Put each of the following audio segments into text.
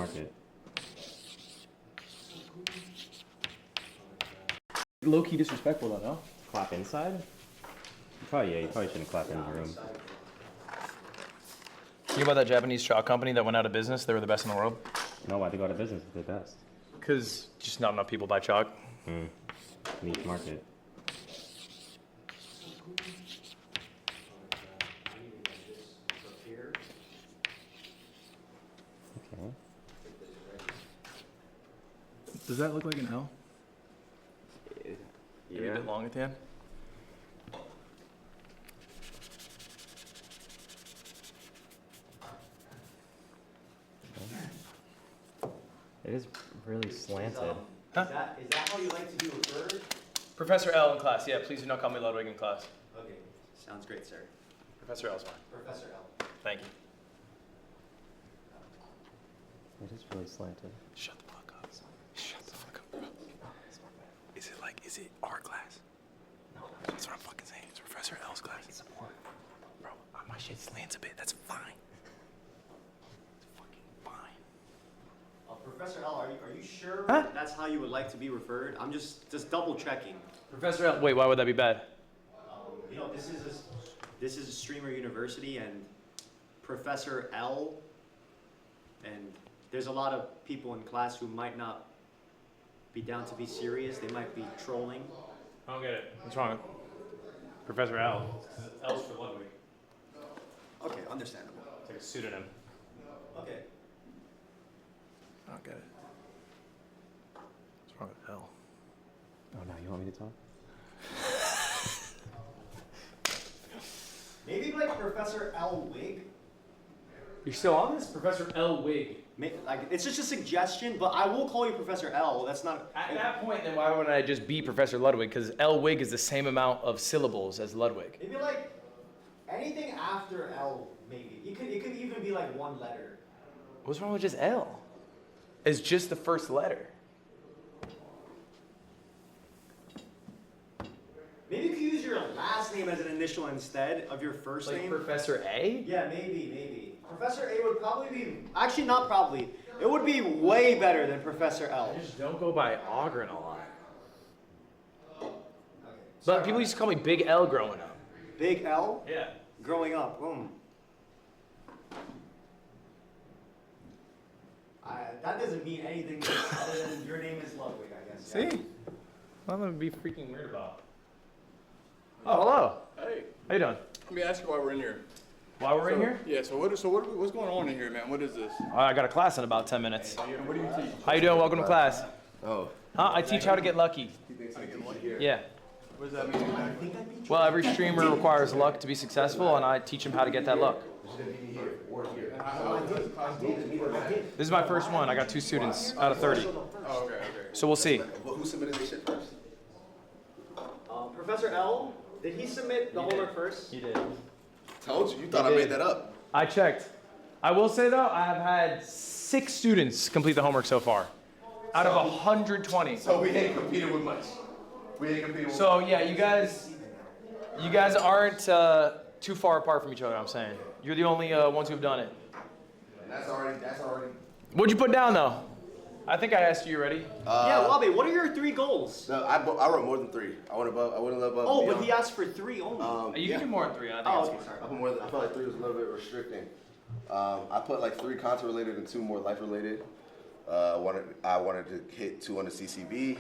market. Low-key disrespectful though, no? Clap inside? You probably shouldn't clap in the room. You know about that Japanese chalk company that went out of business? They were the best in the world. No, why they go out of business if they're best? Because just not enough people buy chalk. Niche market. Okay. Does that look like an L? Maybe a Yeah. bit long at the end? It is really slanted. Huh? Is that how you like to be referred? Professor L in class. Yeah, please do not call me Ludwig in class. Okay, sounds great, sir. Professor L's fine. Professor L. Thank you. It is really slanted. Shut the fuck up. Shut the fuck up, bro. Is it our class? No. That's what I'm fucking saying. It's Professor L's class. It's support. Bro, my shit slants a bit. That's fine. It's fucking fine. Professor L, are you sure Huh? that's how you would like to be referred? I'm just double checking. Professor L. Wait, why would that be bad? You know, this is a streamer university, and Professor L, and there's a lot of people in class who might not be down to be serious. They might be trolling. I don't get it. What's wrong? Professor L. L's for Ludwig. Okay, understandable. It's like a pseudonym. Okay. I don't get it. What's wrong with L? Oh no, you want me to talk? Maybe like Professor L Wig. You're still on this? Professor L. Wig. Like, it's just a suggestion, but I will call you Professor L. That's not. At that point, then why wouldn't I just be Professor Ludwig? Because L. Wig is the same amount of syllables as Ludwig. Maybe like anything after L. Maybe it could even be like one letter. What's wrong with just L? It's just the first letter. Maybe you could use your last name as an initial instead of your first Like name. Professor A? Yeah, maybe. Professor A would probably be, actually not probably, it would be way better than Professor L. Just don't go by Ogren a lot. Okay. But people used to call me Big L growing up. Big L? Yeah. Growing up, that doesn't mean anything other than your name is Ludwig, I guess. See? What am I gonna be freaking weird about? Oh, hello. Hey, How you doing? let me ask you why we're in here. While we're in here? Yeah. So what's going on in here, man? What is this? I got a class in about 10 minutes. And what do you teach? How you doing? Welcome to class. Oh. I teach how to get lucky. Yeah. What does that mean exactly? Well, every streamer requires luck to be successful, and I teach them how to get that luck. This is my first one. I got 2 students out of 30. Oh, okay. So we'll see. Well, who submitted this shit first? Professor L, did he submit the homework first? You did. Told you. You thought I made that up. I checked. I will say though, I have had 6 students complete the homework so far, out of 120. So we ain't competed with much. We ain't competed with So yeah, you guys aren't too far apart from each other. I'm saying you're the only ones who've done it. That's already. What'd you put down though? I think I asked you already. Yeah, Wabe, what are your 3 goals? No, I wrote more than 3. I went above above. Oh, and but beyond. he asked for 3 only. You can do more than 3. I think Oh, that's okay, fine. sorry. I put more than, I felt like 3 was a little bit restricting. I put like 3 content related and 2 more life related. I wanted to hit 200 CCB.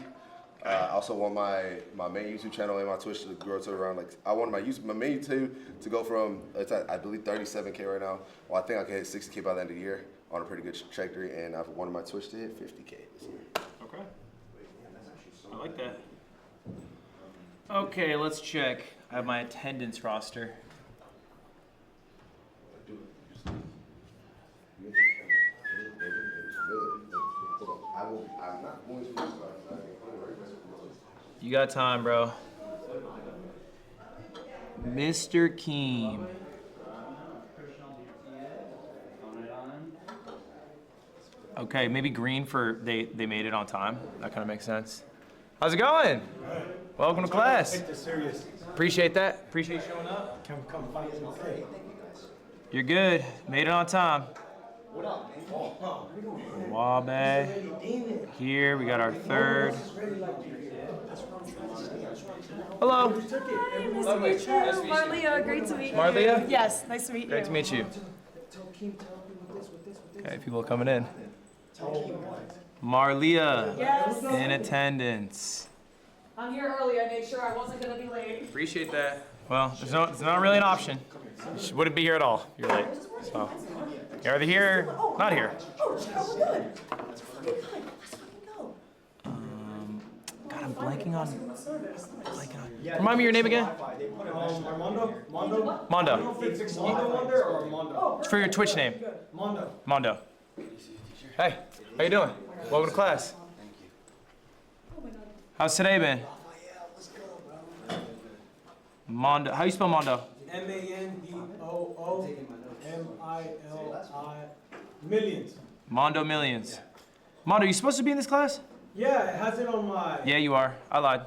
I also want my main YouTube channel and my Twitch to grow to around like, I wanted my main YouTube to go from, it's at, I believe 37K right now. Well, I think I can hit 60K by the end of the year on a pretty good trajectory, and I wanted my Twitch to hit 50K this year. Okay. I like that. Okay, let's check. I have my attendance roster. I'm not going to this class. You got time, bro. Mr. Keem. Okay, maybe green for they made it on time. That kind of makes sense. How's it going? Welcome to class. Take this serious. Appreciate that. Appreciate you showing up. Come fight in my face. You're good. Made it on time. What up, man? Wabe. Here we got our third. Hello. Nice to meet you. Marlia, great to meet you. Marlia? Yes, nice to meet you. Great to meet you. Okay, people are coming in. Marlia, Yes. in attendance. I'm here early. I made sure I wasn't gonna be late. Appreciate that. Well, it's not really an option. You wouldn't be here at all if you're late. So, you're either here or not here. Oh, we're good. Let's fucking go. God, I'm blanking on. Remind me your name again? Armando? Mondo? Mondo. It's Mondo Wonder or Mondo? It's for your Twitch name. Mondo. Mondo. Hey, how you doing? Welcome to class. How's today been? Mondo. How you spell Mondo? MANDOO millions. Mondo Millions. Mondo, you supposed to be in this class? Yeah, it has it on my. Yeah, you are. I lied.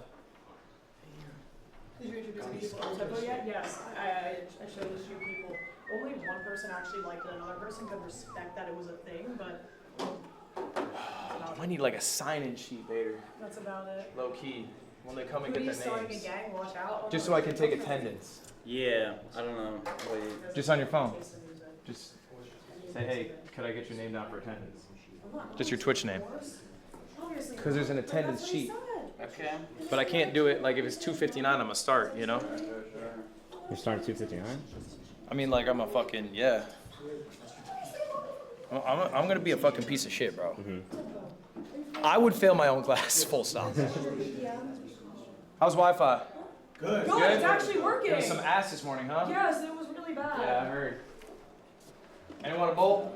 Did you introduce me to Tempo yet? Yes, I showed this to people. Only one person actually liked it. Another person could respect that it was a thing, but I might need like a sign-in sheet, Bader. that's about it. Low key. When they come and Who are get you their starting a names. gang? Watch out. Just so I can take attendance. Yeah, I don't know. Wait. Just on your phone. Just say, hey, could I get your name down for attendance? Just your Twitch name. Because there's an attendance sheet. Okay. But I can't do it, like if it's 2:59, I'm gonna start, you know? You're starting 2:59? I mean, like I'm a fucking, yeah. I'm gonna be a fucking piece of shit, bro. I would fail my own class, full stop. How's Wi-Fi? Good. Good, it's actually working. There was some ass this morning, huh? Yes, it was really bad. Yeah, I heard. Anyone want a bowl?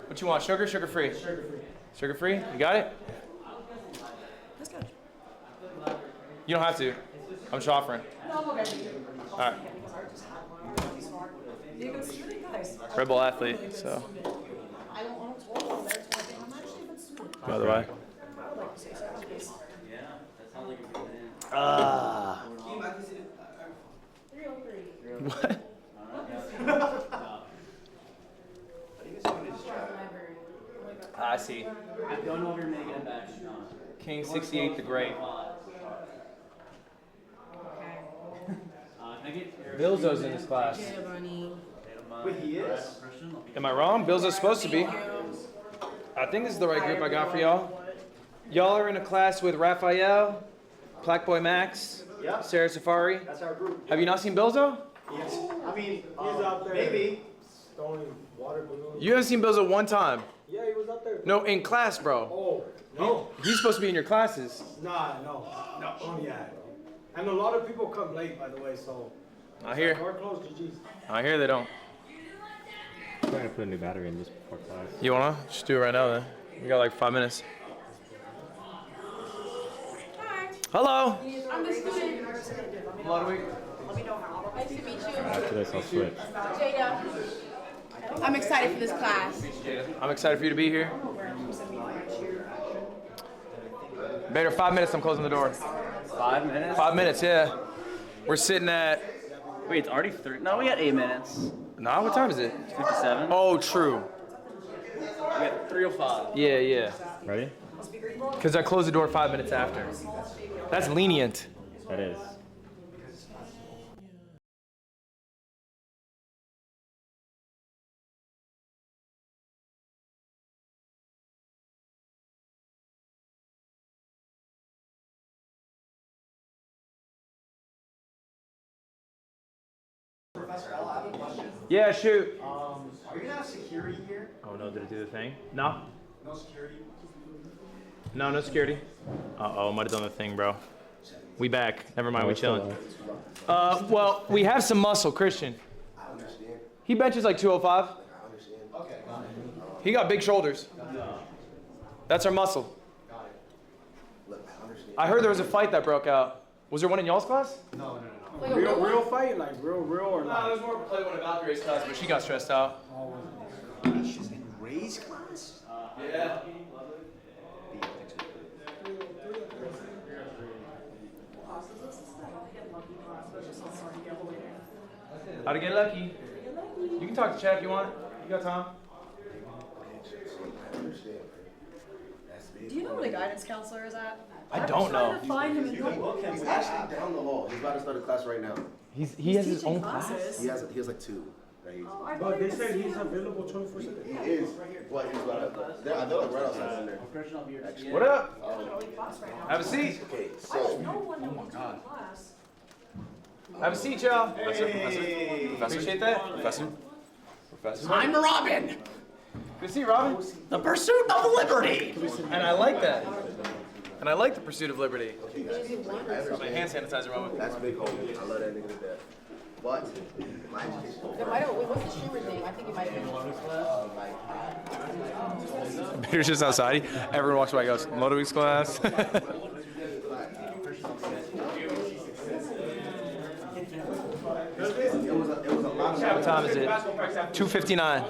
What you want, sugar, sugar-free? Sugar-free. Sugar-free? You got it? That's good. You don't have to. I'm just offering. No, I'm okay. All right. It's really nice. Red Bull athlete, so. I don't want to talk over there. I'm actually a bit stupid. By the way. I would like to say so, please. Yeah, that sounds like a good plan. 303. What? I see. I don't know if you're making it back. King 68 the Great. Can I get Bilzo's in this class. Wait, he is? Am I wrong? Bilzo's supposed to be. I think this is the right group I got for y'all. Y'all are in a class with Raphael, Black Boy Max, Yep. Sarah Safari. That's our group. Have you not seen Bilzo? Yes. I mean, He's out there. maybe. Throwing water balloons. You haven't seen Bilzo one time. Yeah, he was out there. No, in class, bro. Oh, no. He's supposed to be in your classes. Nah, no. No. Oh, yeah. And a lot of people come late, by the way, so. I hear. Door closed, GG's. I hear they don't. I'm gonna put a new battery in this before class. You wanna? Just do it right now then. We got like 5 minutes. Hello. I'm the student. Ludwig. Nice to meet you. After this, I'll switch. Jada. I'm excited for this class. I'm excited for you to be here. Bader, 5 minutes, I'm closing the door. 5 minutes? 5 minutes, yeah. We're sitting at, Wait, it's already 3. No, we got 8 minutes. nah, what time is it? 57. Oh, true. We got 3:05. Yeah, yeah. Ready? Because I closed the door 5 minutes after. That's lenient. That is. Professor L, I have a question. Yeah, shoot. Are you gonna have security here? Oh no, did it do the thing? No. No security? No, no security. Uh-oh, might have done the thing, bro. We back. Never mind, we chilling. Well, we have some muscle, Christian. I understand. He benches like 205. I understand. Okay, got it. He got big shoulders. That's our muscle. Look, I understand. I heard there was a fight that broke out. Was there one in y'all's class? No. Real fight? Like real or No, like? there was more play one in Valkyrie's class, but she got stressed out. She's in Ray's class? Yeah. How to get lucky? You can talk to Chad if you want. You got time. guidance counselor is at? I don't know. I'm trying to find him in the book. He's actually down the hall. He's about to start a class right now. He has his own class. classes. He has like 2. That he's, Oh, I But thought they I said seen he's him. available 24/7. he is. What? He's about to. They're like right outside in there. What up? I'm in early class right now. Have a seat. Okay, I so. didn't know when he was in class. Have a seat, y'all. Hey. Appreciate that. Professor? I'm Robin. Good to see you, Robin. The pursuit of liberty. And I like that. And I like the pursuit of liberty. My hand sanitizer moment. That's big homie. I love that nigga to death. But my education. What's the streamer's name? I think it might be. Peter's just outside. Everyone walks by and goes, Ludwig's class. What time is it? 2:59.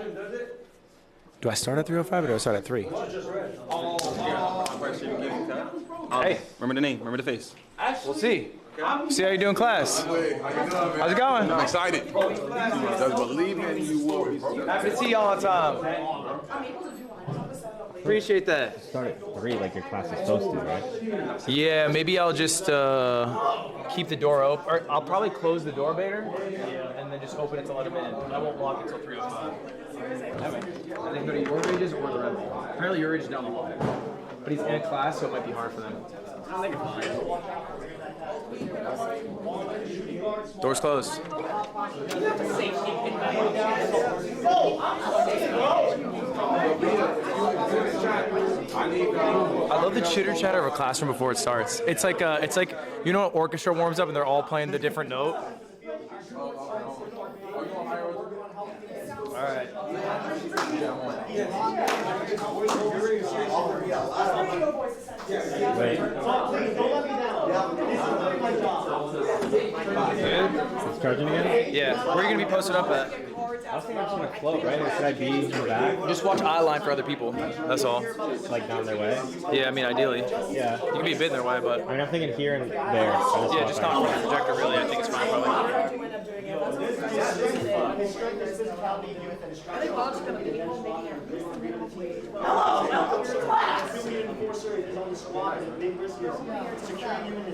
Do I start at 3:05 or do I start at 3? Hey, Remember the name, remember the face. we'll see. See how you do in class. How's it going? I'm excited. Does believe in you will be. Happy to see you all the time. Appreciate that. Start at 3 like your class is supposed to, right? Yeah, maybe I'll just keep the door open. Or I'll probably close the door, Bader, and then just open it to let him in. I won't lock it till 3:05. And then go to your rages or the Red Bull. Apparently your rage is down the hall. But he's in a class, so it might be hard for them. I think it's fine. Door's closed. I love the chitter chatter of a classroom before it starts. It's like you know, an orchestra warms up and they're all playing the different note. All right. Wait. Good? It's charging again? Yeah. Where are you gonna be posted up at? I was thinking I was gonna float, right? Or should I be in the back? Just watch eye line for other people. That's all. Like down their way? Yeah, I mean, ideally. Yeah. You can be a bit in their way, but I mean, I'm thinking here and there. yeah, just not from the projector. Really, I think it's fine. Probably. I do end up doing it. That's what I'm I think Bob's gonna be home making at least 3 minutes late.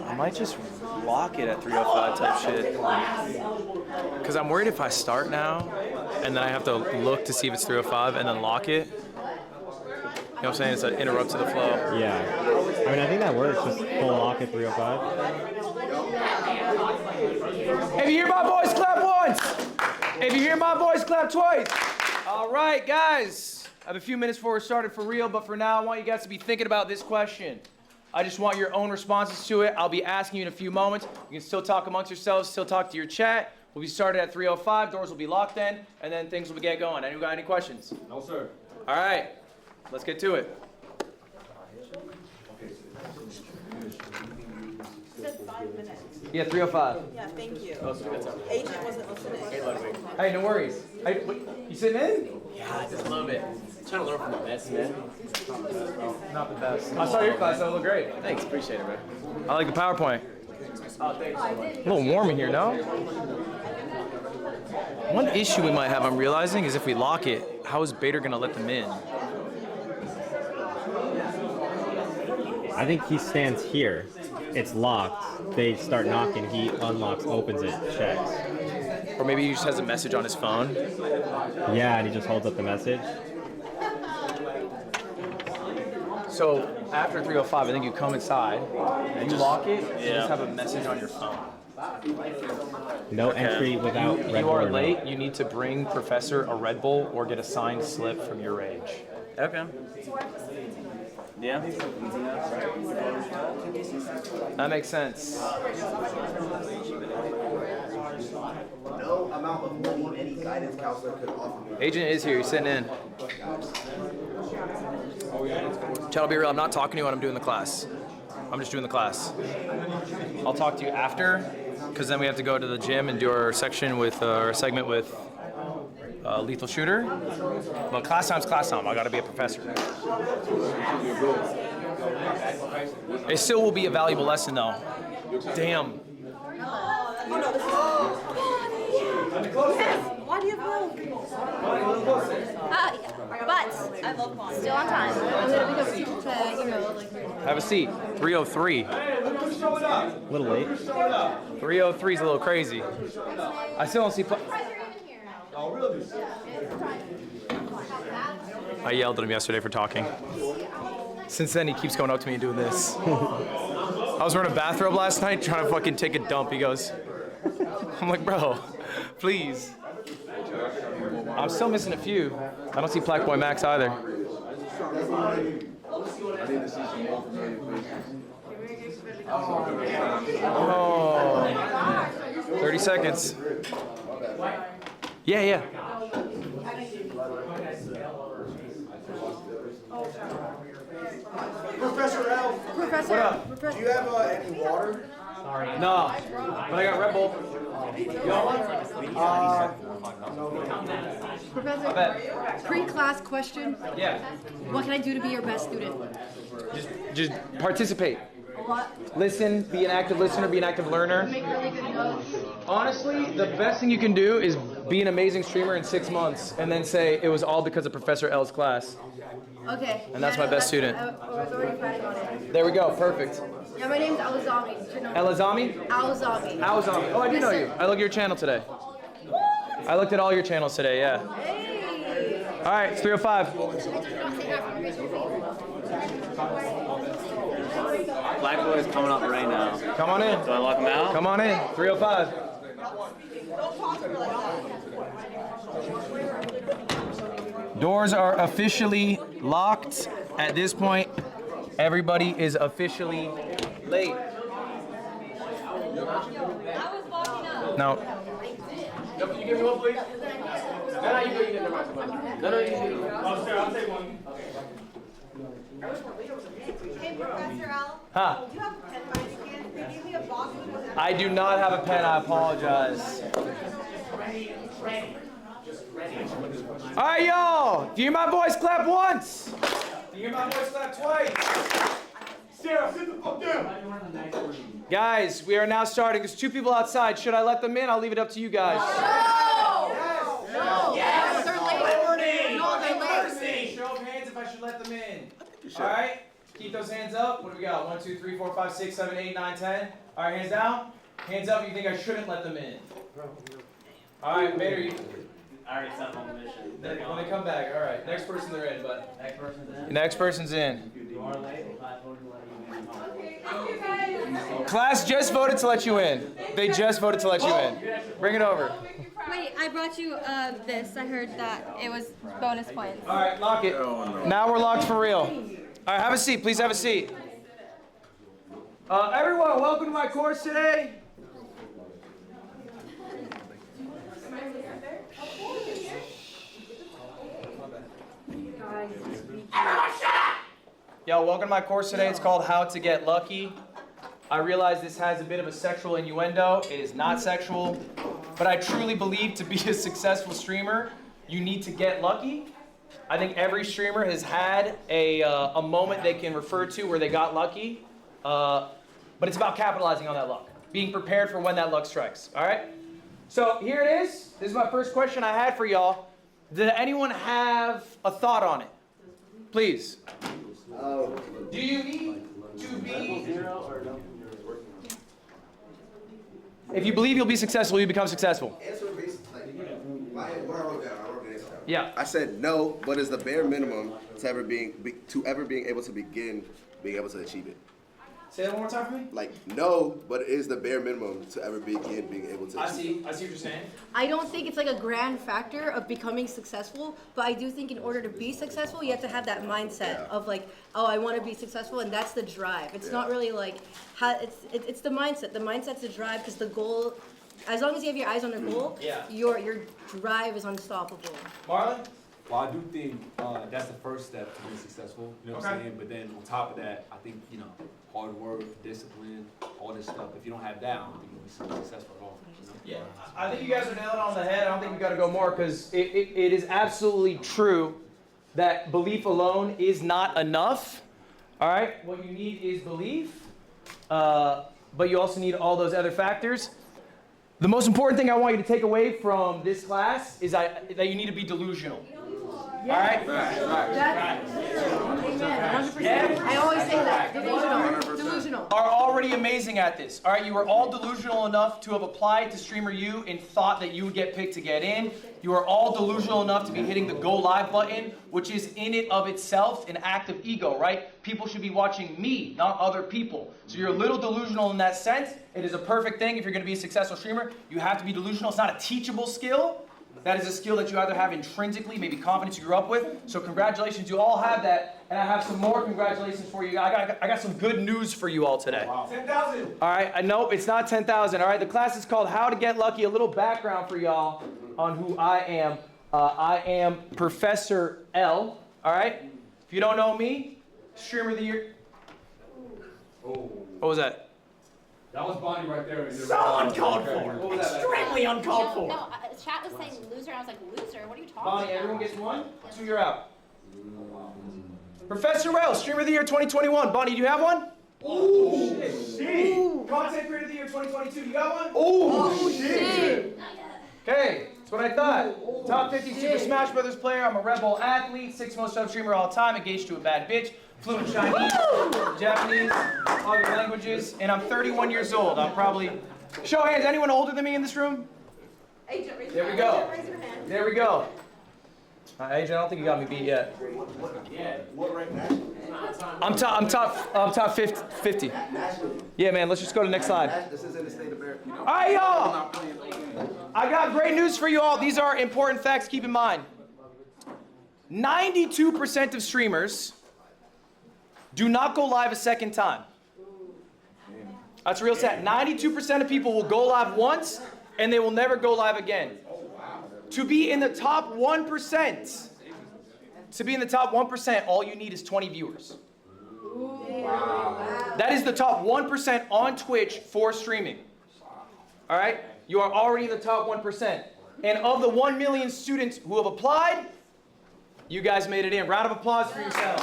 I might just lock it at 3:05 type shit. Because I'm worried if I start now, and then I have to look to see if it's 3:05 and then lock it. You know what I'm saying? It's an interrupt to the flow. Yeah. I mean, I think that works. Just full lock at 3:05. If you hear my voice, clap once. If you hear my voice, clap twice. All right, guys. I have a few minutes before we're started for real, but for now, I want you guys to be thinking about this question. I just want your own responses to it. I'll be asking you in a few moments. You can still talk amongst yourselves, still talk to your chat. We'll be started at 3:05. Doors will be locked then, and then things will get going. Anyone got any questions? No, sir. All right. Let's get to it. Said 5 minutes. Yeah, 3:05. Yeah, thank you. Oh, so good. Agent wasn't listening. Hey, no worries. Hey, you sitting in? Yeah, just a little bit. Trying to learn from the best, man. Not the best. I saw your class. That looked great. Thanks, appreciate it, man. I like the PowerPoint. Oh, thanks. A little warm in here, no? One issue we might have, I'm realizing, is if we lock it, how is Bader gonna let them in? I think he stands here. It's locked. They start knocking. He unlocks, opens it, checks. Or maybe he just has a message on his phone. Yeah, and he just holds up the message. So after 3:05, I think you come inside, and you lock it, and just have a message on your phone. No entry without If Red you Bull are or no. late, you need to bring Professor a Red Bull or get a signed slip from your rage. Okay. Yeah. That makes sense. No amount of money any guidance counselor could offer me. Agent is here. He's sitting in. Chad, I'll be real. I'm not talking to you when I'm doing the class. I'm just doing the class. I'll talk to you after, because then we have to go to the gym and do our section with our segment with Lethal Shooter. But class time's class time. I got to be a professor. It still will be a valuable lesson, though. Damn. Why do you have milk? But still on time. I'm gonna become to Have a seat. 303. A little late. 303 is a little crazy. I still don't see. I yelled at him yesterday for talking. Since then, he keeps going up to me and doing this. I was wearing a bathrobe last night trying to fucking take a dump. He goes, I'm like, bro, please. I'm still missing a few. I don't see Black Boy Max either. Oh, 30 seconds. Yeah. Professor L, Professor, What up? do you have any water? No, but I got Red Bull. Professor, pre-class question. Yeah, What can I do to be your best student? just participate. What? Listen, be an active listener, be an active learner. Make really good notes. Honestly, the best thing you can do is be an amazing streamer in 6 months and then say it was all because of Professor L's class. Okay. And that's my best student. I was already planning on it. There we go, perfect. Yeah, my name's Alazami. Elazami? Alazami. Alazami. Oh, I do know you. I looked at your channel today. I looked at all your channels today, yeah. Hey. All right, it's 305. Black boy is coming up right now. Come on in. Do I lock him out? Come on in. 305. Doors are officially locked at this point. Everybody is officially late. No. Can you give me one, please? No, you do. No, you do. I'll take one. Hey, Professor Al. Huh? Do you have a pen by any chance? They gave me a box with those. I do not have a pen. I apologize. All right, y'all. Do you hear my voice clap once? Do you hear my voice clap twice? Sarah, sit the fuck down. Guys, we are now starting. There's 2 people outside. Should I let them in? I'll leave it up to you guys. No! Yes! They're late. No, they're late. Show of hands if I should let them in. All right. Keep those hands up. What do we got? 1, 2, 3, 4, 5, 6, 7, 8, 9, 10. All right, hands down. Hands up if you think I shouldn't let them in. All right, Vader, you. I already sent him on the mission. When they come back, all right. Next person they're in, but Next person's in. next person's in. You are late. Class voted to let you in. Class just voted to let you in. They just voted to let you in. Bring it over. Wait, I brought you this. I heard that it was bonus points. All right, lock it. Now we're locked for real. All right, have a seat. Please have a seat. Everyone, welcome to my course today. Yo, welcome to my course today. It's called How to Get Lucky. I realize this has a bit of a sexual innuendo. It is not sexual, but I truly believe to be a successful streamer, you need to get lucky. I think every streamer has had a moment they can refer to where they got lucky, but it's about capitalizing on that luck, being prepared for when that luck strikes, all right? So here it is. This is my first question I had for y'all. Did anyone have a thought on it? Please. Do you need to be... If you believe you'll be successful, you become successful. Answer basically, what I wrote down, I wrote the answer down. Yeah. I said no, but it's the bare minimum to ever being able to begin being able to achieve it. Say that one more time for me. Like no, but it is the bare minimum to ever begin being able to achieve it. I see what you're saying. I don't think it's like a grand factor of becoming successful, but I do think in order to be successful, you have to have that mindset of like, oh, I want to be successful, and that's the drive. It's not really like, it's the mindset. The mindset's the drive because the goal, as long as you have your eyes on the goal, your drive is unstoppable. Marlon? Well, I do think that's the first step to being successful. You know what I'm saying? But then on top of that, I think, hard work, discipline, all this stuff. If you don't have that, I don't think you'll be successful at all. Yeah, I think you guys are nailing it on the head. I don't think we got to go more because it is absolutely true that belief alone is not enough. All right, what you need is belief, but you also need all those other factors. The most important thing I want you to take away from this class is that you need to be delusional. All right? Amen. 100%. I always say that. fact. Delusional. Are already amazing at this. All right, you are all delusional enough to have applied to Streamer U and thought that you would get picked to get in. You are all delusional enough to be hitting the go live button, which is in it of itself an act of ego, right? People should be watching me, not other people. So you're a little delusional in that sense. It is a perfect thing if you're going to be a successful streamer. You have to be delusional. It's not a teachable skill. That is a skill that you either have intrinsically, maybe confidence you grew up with. So congratulations, you all have that. And I have some more congratulations for you. I got some good news for you all today. Wow. 10,000. All right, no, it's not 10,000. All right, the class is called How to Get Lucky. A little background for y'all on who I am. I am Professor L. All right. If you don't know me, Streamer of the Year. Oh. What was that? That was Bonnie right there. So uncalled for. What was that? Extremely uncalled for. No, chat was saying loser. I was like, loser? What are you talking Bonnie, about? everyone gets one. 2, you're out. Professor L, Streamer of the Year 2021. Bonnie, do you have one? Oh, shit. Content Creator of the Year 2022. You got one? Oh, shit. Okay, that's what I thought. Top 50 Super Smash Brothers player. I'm a Red Bull athlete. 6th most sub streamer all time. Engaged to a bad bitch. Fluent Chinese, Japanese, other languages. And I'm 31 years old. I'm probably... Show of hands, anyone older than me in this room? There we go. There we go. Agent, I don't think you got me beat yet. I'm top 50. Yeah, man. Let's just go to the next slide. This is in the state of America. All right, y'all. I got great news for you all. These are important facts. Keep in mind. 92% of streamers do not go live a second time. That's real sad. 92% of people will go live once and they will never go live again. To be in the top 1%, all you need is 20 viewers. Wow. That is the top 1% on Twitch for streaming. All right? You are already in the top 1%. And of the 1 million students who have applied, you guys made it in. Round of applause for yourselves.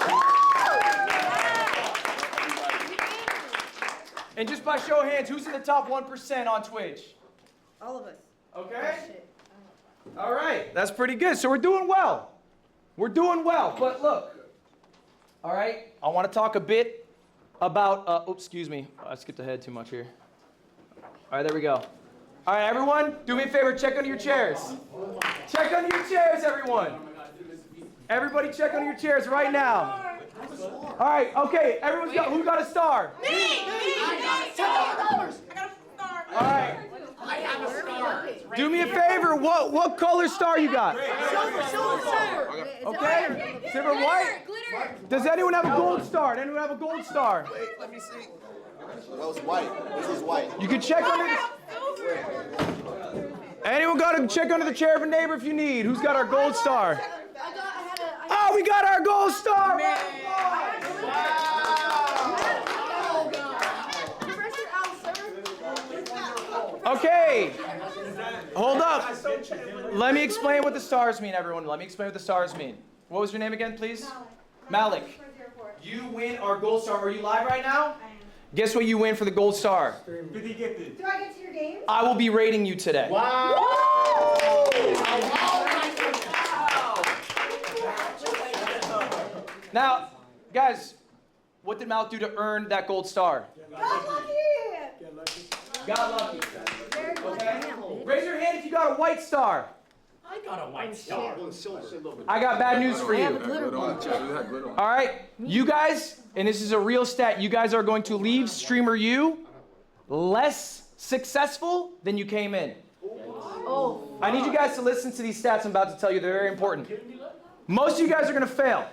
And just by show of hands, who's in the top 1% on Twitch? All of us. Okay. All right. That's pretty good. So we're doing well. We're doing well. But look. All right. I want to talk a bit about, oops, excuse me. I skipped ahead too much here. All right, there we go. All right, everyone, do me a favor. Check under your chairs. Check under your chairs, everyone. Everybody check under your chairs right now. All right, okay. Everyone's got, who got a star? Me! I got $10. I got a star. All right. I have a star. Do me a favor. What color star you got? Silver. Okay. Silver, white. Glitter. Does anyone have a gold star? Does anyone have a gold star? Wait, let me see. That was white. This is white. You can check under anyone got to check under the chair of a neighbor if you need. Who's got our gold star? Oh, we got our gold star. Okay. Hold up. Let me explain what the stars mean, everyone. Let me explain what the stars mean. What was your name again, please? Malik. You win our gold star. Are you live right now? Guess what you win for the gold star? 50 gifted. Do I get to your game? I will be rating you today. Wow! Now, guys, what did Malik do to earn that gold star? Got lucky! Got lucky. Okay. Raise your hand if you got a white star. I got a white star. I got bad news for you. All right, you guys, and this is a real stat, you guys are going to leave Streamer U less successful than you came in. Oh. I need you guys to listen to these stats I'm about to tell you. They're very important. Most of you guys are going to fail.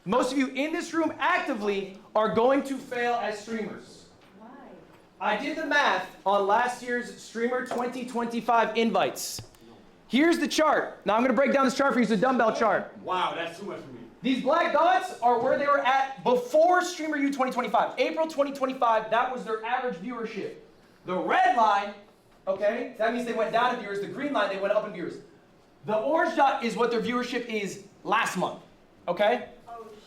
Most of you in this room actively are going to fail as streamers. Why? I did the math on last year's Streamer 2025 invites. Here's the chart. Now I'm going to break down this chart for you. It's a dumbbell chart. Wow, that's too much for me. These black dots are where they were at before Streamer U 2025. April 2025, that was their average viewership. The red line, okay, that means they went down in viewers. The green line, they went up in viewers. The orange dot is what their viewership is last month, okay?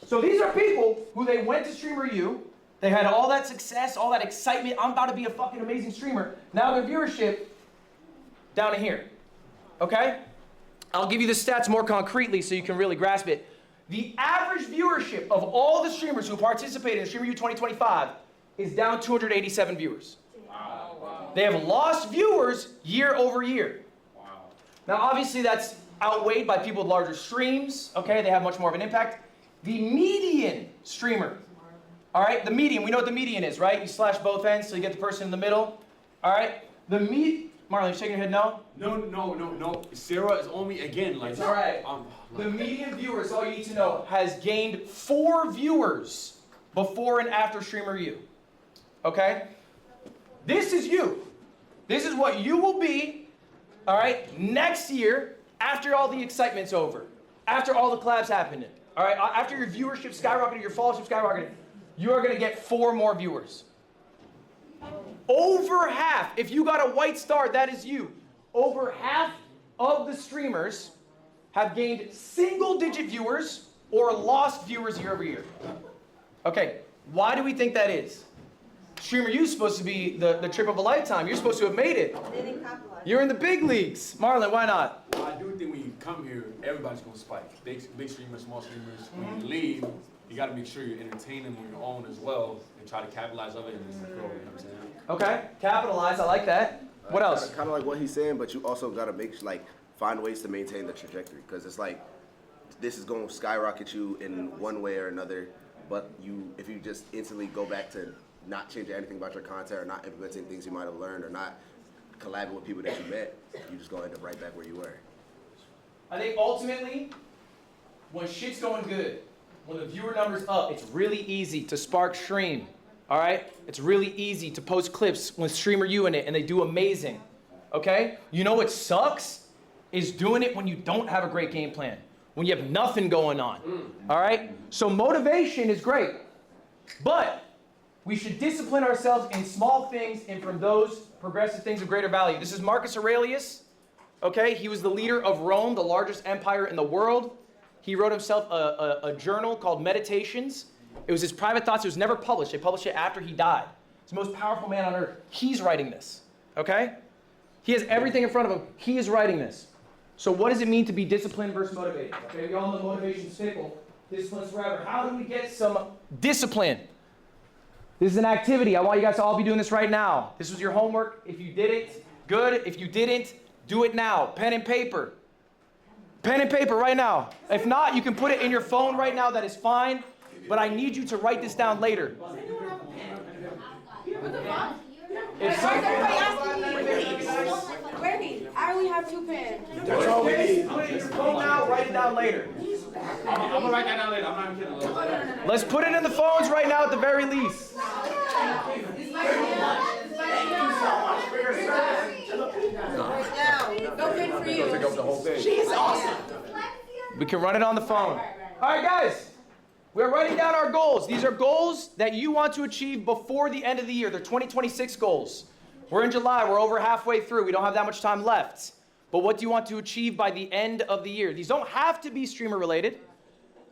So these are people who they went to Streamer U. They had all that success, all that excitement. I'm about to be a fucking amazing streamer. Now their viewership down in here. Okay? I'll give you the stats more concretely so you can really grasp it. The average viewership of all the streamers who participated in Streamer U 2025 is down 287 viewers. Wow. They have lost viewers year over year. Wow. Now, obviously, that's outweighed by people with larger streams. Okay, they have much more of an impact. The median streamer, all right, the median, we know what the median is, right? You slash both ends so you get the person in the middle. All right, Marlon, you shaking your head no? No. Sarah is only, again, like... It's all right. The median viewers, all you need to know, has gained 4 viewers before and after Streamer U. Okay? This is you. This is what you will be, all right, next year after all the excitement's over, after all the collabs happen. All right, after your viewership skyrocketed, your followership skyrocketed, you are going to get 4 more viewers. Over half, if you got a white star, that is you. Over half of the streamers have gained single-digit viewers or lost viewers year over year. Okay, why do we think that is? Streamer U is supposed to be the trip of a lifetime. You're supposed to have made it. They didn't capitalize. You're in the big leagues. Marlon, why not? Well, I do think when you come here, everybody's going to spike. Big streamers, small streamers. When you leave, you got to make sure you're entertaining on your own as well and try to capitalize on it and just grow, you know what I'm saying? Okay, capitalize, I like that. What else? Kind of like what he's saying, but you also got to find ways to maintain the trajectory, because it's like, this is going to skyrocket you in one way or another, but if you just instantly go back to not changing anything about your content or not implementing things you might have learned or not collabing with people that you met, you just going to end up right back where you were. I think ultimately, when shit's going good, when the viewer number's up, it's really easy to spark stream, all right? It's really easy to post clips with Streamer U in it, and they do amazing, okay? You know what sucks? Is doing it when you don't have a great game plan, when you have nothing going on, all right? So motivation is great, but we should discipline ourselves in small things and from those progressive things of greater value. This is Marcus Aurelius, okay? He was the leader of Rome, the largest empire in the world. He wrote himself a journal called Meditations. It was his private thoughts. It was never published. They published it after he died. He's the most powerful man on earth. He's writing this, okay? He has everything in front of him. He is writing this. So what does it mean to be disciplined versus motivated? Okay, we all know motivation's fickle. Discipline's forever. How do we get some discipline? This is an activity. I want you guys to all be doing this right now. This was your homework. If you did it, good. If you didn't, do it now. Pen and paper. Pen and paper right now. If not, you can put it in your phone right now. That is fine. But I need you to write this down later. If Wait, I only have 2 pens. That's all we need. Put it in your phone now, write it down later. I'm going to write that down later. I'm not even kidding. Let's put it in the phones right now at the very least. No pen for you. Pick up the whole thing. She's awesome. We can run it on the phone. All right, guys. We're writing down our goals. These are goals that you want to achieve before the end of the year. They're 2026 goals. We're in July. We're over halfway through. We don't have that much time left. But what do you want to achieve by the end of the year? These don't have to be streamer related.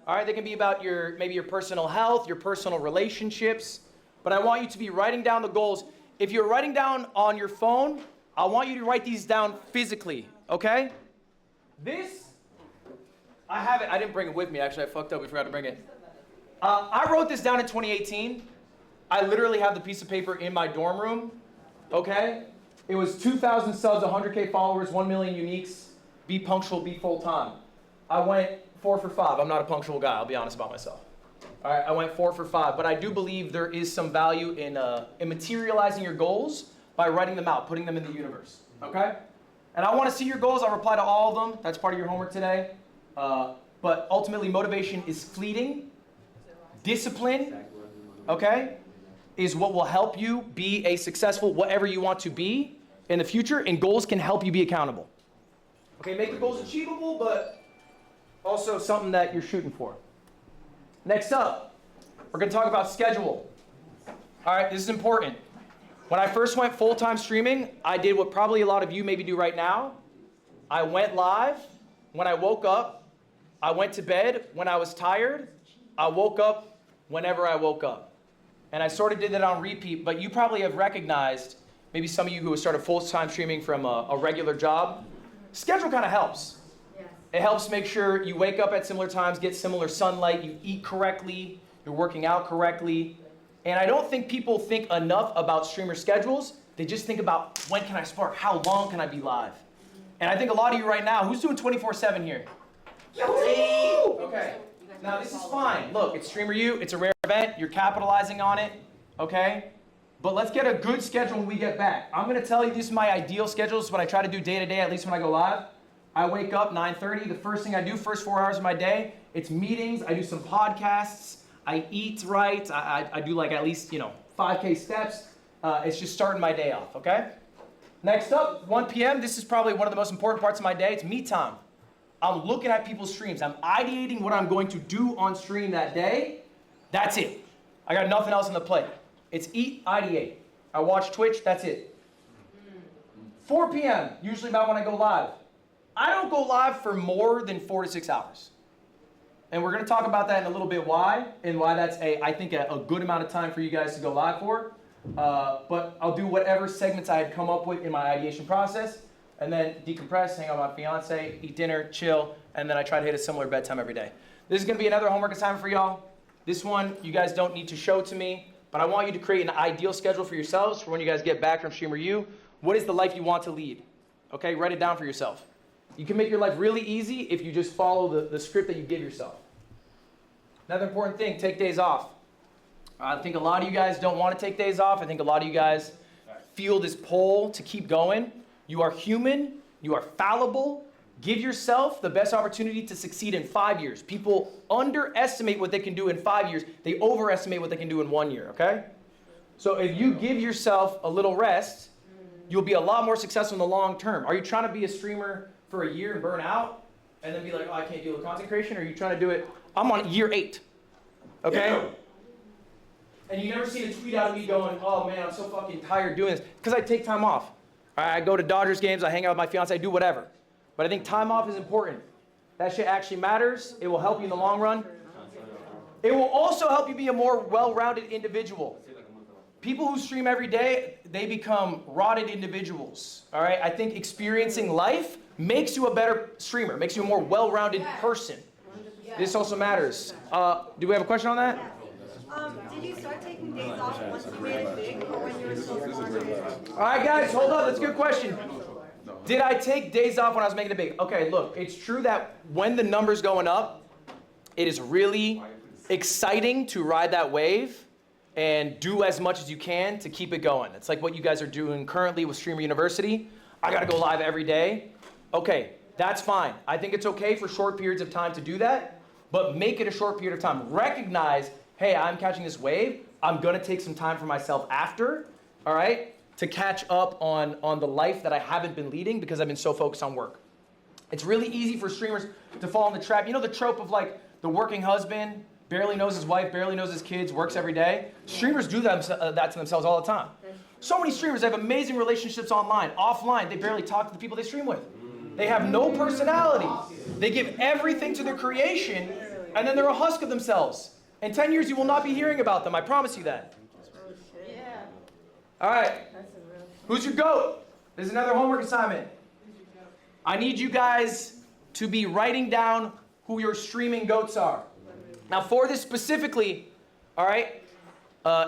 All right, they can be about maybe your personal health, your personal relationships. But I want you to be writing down the goals. If you're writing down on your phone, I want you to write these down physically, okay? This, I have it. I didn't bring it with me, actually. I fucked up. We forgot to bring it. I wrote this down in 2018. I literally have the piece of paper in my dorm room, okay? It was 2,000 subs, 100K followers, 1 million uniques. Be punctual, be full time. I went 4 for 5. I'm not a punctual guy. I'll be honest about myself. All right, I went 4 for 5. But I do believe there is some value in materializing your goals by writing them out, putting them in the universe, okay? And I want to see your goals. I'll reply to all of them. That's part of your homework today. But ultimately, motivation is fleeting. Discipline, okay, is what will help you be a successful whatever you want to be in the future, and goals can help you be accountable. Okay, make the goals achievable, but also something that you're shooting for. Next up, we're going to talk about schedule. All right, this is important. When I first went full-time streaming, I did what probably a lot of you maybe do right now. I went live. When I woke up, I went to bed. When I was tired, I woke up whenever I woke up. And I sort of did that on repeat, but you probably have recognized, maybe some of you who have started full-time streaming from a regular job, schedule kind of helps. Yes. It helps make sure you wake up at similar times, get similar sunlight, you eat correctly, you're working out correctly. And I don't think people think enough about streamer schedules. They just think about, when can I spar? How long can I be live? And I think a lot of you right now, who's doing 24/7 here? Okay. Now this is fine. Look, it's Streamer U. It's a rare event. You're capitalizing on it. Okay? But let's get a good schedule when we get back. I'm going to tell you this is my ideal schedule. This is what I try to do day to day, at least when I go live. I wake up 9:30. The first thing I do, first 4 hours of my day, it's meetings. I do some podcasts. I eat right. I do like at least, 5K steps. It's just starting my day off, okay? Next up, 1 p.m. This is probably one of the most important parts of my day. It's me time. I'm looking at people's streams. I'm ideating what I'm going to do on stream that day. That's it. I got nothing else on the plate. It's eat, ideate. I watch Twitch, that's it. 4 p.m., usually about when I go live. I don't go live for more than 4 to 6 hours. And we're going to talk about that in a little bit why, and why that's, I think, a good amount of time for you guys to go live for. But I'll do whatever segments I had come up with in my ideation process, and then decompress, hang out with my fiance, eat dinner, chill, and then I try to hit a similar bedtime every day. This is going to be another homework assignment for y'all. This one, you guys don't need to show to me, but I want you to create an ideal schedule for yourselves for when you guys get back from Streamer U. What is the life you want to lead? Okay, write it down for yourself. You can make your life really easy if you just follow the script that you give yourself. Another important thing, take days off. I think a lot of you guys don't want to take days off. I think a lot of you guys feel this pull to keep going. You are human. You are fallible. Give yourself the best opportunity to succeed in 5 years. People underestimate what they can do in 5 years. They overestimate what they can do in 1 year, okay? So if you give yourself a little rest, you'll be a lot more successful in the long term. Are you trying to be a streamer for a year and burn out and then be like, oh, I can't deal with content creation? Or are you trying to do it, I'm on year 8, okay? Yeah. And you never seen a tweet out of me going, oh man, I'm so fucking tired doing this. Because I take time off. I go to Dodgers games, I hang out with my fiance, I do whatever. But I think time off is important. That shit actually matters. It will help you in the long run. It will also help you be a more well-rounded individual. People who stream every day, they become rotted individuals. All right? I think experiencing life makes you a better streamer, makes you a more well-rounded person. This also matters. Do we have a question on that? Did you start taking days off once you made it big, or when you were still small? All right, guys, hold up. That's a good question. Did I take days off when I was making it big? Okay, look, it's true that when the number's going up, it is really exciting to ride that wave and do as much as you can to keep it going. It's like what you guys are doing currently with Streamer University. I got to go live every day. Okay, that's fine. I think it's okay for short periods of time to do that, but make it a short period of time. Recognize, hey, I'm catching this wave. I'm going to take some time for myself after, all right, to catch up on the life that I haven't been leading because I've been so focused on work. It's really easy for streamers to fall in the trap. You know the trope of like the working husband, barely knows his wife, barely knows his kids, works every day? Streamers do that to themselves all the time. So many streamers have amazing relationships online. Offline, they barely talk to the people they stream with. They have no personality. They give everything to their creation, and then they're a husk of themselves. In 10 years, you will not be hearing about them. I promise you that. All right. Who's your GOAT? There's another homework assignment. I need you guys to be writing down who your streaming GOATs are. Now, for this specifically, all right,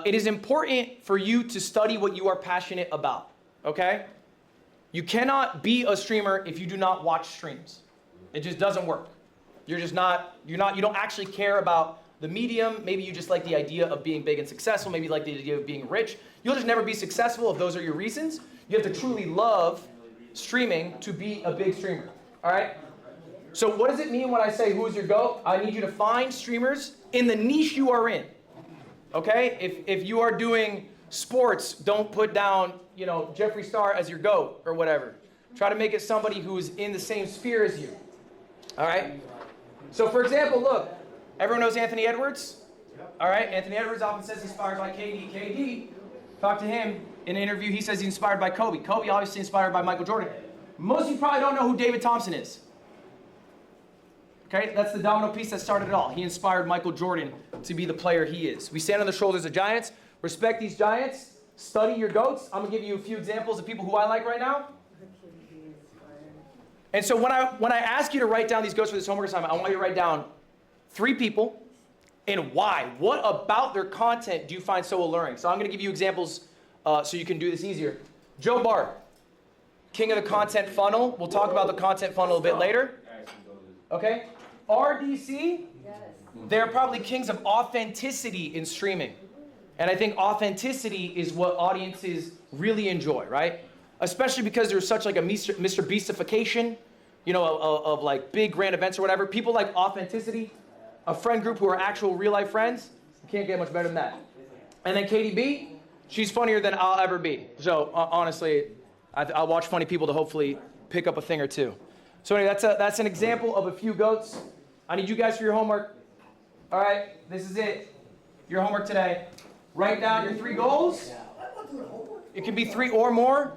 it is important for you to study what you are passionate about, okay? You cannot be a streamer if you do not watch streams. It just doesn't work. You don't actually care about the medium. Maybe you just like the idea of being big and successful. Maybe you like the idea of being rich. You'll just never be successful if those are your reasons. You have to truly love streaming to be a big streamer, all right? So what does it mean when I say who's your GOAT? I need you to find streamers in the niche you are in, okay? If you are doing sports, don't put down, Jeffree Star as your GOAT or whatever. Try to make it somebody who's in the same sphere as you, all right? So for example, look, everyone knows Anthony Edwards? All right, Anthony Edwards often says he's inspired by KD. KD, talk to him in an interview, he says he's inspired by Kobe. Kobe obviously inspired by Michael Jordan. Most of you probably don't know who David Thompson is. Okay, that's the domino piece that started it all. He inspired Michael Jordan to be the player he is. We stand on the shoulders of giants. Respect these giants. Study your GOATs. I'm going to give you a few examples of people who I like right now. And so when I ask you to write down these goals for this homework assignment, I want you to write down 3 people and why. What about their content do you find so alluring? So I'm going to give you examples so you can do this easier. Joe Bart, king of the content funnel. We'll talk about the content funnel a bit later. Okay? RDC, they're probably kings of authenticity in streaming. And I think authenticity is what audiences really enjoy, right? Especially because there's such like a Mr. Beastification, you know, of like big grand events or whatever. People like authenticity. A friend group who are actual real life friends. You can't get much better than that. And then Katie B, she's funnier than I'll ever be. So honestly, I'll watch funny people to hopefully pick up a thing or two. So anyway, that's an example of a few goats. I need you guys for your homework. All right, this is it. Your homework today. Write down your 3 goals. It can be 3 or more.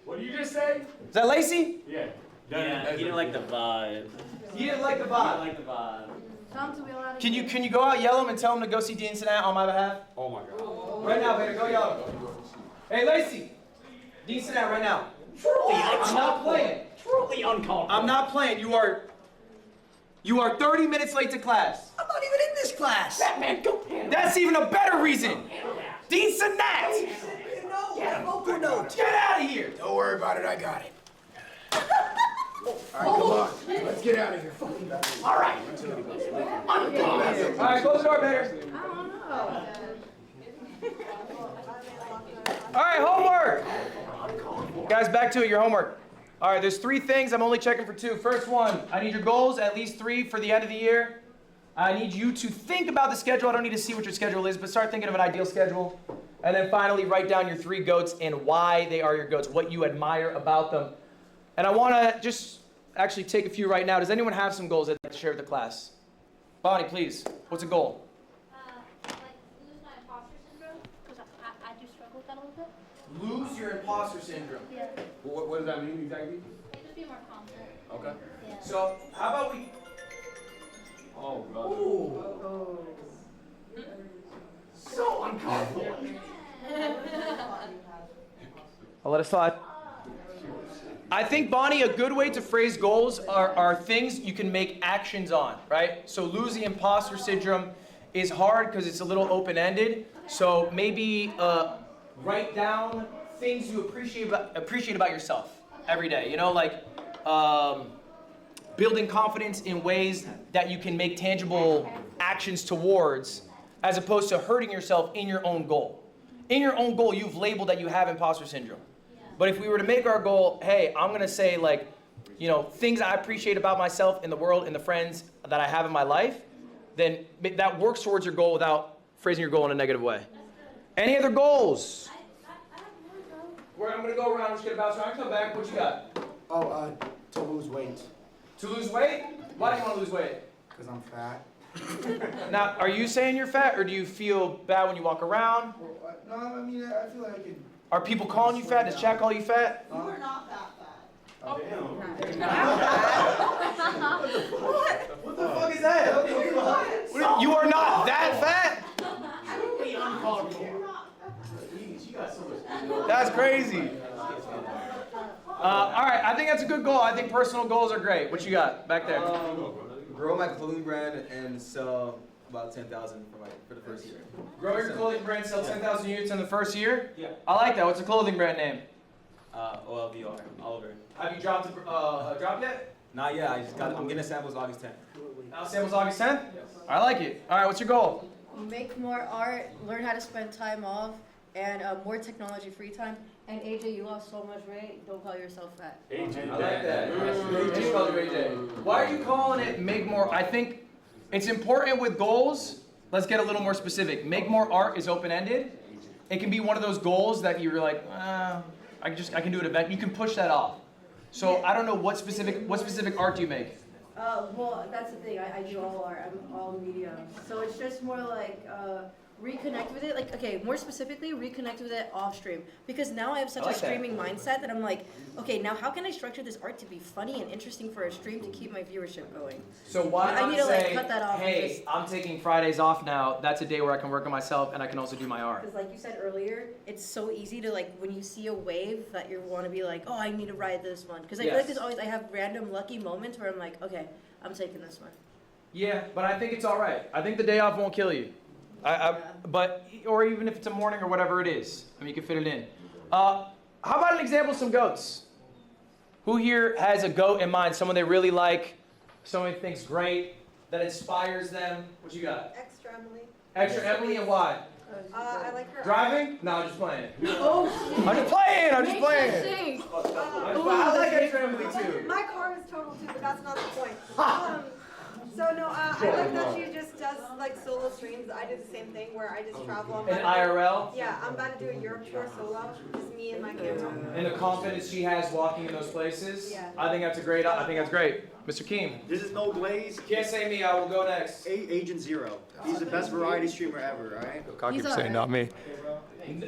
What did you just say? Is that Lacey? Yeah. Yeah, he didn't like the vibe. He didn't like the He vibe. didn't like the vibe. Tell him to be allowed. Can you go out, yell him, and tell him to go see Dean Sinat on my behalf? Oh my God. Right now, baby, go yell him. Hey, Lacey, Dean Sinat right now. Truly I'm not playing. Truly uncalled for. I'm not playing. You are 30 minutes late to class. I'm not even in this class. That man, go handle That's even a better reason. Dean Sinat. Yeah, go through notes. Get out of here. Don't worry about it, I got it. All right, come on. Let's get out of here. All right. All right, close the door, better. I don't know. All right, homework. Guys, back to it, your homework. All right, there's 3 things. I'm only checking for 2. First one, I need your goals, at least 3 for the end of the year. I need you to think about the schedule. I don't need to see what your schedule is, but start thinking of an ideal schedule. And then finally, write down your 3 goats and why they are your goats, what you admire about them. And I want to just actually take a few right now. Does anyone have some goals they'd like to share with the class? Bonnie, please. What's a goal? Like lose my imposter syndrome, because I do struggle with that a little bit. Lose your imposter syndrome. Yeah. What does that mean exactly? Like just be more confident. Okay. Yeah. So how about we... Oh, brother. So uncalled for. I'll let it slide. I think, Bonnie, a good way to phrase goals are things you can make actions on, right? So lose the imposter syndrome is hard because it's a little open-ended. So maybe write down things you appreciate about yourself every day. You know, like building confidence in ways that you can make tangible actions towards, as opposed to hurting yourself in your own goal. In your own goal, you've labeled that you have imposter syndrome. But if we were to make our goal, hey, I'm going to say, like, you know, things I appreciate about myself in the world and the friends that I have in my life, then that works towards your goal without phrasing your goal in a negative way. Any other goals? I'm going to go around. I'm just going to bounce around. Come back. What you got? Oh, to lose weight. To lose weight? Why do you want to lose weight? Because I'm fat. Now, are you saying you're fat, or do you feel bad when you walk around? Well, no, I mean, I feel like I could... Are people calling you fat? Does chat call you fat? You are not that fat. What the fuck is that? You are not that fat? Truly uncalled for. That's crazy. All right, I think that's a good goal. I think personal goals are great. What you got back there? Grow my clothing brand and sell about 10,000 for the first year. Grow your clothing brand, sell 10,000 units in the first year? Yeah. I like that. What's the clothing brand name? OLVR, Oliver. Have you dropped a drop yet? Not yet. I'm getting samples August 10th. Now samples August 10th? I like it. All right, what's your goal? Make more art, learn how to spend time off, and more technology free time. And AJ, you lost so much weight. Don't call yourself fat. AJ, I like that. AJ called you AJ. Why are you calling it make more? I think it's important with goals. Let's get a little more specific. Make more art is open-ended. It can be one of those goals that you're like, I can do it event. You can push that off. So I don't know what specific art do you make? Well, that's the thing. I do all art. I'm all media. So it's just more like reconnect with it. Like, okay, more specifically, reconnect with it off stream. Because now I have such I like a streaming mindset that I'm like, okay, now how can I structure this art to be funny and interesting for a stream to keep my viewership going? So why I not need to, say, like, cut that off and hey, just- I'm taking Fridays off now. That's a day where I can work on myself and I can also do my art. Because like you said earlier, it's so easy to like, when you see a wave that you want to be like, oh, I need to ride this one. Because I feel like there's always, I have random lucky moments where I'm like, okay, I'm taking this one. Yeah, but I think it's all right. I think the day off won't kill you. But, or even if it's a morning or whatever it is. I mean, you can fit it in. How about an example of some goats? Who here has a goat in mind? Someone they really like, someone they think's great, that inspires them? What you got? Extra Emily. Extra Emily, and why? I like her. Driving? No, I'm just playing. Oh, I'm just playing. I'm just playing. I like Extra Emily too. My car is total too, but that's not the point. So no, I like that she just does like solo streams. I do the same thing where I just travel. In IRL? Yeah, I'm about to do a Europe tour solo, just me and my camera. And the confidence she has walking in those places? Yeah. I think that's a great, I think that's great. Mr. Keem. This is no glaze. Can't say me, I will go next. Agent Zero. He's the best variety streamer ever, alright? God keeps saying not me.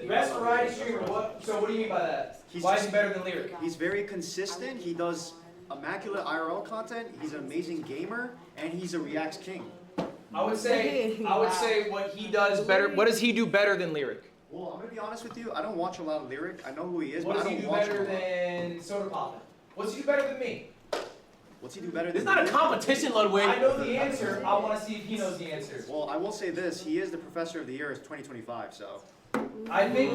Best variety streamer, so what do you mean by that? Why is he better than Lyric? He's very consistent. He does immaculate IRL content. He's an amazing gamer, and he's a Reacts king. I would say what he does better. What does he do better than Lyric? Well, I'm gonna be honest with you. I don't watch a lot of Lyric. I know who he is, What but does I he don't do watch better him. than Soda Poppin'? What's he do better than me? What's he do better than? It's not a me? competition, Ludwig. I know the answer. I want to see if he knows the answer. Well, I will say this: he is the Professor of the Year of 2025. So. I think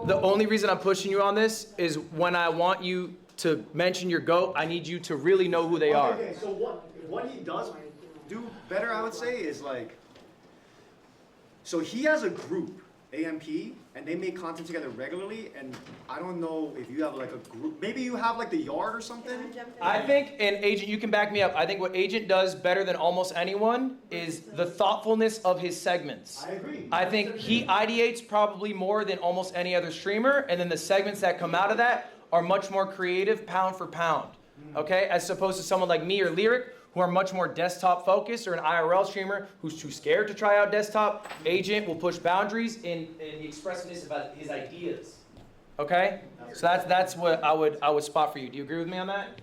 the only reason I'm pushing you on this is when I want you to mention your GOAT, I need you to really know who they are. Okay, so what he does do better, I would say, is like, so he has a group, AMP, and they make content together regularly, and I don't know if you have like a group, maybe you have like the Yard or something? I think, and Agent, you can back me up, I think what Agent does better than almost anyone is the thoughtfulness of his segments. I agree. I think he ideates probably more than almost any other streamer, and then the segments that come out of that are much more creative pound for pound, okay? As opposed to someone like me or Lyric, who are much more desktop focused, or an IRL streamer who's too scared to try out desktop. Agent will push boundaries in the expressiveness about his ideas, okay? So that's what I would spot for you. Do you agree with me on that?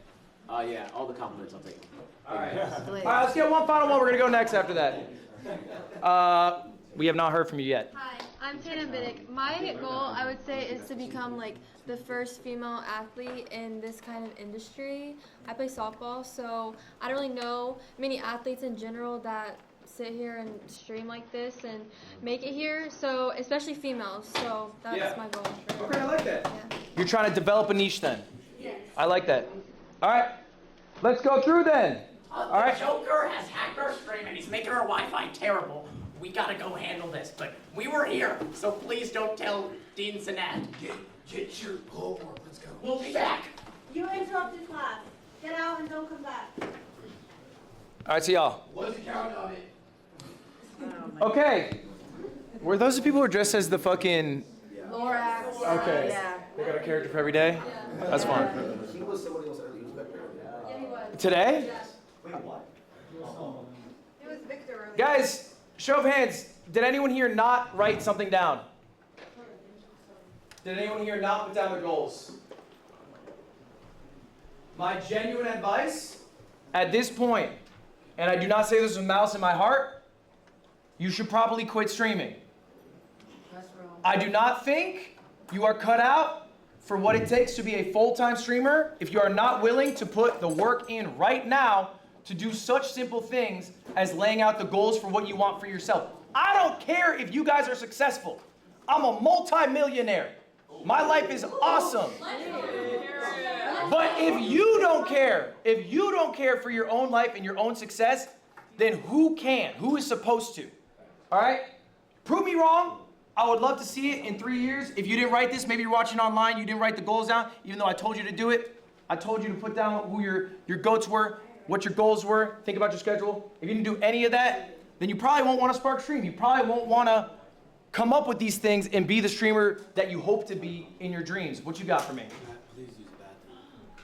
Yeah, all the compliments I'll take. All right. All right, let's get one final one. We're gonna go next after that. We have not heard from you yet. Hi, I'm Tana Biddick. My goal, I would say, is to become like the first female athlete in this kind of industry. I play softball, so I don't really know many athletes in general that sit here and stream like this and make it here, so especially females, so that's my goal. Okay, I like that. Yeah. You're trying to develop a niche then? Yes. I like that. All right, let's go through then. All right. The Joker has hacked our stream and he's making our Wi-Fi terrible. We gotta go handle this, but we were here, so please don't tell Dean Sinat. Get your homework, let's go. We'll be back. You interrupted class. Get out and don't come back. All right, see y'all. What's the count of it? Okay. Were those the people who are dressed as the fucking... Lorax. Okay. Yeah. They got a character for every day? That's fine. He was somebody else earlier. He was Victor. Yeah, he was. Today? Wait, what? It was Victor earlier. Guys, show of hands. Did anyone here not write something down? Did anyone here not put down their goals? My genuine advice at this point, and I do not say this with malice in my heart, you should probably quit streaming. I do not think you are cut out for what it takes to be a full-time streamer if you are not willing to put the work in right now to do such simple things as laying out the goals for what you want for yourself. I don't care if you guys are successful. I'm a multi-millionaire. My life is awesome. But if you don't care for your own life and your own success, then who can? Who is supposed to? All right? Prove me wrong. I would love to see it in 3 years. If you didn't write this, maybe you're watching online, you didn't write the goals down, even though I told you to do it. I told you to put down who your goats were, what your goals were, think about your schedule. If you didn't do any of that, then you probably won't want to spark stream. You probably won't want to come up with these things and be the streamer that you hope to be in your dreams. What you got for me? Please use the bathroom.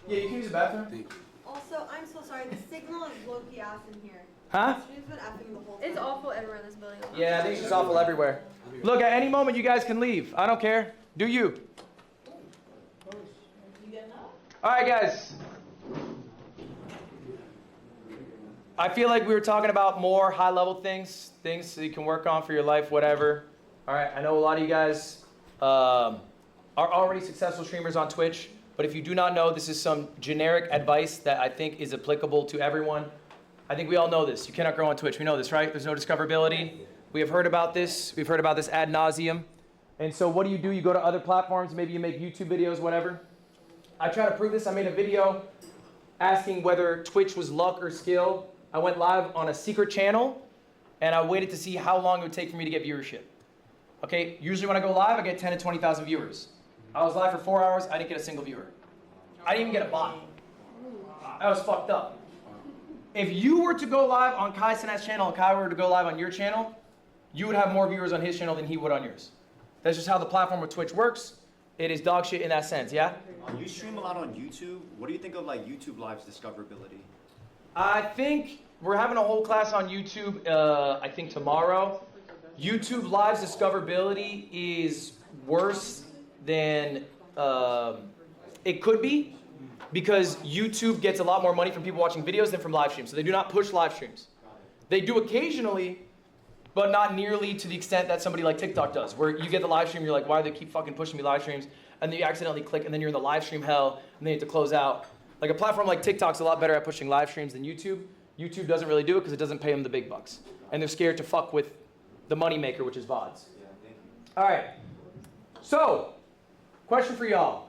Yeah, you can use the bathroom. Also, I'm so sorry. The signal is low-key ass in here. Huh? She's been effing the whole time. It's awful everywhere in this building. Yeah, I think she's awful everywhere. Look, at any moment you guys can leave. I don't care. Do you. All right, guys. I feel like we were talking about more high-level things that you can work on for your life, whatever. All right, I know a lot of you guys are already successful streamers on Twitch, but if you do not know, this is some generic advice that I think is applicable to everyone. I think we all know this. You cannot grow on Twitch. We know this, right? There's no discoverability. We have heard about this. We've heard about this ad nauseum. And so what do? You go to other platforms. Maybe you make YouTube videos, whatever. I try to prove this. I made a video asking whether Twitch was luck or skill. I went live on a secret channel, and I waited to see how long it would take for me to get viewership. Okay, usually when I go live, I get 10 to 20,000 viewers. I was live for 4 hours. I didn't get a single viewer. I didn't even get a bot. That was fucked up. If you were to go live on Kai Sinat's channel and Kai were to go live on your channel, you would have more viewers on his channel than he would on yours. That's just how the platform of Twitch works. It is dog shit in that sense, yeah? You stream a lot on YouTube. What do you think of like YouTube Live's discoverability? I think we're having a whole class on YouTube, I think tomorrow. YouTube Live's discoverability is worse than it could be because YouTube gets a lot more money from people watching videos than from live streams. So they do not push live streams. They do occasionally, but not nearly to the extent that somebody like TikTok does, where you get the live stream, you're like, why do they keep fucking pushing me live streams? And then you accidentally click, and then you're in the live stream hell, and then you have to close out. Like a platform like TikTok's a lot better at pushing live streams than YouTube. YouTube doesn't really do it because it doesn't pay them the big bucks. And they're scared to fuck with the moneymaker, which is VODs. All right. So, question for y'all.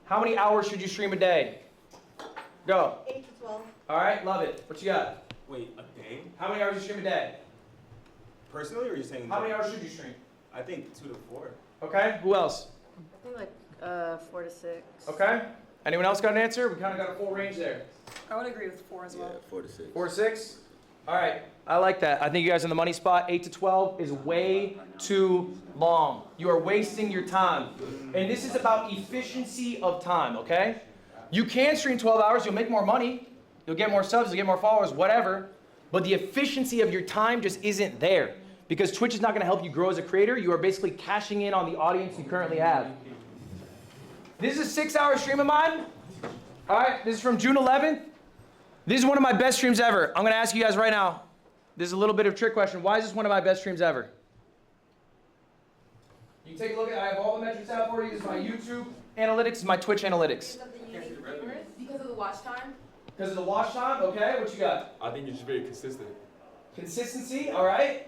How many hours should you stream a day? Go. 8 to 12. All right, love it. What you got? Wait, a day? How many hours you stream a day? Personally, or are you saying? How many hours should you stream? I think 2 to 4. Okay, who else? I think like 4 to 6. Okay. Anyone else got an answer? We kind of got a full range there. I would agree with 4 as well. Yeah, 4 to 6. 4 to 6? All right. I like that. I think you guys are in the money spot. 8 to 12 is way too long. You are wasting your time. And this is about efficiency of time, okay? You can stream 12 hours. You'll make more money. You'll get more subs. You'll get more followers, whatever. But the efficiency of your time just isn't there. Because Twitch is not going to help you grow as a creator. You are basically cashing in on the audience you currently have. This is a 6-hour stream of mine. All right, this is from June 11th. This is one of my best streams ever. I'm going to ask you guys right now. This is a little bit of a trick question. Why is this one of my best streams ever? You take a look at, I have all the metrics out for you. This is my YouTube analytics, this is my Twitch analytics. Because of the watch time? Because of the watch time? Okay, what you got? I think you're just very consistent. Consistency, all right.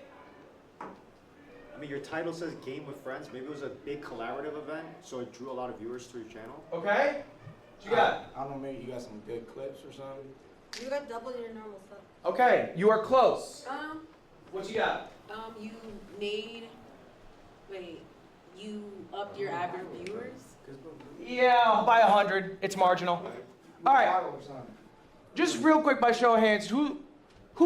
I mean, your title says Game with Friends. Maybe it was a big collaborative event, so it drew a lot of viewers to your channel. Okay. What you got? I don't know, maybe you got some good clips or something. You got double your normal stuff. Okay, you are close. What you got? You made, you upped your average viewers? Yeah, by 100. It's marginal. All right. Just real quick, by show of hands, who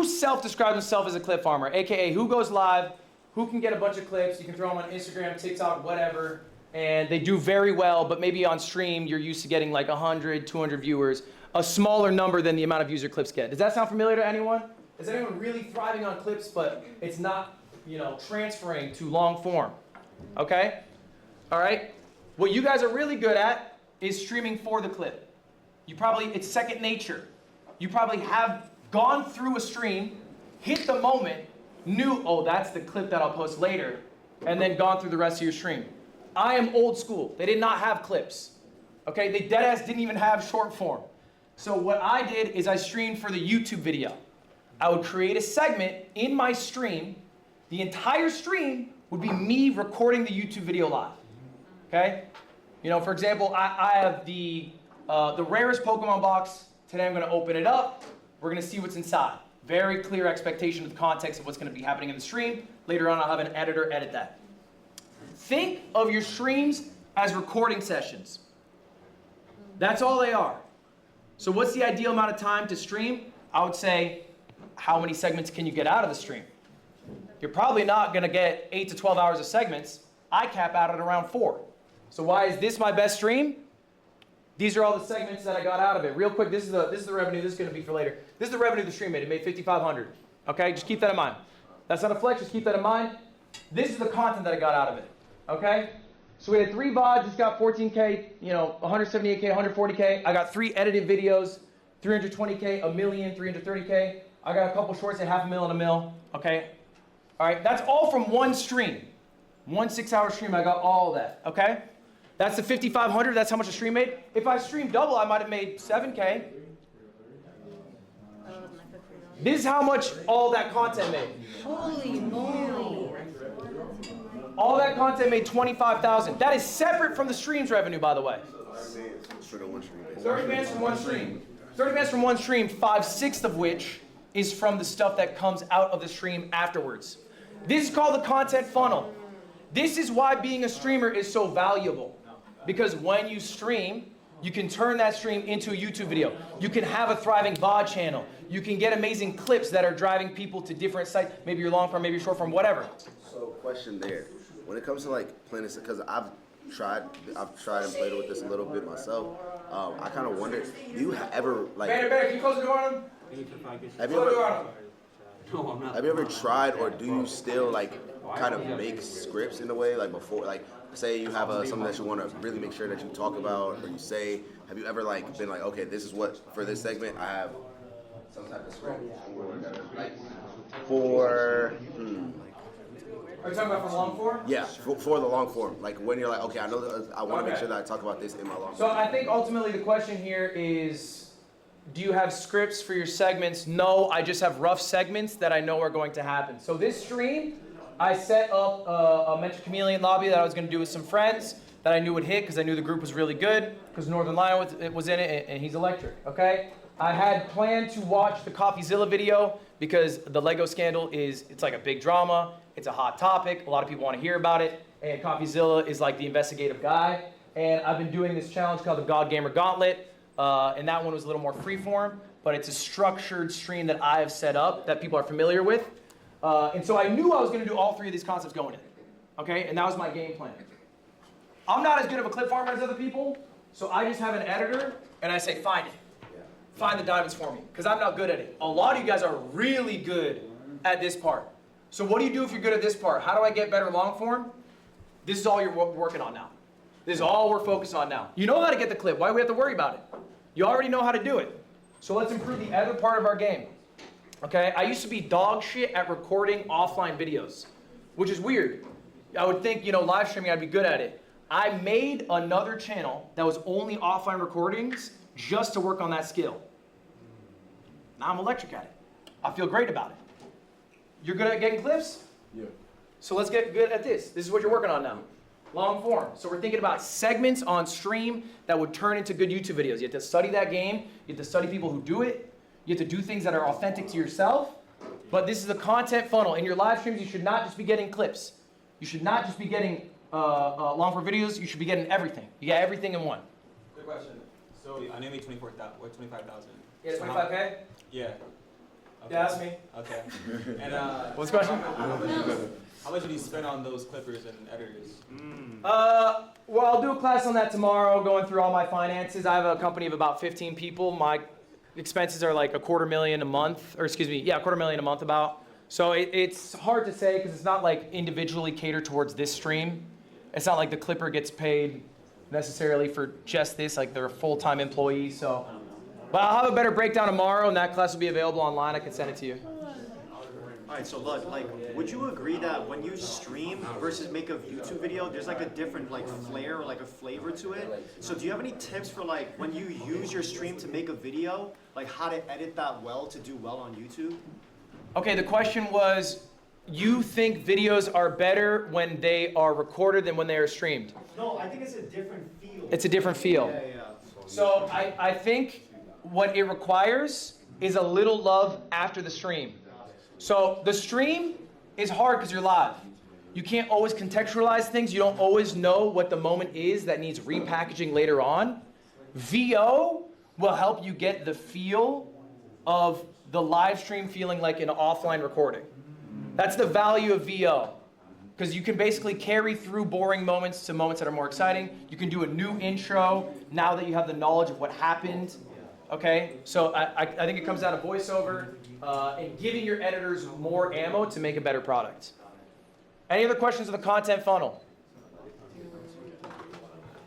self-describes himself as a clip farmer? AKA, who goes live? Who can get a bunch of clips? You can throw them on Instagram, TikTok, whatever, and they do very well, but maybe on stream you're used to getting like 100, 200 viewers, a smaller number than the amount of views your clips get. Does that sound familiar to anyone? Is anyone really thriving on clips, but it's not, transferring to long form? Okay? All right? What you guys are really good at is streaming for the clip. It's second nature. You probably have gone through a stream, hit the moment, knew, oh, that's the clip that I'll post later, and then gone through the rest of your stream. I am old school. They did not have clips. Okay, they deadass didn't even have short form. So what I did is I streamed for the YouTube video. I would create a segment in my stream. The entire stream would be me recording the YouTube video live. Okay? For example, I have the rarest Pokemon box. Today I'm gonna open it up. We're gonna see what's inside. Very clear expectation of the context of what's going to be happening in the stream. Later on, I'll have an editor edit that. Think of your streams as recording sessions. That's all they are. So what's the ideal amount of time to stream? I would say, how many segments can you get out of the stream? You're probably not going to get 8 to 12 hours of segments. I cap out at around 4. So why is this my best stream? These are all the segments that I got out of it. Real quick, this is the revenue. This is going to be for later. This is the revenue the stream made. It made $5,500. Okay, just keep that in mind. That's not a flex. Just keep that in mind. This is the content that I got out of it. Okay, so we had 3 VODs. Just got 14K. 178K, 140K. I got 3 edited videos. 320K, $1 million, 330K. I got a couple shorts at $500,000 and $1 million. Okay, all right. That's all from one stream. One 6-hour stream. I got all that. Okay. That's the 5,500. That's how much a stream made. If I streamed double, I might have made 7K. This is how much all that content made. Holy moly. All that content made 25,000. That is separate from the stream's revenue, by the way. 30 bands from one stream. 30 bands from one stream, 5/6 of which is from the stuff that comes out of the stream afterwards. This is called the content funnel. This is why being a streamer is so valuable. Because when you stream, you can turn that stream into a YouTube video. You can have a thriving VOD channel. You can get amazing clips that are driving people to different sites. Maybe your long form, maybe your short form, whatever. So question there. When it comes to like playing this, because I've tried and played with this a little bit myself. I kind of wonder, do you ever like? Banner, can you close the door on him? Have you ever tried, or do you still like kind of make scripts in a way, like before, like say you have something that you want to really make sure that you talk about or you say? Have you ever like been like, okay, this is what for this segment I have some type of script for. Are you talking about for the long form? Yeah, for the long form. Like when you're like, okay, I know I want to make sure that I talk about this in my long form. So I think ultimately the question here is, do you have scripts for your segments? No, I just have rough segments that I know are going to happen. So this stream, I set up a Metro Chameleon lobby that I was going to do with some friends that I knew would hit because I knew the group was really good because Northern Lion was in it and he's electric, okay? I had planned to watch the CoffeeZilla video because the Lego scandal it's like a big drama. It's a hot topic. A lot of people want to hear about it. And CoffeeZilla is like the investigative guy. And I've been doing this challenge called the God Gamer Gauntlet. And that one was a little more freeform. But it's a structured stream that I have set up that people are familiar with. And so I knew I was going to do all 3 of these concepts going in. Okay? And that was my game plan. I'm not as good of a clip farmer as other people. So I just have an editor. And I say, find it. Find the diamonds for me. Because I'm not good at it. A lot of you guys are really good at this part. So what do you do if you're good at this part? How do I get better long form? This is all you're working on now. This is all we're focused on now. You know how to get the clip. Why do we have to worry about it? You already know how to do it. So let's improve the other part of our game. Okay? I used to be dog shit at recording offline videos, which is weird. I would think, live streaming, I'd be good at it. I made another channel that was only offline recordings just to work on that skill. Now I'm electric at it. I feel great about it. You're good at getting clips? Yeah. So let's get good at this. This is what you're working on now. Long form. So we're thinking about segments on stream that would turn into good YouTube videos. You have to study that game. You have to study people who do it. You have to do things that are authentic to yourself. But this is a content funnel. In your live streams, you should not just be getting clips. You should not just be getting long form videos. You should be getting everything. You get everything in one. Good question. So I know you made 25,000. Yeah, 25K? Yeah. Okay. Yeah, that's me. Okay. And what's the question? How much did you spend on those clippers and editors? Well, I'll do a class on that tomorrow, going through all my finances. I have a company of about 15 people. My expenses are like $250,000 a month, or excuse me, $250,000 a month about. So it's hard to say because it's not like individually catered towards this stream. It's not like the clipper gets paid necessarily for just this, like they're a full-time employee, so. But I'll have a better breakdown tomorrow, and that class will be available online. I can send it to you. All right, so look, would you agree that when you stream versus make a YouTube video, there's like a different flair or like a flavor to it? So do you have any tips for when you use your stream to make a video, how to edit that well to do well on YouTube? Okay, the question was, you think videos are better when they are recorded than when they are streamed? No, I think it's a different feel. It's a different feel. Yeah. So I think what it requires is a little love after the stream. So the stream is hard because you're live. You can't always contextualize things. You don't always know what the moment is that needs repackaging later on. VO will help you get the feel of the live stream feeling like an offline recording. That's the value of VO. because you can basically carry through boring moments to moments that are more exciting. You can do a new intro now that you have the knowledge of what happened. Okay, so I think it comes down to voiceover and giving your editors more ammo to make a better product. Any other questions on the content funnel?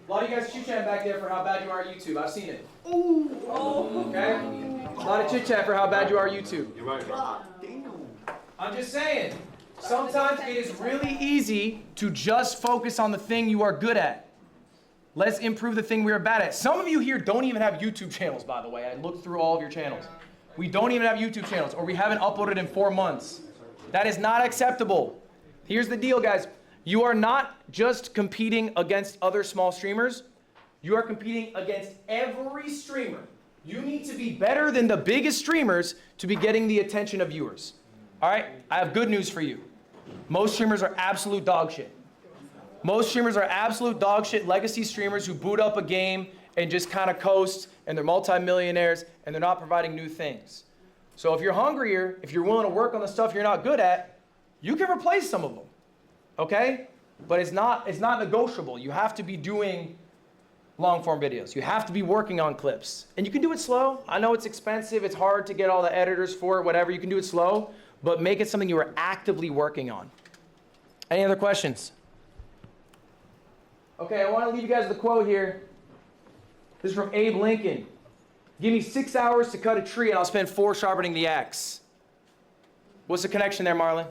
A lot of you guys chit-chatting back there for how bad you are at YouTube. I've seen it. Okay? A lot of chit-chat for how bad you are at YouTube. You're right, bro. I'm just saying, sometimes it is really easy to just focus on the thing you are good at. Let's improve the thing we are bad at. Some of you here don't even have YouTube channels, by the way. I looked through all of your channels. We don't even have YouTube channels, or we haven't uploaded in 4 months. That is not acceptable. Here's the deal, guys. You are not just competing against other small streamers. You are competing against every streamer. You need to be better than the biggest streamers to be getting the attention of viewers. All right? I have good news for you. Most streamers are absolute dog shit. Most streamers are absolute dog shit legacy streamers who boot up a game and just kind of coast, and they're multimillionaires, and they're not providing new things. So if you're hungrier, if you're willing to work on the stuff you're not good at, you can replace some of them. Okay? But it's not negotiable. You have to be doing long form videos. You have to be working on clips. And you can do it slow. I know it's expensive. It's hard to get all the editors for it, whatever. You can do it slow, but make it something you are actively working on. Any other questions? Okay, I want to leave you guys with a quote here. This is from Abe Lincoln. Give me 6 hours to cut a tree and I'll spend 4 sharpening the axe. What's the connection there, Marlon?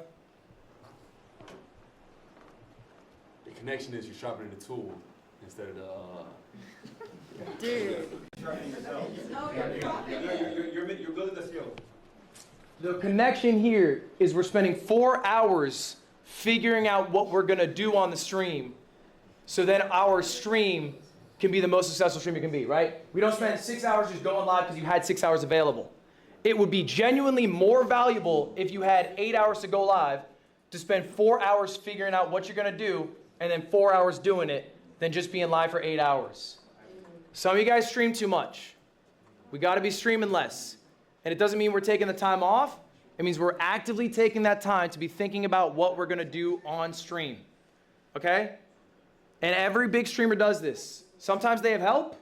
The connection is you're sharpening the tool instead of the. Dude. You're building the skill. The connection here is we're spending 4 hours figuring out what we're going to do on the stream so then our stream can be the most successful stream it can be, right? We don't spend 6 hours just going live because you had 6 hours available. It would be genuinely more valuable if you had 8 hours to go live to spend 4 hours figuring out what you're going to do and then 4 hours doing it than just being live for 8 hours. Some of you guys stream too much. We got to be streaming less. And it doesn't mean we're taking the time off. It means we're actively taking that time to be thinking about what we're going to do on stream. Okay? And every big streamer does this. Sometimes they have help,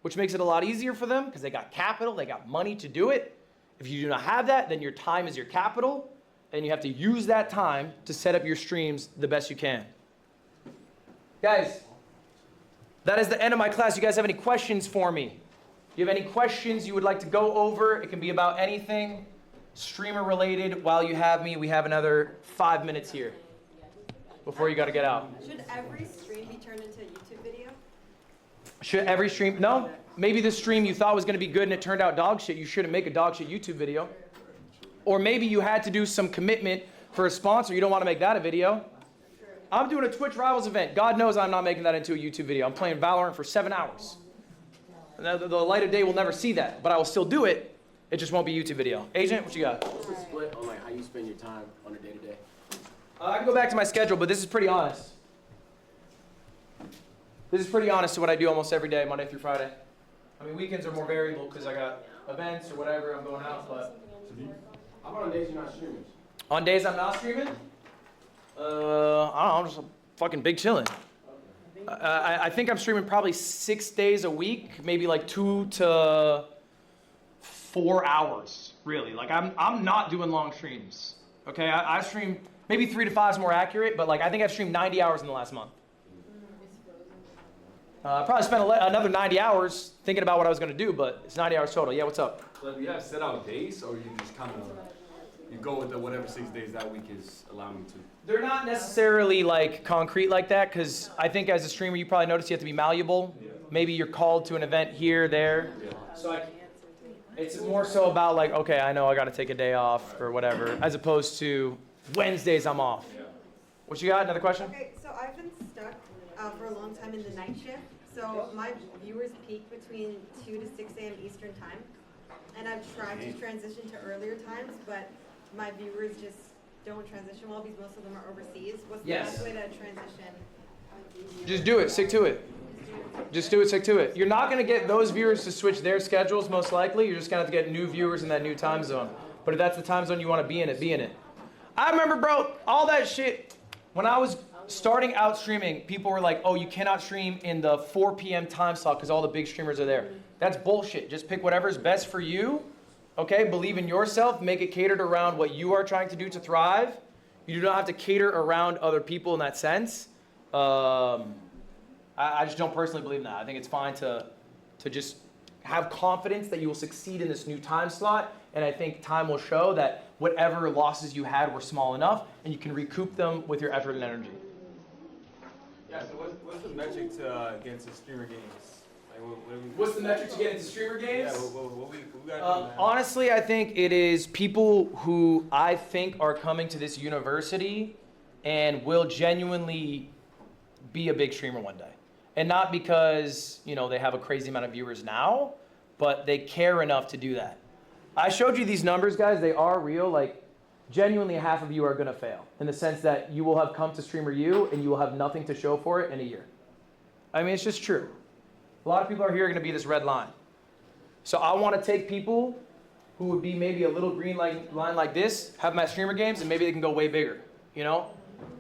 which makes it a lot easier for them because they got capital, they got money to do it. If you do not have that, then your time is your capital, and you have to use that time to set up your streams the best you can. Guys, that is the end of my class. You guys have any questions for me? You have any questions you would like to go over? It can be about anything streamer related. While you have me, we have another 5 minutes here before you got to get out. Should every stream be turned into a YouTube video? Should every stream? No. Maybe the stream you thought was going to be good and it turned out dog shit. You shouldn't make a dog shit YouTube video. Or maybe you had to do some commitment for a sponsor. You don't want to make that a video. I'm doing a Twitch Rivals event. God knows I'm not making that into a YouTube video. I'm playing Valorant for 7 hours. The light of day will never see that, but I will still do it. It just won't be a YouTube video. Agent, what you got? What's the split on like how you spend your time on a day-to-day? I can go back to my schedule, but this is pretty honest. This is pretty honest to what I do almost every day, Monday through Friday. I mean, weekends are more variable because I got events or whatever, I'm going out, but... How about on days you're not streaming? On days I'm not streaming? I don't know, I'm just fucking big chilling. I think I'm streaming probably 6 days a week, maybe like 2 to 4 hours, really. Like I'm not doing long streams. Okay, I stream, maybe 3 to 5 is more accurate, but like I think I've streamed 90 hours in the last month. I probably spent another 90 hours thinking about what I was gonna do, but it's 90 hours total. Yeah, what's up? So do you have set out days, or you just kind of you go with the whatever 6 days that week is allowing you to? They're not necessarily like concrete like that, because I think as a streamer you probably notice you have to be malleable. Yeah. Maybe you're called to an event here, there. Yeah. So it's more so about like, okay, I know I got to take a day off or whatever, as opposed to Wednesdays I'm off. Yeah. What you got? Another question? Okay, so I've been stuck for a long time in the night shift. So my viewers peak between 2 to 6 a.m. Eastern time. And I've tried to transition to earlier times, but my viewers just don't transition well because most of them are overseas. What's the best way to transition? Just do it. Stick to it. Just do it. Stick to it. You're not going to get those viewers to switch their schedules, most likely. You're just going to have to get new viewers in that new time zone. But if that's the time zone you want to be in it, be in it. I remember, bro, all that shit When I was starting out streaming, people were like, oh, you cannot stream in the 4 p.m. time slot because all the big streamers are there. That's bullshit. Just pick whatever's best for you, okay? Believe in yourself. Make it catered around what you are trying to do to thrive. You do not have to cater around other people in that sense. I just don't personally believe in that. I think it's fine to just have confidence that you will succeed in this new time slot. And I think time will show that whatever losses you had were small enough and you can recoup them with your effort and energy. Yeah, so what's the metric to get into streamer games? Like, What's the metric to get into streamer games? Yeah, what we got to do, honestly, I think it is people who I think are coming to this university and will genuinely be a big streamer one day. And not because, you know, they have a crazy amount of viewers now, but they care enough to do that. I showed you these numbers, guys. They are real. Like, genuinely half of you are going to fail in the sense that you will have come to Streamer U and you will have nothing to show for it in a year. I mean, it's just true. A lot of people are here going to be this red line. So I want to take people who would be maybe a little green line like this, have them at Streamer Games, and maybe they can go way bigger, you know?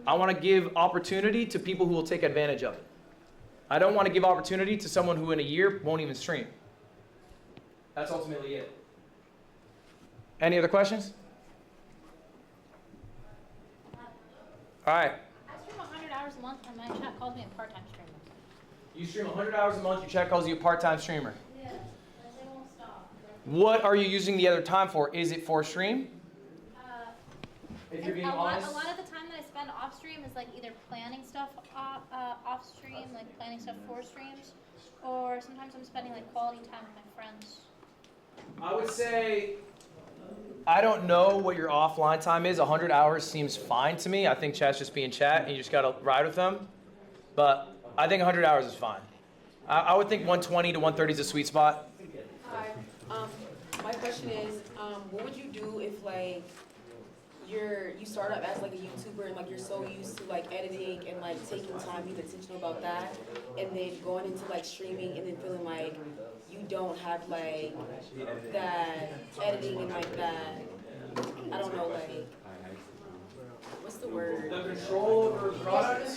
I want to give opportunity to people who will take advantage of it. I don't want to give opportunity to someone who in a year won't even stream. That's ultimately it. Any other questions? All right. I stream 100 hours a month and my chat calls me a part-time streamer. You stream 100 hours a month, your chat calls you a part-time streamer. Yeah, they won't stop. What are you using the other time for? Is it for stream? If you're being honest. A lot of the time that I spend off stream is like either planning stuff off stream, like planning stuff for streams, or sometimes I'm spending like quality time with my friends. I would say, I don't know what your offline time is. 100 hours seems fine to me. I think chat's just being chat, and you just gotta ride with them. But I think 100 hours is fine. I would think 120 to 130 is a sweet spot. Hi. My question is, what would you do if like you start up as like a YouTuber and like you're so used to like editing and like taking time, being intentional about that, and then going into like streaming and then feeling like you don't have like that editing and like that, I don't know, like, what's the word? The control over the product?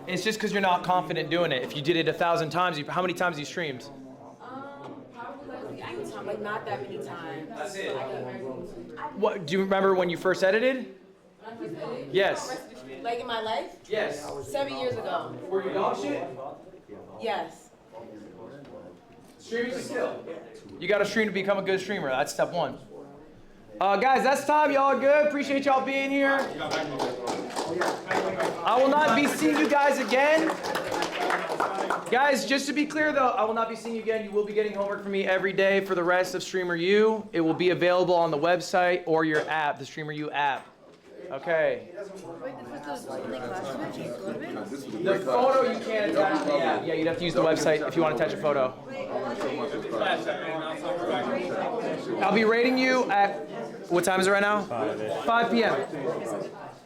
It's just because you're not confident doing it. If you did it 1,000 times, how many times have you streamed? Probably like a few times, like not that many times. That's it. Like, What, do you remember when you first edited? Yes. like in my life? Yes. 7 years ago. Were you dog shit? Yes. Streaming's a skill. You got to stream to become a good streamer. That's step one. Guys, that's time. Y'all good? Appreciate y'all being here. I will not be seeing you guys again. Guys, just to be clear though, I will not be seeing you again. You will be getting homework from me every day for the rest of Streamer U. It will be available on the website or your app, the Streamer U app. Okay. The photo you can't attach to the app. Yeah, you'd have to use the website if you want to attach a photo. I'll be rating you at, what time is it right now? 5 p.m.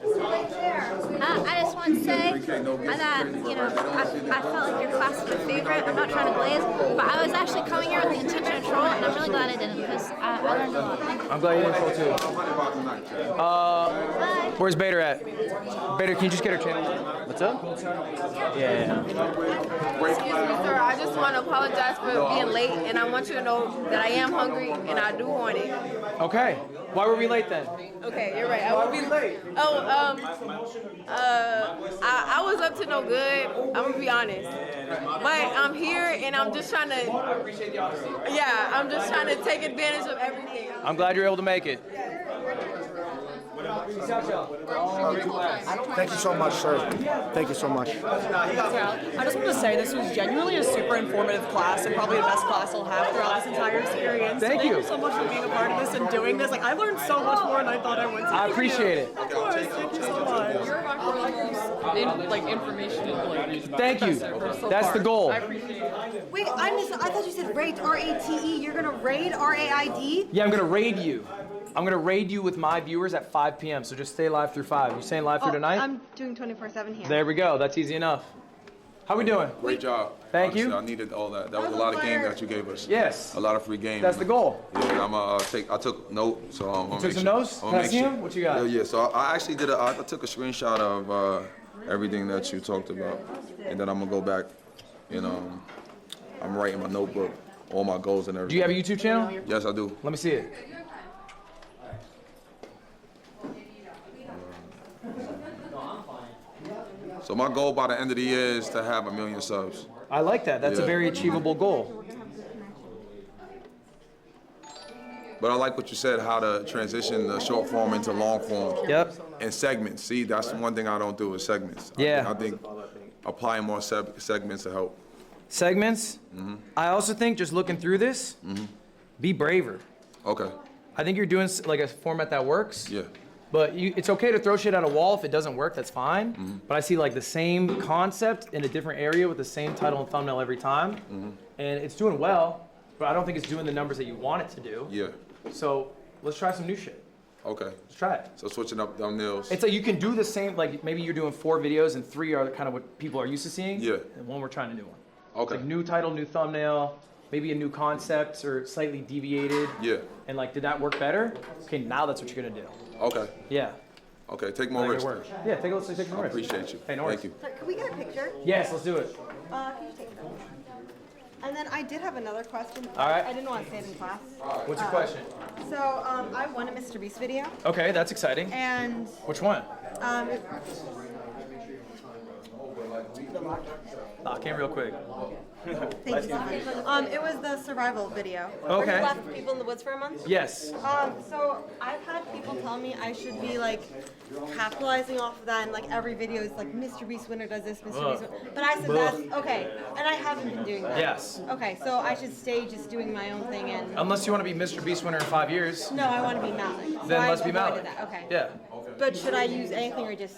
I just want to say that, you know, I felt like your class was my favorite. I'm not trying to glaze, but I was actually coming here with the intention of troll, and I'm really glad I didn't because I learned a lot. I'm glad you didn't troll too. Where's Bader at? Bader, can you just get her channel? What's up? Yeah. Excuse me, sir. I just want to apologize for being late, and I want you to know that I am hungry and I do want it. Okay. Why were we late then? Okay, you're right. I will be late. Oh, I was up to no good. I'm gonna be honest, but I'm here and I'm just trying to. I appreciate the honesty. Yeah, I'm just trying to take advantage of everything. I'm glad you're able to make it. Thank you so much, sir. Thank you so much. I just want to say this was genuinely a super informative class and probably the best class I'll have throughout this entire experience. Thank you. Thank you so much for being a part of this and doing this. Like I learned so much more than I thought I would. I appreciate it. Of course, thank you so much. You're information. Thank you. That's the goal. Wait, I thought you said rate, R-A-T-E. You're gonna raid, R-A-I-D? Yeah, I'm gonna raid you. I'm gonna raid you with my viewers at 5 p.m. So just stay live through 5. You staying live through tonight? I'm doing 24/7 here. There we go. That's easy enough. How we doing? Great job. Thank Honestly, you. I needed all that. That was a lot of game that you gave us. Yes. A lot of free game. That's the goal. Yeah, I took note, so I'm gonna You took make some sure. notes? Can I see them? What you got? Yeah. So I actually did. I took a screenshot of everything that you talked about, and then I'm gonna go back and I'm writing my notebook, all my goals and everything. Do you have a YouTube channel? Yes, I do. Let me see it. So my goal by the end of the year is to have 1 million subs. I like that. That's a Yeah. very achievable goal. But I like what you said, how to transition the short form into long form. Yep. And segments. See, that's the one thing I don't do is segments. Yeah. I think applying more segments to help. Segments. I also think just looking through this, be braver. Okay. I think you're doing like a format that works. Yeah. But it's okay to throw shit at a wall. If it doesn't work, that's fine. But I see like the same concept in a different area with the same title and thumbnail every time. And it's doing well, but I don't think it's doing the numbers that you want it to do. Yeah. So let's try some new shit. Okay. Let's try it. So switching up thumbnails. It's like you can do the same, like maybe you're doing 4 videos and 3 are kind of what people are used to seeing. Yeah. And 1 we're trying to do one. Okay. Like new title, new thumbnail, maybe a new concept or slightly deviated. Yeah. And like, did that work better? Okay, now that's what you're gonna do. Okay. Yeah. Okay, take more Like it risks. works. Yeah, take a look. Take some I risks. appreciate you. Hey, no worries. Thank you. So, can we get a picture? Yes, let's do it. Can you take it? And then I did have another question. All right. I didn't want to say it in class. What's your question? So I won a Mr. Beast video. Okay, that's exciting. And Which one? Lock in real quick. Thank you so much. It was the survival video. Okay. Where he left people in the woods for a month. Yes. So I've had people tell me I should be like capitalizing off of that, and like every video is like Mr. Beast winner does this, Mr. Beast winner. But I said that's okay, and I haven't been doing that. Yes. Okay, so I should stay just doing my own thing and. Unless you want to be Mr. Beast winner in 5 years. No, I want to be Malik. So Then I let's be avoided Malik. that. Okay. Yeah. But should I use anything or just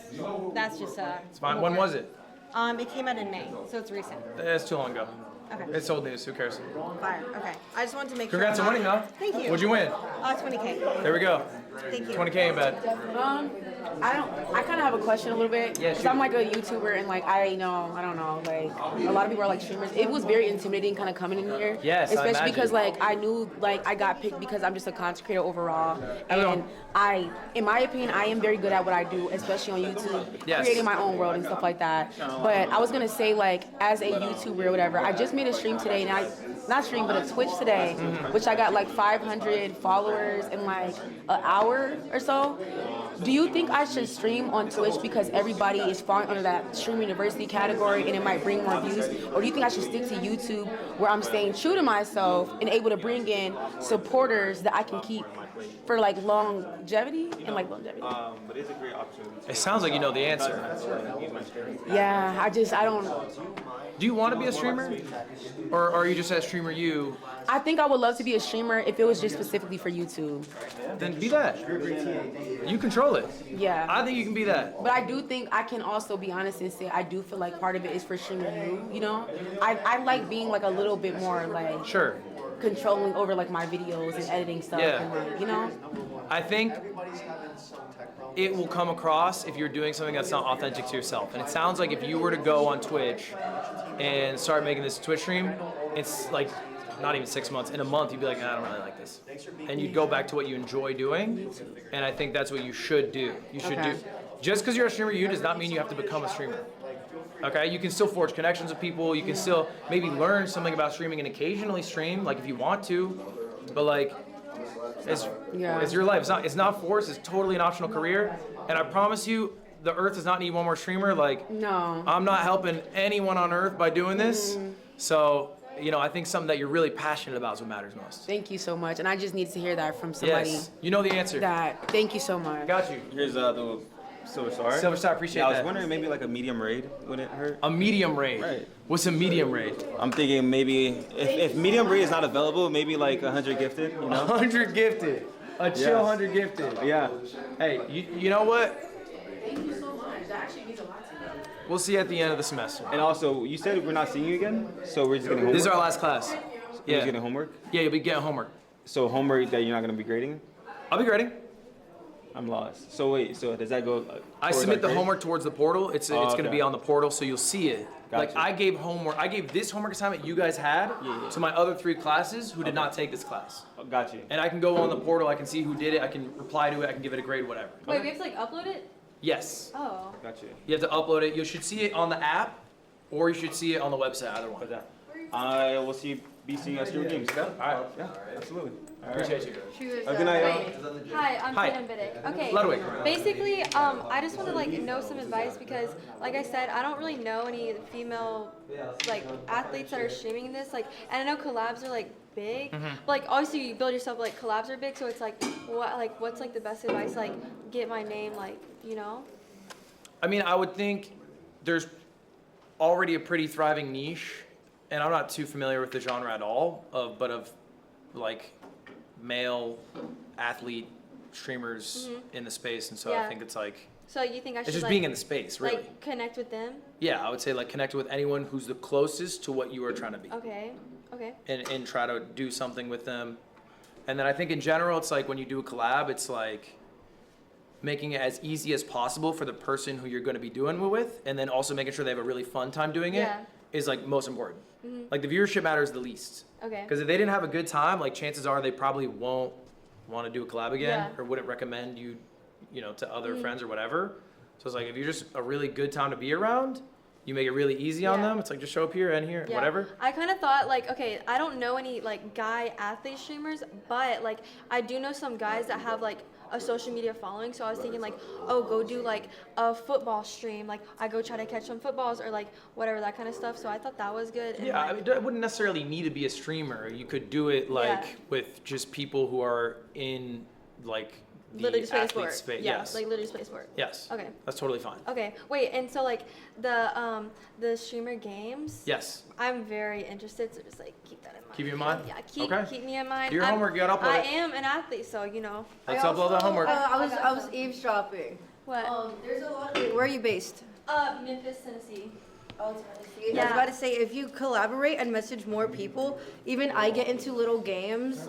that's just It's fine. When was it? It came out in May, so it's recent. It's too long ago. Okay. It's old news. Who cares? Fire. Okay. I just wanted to make Congrats sure. on winning, though. Thank you. What'd you win? 20K. There we go. Thank you. 20K in bed. I kind of have a question a little bit. Yeah, Because shoot. I'm like a YouTuber and like I don't know, like a lot of people are like streamers. It was very intimidating kind of coming in here. Yes, I especially imagine. because like I knew like I got picked because I'm just a content creator overall. And in my opinion, I am very good at what I do, especially on YouTube, Yes. creating my own world and stuff like that. But I was gonna say like as a YouTuber or whatever, I just made a stream today and not stream but a Twitch today, which I got like 500 followers in like an hour or so. Do you think I should stream on Twitch because everybody is falling under that stream university category and it might bring more views? Or do you think I should stick to YouTube where I'm staying true to myself and able to bring in supporters that I can keep for like longevity and like longevity? But it's a great option. It sounds like you know the answer. Yeah, I don't. Do you want to be a streamer? Or are you just a streamer you? I think I would love to be a streamer if it was just specifically for YouTube. Then be that. You control it. Yeah. I think you can be that. But I do think I can also be honest and say I do feel like part of it is for streaming you know? I like being like a little bit more like Sure. controlling over like my videos and editing stuff Yeah. and like, you know? I think it will come across if you're doing something that's not authentic to yourself. And it sounds like if you were to go on Twitch and start making this Twitch stream, it's like not even 6 months. In a month, you'd be like, I don't really like this. And you'd go back to what you enjoy doing. And I think that's what you should do. You should do. Just because you're a streamer, you does not mean you have to become a streamer. Okay, you can still forge connections with people. You can still maybe learn something about streaming and occasionally stream, like if you want to. But like, it's your life. It's not forced. It's totally an optional career. And I promise you, the earth does not need one more streamer. Like, no, I'm not helping anyone on earth by doing this. So, you know, I think something that you're really passionate about is what matters most. Thank you so much. And I just need to hear that from somebody. Yes, you know the answer. Thank you so much. Got you. Here's the Silver Star. Silver Star, appreciate I that. was wondering maybe like a medium raid wouldn't hurt. A medium raid. Right. What's a medium raid? I'm thinking maybe if medium raid is not available, maybe like 100 gifted. You know. 100 gifted. A chill 100 gifted. Yeah. Hey, you know what? Thank you so much. That actually means a lot to me. We'll see you at the end of the semester. And also, you said we're not seeing you again, so we're just getting homework. This is our last class. We're Yeah. just getting homework. Yeah, you'll be getting homework. So homework that you're not gonna be grading. I'll be grading. I'm lost. So wait, so does that go? I towards submit our the grade? homework towards the portal. It's going to okay. be on the portal, so you'll see it. Like Gotcha. I gave homework. I gave this homework assignment you guys had Yeah. to my other 3 classes who did not take this class. Oh, got you. And I can go on the portal. I can see who did it. I can reply to it. I can give it a grade, whatever. Wait, we have to like upload it? Yes. Oh. Got you. You have to upload it. You should see it on the app, or you should see it on the website. Either one. I will see BC Streamer Games. All right. Yeah, absolutely. All right. Appreciate you. She was, Have a good night, wait. y'all. Hi, I'm Hi. Tatum Biddick. Okay. Ludwig. Basically, I just want to like know some advice because, like I said, I don't really know any female like athletes that are streaming this. Like, and I know collabs are like big, Mhm. but like obviously you build yourself like collabs are big. So it's like, what's like the best advice? Like, get my name, like, you know? I mean, I would think there's already a pretty thriving niche, and I'm not too familiar with the genre at all, but of like male athlete streamers in the space, and so I Yeah. think it's like So you think I should it's just like, being in the space, really. like connect with them? Yeah, I would say like connect with anyone who's the closest to what you are trying to be, Okay. Okay. and try to do something with them. And then I think in general, it's like when you do a collab, it's like making it as easy as possible for the person who you're going to be doing it with, and then also making sure they have a really fun time doing it Yeah. is like most important. Mhm. Like the viewership matters the least. Okay. Because if they didn't have a good time, like chances are they probably won't want to do a collab again, Yeah. or wouldn't recommend you, to other Mhm. friends or whatever. So it's like if you're just a really good time to be around, you make it really easy on Yeah. them. It's like just show up here and here, Yeah. whatever. I kind of thought like, okay, I don't know any like guy athlete streamers, but like I do know some guys that have like a social media following. So I was thinking like, oh, go do like a football stream. Like I go try to catch some footballs or like whatever, that kind of stuff. So I thought that was good. And, Yeah, like, I mean, it wouldn't necessarily need to be a streamer. You could do it like Yeah. with just people who are in like the literally just play a athlete sport. space. Yeah, Yes. like literally just play a sport. Yes. Okay. That's totally fine. Okay, wait, and so like the streamer games. Yes. I'm very interested, so just like keep that in mind. Keep you in mind? Yeah, keep Okay. me in mind. Do your homework, you gotta upload I it. am an athlete, so you know. Let's upload that homework. I was eavesdropping. What? There's a lot of. Where are you based? Memphis, Tennessee. Oh, Tennessee. I was about to say, if you collaborate and message more people, even I get into little games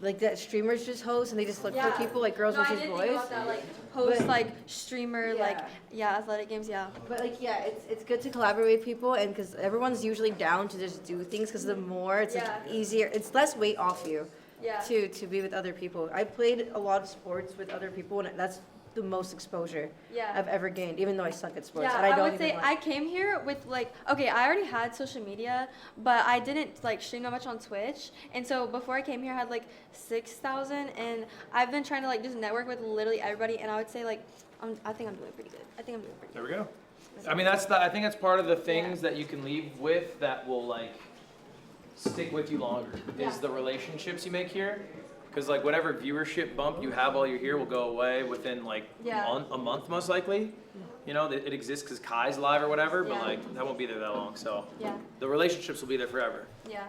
like that streamers just host, and they just look for people like girls no, I versus did boys. Think about that, like host But- like streamer like athletic games, yeah. But like it's good to collaborate with people, and because everyone's usually down to just do things, because the more it's like easier, it's less weight off you. Yeah. To be with other people. I played a lot of sports with other people, and that's the most exposure I've ever gained, even though I suck at sports. Yeah, and I don't would say even I came here with like, okay, I already had social media, but I didn't like stream that much on Twitch. And so before I came here, I had like 6,000, and I've been trying to like just network with literally everybody. And I would say like, I think I'm doing pretty good. I think I'm doing pretty There we go. I mean, I think that's part of the things that you can leave with that will like stick with you longer is the relationships you make here. Because like whatever viewership bump you have while you're here will go away within like a month most likely. You know, it exists because Kai's live or whatever, but like that won't be there that long. So the relationships will be there forever. Yeah.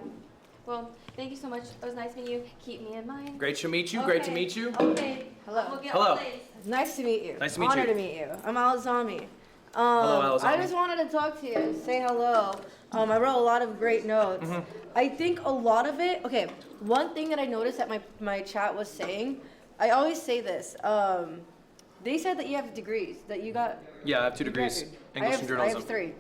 Well, thank you so much. It was nice meeting you. Keep me in mind. Great to meet you. Great to meet you. Okay. Hello. We'll get Hello. all days. Nice to meet you. Nice to meet Honor you. to meet you. I'm Alazami. Hello, Alazami. I just wanted to talk to you, say hello. I wrote a lot of great notes. I think a lot of it, okay, one thing that I noticed that my chat was saying, I always say this, they said that you have degrees, that you got... Yeah, I have 2 degrees, English and journalism. I have 3.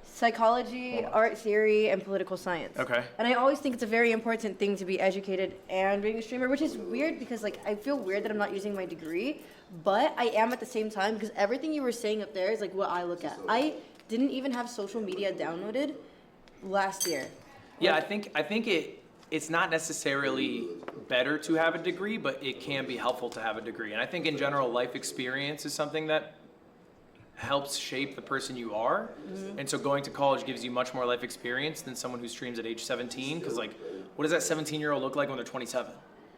Psychology, art theory, and political science. Okay. And I always think it's a very important thing to be educated and being a streamer, which is weird because like I feel weird that I'm not using my degree, but I am at the same time because everything you were saying up there is like what I look at. I didn't even have social media downloaded last year. Yeah, I think it's not necessarily better to have a degree, but it can be helpful to have a degree. And I think in general, life experience is something that helps shape the person you are. And so going to college gives you much more life experience than someone who streams at age 17. Because like, what does that 17-year-old look like when they're 27?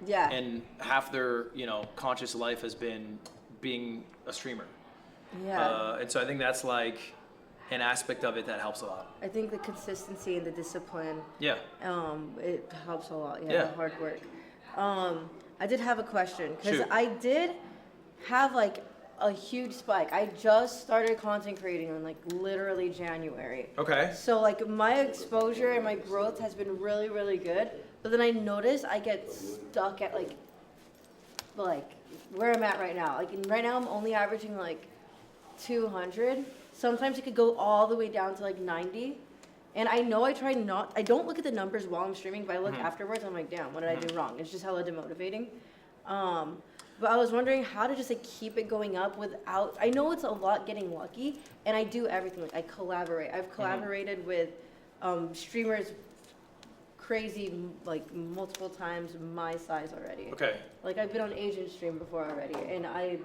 Yeah. And half their, conscious life has been being a streamer. Yeah. And so I think that's like an aspect of it that helps a lot. I think the consistency and the discipline. Yeah. It helps a lot. Yeah. Yeah. The hard work. I did have a question because Shoot. I did have like a huge spike. I just started content creating in like literally January. Okay. So like my exposure and my growth has been really, really good. But then I notice I get stuck at like where I'm at right now. Like right now, I'm only averaging like 200. Sometimes it could go all the way down to like 90. And I know I don't look at the numbers while I'm streaming, but I look afterwards. I'm like, damn, what did I do wrong? It's just hella demotivating. But I was wondering how to just like keep it going up without. I know it's a lot getting lucky, and I do everything. Like I collaborate. I've collaborated with streamers crazy like multiple times my size already. Okay. Like I've been on Asian stream before already, and I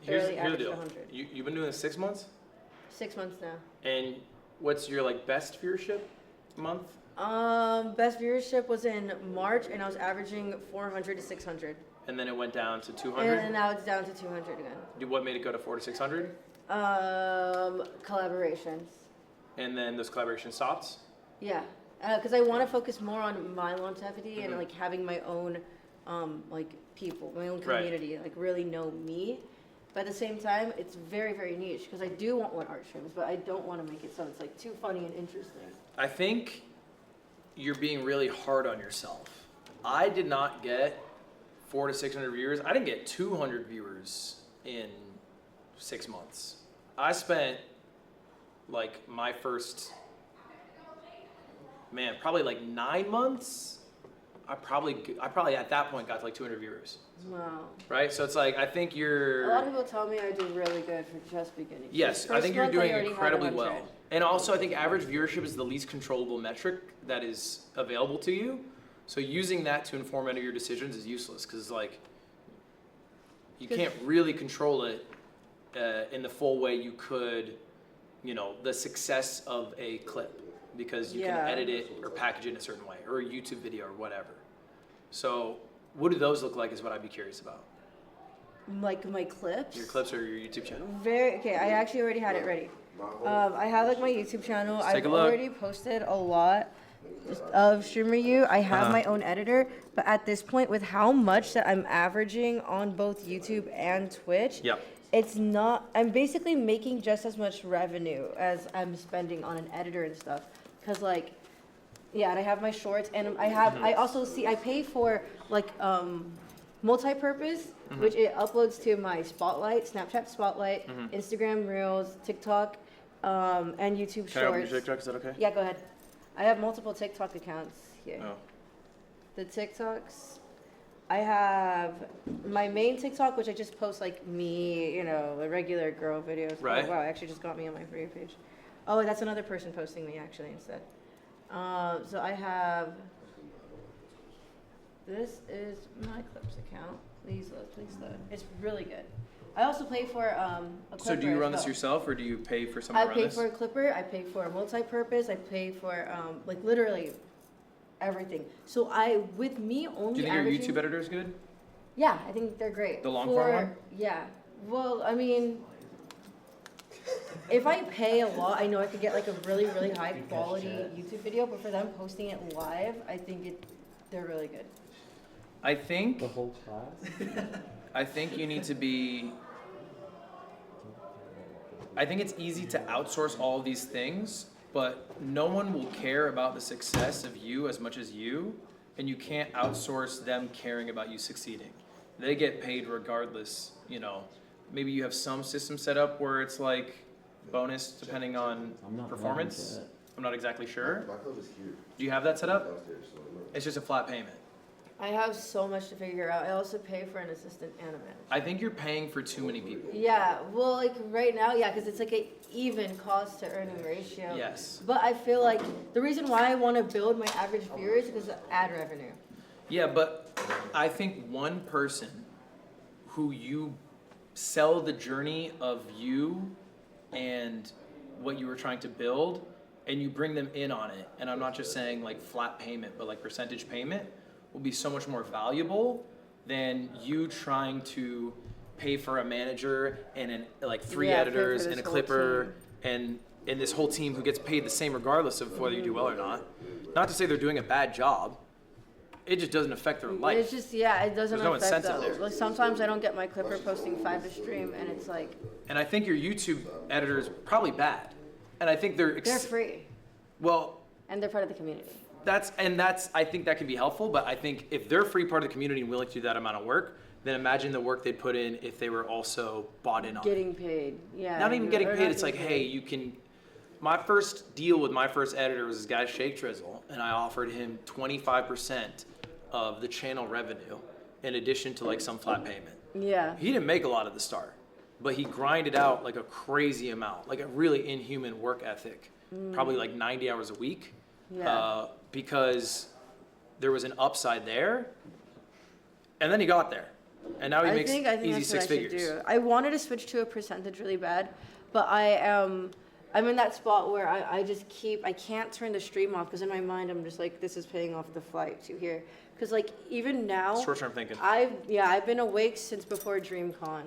Here's barely the averaged deal. 100. You've been doing this 6 months? 6 months now. And what's your like best viewership month? Best viewership was in March, and I was averaging 400 to 600. And then it went down to 200? And now it's down to 200 again. What made it go to 400 to 600? Collaborations. And then those collaborations stopped? Yeah, because I want to focus more on my longevity and like having my own, like people, my own community, like really know me. But at the same time, it's very, very niche because I do want one art streams, but I don't want to make it so it's like too funny and interesting. I think you're being really hard on yourself. I did not get 400 to 600 viewers. I didn't get 200 viewers in 6 months. I spent like my first, probably like 9 months. I probably at that point got to like 200 viewers. Wow. Right? So it's like, I think you're... A lot of people tell me I do really good for just beginning. Yes, First I think you're month, doing I already had incredibly 100. well. And also, I think average viewership is the least controllable metric that is available to you. So using that to inform any of your decisions is useless because, like, you can't really control it in the full way you could, the success of a clip because you can edit it or package it in a certain way or a YouTube video or whatever. So what do those look like is what I'd be curious about. Like my clips? Your clips or your YouTube channel? Okay, I actually already had it ready. I have like my YouTube channel. I've already posted a lot of Stream Review. I have my own editor, but at this point with how much that I'm averaging on both YouTube and Twitch, it's not, I'm basically making just as much revenue as I'm spending on an editor and stuff. Cause like, yeah, and I have my shorts and I also I pay for like, multi-purpose, which it uploads to my Spotlight, Snapchat Spotlight, Instagram Reels, TikTok, and YouTube Shorts. Can I open your TikTok? Is that okay? Yeah, go ahead. I have multiple TikTok accounts here. Oh. The TikToks, I have my main TikTok, which I just post like me, the regular girl videos. Right. Oh, wow, I actually just got me on my For You page. Oh, that's another person posting me actually instead. So I have, this is my Clips account. Please load. It's really good. I also pay for a Clipper. So do you run this yourself or do you pay for someone to run this? I pay for a Clipper, I pay for a multi-purpose, I pay for like literally everything. So with me only do you think your YouTube editor is good? Yeah, I think they're great. The long form one? Yeah. Well, I mean, if I pay a lot, I know I could get like a really, really high quality YouTube video, but for them posting it live, I think they're really good. I think the whole class. I think you need to be. I think it's easy to outsource all of these things, but no one will care about the success of you as much as you, and you can't outsource them caring about you succeeding. They get paid regardless, Maybe you have some system set up where it's like bonus depending on performance. I'm not exactly sure. Do you have that set up? It's just a flat payment. I have so much to figure out. I also pay for an assistant and a manager. I think you're paying for too many people. Yeah, well, like right now, yeah, because it's like an even cost to earning ratio. Yes. But I feel like the reason why I want to build my average viewers is because of ad revenue. Yeah, but I think one person who you sell the journey of you and what you were trying to build, and you bring them in on it, and I'm not just saying like flat payment, but like percentage payment, will be so much more valuable than you trying to pay for a manager and like three editors and a clipper and this whole team who gets paid the same regardless of whether you do well or not. Not to say they're doing a bad job. It just doesn't affect their life. It's just, yeah, it doesn't There's no affect incentive them. there. Like sometimes I don't get my clipper posting 5 a stream, and it's like. And I think your YouTube editor is probably bad. And I think they're free. Well. And they're part of the community. I think that can be helpful, but I think if they're free part of the community and willing to do that amount of work, then imagine the work they'd put in if they were also bought in on it. Getting paid. Yeah. Not even getting or paid. not It's like, getting hey, paid. you can. My first deal with my first editor was this guy Shake Drizzle, and I offered him 25% of the channel revenue, in addition to like some flat payment. Yeah. He didn't make a lot at the start, but he grinded out like a crazy amount, like a really inhuman work ethic, probably like 90 hours a week, Yeah. because there was an upside there, and then he got there, and now he makes I think easy that's six what I should figures. do. I wanted to switch to a percentage really bad, but I'm in that spot where I can't turn the stream off because in my mind I'm just like, this is paying off the flight to here. Because like even now, Short-term thinking. I've been awake since before DreamCon.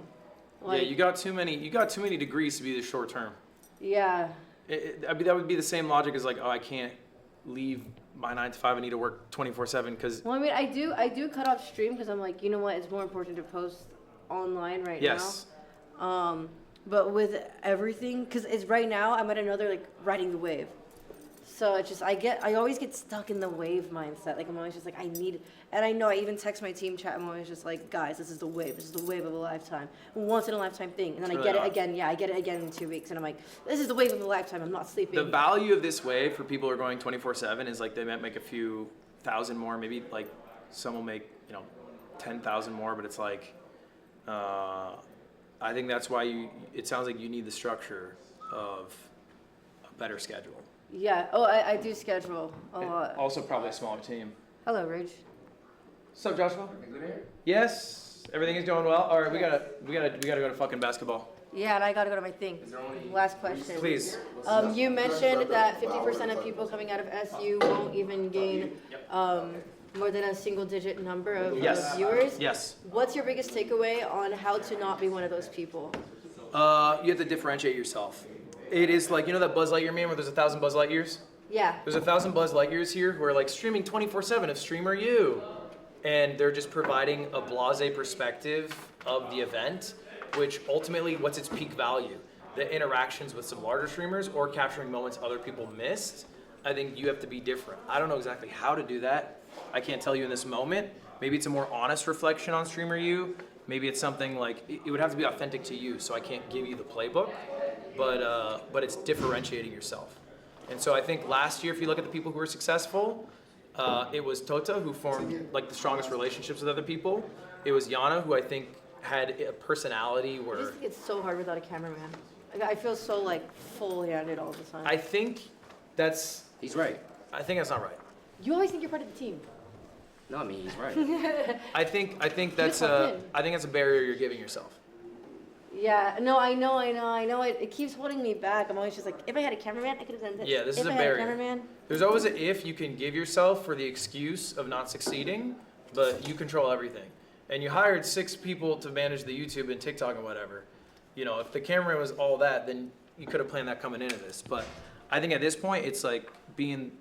Like, Yeah, you got too many degrees to be the short term. Yeah. I mean, that would be the same logic as like, oh, I can't leave my 9 to 5. I need to work 24/7 because. Well, I mean, I do cut off stream because I'm like, you know what? It's more important to post online right Yes. now. But with everything, because it's right now, I'm at another like riding the wave. So it's just I always get stuck in the wave mindset. Like I'm always just like and I know I even text my team chat. I'm always just like, guys, this is the wave. This is the wave of a lifetime, once in a lifetime thing. And then It's I really get it not. again. Yeah, I get it again in 2 weeks, and I'm like, this is the wave of a lifetime. I'm not sleeping. The value of this wave for people who are going 24/7 is like they might make a few thousand more, maybe like some will make 10,000 more, but it's like I think that's why it sounds like you need the structure of a better schedule. Yeah. Oh, I do schedule a lot. Also, probably a smaller team. Hello, Rage. What's up, Joshua? Yes, everything is going well. All right, we gotta go to fucking basketball. Yeah, and I gotta go to my thing. Last question. Please. You mentioned that 50% of people coming out of SU won't even gain more than a single-digit number of viewers. Yes. What's your biggest takeaway on how to not be one of those people? You have to differentiate yourself. It is like, that Buzz Lightyear meme where there's 1,000 Buzz Lightyears? Yeah. There's 1,000 Buzz Lightyears here who are like streaming 24/7 of Streamer You. And they're just providing a blasé perspective of the event, which ultimately, what's its peak value? The interactions with some larger streamers or capturing moments other people missed. I think you have to be different. I don't know exactly how to do that. I can't tell you in this moment. Maybe it's a more honest reflection on Streamer You. Maybe it's something like, it would have to be authentic to you, so I can't give you the playbook, but it's differentiating yourself. And so I think last year, if you look at the people who were successful, it was Tota, who formed like the strongest relationships with other people. It was Yana, who I think had a personality I where... just think it's so hard without a cameraman. Like, I feel so like full-handed all the time. I think that's... He's right. I think that's not right. You always think you're part of the team. No, I mean, he's right. I think that's a barrier you're giving yourself. Yeah, no, I know. It keeps holding me back. I'm always just like, if I had a cameraman, I could have done this. Yeah, this is a If I had a barrier. cameraman, There's always an if you can give yourself for the excuse of not succeeding, but you control everything. And you hired 6 people to manage the YouTube and TikTok and whatever. If the camera was all that, then you could have planned that coming into this. But I think at this point, it's like being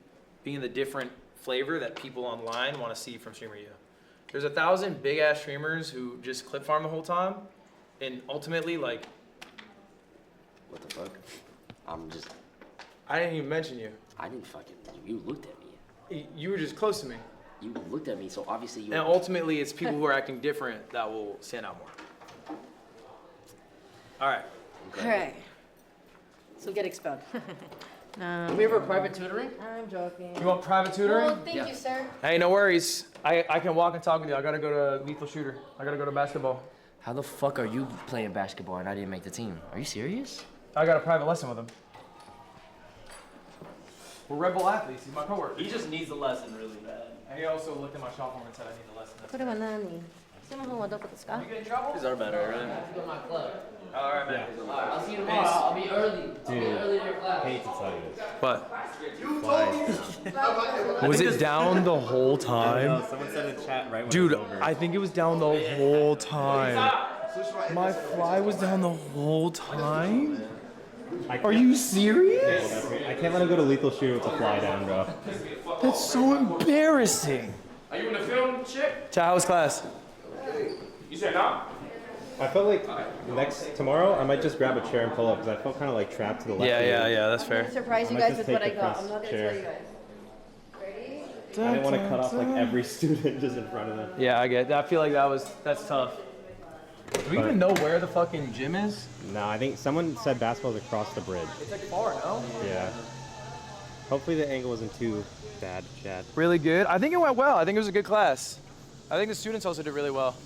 the different flavor that people online want to see from Streamer U. There's 1,000 big ass streamers who just clip farm the whole time, and ultimately like. What the fuck? I didn't even mention you. I didn't fucking. You looked at me. You were just close to me. You looked at me, so obviously you. And ultimately, it's people who are acting different that will stand out more. All right. all right. So get expelled. Can we have a private tutoring? I'm joking. You want private tutoring? Well, thank you, sir. Hey, no worries. I can walk and talk with you. I gotta go to Lethal Shooter. I gotta go to basketball. How the fuck are you playing basketball and I didn't make the team? Are you serious? I got a private lesson with him. We're Red Bull athletes. He's my coworker. He just needs a lesson really bad. And he also looked at my shop form and said I need a lesson. That's これは何？その本はどこですか？ You get in trouble? These are better, right? Go to my club. All right, man. Yeah. Alright, I'll see you tomorrow. I'll be early. I'll be Dude, early to your class. hate to tell you this. What? Was it down the whole I time? know, someone said in chat right when Dude, it was over. I think it was down the whole time. My fly was down the whole time? Are you serious? I can't let him go to Lethal Shooter with the fly down, bro. That's so embarrassing. Are you in the film shit? Chat, how was class? You said no? I felt like tomorrow I might just grab a chair and pull up because I felt kind of like trapped to the left. Yeah, that's fair. I'm gonna surprise you I might guys just with what I take the got. press I'm not gonna chair. tell you guys. Ready? I didn't want to cut off like every student just in front of them. Yeah, I get that. I feel like that's tough. Do we even know where the fucking gym is? No, I think someone said basketball's across the bridge. It's like far, no? Yeah. Hopefully the angle wasn't too bad, Chad. Really good. I think it went well. I think it was a good class. I think the students also did really well.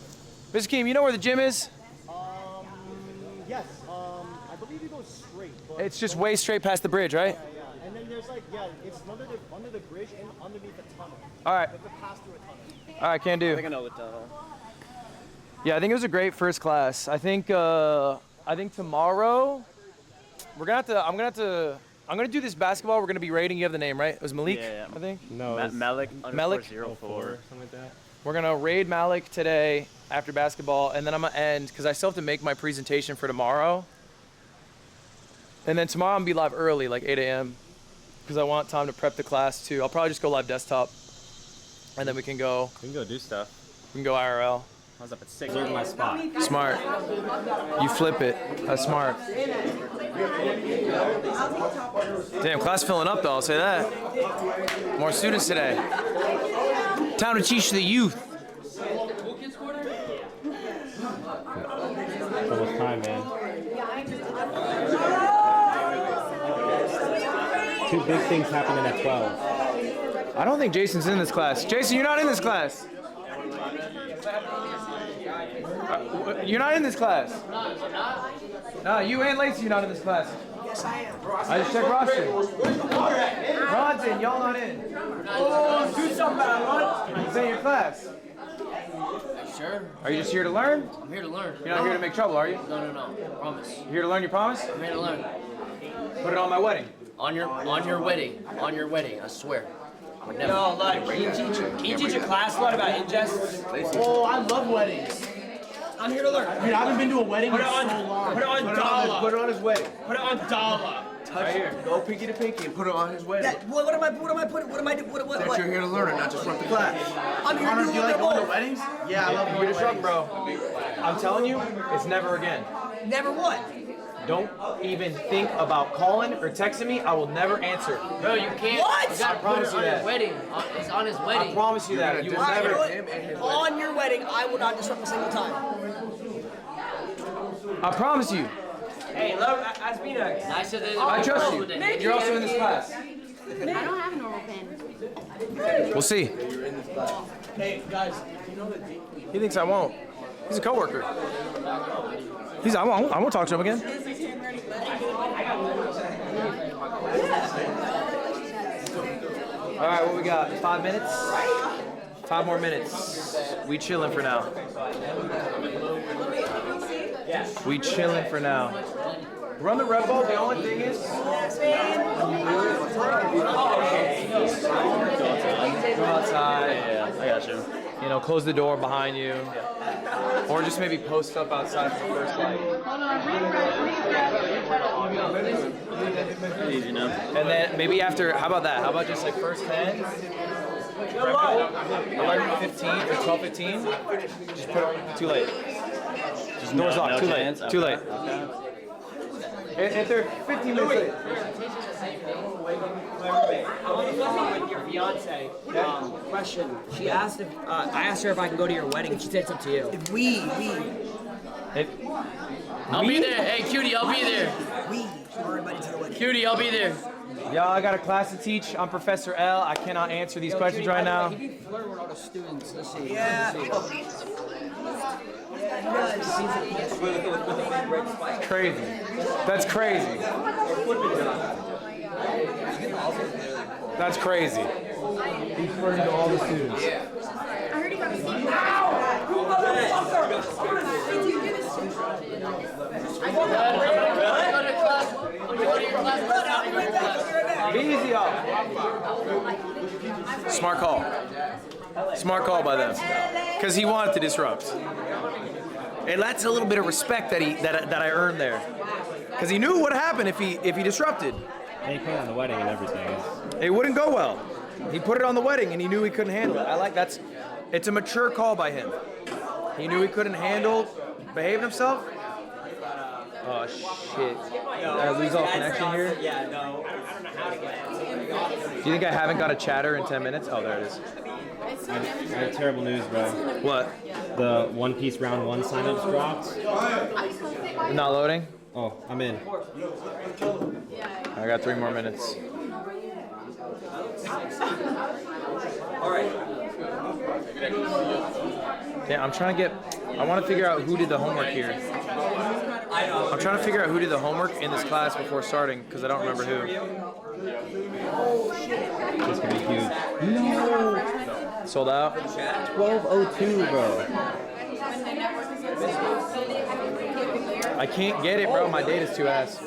Mr. Keem, you know where the gym is? Yes. I believe you go straight. But It's just way straight past the bridge, right? Yeah. And then there's like, it's under the bridge and underneath the tunnel. All right. You have to pass through a tunnel. All right, can do. I think I know the tunnel. Yeah, I think it was a great first class. I think tomorrow I'm gonna do this basketball. We're gonna be rating. You have the name, right? It was Malik, Yeah. I think. No, Malik Malik? 04. something like that. We're gonna raid Malik today after basketball, and then I'm gonna end because I still have to make my presentation for tomorrow. And then tomorrow I'm gonna be live early, like 8 a.m. because I want time to prep the class too. I'll probably just go live desktop, and then we can go do stuff. We can go IRL. I was up at 6. Reserve my spot. Smart. You flip it. That's smart. Damn, class filling up though, I'll say that. More students today. Time to teach the youth. It's almost time, man. 2 big things happening at 12. I don't think Jason's in this class. Jason, you're not in this class. You're not in this class. No, you and Lacey, you're not in this class. Yes, I am. I just checked roster. Ron's in, y'all not in. Oh, do something about it, Ron. He's in your class. Sure. Are you just here to learn? I'm here to learn. You're not here to make trouble, are you? No. Promise. You here to learn, you promise? I'm here to learn. Put it on my wedding. On your wedding, I swear. I would never. No, like, can you teach a class a lot about ingests? Oh, I love weddings. I'm here to learn. Dude, I haven't been to a wedding in so long. Put it on Dala. Put it on his wedding. Put it on Dala. Right here. Go pinky to pinky and put it on his wedding. What am I putting? That you're here to learn it, not just run the class. I'm here Connor, to do you like going to weddings? Yeah, I love going to weddings. Bro. I'm telling you, it's never again. Never what? Don't even think about calling or texting me. I will never answer. Bro, you can't. What? You gotta I promise put it you on that. his wedding. It's on his wedding. I promise you that. You will Alright, never. you know what? On your wedding, I will not disrupt a single time. I promise you. Hey, love, ask me next. Nice of the. I trust you. You're also in this class. I don't have a normal pen. We'll see. Hey, guys, you know that He thinks I won't. He's a coworker. I won't talk to him again. All right, what we got? 5 minutes? 5 more minutes. We chilling for now. We chilling for now. Run the red ball. The only thing is, go outside. Yeah, I got you. You know, close the door behind you, or just maybe post up outside for the first like. Easy enough. And then maybe after, how about that? How about just like first 10? 11, 15, or 12, 15? Just put it, too late. Just doors locked, too late, too late. If they're 15 minutes late. I want to follow up with your fiance. Question. She asked if I asked her if I can go to your wedding, and she said it's up to you. I'll be there. Hey, cutie, I'll be there. We are invited to the wedding. Cutie, I'll be there. Y'all, I got a class to teach. I'm Professor L. I cannot answer these questions right now. He be flirting with all the students. Let's see. Yeah. Crazy. That's crazy. That's crazy. He's flirting to all the students. I heard he got a seat. Be easy, y'all. Smart call. Smart call by them. Because he wanted to disrupt. And that's a little bit of respect that I earned there. Because he knew what happened if he disrupted. And he put it on the wedding and everything. It wouldn't go well. He put it on the wedding and he knew he couldn't handle it. It's a mature call by him. He knew he couldn't handle behaving himself. Oh shit. Did I lose all connection here? Yeah, no. I don't know how to get it. Do you think I haven't got a chatter in 10 minutes? Oh, there it is. I have terrible news, bro. What? The One Piece round 1 signups dropped. Not loading? Oh, I'm in. I got 3 more minutes. Yeah, I'm trying to get. I want to figure out who did the homework here. I'm trying to figure out who did the homework in this class before starting because I don't remember who. This could be huge. No! Sold out? 12:02, bro. I can't get it, bro. My data's too ass.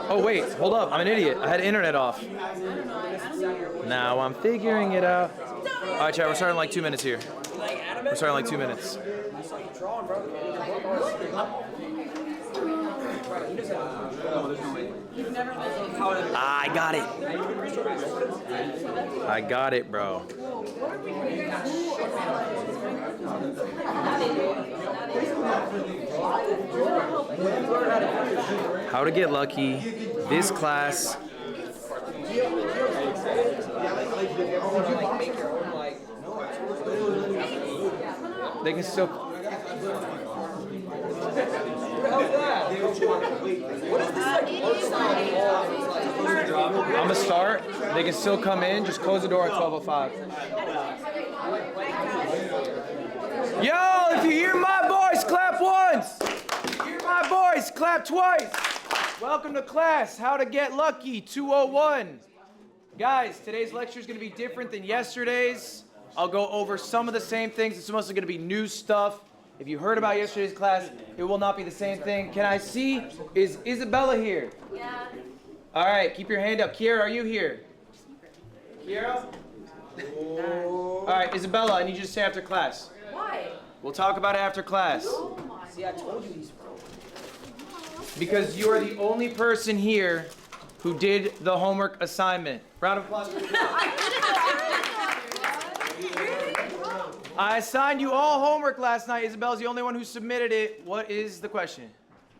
Oh, wait. Hold up. I'm an idiot. I had internet off. Now I'm figuring it out. All right, chat. We're starting in like 2 minutes here. We're starting in like 2 minutes. I got it. I got it, bro. How to get lucky. This class. They can still. I'm gonna start. They can still come in. Just close the door at 12:05. Yo, if you hear my voice, clap once. If you hear my voice, clap twice. Welcome to class. How to get lucky 201. Guys, today's lecture is gonna be different than yesterday's. I'll go over some of the same things. It's mostly gonna be new stuff. If you heard about yesterday's class, it will not be the same thing. Can I see? Is Isabella here? Yeah. All right, keep your hand up. Kiera, are you here? Kiera? All right, Isabella, I need you to stay after class. Why? We'll talk about it after class. Oh my. See, I told you he's Because you are the only person here who did the homework assignment. Round of applause for Isabella. I assigned you all homework last night. Isabella's the only one who submitted it. What is the question?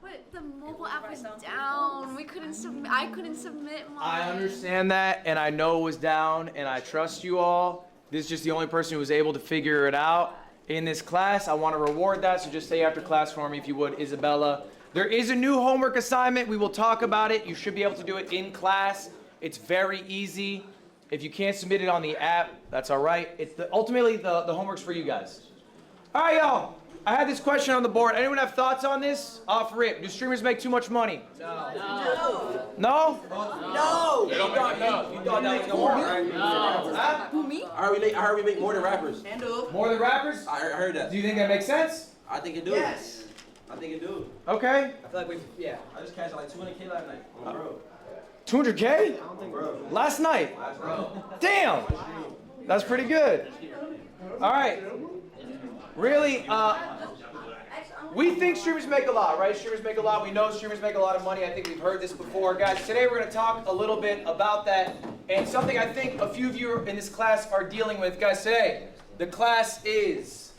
But the mobile app was down. We couldn't submit. I couldn't submit mine. I understand that, and I know it was down, and I trust you all. This is just the only person who was able to figure it out in this class. I want to reward that, so just stay after class for me if you would, Isabella. There is a new homework assignment. We will talk about it. You should be able to do it in class. It's very easy. If you can't submit it on the app, that's all right. It's ultimately the homework's for you guys. All right, y'all. I had this question on the board. Anyone have thoughts on this? Off rip. Do streamers make too much money? No? No! You thought that was gonna work, right? Huh? Who, me? I heard we make more than rappers. More than rappers? I heard that. Do you think that makes sense? I think it do. Yes. I think it do. Okay. I feel like I just cashed like 200K last night. Oh, bro. 200K? Last night? Damn! That's pretty good. All right. Really, we think streamers make a lot, right? Streamers make a lot. We know streamers make a lot of money. I think we've heard this before. Guys, today we're going to talk a little bit about that and something I think a few of you in this class are dealing with. Guys, today, the class is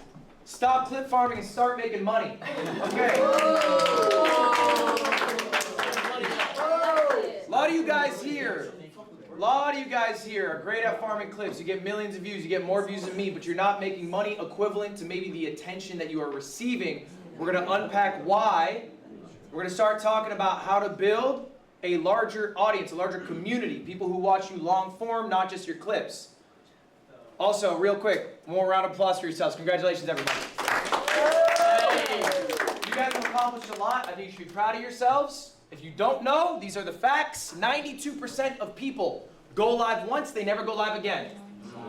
stop clip farming and start making money. Okay. A lot of you guys here are great at farming clips. You get millions of views. You get more views than me, but you're not making money equivalent to maybe the attention that you are receiving. We're going to unpack why. We're going to start talking about how to build a larger audience, a larger community, people who watch you long form, not just your clips. Also, real quick, one more round of applause for yourselves. Congratulations, everybody. You guys have accomplished a lot. I think you should be proud of yourselves. If you don't know, these are the facts. 92% of people go live once, they never go live again.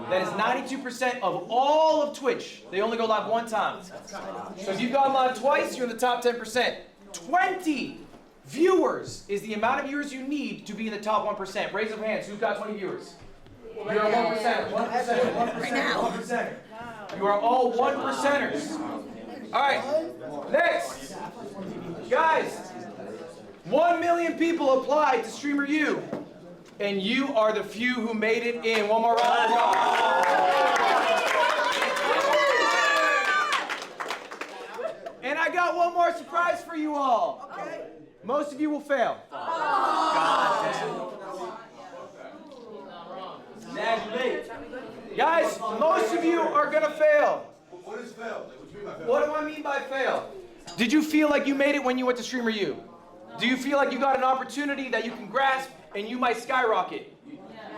That is 92% of all of Twitch. They only go live one time. So if you've gone live twice, you're in the top 10%. 20 viewers is the amount of viewers you need to be in the top 1%. Raise up hands. Who's got 20 viewers? You're a 1%. 1%. 1%. You are all 1%ers. All right. Next. Guys. 1 million people applied to Streamer U, and you are the few who made it in. One more round of applause. And I got got one more surprise for you all. Okay. Most of you will fail. Guys, most of you are gonna fail. What is fail? What do I mean by fail? Did you feel like you made it when you went to Streamer U? Do you feel like you got an opportunity that you can grasp and you might skyrocket?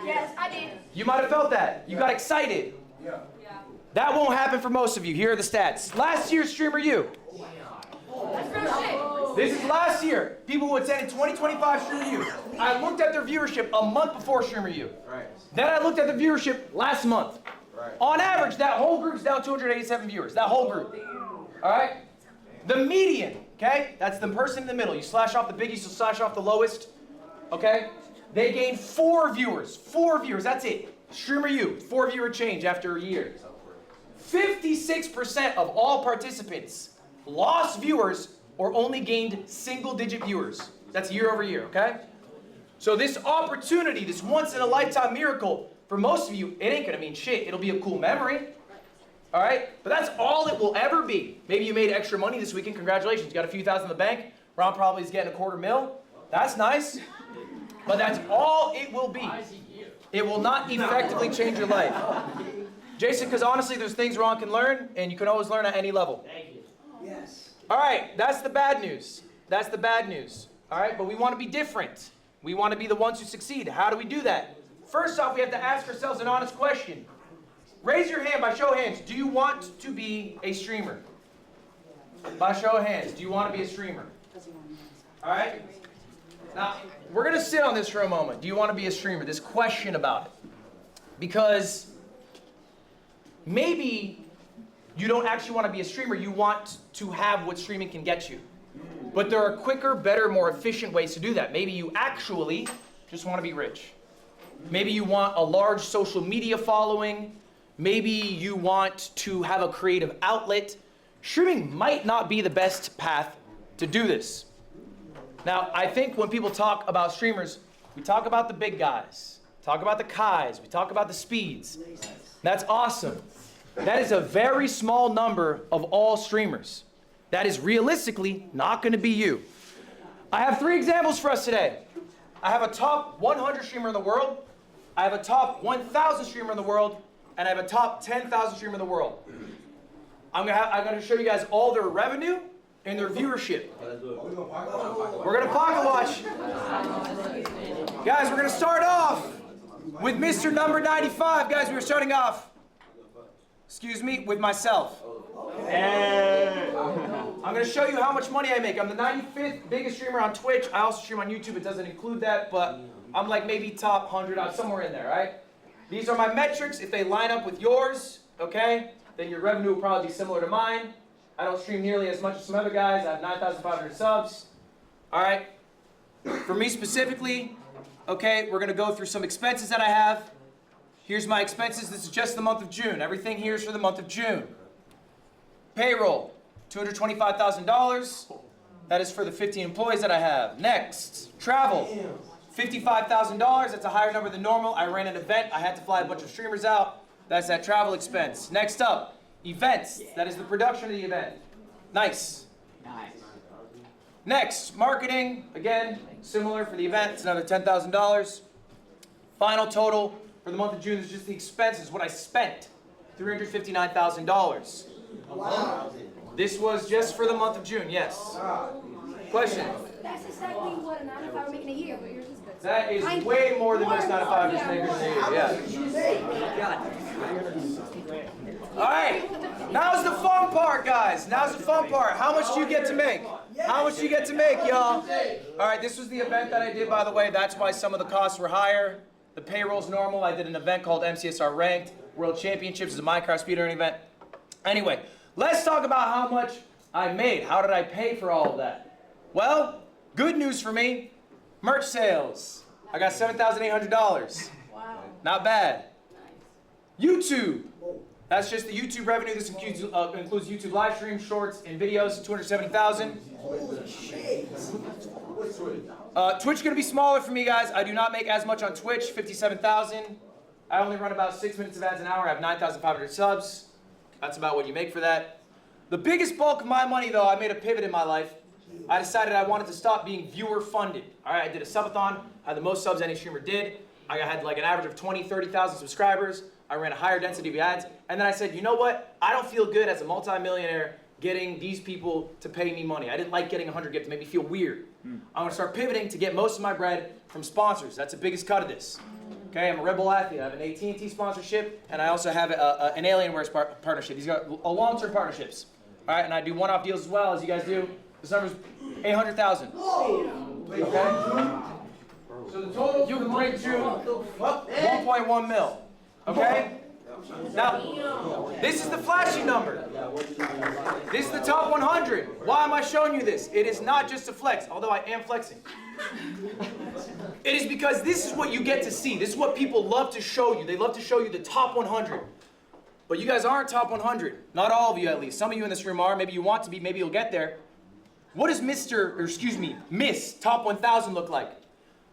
Yes, I did. You might have felt that. You got excited. Yeah. That won't happen for most of you. Here are the stats. Last year's Streamer U. This is last year. People who attended 2025 Streamer U. I looked at their viewership a month before Streamer U. Right. Then I looked at the viewership last month. Right. On average, that whole group's down 287 viewers. That whole group. All right? The median, okay? That's the person in the middle. You slash off the biggest, you slash off the lowest. Okay? They gained 4 viewers. 4 viewers, that's it. Streamer U, 4 viewer change after a year. 56% of all participants lost viewers or only gained single-digit viewers. That's year over year, okay? So this opportunity, this once-in-a-lifetime miracle, for most of you, it ain't gonna mean shit. It'll be a cool memory, all right? But that's all it will ever be. Maybe you made extra money this weekend. Congratulations, you got a few thousand in the bank. Ron probably is getting $250,000. That's nice. But that's all it will be. It will not effectively change your life. Jason, because honestly, there's things Ron can learn, and you can always learn at any level. Thank you. Yes. All right, that's the bad news. That's the bad news. All right, but we want to be different. We want to be the ones who succeed. How do we do that? First off, we have to ask ourselves an honest question. Raise your hand by show of hands. Do you want to be a streamer? By show of hands, do you want to be a streamer? All right? Now, we're going to sit on this for a moment. Do you want to be a streamer? This question about it. Because maybe you don't actually want to be a streamer. You want to have what streaming can get you. But there are quicker, better, more efficient ways to do that. Maybe you actually just want to be rich. Maybe you want a large social media following. Maybe you want to have a creative outlet. Streaming might not be the best path to do this. Now, I think when people talk about streamers, we talk about the big guys, talk about the Kais, we talk about the Speeds. That's awesome. That is a very small number of all streamers. That is realistically not going to be you. I have 3 examples for us today. I have a top 100 streamer in the world, I have a top 1,000 streamer in the world, and I have a top 10,000 streamer in the world. I'm going to show you guys all their revenue and their viewership. We're going to pocket watch. Guys, we're going to start off with Mr. Number 95. Guys, we were starting off, excuse me, with myself. I'm going to show you how much money I make. I'm the 95th biggest streamer on Twitch. I also stream on YouTube. It doesn't include that, but I'm like maybe top 100, somewhere in there, right? These are my metrics. If they line up with yours, okay, then your revenue will probably be similar to mine. I don't stream nearly as much as some other guys. I have 9,500 subs. All right. For me specifically, okay, we're going to go through some expenses that I have. Here's my expenses. This is just the month of June. Everything here is for the month of June. Payroll, $225,000. That is for the 15 employees that I have. Next, travel, $55,000. That's a higher number than normal. I ran an event. I had to fly a bunch of streamers out. That's that travel expense. Next up, events. That is the production of the event. Nice. Nice. Next, marketing. Again, similar for the event. It's another $10,000. Final total for the month of June is just the expenses, what I spent, $359,000. Wow. This was just for the month of June, yes. Question? That's exactly what a 9-to-5 would make in a year, but yours is good. That is way more than most 9-to-5 makers in a year, yeah. All right, now's the fun part, guys. Now's the fun part. How much do you get to make? How much do you get to make, y'all? All right, this was the event that I did, by the way. That's why some of the costs were higher. The payroll's normal. I did an event called MCSR Ranked World Championships. It's a Minecraft speedrunning event. Anyway, let's talk about how much I made. How did I pay for all of that? Well, good news for me. Merch sales. I got $7,800. Wow. Not bad. YouTube. That's just the YouTube revenue. This includes YouTube live streams, shorts, and videos. 270,000. Twitch gonna be smaller for me, guys. I do not make as much on Twitch. 57,000. I only run about 6 minutes of ads an hour. I have 9,500 subs. That's about what you make for that. The biggest bulk of my money, though, I made a pivot in my life. I decided I wanted to stop being viewer funded. All right, I did a subathon. I had the most subs any streamer did. I had like an average of 20, 30,000 subscribers. I ran a higher density of ads. And then I said, you know what? I don't feel good as a multimillionaire getting these people to pay me money. I didn't like getting 100 gifts. It made me feel weird. I'm gonna start pivoting to get most of my bread from sponsors. That's the biggest cut of this. Okay, I'm a Red Bull athlete. I have an AT&T sponsorship, and I also have an Alienware partnership. These are long-term partnerships. All right, and I do one-off deals as well, as you guys do. This number's 800,000. Okay? So the total you can break June, 1.1 mil. Okay? Now, this is the flashy number. This is the top 100. Why am I showing you this? It is not just a flex, although I am flexing. It is because this is what you get to see. This is what people love to show you. They love to show you the top 100. But you guys aren't top 100. Not all of you, at least. Some of you in this room are. Maybe you want to be. Maybe you'll get there. What does Miss Top 1000 look like?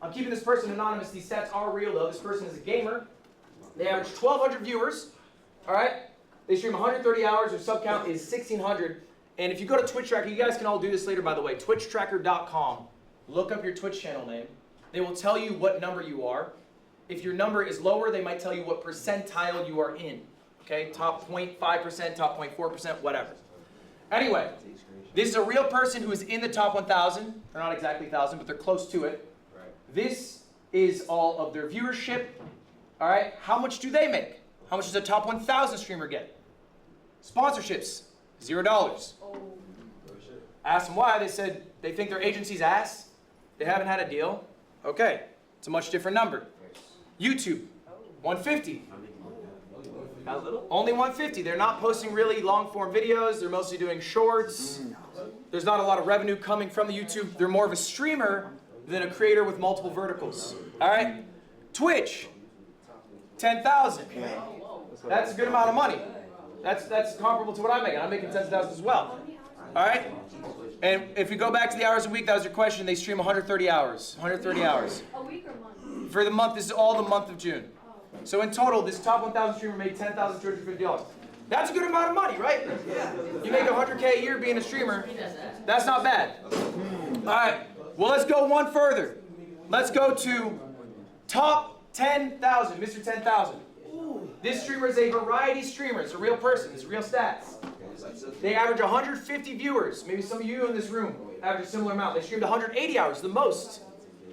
I'm keeping this person anonymous. These stats are real, though. This person is a gamer. They average 1,200 viewers. All right? They stream 130 hours. Their sub count is 1,600. And if you go to Twitch Tracker, you guys can all do this later, by the way. TwitchTracker.com. Look up your Twitch channel name. They will tell you what number you are. If your number is lower, they might tell you what percentile you are in. Okay? Top 0.5%, top 0.4%, whatever. Anyway, this is a real person who is in the top 1,000. They're not exactly 1,000, but they're close to it. This is all of their viewership. All right, how much do they make? How much does a top 1,000 streamer get? Sponsorships, $0. Asked them why. They said they think their agency's ass. They haven't had a deal. Okay, it's a much different number. YouTube, 150. Only 150. They're not posting really long-form videos. They're mostly doing shorts. There's not a lot of revenue coming from the YouTube. They're more of a streamer than a creator with multiple verticals. All right? Twitch, 10,000. That's a good amount of money. That's comparable to what I'm making. I'm making 10,000 as well. All right? And if we go back to the hours a week, that was your question. They stream 130 hours. 130 hours. A week or month? For the month, this is all the month of June. So in total, this top 1,000 streamer made $10,250. That's a good amount of money, right? You make 100K a year being a streamer. That's not bad. All right. Well, let's go one further. Let's go to top 10,000, Mr. 10,000. This streamer is a variety streamer. It's a real person. It's real stats. They average 150 viewers. Maybe some of you in this room average a similar amount. They streamed 180 hours, the most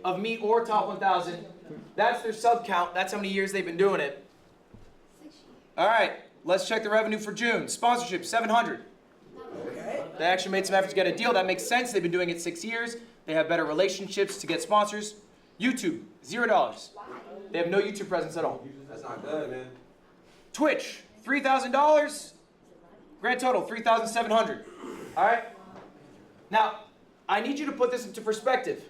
of me or top 1,000. That's their sub count. That's how many years they've been doing it. All right, let's check the revenue for June. Sponsorship, 700. They actually made some effort to get a deal. That makes sense. They've been doing it 6 years. They have better relationships to get sponsors. YouTube, $0. They have no YouTube presence at all. That's not good, man. Twitch, $3,000. Grand total, $3,700. All right? Now, I need you to put this into perspective.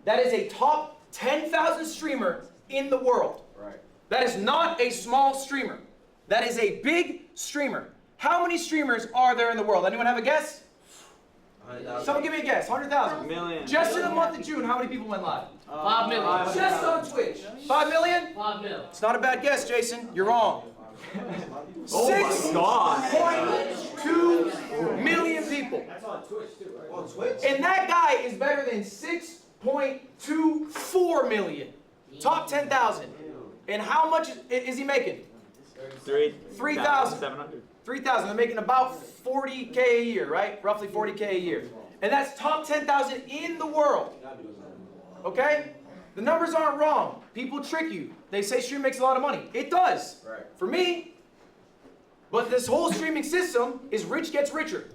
That is a top 10,000 streamer in the world. Right. That is not a small streamer. That is a big streamer. How many streamers are there in the world? Anyone have a guess? 100,000. Someone give me a guess. 100,000. Million. Just in the month of June, how many people went live? 5 million. Just on Twitch. 5 million? 5 million. It's not a bad guess, Jason. You're wrong. Oh my God. 6.2 million people. That's on Twitch too, right? On Twitch? And that guy is better than 6.24 million. Top 10,000. And how much is he making? 3,000. 700. 3,000. They're making about 40K a year, right? Roughly 40K a year. And that's top 10,000 in the world. Okay? The numbers aren't wrong. People trick you. They say stream makes a lot of money. It does. Right. For me. But this whole streaming system is rich gets richer.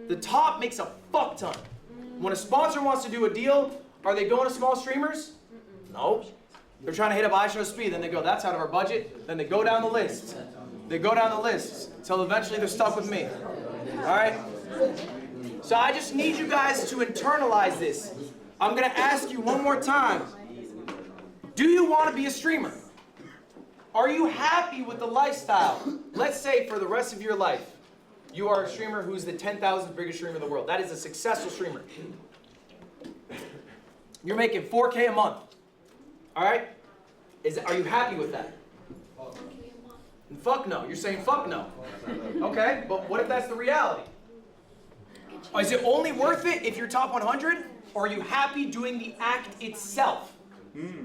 The top makes a fuck ton. When a sponsor wants to do a deal, are they going to small streamers? No. They're trying to hit up iShow Speed. Then they go, that's out of our budget. Then they go down the list. They go down the list until eventually they're stuck with me. All right? So I just need you guys to internalize this. I'm going to ask you one more time. Do you want to be a streamer? Are you happy with the lifestyle? Let's say for the rest of your life, you are a streamer who's the 10,000th biggest streamer in the world. That is a successful streamer. You're making 4K a month. All right? Are you happy with that? Fuck no. You're saying fuck no. Okay, but what if that's the reality? Is it only worth it if you're top 100? Or are you happy doing the act itself?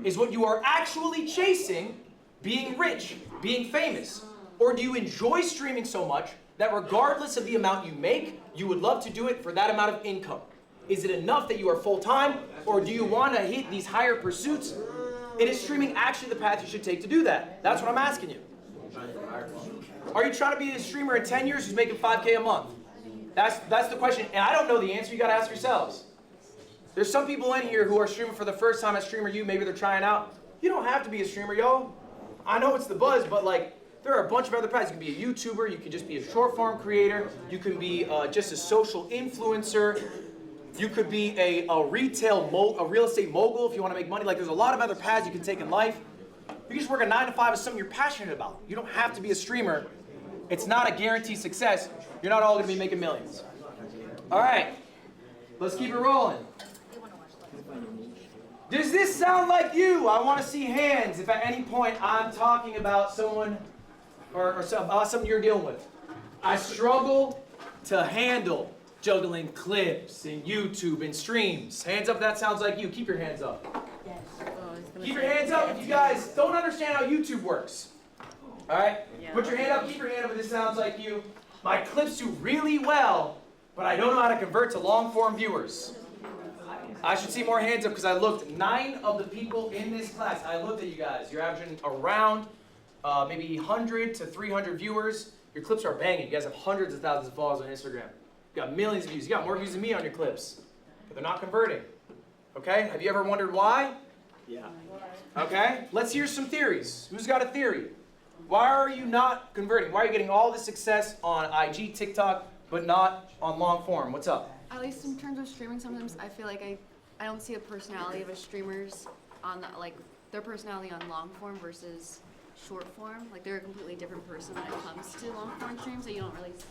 Is what you are actually chasing being rich, being famous? Or do you enjoy streaming so much that regardless of the amount you make, you would love to do it for that amount of income? Is it enough that you are full-time, or do you want to hit these higher pursuits? And is streaming actually the path you should take to do that? That's what I'm asking you. Are you trying to be a streamer in 10 years who's making 5K a month? That's the question, and I don't know the answer. You got to ask yourselves. There's some people in here who are streaming for the first time at Streamer U. Maybe they're trying out. You don't have to be a streamer, yo. I know it's the buzz, but like, there are a bunch of other paths. You can be a YouTuber. You can just be a short form creator. You can be just a social influencer. You could be a real estate mogul if you want to make money. Like, there's a lot of other paths you can take in life. You can just work a 9 to 5 as something you're passionate about. You don't have to be a streamer. It's not a guaranteed success. You're not all going to be making millions. All right, let's keep it rolling. Does this sound like you? I want to see hands if at any point I'm talking about someone or something you're dealing with. I struggle to handle juggling clips and YouTube and streams. Hands up if that sounds like you. Keep your hands up. Yes. Keep your hands up if you guys don't understand how YouTube works. All right? Yeah. Put your hand up, keep your hand up if this sounds like you. My clips do really well, but I don't know how to convert to long-form viewers. I should see more hands up because I looked. 9 of the people in this class, I looked at you guys. You're averaging around maybe 100 to 300 viewers. Your clips are banging. You guys have hundreds of thousands of followers on Instagram. You got millions of views. You got more views than me on your clips. But they're not converting. Okay? Have you ever wondered why? Yeah. Okay? Let's hear some theories. Who's got a theory? Why are you not converting? Why are you getting all this success on IG, TikTok, but not on long form? What's up? At least in terms of streaming, sometimes I feel like I don't see the personality of a streamers on the, like their personality on long form versus short form. Like they're a completely different person when it comes to long form streams, so you don't really see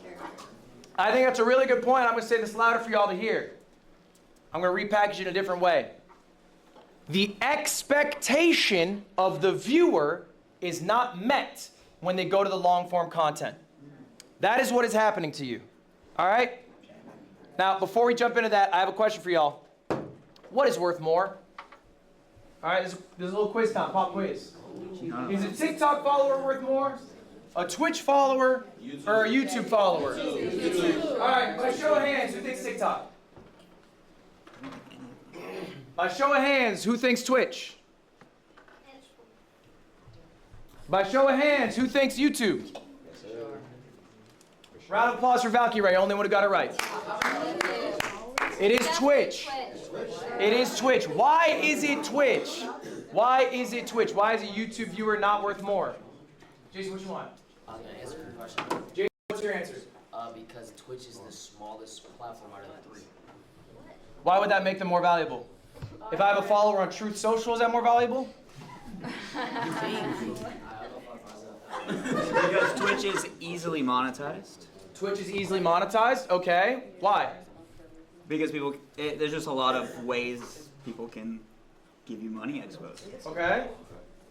their character. I think that's a really good point. I'm going to say this louder for y'all to hear. I'm going to repackage it in a different way. The expectation of the viewer is not met when they go to the long form content. That is what is happening to you. All right? Now, before we jump into that, I have a question for y'all. What is worth more? All right, there's a little quiz time, pop quiz. Is a TikTok follower worth more? A Twitch follower? Or a YouTube follower? All right, by show of hands, who thinks TikTok? By show of hands, who thinks Twitch? By show of hands, who thinks YouTube? Round of applause for Valkyrie, only one who got it right. It is Twitch. It is Twitch. Why is it Twitch? Why is it Twitch? Why is a YouTube viewer not worth more? Jason, what you want? I'm going to answer your question. Jason, what's your answer? Because Twitch is the smallest platform out of the 3. Why would that make them more valuable? If I have a follower on Truth Social, is that more valuable? Because Twitch is easily monetized. Twitch is easily monetized? Okay. Why? Because there's just a lot of ways people can give you money, I suppose. Okay.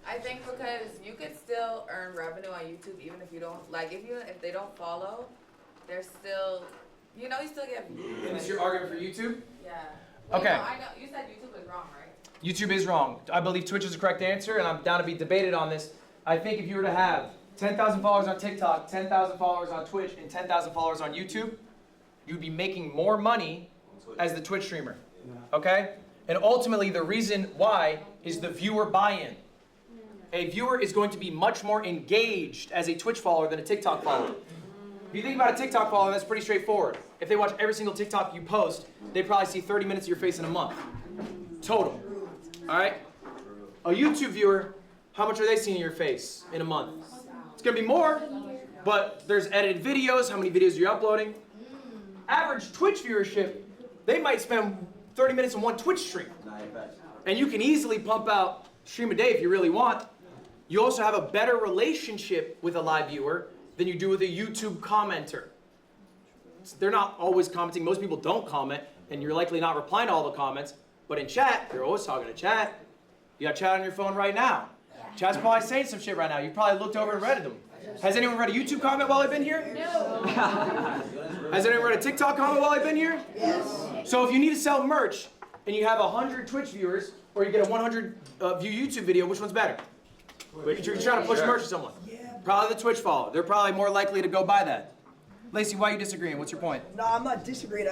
I think because you could still earn revenue on YouTube even if you don't, like if they don't follow, they're still, you still get views. And this is your argument for YouTube? Yeah. Okay. I know, you said YouTube is wrong, right? YouTube is wrong. I believe Twitch is the correct answer, and I'm down to be debated on this. I think if you were to have 10,000 followers on TikTok, 10,000 followers on Twitch, and 10,000 followers on YouTube, you'd be making more money as the Twitch streamer, okay? And ultimately, the reason why is the viewer buy-in. A viewer is going to be much more engaged as a Twitch follower than a TikTok follower. If you think about a TikTok follower, that's pretty straightforward. If they watch every single TikTok you post, they probably see 30 minutes of your face in a month. Total, all right? A YouTube viewer, how much are they seeing of your face in a month? It's gonna be more, but there's edited videos, how many videos you're uploading. Average Twitch viewership, they might spend 30 minutes on one Twitch stream. And you can easily pump out stream a day if you really want. You also have a better relationship with a live viewer than you do with a YouTube commenter. They're not always commenting. Most people don't comment, and you're likely not replying to all the comments. But in chat, you're always talking to chat. You got chat on your phone right now. Chat's probably saying some shit right now. You probably looked over and read them. Has anyone read a YouTube comment while I've been here? No. Has anyone read a TikTok comment while I've been here? Yes. So if you need to sell merch and you have 100 Twitch viewers or you get a 100 view YouTube video, which one's better? You're trying to push merch to someone. Probably the Twitch follower. They're probably more likely to go buy that. Lacey, why are you disagreeing? What's your point? No, I'm not disagreeing.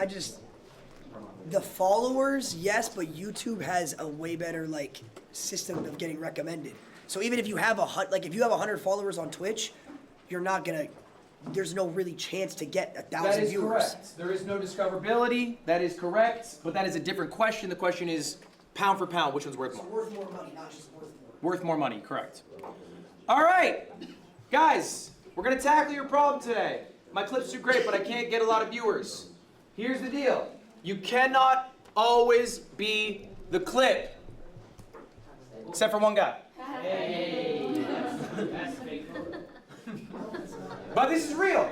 The followers, yes, but YouTube has a way better like system of getting recommended. So even if you have if you have 100 followers on Twitch, you're not gonna. There's no really chance to get 1,000 viewers. Correct. There is no discoverability. That is correct. But that is a different question. The question is pound for pound, which one's worth more? It's worth more money, not just worth more. Worth more money, correct. All right, guys, we're gonna tackle your problem today. My clips do great, but I can't get a lot of viewers. Here's the deal. You cannot always be the clip. Except for one guy. But this is real.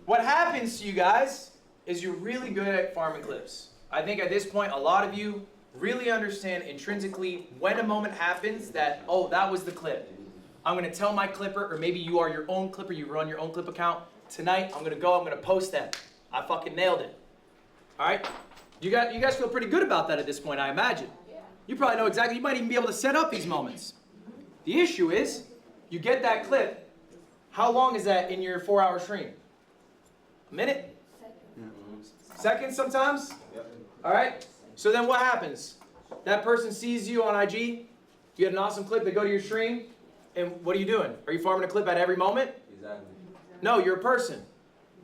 What happens to you guys is you're really good at farming clips. I think at this point, a lot of you really understand intrinsically when a moment happens that, oh, that was the clip. I'm gonna tell my clipper, or maybe you are your own clipper, you run your own clip account. Tonight, I'm gonna post that. I fucking nailed it. All right? You guys feel pretty good about that at this point, I imagine. You probably know exactly, you might even be able to set up these moments. The issue is, you get that clip, how long is that in your 4-hour stream? A minute? Seconds sometimes? All right? So then what happens? That person sees you on IG, you get an awesome clip, they go to your stream, and what are you doing? Are you farming a clip at every moment? Exactly. No, you're a person.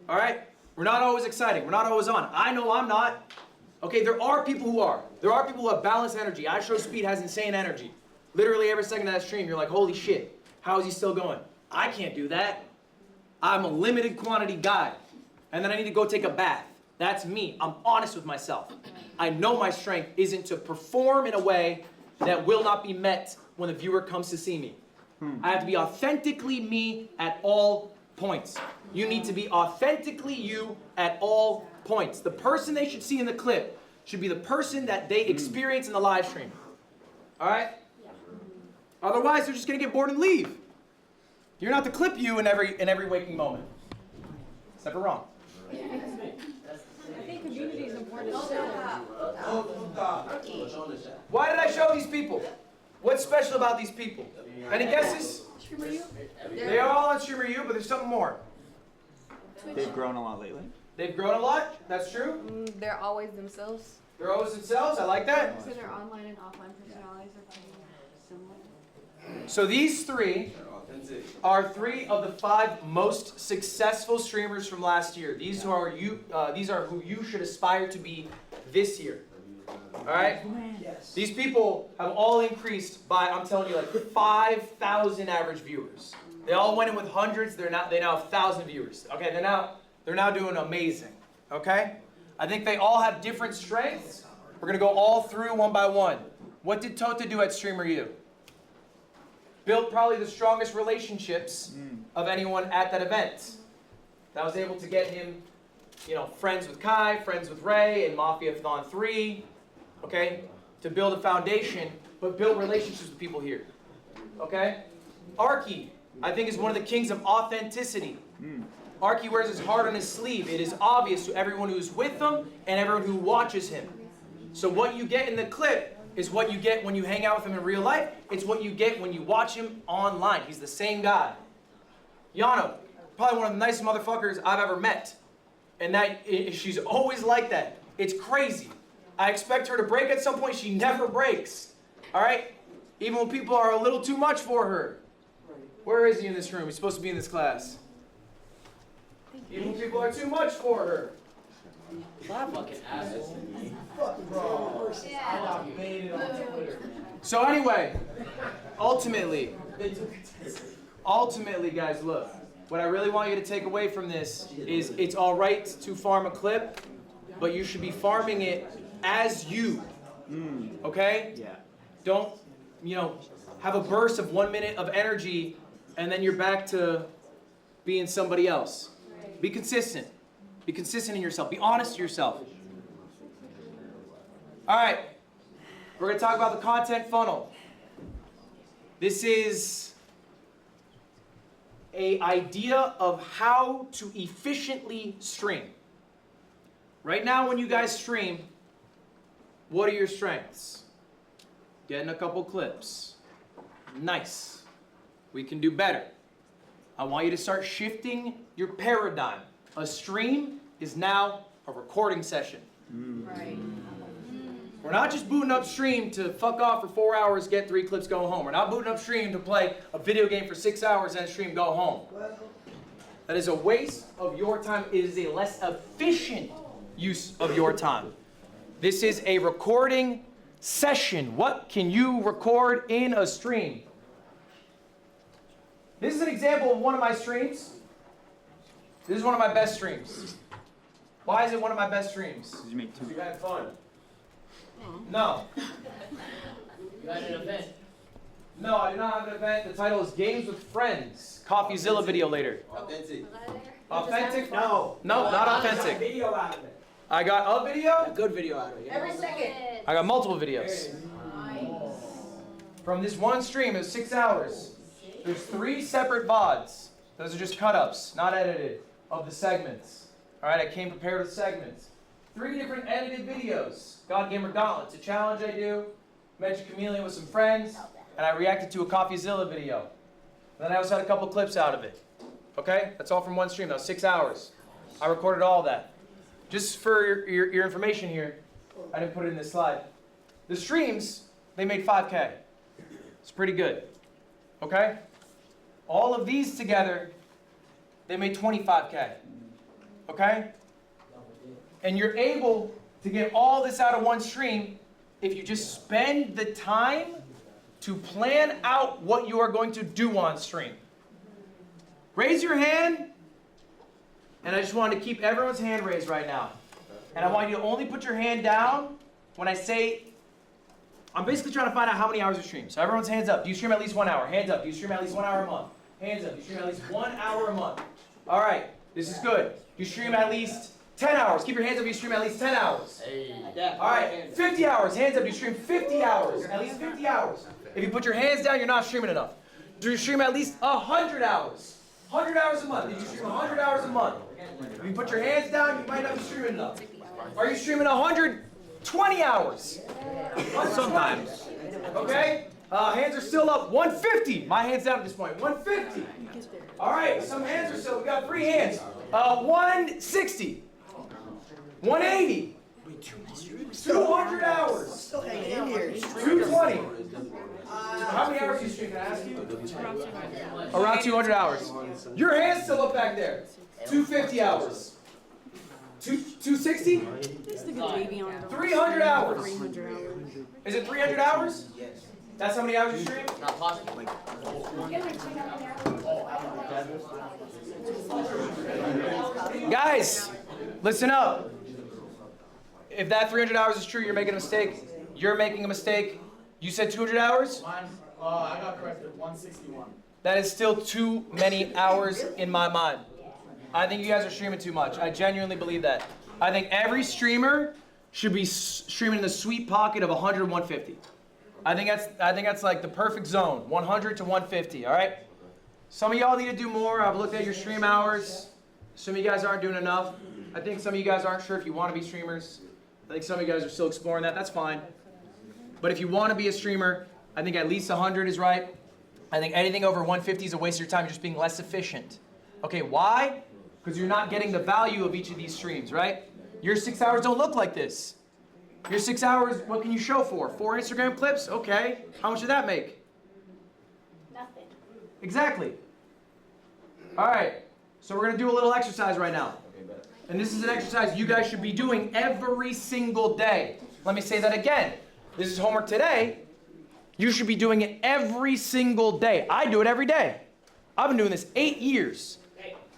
All right? We're not always exciting. We're not always on. I know I'm not. Okay, there are people who are. There are people who have balanced energy. iShowSpeed has insane energy. Literally every second of that stream, you're like, holy shit, how is he still going? I can't do that. I'm a limited quantity guy. And then I need to go take a bath. That's me. I'm honest with myself. I know my strength isn't to perform in a way that will not be met when the viewer comes to see me. I have to be authentically me at all points. You need to be authentically you at all points. The person they should see in the clip should be the person that they experience in the live stream. All right? Otherwise, they're just going to get bored and leave. You're not the clip you in every waking moment. Except for Ron. I think community is important. Why did I show these people? What's special about these people? Any guesses? They are all on Streamer U, but there's something more. They've grown a lot lately. They've grown a lot. That's true. They're always themselves. They're always themselves. I like that. So their online and offline personalities are pretty similar. So these three are 3 of the 5 most successful streamers from last year. These are who you should aspire to be this year. All right? Yes. These people have all increased by, I'm telling you, like 5,000 average viewers. They all went in with hundreds. They now have 1,000 viewers. Okay, they're now doing amazing. Okay? I think they all have different strengths. We're gonna go all through one by one. What did Tota do at Streamer U? Built probably the strongest relationships of anyone at that event. That was able to get him, friends with Kai, friends with Ray, and Mafia-thon 3. Okay? To build a foundation, but build relationships with people here. Okay? Arky, I think, is one of the kings of authenticity. Arky wears his heart on his sleeve. It is obvious to everyone who's with him and everyone who watches him. So what you get in the clip is what you get when you hang out with him in real life. It's what you get when you watch him online. He's the same guy. Yano, probably one of the nicest motherfuckers I've ever met. And she's always like that. It's crazy. I expect her to break at some point. She never breaks. All right? Even when people are a little too much for her. Where is he in this room? He's supposed to be in this class. Even when people are too much for her. So anyway, ultimately, guys, look. What I really want you to take away from this is it's all right to farm a clip, but you should be farming it as you. Okay? Yeah. Don't, have a burst of 1 minute of energy and then you're back to being somebody else. Be consistent. Be consistent in yourself. Be honest to yourself. All right. We're going to talk about the content funnel. This is an idea of how to efficiently stream. Right now when you guys stream, what are your strengths? Getting a couple clips. Nice. We can do better. I want you to start shifting your paradigm. A stream is now a recording session. Right. We're not just booting up stream to fuck off for 4 hours, get 3 clips, go home. We're not booting up stream to play a video game for 6 hours and stream, go home. That is a waste of your time. It is a less efficient use of your time. This is a recording session. What can you record in a stream? This is an example of one of my streams. This is one of my best streams. Why is it one of my best streams? Did you make 2? You had fun. No. You had an event. No, I do not have an event. The title is Games with Friends. CoffeeZilla video later. Authentic. Authentic? No. No, not I got a authentic. video out of it. I got a video? A good video out of it. Yeah. Every second. I got multiple videos. From this one stream, it was 6 hours. There's 3 separate VODs. Those are just cut-ups, not edited, of the segments. All right, I came prepared with segments. 3 different edited videos. God Gamer Gauntlet's a challenge I do. Magic Chameleon with some friends. And I reacted to a CoffeeZilla video. And then I also had a couple clips out of it. Okay? That's all from one stream. That was 6 hours. I recorded all of that. Just for your information here, I didn't put it in this slide. The streams, they made 5K. It's pretty good. Okay? All of these together, they made 25K. Okay? And you're able to get all this out of one stream if you just spend the time to plan out what you are going to do on stream. Raise your hand, and I just want to keep everyone's hand raised right now. And I want you to only put your hand down when I say, I'm basically trying to find out how many hours you stream. So everyone's hands up. Do you stream at least 1 hour? Hands up. Do you stream at least 1 hour a month? Hands up. Do you stream at least 1 hour a month? All right. This is good. Do you stream at least 10 hours? Keep your hands up if you stream at least 10 hours. All right. 50 hours. Hands up. Do you stream 50 hours? At least 50 hours. If you put your hands down, you're not streaming enough. Do you stream at least 100 hours? 100 hours a month. Did you stream 100 hours a month? If you put your hands down, you might not be streaming enough. Are you streaming 120 hours? Sometimes. Okay? Hands are still up. 150. My hand's down at this point. 150. All right. Some hands are still. We got 3 hands. 160. 180. 200 hours. Still hanging in here. 220. How many hours do you stream? Can I ask you? Around 200 hours. Your hand's still up back there. 250 hours. 260? 300 hours. Is it 300 hours? Yes. That's how many hours you stream? Not possible. Guys, listen up. If that 300 hours is true, you're making a mistake. You're making a mistake. You said 200 hours? Mine, I got corrected, 161. That is still too many hours in my mind. I think you guys are streaming too much. I genuinely believe that. I think every streamer should be streaming in the sweet pocket of 100 and 150. I think that's like the perfect zone, 100 to 150, all right? Some of y'all need to do more. I've looked at your stream hours. Some of you guys aren't doing enough. I think some of you guys aren't sure if you want to be streamers. I think some of you guys are still exploring that. That's fine. But if you want to be a streamer, I think at least 100 is right. I think anything over 150 is a waste of your time. You're just being less efficient. Okay, why? Because you're not getting the value of each of these streams, right? Your 6 hours don't look like this. Your 6 hours, what can you show for? 4 Instagram clips? Okay. How much did that make? Nothing. Exactly. All right. So we're going to do a little exercise right now. And this is an exercise you guys should be doing every single day. Let me say that again. This is homework today. You should be doing it every single day. I do it every day. I've been doing this 8 years.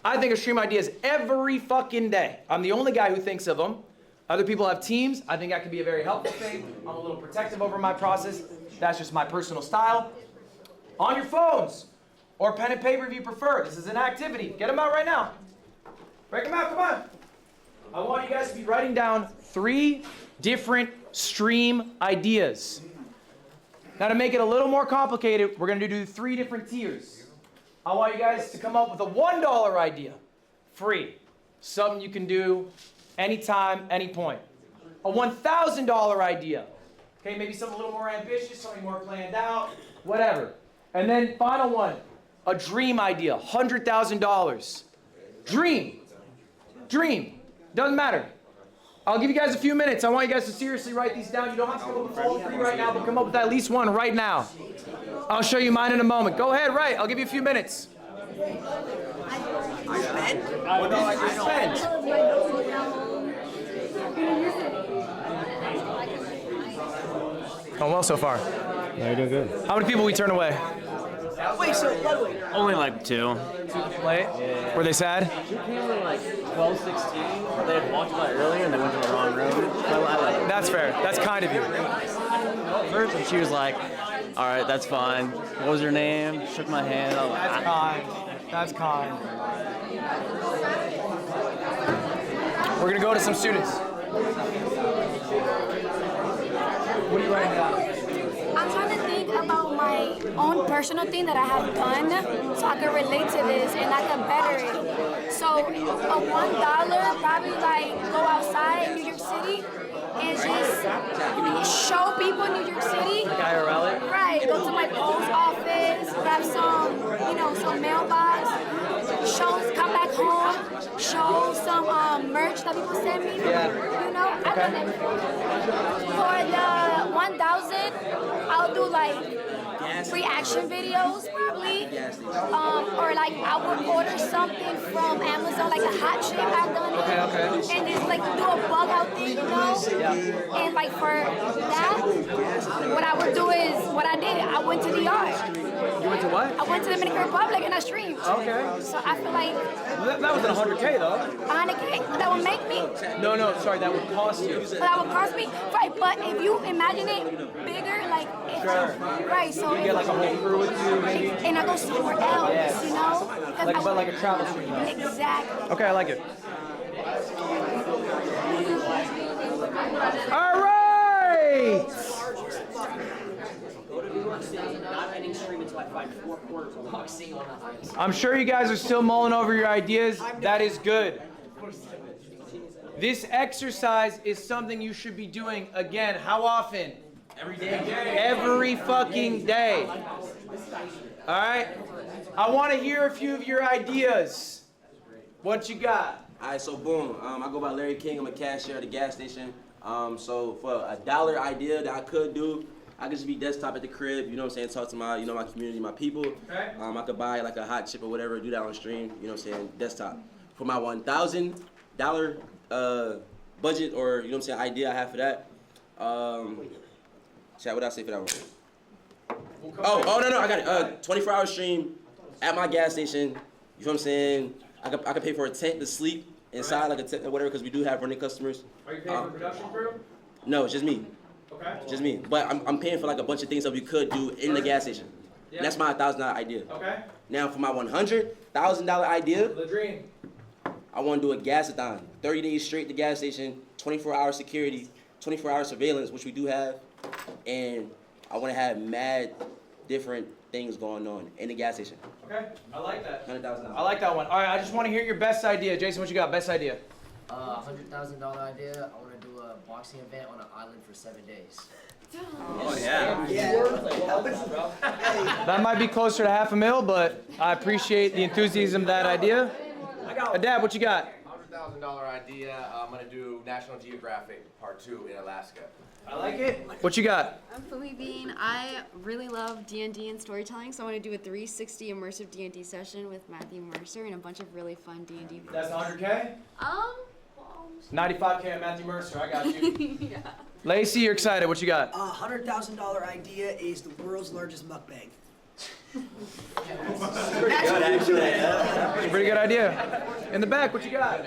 I think of stream ideas every fucking day. I'm the only guy who thinks of them. Other people have teams. I think that can be a very helpful thing. I'm a little protective over my process. That's just my personal style. On your phones or pen and paper if you prefer. This is an activity. Get them out right now. Break them out, come on. I want you guys to be writing down 3 different stream ideas. Now to make it a little more complicated, we're going to do 3 different tiers. I want you guys to come up with a $1 idea. Free. Something you can do anytime, any point. A $1,000 idea. Okay, maybe something a little more ambitious, something more planned out, whatever. And then final one, a dream idea, $100,000. Dream. Dream. Doesn't matter. I'll give you guys a few minutes. I want you guys to seriously write these down. You don't have to come up with all three right now, but come up with at least one right now. I'll show you mine in a moment. Go ahead, write. I'll give you a few minutes. Well, no, I just spent. Going well so far. Yeah, you're doing good. How many people we turn away? Wait, so Ludwig. Only like 2. Late? Yeah. Were they sad? She came in like 12, 16. They had walked by earlier and they went to the wrong room. So I like it. That's fair. That's kind of you. First, and she was like, all right, that's fine. What was your name? Shook my hand. I was like, That's kind. That's kind. We're going to go to some students. What are you writing down? I'm trying to think about my own personal thing that I have done so I can relate to this and I can better it. So a $1 probably like go outside in New York City and just show people in New York City. Like IRL? Right, go to my post office, grab some, some mailbox, come back home, show some merch that people send me. I've done that before. For the 1,000, I'll do like reaction videos probably, or like I would order something from Amazon, like a hot chip. I've done it, and just like do a bug out thing, And like for that, what I would do is what I did. I went to the yard. You went to what? I went to the Dominican Republic and I streamed. Okay. So I feel like That wasn't 100K though. 100K. That would make me. No, sorry, that would cost you. But that would cost me, right? But if you imagine it bigger, like it's right. So You get like a whole crew with you, maybe. and I go somewhere else, Yes. Because Like a travel stream. Exactly. Okay, I like it. All right. I'm sure you guys are still mulling over your ideas. That is good. This exercise is something you should be doing again. How often? Every day. Every fucking day. All right. I want to hear a few of your ideas. What you got? All right, so boom. I go by Larry King. I'm a cashier at the gas station. So for a $1 idea that I could do, I could just be desktop at the crib, you know what I'm saying, talk to my, my community, my people. Okay. I could buy like a hot chip or whatever, do that on stream, you know what I'm saying, desktop. For my $1,000 budget or, you know what I'm saying, idea I have for that, chat, what did I say for that one? Oh, no, I got it. 24-hour stream at my gas station, you know what I'm saying, I could pay for a tent to sleep inside, like a tent or whatever, because we do have running customers. Are you paying for production crew? No, it's just me. Okay. Just me. But I'm paying for like a bunch of things that we could do in the gas station. Yeah. And that's my $1,000 idea. Okay. Now for my $100,000 idea, The dream. I want to do a gas-a-thon. 30 days straight to gas station, 24-hour security, 24-hour surveillance, which we do have. And I want to have mad different things going on in the gas station. Okay. I like that. $100,000. I like that one. All right, I just want to hear your best idea. Jason, what you got? Best idea? $100,000 idea. I want to do a boxing event on an island for 7 days. Oh, yeah. That might be closer to $500,000, but I appreciate the enthusiasm of that idea. Dad, what you got? $100,000 idea. I'm gonna do National Geographic Part 2 in Alaska. I like it. What you got? I'm Fumi Bean. I really love D&D and storytelling, so I want to do a 360 immersive D&D session with Matthew Mercer and a bunch of really fun D&D. That's 100K? 95K on Matthew Mercer. I got you. Yeah. Lacey, you're excited. What you got? $100,000 idea is the world's largest mukbang. Pretty good, actually. That's a pretty good idea. In the back, what you got?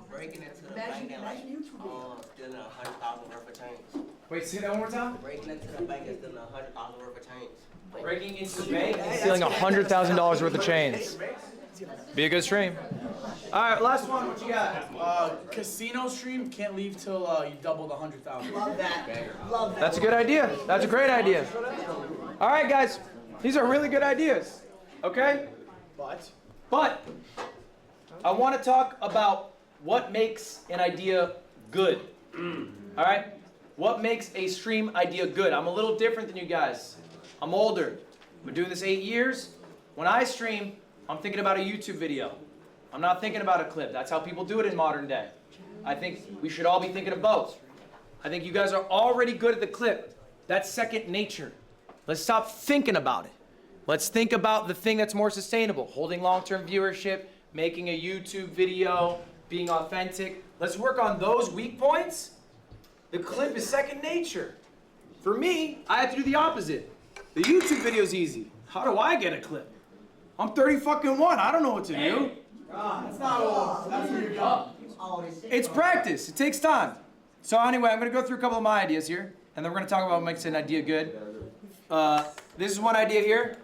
Breaking into the bank and stealing $100,000 worth of change. Wait, say that one more time? Breaking into the bank and stealing $100,000 worth of change. Breaking into the bank and stealing $100,000 worth of chains. Be a good stream. All right, last one. What you got? Casino stream, can't leave till you double the 100,000. Love that. Love that. That's a good idea. That's a great idea. All right, guys. These are really good ideas. Okay? But I want to talk about what makes an idea good? All right? What makes a stream idea good? I'm a little different than you guys. I'm older. I've been doing this 8 years. When I stream, I'm thinking about a YouTube video. I'm not thinking about a clip. That's how people do it in modern day. I think we should all be thinking of both. I think you guys are already good at the clip. That's second nature. Let's stop thinking about it. Let's think about the thing that's more sustainable. Holding long-term viewership, making a YouTube video, being authentic. Let's work on those weak points. The clip is second nature. For me, I have to do the opposite. The YouTube video is easy. How do I get a clip? I'm 31. I don't know what to do. That's not all. That's your job. It's practice. It takes time. So anyway, I'm going to go through a couple of my ideas here, and then we're going to talk about what makes an idea good. This is one idea here.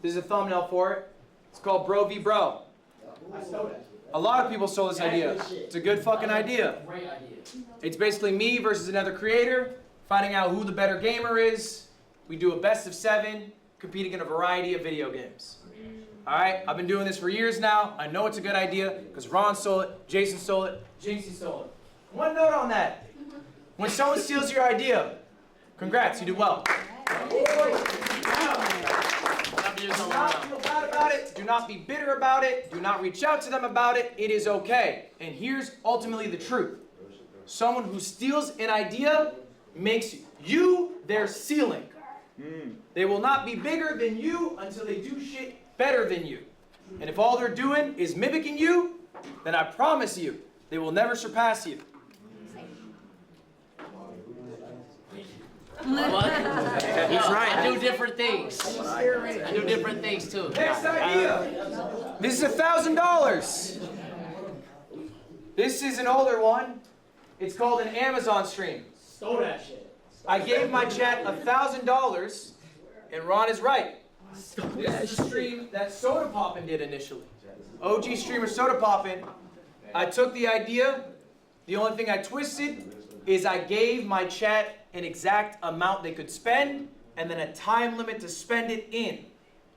This is a thumbnail for it. It's called Bro v Bro. I stole that. A lot of people stole this idea. It's a good fucking idea. Great idea. It's basically me versus another creator, finding out who the better gamer is. We do a best of 7, competing in a variety of video games. All right, I've been doing this for years now. I know it's a good idea because Ron stole it, Jason stole it, Jinxie stole it. One note on that. When someone steals your idea, congrats, you did well. Do not feel bad about it. Do not be bitter about it. Do not reach out to them about it. It is okay. And here's ultimately the truth. Someone who steals an idea makes you their ceiling. They will not be bigger than you until they do shit better than you. And if all they're doing is mimicking you, then I promise you, they will never surpass you. He's right. I do different things. I do different things too. Next idea. This is $1,000. This is an older one. It's called an Amazon stream. Stole that shit. I gave my chat $1,000, and Ron is right. This is a stream that Soda Poppin' did initially. OG streamer Soda Poppin'. I took the idea. The only thing I twisted is I gave my chat an exact amount they could spend, and then a time limit to spend it in.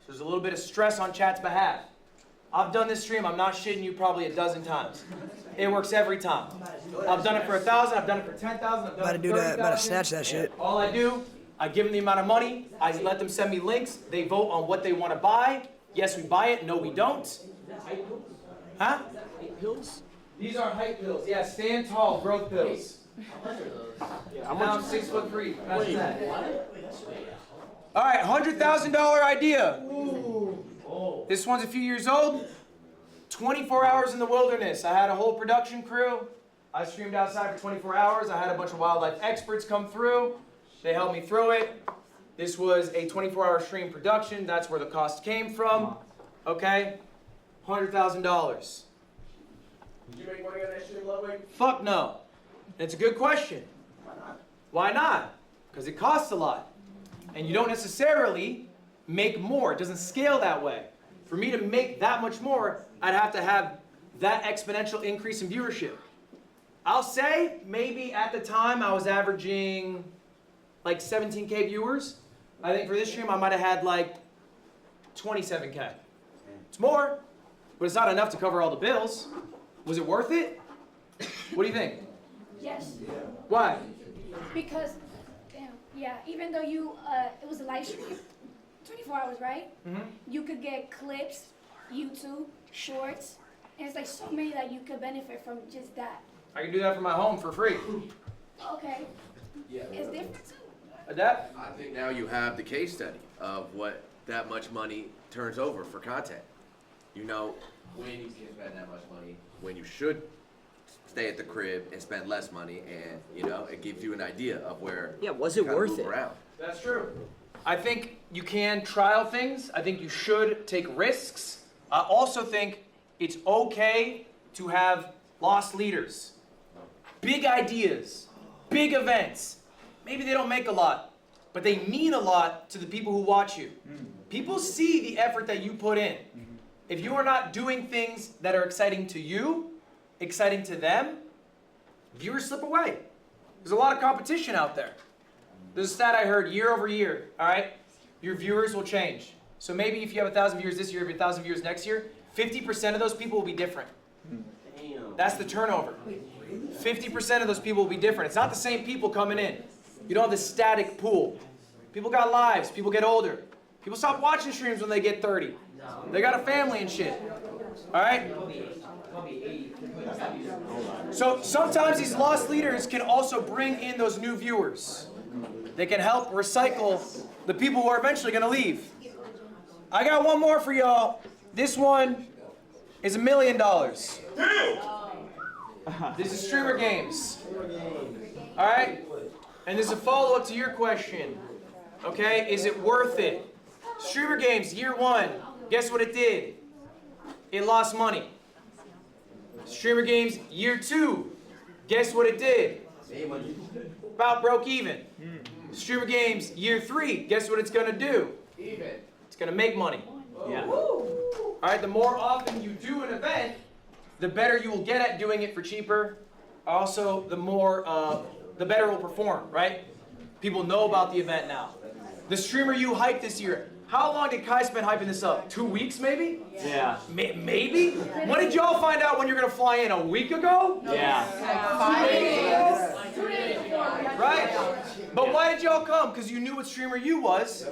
So there's a little bit of stress on chat's behalf. I've done this stream, I'm not shitting you, probably a dozen times. It works every time. I've done it for 1,000, I've done it for 10,000, I've done it for 30,000. About to snatch that shit. All I do, I give them the amount of money, I let them send me links, they vote on what they want to buy. Yes, we buy it, no, we don't. Huh? Pills? These are height pills, yeah, stand tall, growth pills. Now I'm 6'3". All right, $100,000 idea. This one's a few years old. 24 hours in the wilderness. I had a whole production crew. I streamed outside for 24 hours. I had a bunch of wildlife experts come through. They helped me through it. This was a 24-hour stream production. That's where the cost came from. Okay? $100,000. Did you make money on that stream, Ludwig? Fuck no. And it's a good question. Why not? Because it costs a lot. And you don't necessarily make more. It doesn't scale that way. For me to make that much more, I'd have to have that exponential increase in viewership. I'll say maybe at the time I was averaging like 17K viewers. I think for this stream I might have had like 27K. It's more, but it's not enough to cover all the bills. Was it worth it? What do you think? Yes. Why? Because, yeah, even though it was a live stream, 24 hours, right? Mm-hmm. You could get clips, YouTube, shorts, and it's like so many that you could benefit from just that. I can do that from my home for free. Okay. Yeah. It's different too. Adapt? I think now you have the case study of what that much money turns over for content. You know when you can spend that much money, when you should stay at the crib and spend less money, and you know it gives you an idea of where. Yeah, was it worth it? Around. That's true. I think you can trial things. I think you should take risks. I also think it's okay to have lost leaders. Big ideas, big events. Maybe they don't make a lot, but they mean a lot to the people who watch you. People see the effort that you put in. If you are not doing things that are exciting to you, exciting to them, viewers slip away. There's a lot of competition out there. There's a stat I heard year over year, all right? Your viewers will change. So maybe if you have 1,000 viewers this year, if you have 1,000 viewers next year, 50% of those people will be different. That's the turnover. 50% of those people will be different. It's not the same people coming in. You don't have this static pool. People got lives. People get older. People stop watching streams when they get 30. They got a family and shit. All right? So sometimes these lost leaders can also bring in those new viewers. They can help recycle the people who are eventually going to leave. I got one more for y'all. This one is $1 million. This is Streamer Games. All right? And this is a follow-up to your question. Okay? Is it worth it? Streamer Games, year 1. Guess what it did? It lost money. Streamer Games, year 2. Guess what it did? About broke even. Streamer Games, year 3. Guess what it's going to do? It's going to make money. Yeah. All right, the more often you do an event, the better you will get at doing it for cheaper. Also, the better it will perform, right? People know about the event now. The Streamer U hype this year. How long did Kai spend hyping this up? 2 weeks, maybe? Yeah. Maybe? When did y'all find out when you're going to fly in? A week ago? Yeah. 2 days ago? Right? But why did y'all come? Because you knew what Streamer U was.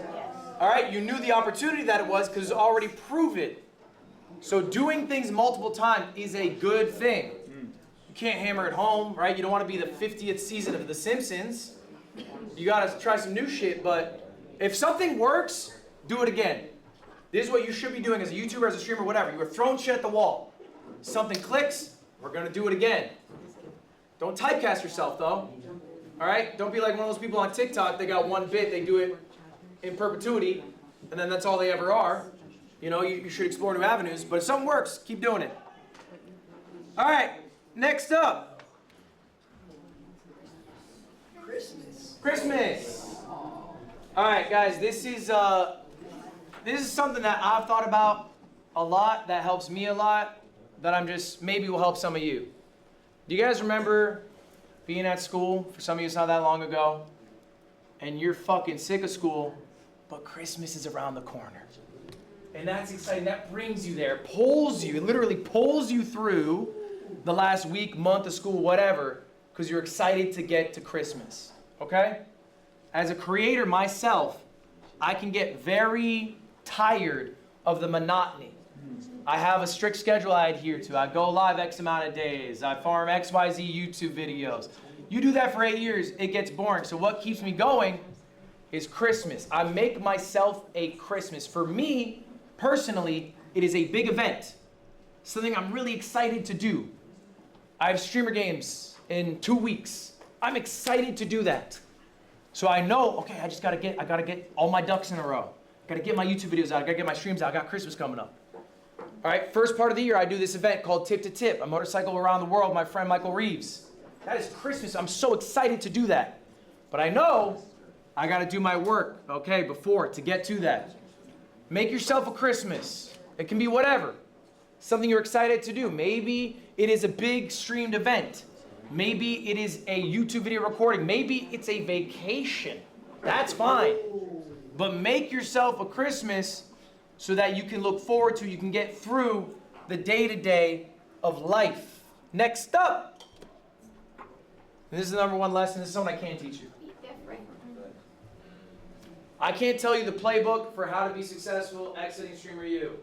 All right? You knew the opportunity that it was because it's already proven. So doing things multiple times is a good thing. You can't hammer it home, right? You don't want to be the 50th season of The Simpsons. You got to try some new shit, but if something works, do it again. This is what you should be doing as a YouTuber, as a streamer, whatever. You are throwing shit at the wall. Something clicks, we're going to do it again. Don't typecast yourself, though. All right? Don't be like one of those people on TikTok. They got one bit. They do it in perpetuity, and then that's all they ever are. You know, you should explore new avenues. But if something works, keep doing it. All right. Next up. Christmas. All right, guys. This is something that I've thought about a lot, that helps me a lot, that I'm just, maybe will help some of you. Do you guys remember being at school? For some of you, it's not that long ago. And you're fucking sick of school, but Christmas is around the corner. And that's exciting. That brings you there, pulls you, it literally pulls you through the last week, month of school, whatever, because you're excited to get to Christmas, okay? As a creator myself, I can get very tired of the monotony. I have a strict schedule I adhere to. I go live X amount of days. I farm XYZ YouTube videos. You do that for 8 years, it gets boring. So what keeps me going is Christmas. I make myself a Christmas. For me, personally, it is a big event. Something I'm really excited to do. I have Streamer Games in 2 weeks. I'm excited to do that. So I know, okay, I gotta get all my ducks in a row. Gotta get my YouTube videos out, I gotta get my streams out, I got Christmas coming up. All right, first part of the year, I do this event called Tip to Tip, a motorcycle around the world, my friend Michael Reeves. That is Christmas, I'm so excited to do that. But I know I gotta do my work, okay, before, to get to that. Make yourself a Christmas. It can be whatever. Something you're excited to do. Maybe it is a big streamed event. Maybe it is a YouTube video recording. Maybe it's a vacation. That's fine. But make yourself a Christmas so that you can look forward to, you can get through the day-to-day of life. Next up. This is the #1 lesson. This is something I can't teach you. I can't tell you the playbook for how to be successful exiting Streamer U.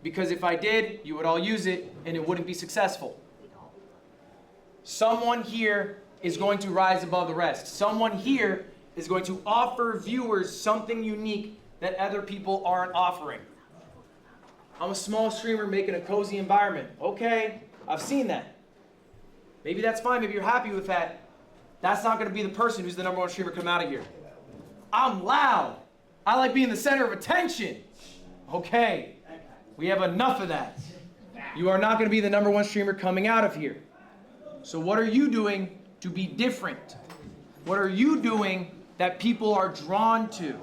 Because if I did, you would all use it and it wouldn't be successful. Someone here is going to rise above the rest. Someone here is going to offer viewers something unique that other people aren't offering. I'm a small streamer making a cozy environment. Okay, I've seen that. Maybe that's fine, maybe you're happy with that. That's not gonna be the person who's the #1 streamer come out of here. I'm loud. I like being the center of attention. Okay, we have enough of that. You are not gonna be the #1 streamer coming out of here. So what are you doing to be different? What are you doing that people are drawn to?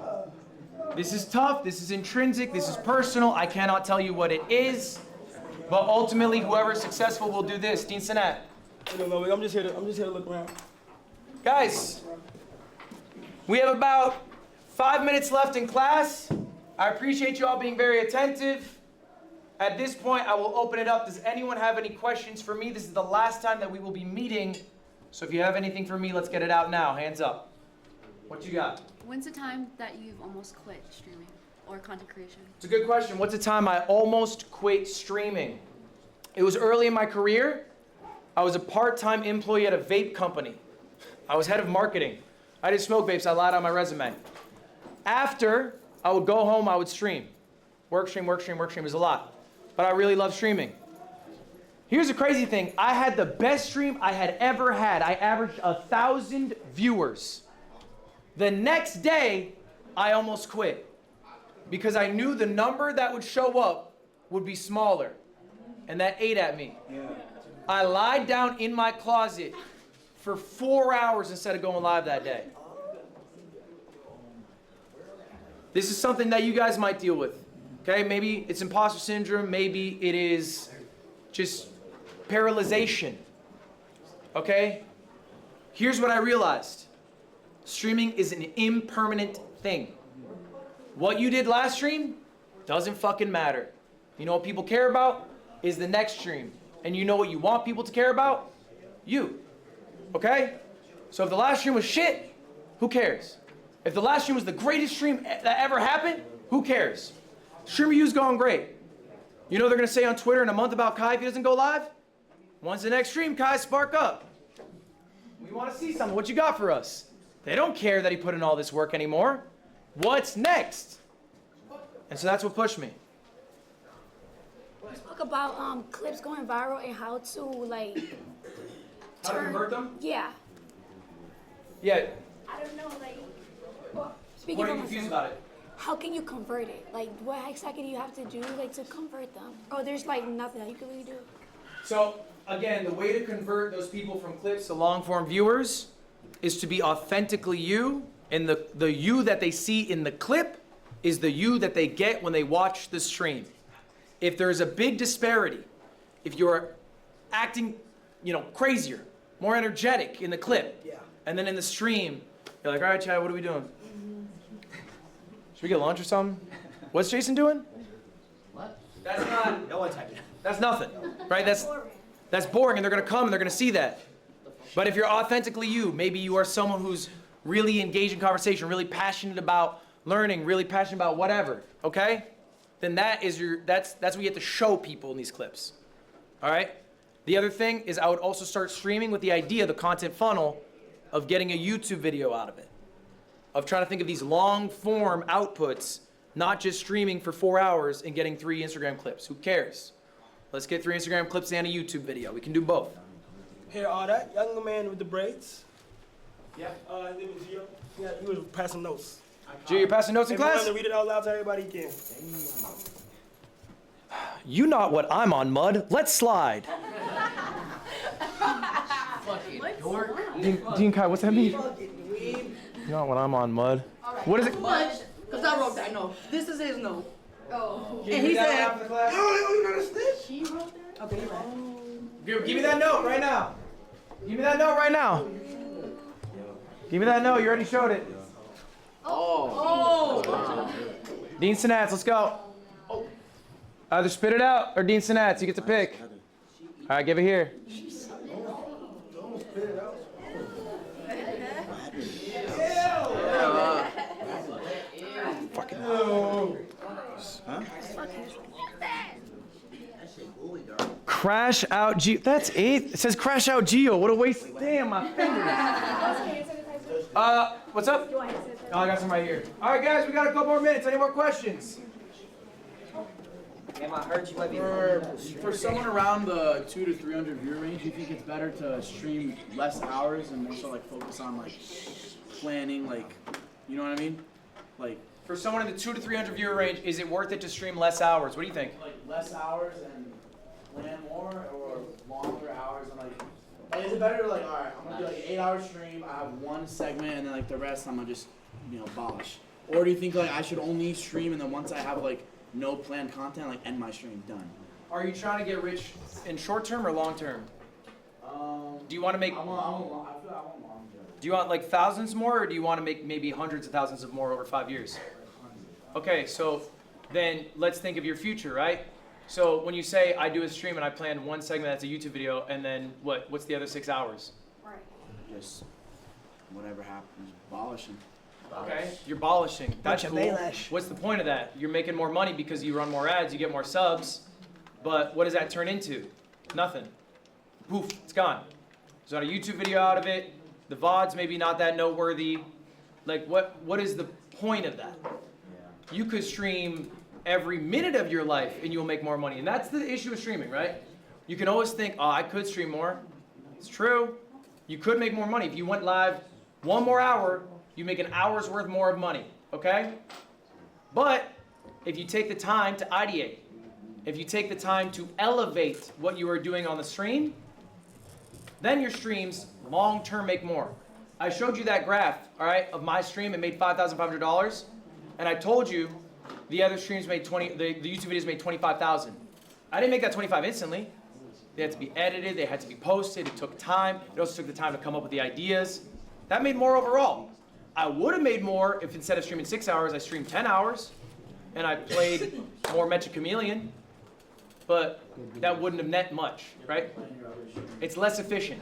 This is tough, this is intrinsic, this is personal. I cannot tell you what it is, but ultimately whoever is successful will do this. Dean Sinat. Ludwig, I'm just here to look around. Guys, we have about 5 minutes left in class. I appreciate you all being very attentive. At this point, I will open it up. Does anyone have any questions for me? This is the last time that we will be meeting. So if you have anything for me, let's get it out now. Hands up. What you got? When's the time that you've almost quit streaming or content creation? It's a good question. What's the time I almost quit streaming? It was early in my career. I was a part-time employee at a vape company. I was head of marketing. I didn't smoke vapes. I lied on my resume. After, I would go home, I would stream. Work stream is a lot. But I really love streaming. Here's the crazy thing. I had the best stream I had ever had. I averaged 1,000 viewers. The next day, I almost quit because I knew the number that would show up would be smaller, and that ate at me. I lied down in my closet for 4 hours instead of going live that day. This is something that you guys might deal with, okay? Maybe it's imposter syndrome, maybe it is just paralyzation, okay? Here's what I realized. Streaming is an impermanent thing. What you did last stream doesn't fucking matter. You know what people care about is the next stream. And you know what you want people to care about? You. Okay? So if the last stream was shit, who cares? If the last stream was the greatest stream that ever happened, who cares? Streamer U's going great. You know what they're gonna say on Twitter in a month about Kai if he doesn't go live? When's the next stream, Kai? Spark up. We wanna see something. What you got for us? They don't care that he put in all this work anymore. What's next? And so that's what pushed me. Let's talk about clips going viral and how to like How to convert them? Yeah. Yeah. I don't know, like speaking What are for you confused myself, about it? how can you convert it? Like what exactly do you have to do like to convert them? Oh, there's like nothing that you can really do. So again, the way to convert those people from clips to long form viewers is to be authentically you, and the you that they see in the clip is the you that they get when they watch the stream. If there's a big disparity, if you're acting, crazier, more energetic in the clip, and then in the stream, you're like, all right, Chad, what are we doing? Should we get lunch or something? What's Jason doing? What? That's not. No one typed it. That's nothing, right? That's boring, and they're gonna come and they're gonna see that. But if you're authentically you, maybe you are someone who's really engaged in conversation, really passionate about learning, really passionate about whatever, okay? Then that's what you have to show people in these clips, all right? The other thing is I would also start streaming with the idea, the content funnel, of getting a YouTube video out of it, of trying to think of these long form outputs, not just streaming for 4 hours and getting 3 Instagram clips. Who cares? Let's get 3 Instagram clips and a YouTube video. We can do both. Here, that young man with the braids. Yeah. His name is Gio. Yeah, he was passing notes. Gio, you're passing notes in If you class? want to read it out loud to everybody, you can. You not what I'm on, Mud. Let's slide. Dean Kai, what's that mean? You not what I'm on, Mud. What is it? Because I wrote that note. This is his note. Can And you he read that said, out for the class? you don't understand? She wrote that? Okay, you're right. Give me that note right now. Give me that note right now. Give me that note. You already showed it. Oh. Dean Sinats, let's go. Either spit it out or Dean Sinats. You get to pick. All right, give it here. Fucking. Huh? Crash out Geo. That's it. It says crash out Geo. What a waste. Damn, my fingers. What's up? Oh, I got some right here. All right, guys, we got a couple more minutes. Any more questions? Damn, I heard you might be. For someone around the 200 to 300 viewer range, do you think it's better to stream less hours and more so like focus on like planning, like, you know what I mean? Like for someone in the 200 to 300 viewer range, is it worth it to stream less hours? What do you think? Like less hours and plan more, or longer hours and like is it better to like, all right, I'm gonna do like an 8-hour stream, I have one segment, and then like the rest I'm gonna just abolish? Or do you think like I should only stream and then once I have like no planned content, like end my stream, done? Are you trying to get rich in short term or long term? Do you want to make? I feel like I want long term. Do you want like thousands more, or do you want to make maybe hundreds of thousands of more over 5 years? Okay, so then let's think of your future, right? So when you say I do a stream and I plan one segment that's a YouTube video, and then what's the other 6 hours? Just whatever happens, abolishing. Okay, you're abolishing. That's Bunch cool. of Baelish. What's the point of that? You're making more money because you run more ads, you get more subs, but what does that turn into? Nothing. Poof, it's gone. There's not a YouTube video out of it. The VOD's maybe not that noteworthy. Like, what is the point of that? You could stream every minute of your life and you'll make more money. And that's the issue with streaming, right? You can always think, oh, I could stream more. It's true. You could make more money. If you went live 1 more hour, you make an hour's worth more of money, okay? But if you take the time to ideate, if you take the time to elevate what you are doing on the stream, then your streams long-term make more. I showed you that graph, all right, of my stream. It made $5,500. And I told you the other streams made the YouTube videos made 25,000. I didn't make that 25 instantly. They had to be edited, they had to be posted, it took time. It also took the time to come up with the ideas. That made more overall. I would have made more if instead of streaming 6 hours, I streamed 10 hours and I played more Magic Chameleon, but that wouldn't have net much, right? It's less efficient.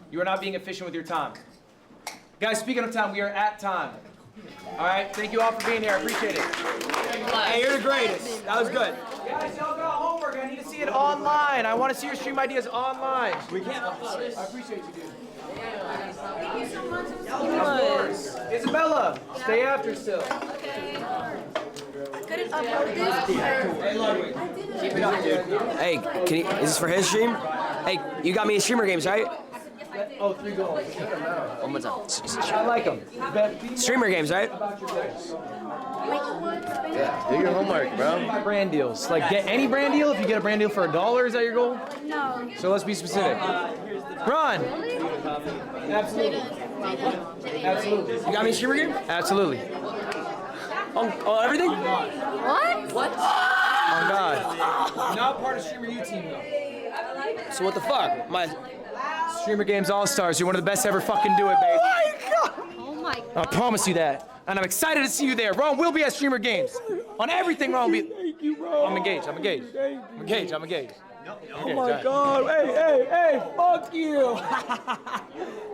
You are not being efficient with your time. Guys, speaking of time, we are at time. All right, thank you all for being here. I appreciate it. Hey, you're the greatest. That was good. Guys, y'all got homework. I need to see it online. I want to see your stream ideas online. We can't. I appreciate you, dude. Thank you so much. Of course. Isabella, stay after still. Couldn't upload this. Hey, Ludwig. Keep it up, dude. Hey, is this for his stream? Hey, you got me in streamer games, right? Oh, 3 goals. One more time. I like them. Streamer games, right? Yeah, do your homework, bro. Buy brand deals. Like, get any brand deal. If you get a brand deal for $1, is that your goal? No. So let's be specific. Ron. Absolutely. Absolutely. You got me in streamer game? Absolutely. Oh, everything? What? On God. Not part of Streamer U team though. So what the fuck? My Streamer Games All-Stars. You're one of the best to ever fucking do it, baby. Oh my God. I promise you that. And I'm excited to see you there. Ron will be at Streamer Games. On everything, Ron will be. Thank you, bro. I'm engaged. I'm engaged. I'm engaged. I'm engaged. Oh my God! Hey! Fuck you!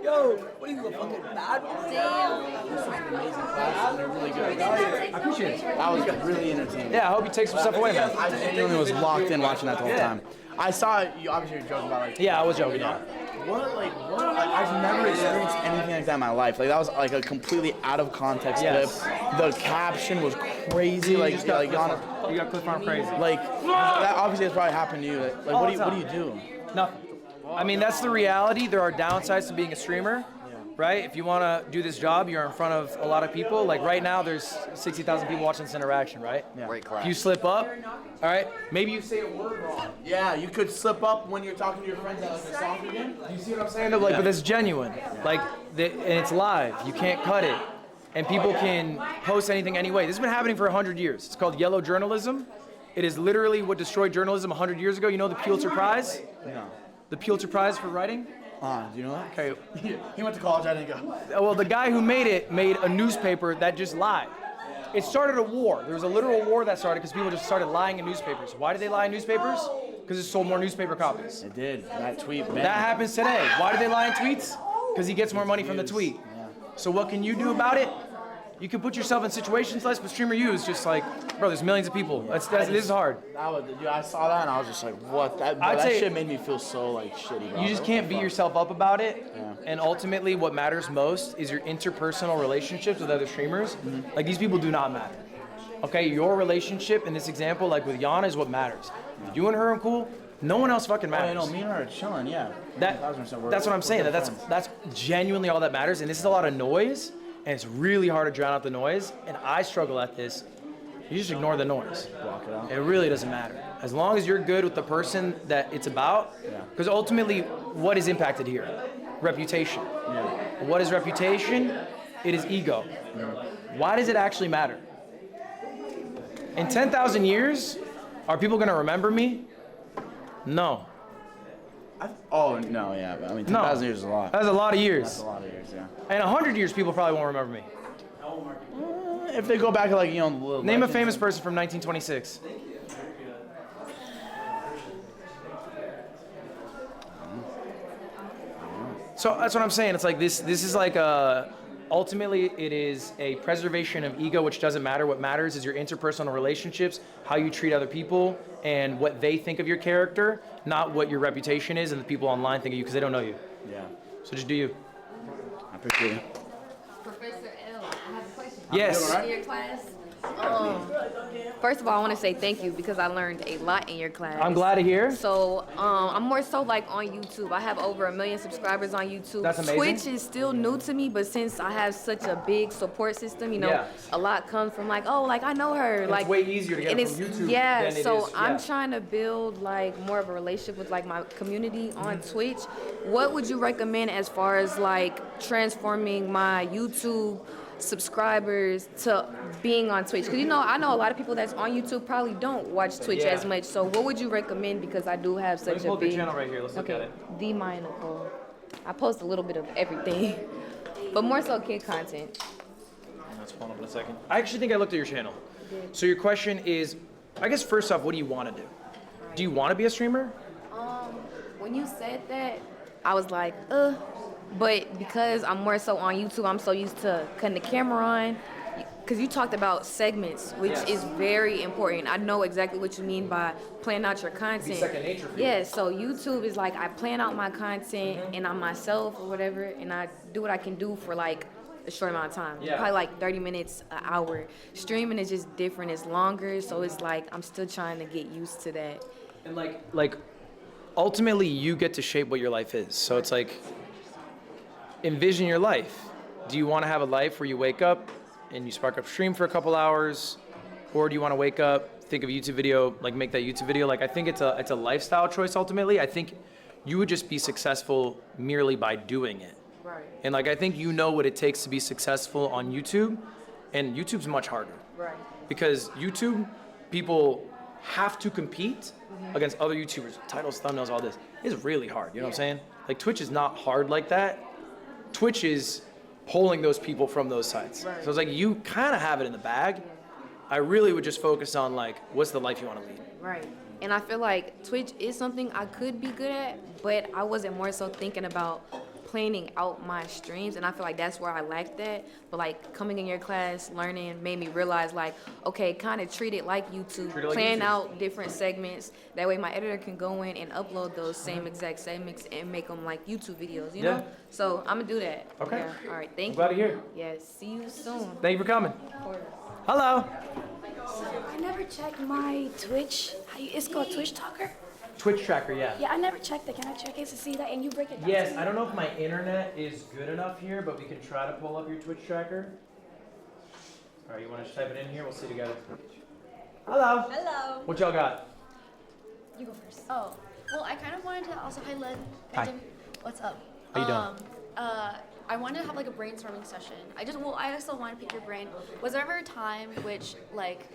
Yo, what are you, a fucking bad boy? Damn. Really good. I appreciate it. That was really entertaining. Yeah, I hope you take some stuff away, man. I genuinely was locked in watching that the whole time. I saw you. Obviously, you're joking about like. Yeah, I was joking. Yeah. I've never experienced anything like that in my life. Like that was like a completely out of context clip. The caption was crazy. Like honest. You got Cliff Farm crazy. Like that obviously has probably happened to you. Like what do you do? Nothing. I mean, that's the reality. There are downsides to being a streamer, right? If you want to do this job, you're in front of a lot of people. Like right now, there's 60,000 people watching this interaction, right? Yeah. If you slip up, all right, maybe you say a word wrong. Yeah, you could slip up when you're talking to your friends at like a soccer game. You see what I'm saying? Like, but it's genuine. Like, and it's live. You can't cut it. And people can post anything anyway. This has been happening for 100 years. It's called yellow journalism. It is literally what destroyed journalism 100 years ago. You know the Pulitzer Prize? No. The Pulitzer Prize for writing? Do you know that? Okay. He went to college. I didn't go. Well, the guy who made it made a newspaper that just lied. It started a war. There was a literal war that started because people just started lying in newspapers. Why did they lie in newspapers? Because it sold more newspaper copies. It did. That tweet. Man. That happens today. Why do they lie in tweets? Because he gets more money from the tweet. So what can you do about it? You can put yourself in situations less, but Streamer U is just like, bro, there's millions of people. This is hard. I saw that and I was just like, what? That shit made me feel so like shitty. Bro. You just can't beat yourself up about it. Yeah. And ultimately, what matters most is your interpersonal relationships with other streamers. Mm-hmm. Like, these people do not matter. Okay, your relationship in this example, like with Yana, is what matters. If you and her are cool, no one else fucking matters. Oh, yeah, no, me and her are chilling, yeah. That's what I'm saying. That's genuinely all that matters. And this is a lot of noise. And it's really hard to drown out the noise, and I struggle at this. You just ignore the noise. Block it out. It really doesn't matter. As long as you're good with the person that it's about, because ultimately, what is impacted here? Reputation. Yeah. What is reputation? It is ego. Why does it actually matter? In 10,000 years, are people gonna remember me? No. Oh, no, yeah. I mean, 10,000 years is a lot. That's a lot of years. That's a lot of years, yeah. In 100 years, people probably won't remember me. If they go back, like, you know, Name a famous person from 1926. So that's what I'm saying. It's like this is like ultimately it is a preservation of ego, which doesn't matter. What matters is your interpersonal relationships, how you treat other people, and what they think of your character, not what your reputation is and the people online think of you because they don't know you. Yeah. So just do you. I appreciate it. Professor L, I have a question. Yes. In your class, first of all, I want to say thank you because I learned a lot in your class. I'm glad to hear. So I'm more so like on YouTube. I have over 1 million subscribers on YouTube. That's amazing. Twitch is still new to me, but since I have such a big support system, you know, Yeah. a lot comes from like, oh, like I know her. And like it's way easier to get and it from it's- YouTube Yeah, than it so is- I'm yeah. trying to build like more of a relationship with like my community on Twitch. What would you recommend as far as like transforming my YouTube subscribers to being on Twitch? Because you know, I know a lot of people that's on YouTube probably don't watch Twitch Yeah. as much. So what would you recommend? Because I do have Let me such pull a up your big channel right here. Let's look at it. The Maya Nicole. I post a little bit of everything, but more so kid content. Let's pull it up in a second. I actually think I looked at your channel. So your question is, I guess first off, what do you want to do? Do you want to be a streamer? When you said that, I was like, but because I'm more so on YouTube, I'm so used to cutting the camera on. Because you talked about segments, which Yes. is very important. I know exactly what you mean by planning out your content. second nature for you. Yeah, so YouTube is like I plan out my content and I'm myself or whatever, and I do what I can do for like a short amount of time. Yeah. Probably like 30 minutes, an hour. Streaming is just different. It's longer, so it's like I'm still trying to get used to that. And like ultimately you get to shape what your life is. So it's like envision your life. Do you want to have a life where you wake up and you spark up stream for a couple hours, or do you want to wake up, think of a YouTube video, like make that YouTube video? Like I think it's a lifestyle choice ultimately. I think you would just be successful merely by doing it. Right. And like I think you know what it takes to be successful on YouTube, and YouTube's much harder. Right. Because YouTube, people have to compete against other YouTubers, titles, thumbnails, all this. It's really hard, you know what I'm saying? Like Twitch is not hard like that. Twitch is pulling those people from those sites. Right. So it's like you kind of have it in the bag. I really would just focus on like, what's the life you want to lead? Right. And I feel like Twitch is something I could be good at, but I wasn't more so thinking about planning out my streams, and I feel like that's where I lacked that. But like coming in your class, learning made me realize like, okay, kind of treat it like YouTube, Treat it like plan YouTube. out different segments. That way my editor can go in and upload those same exact segments and make them like YouTube videos, you Yeah. know? So I'm gonna do that. Okay. Yeah. All right, thank you. Glad to hear. Yeah, see you soon. Thank you for coming. Hello. I never checked my Twitch. It's called Twitch Talker. Twitch tracker, yeah. Yeah, I never checked it. Can I check it to see that? And you break it down. Yes, to me? I don't know if my internet is good enough here, but we can try to pull up your Twitch tracker. All right, you want to just type it in here? We'll see together. Hello. Hello. What y'all got? You go first. Oh, well, I kind of wanted to also, hi, Lynn. Hi. What's up? How you doing? I wanted to have like a brainstorming session. I also want to pick your brain. Was there ever a time which, like,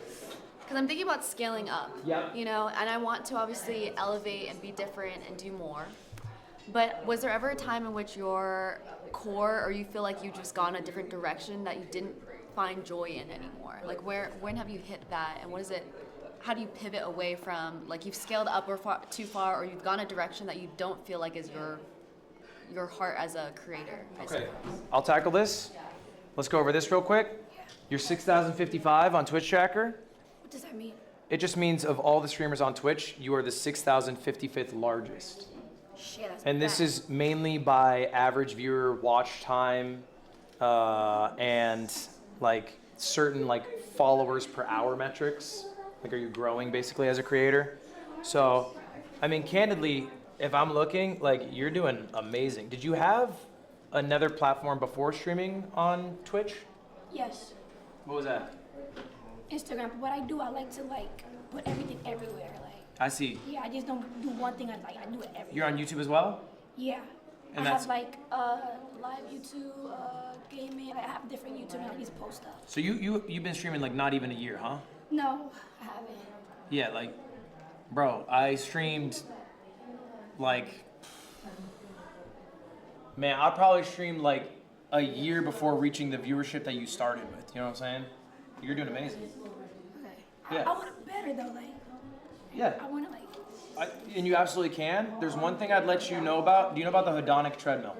because I'm thinking about scaling up, Yep. you know, and I want to obviously elevate and be different and do more. But was there ever a time in which your core, or you feel like you just gone a different direction that you didn't find joy in anymore? Like when have you hit that, and what is it? How do you pivot away from, like, you've scaled up or too far, or you've gone a direction that you don't feel like is your heart as a creator? Okay. I'll tackle this. Let's go over this real quick. You're 6,055 on Twitch tracker. What does that mean? It just means of all the streamers on Twitch, you are the 6,055th largest. Shit, that's And this bad. is mainly by average viewer watch time and like certain like followers per hour metrics. Like, are you growing basically as a creator? So, I mean, candidly, if I'm looking, like, you're doing amazing. Did you have another platform before streaming on Twitch? Yes, What was that? Instagram. But what I do, I like to like put everything everywhere. Like, I see. yeah, I just don't do one thing. I do it everywhere. You're on YouTube as well? Yeah. And I that's- have like live YouTube, gaming. I have different YouTube and I just post stuff. So you've been streaming like not even a year, huh? No, I haven't. Yeah, like, bro, I streamed like, man, I probably streamed like a year before reaching the viewership that you started with. You know what I'm saying? You're doing amazing. Okay. Yeah. I want it better though. Like, Yeah. I want to like. And you absolutely can. There's one thing I'd let you know about. Do you know about the hedonic treadmill?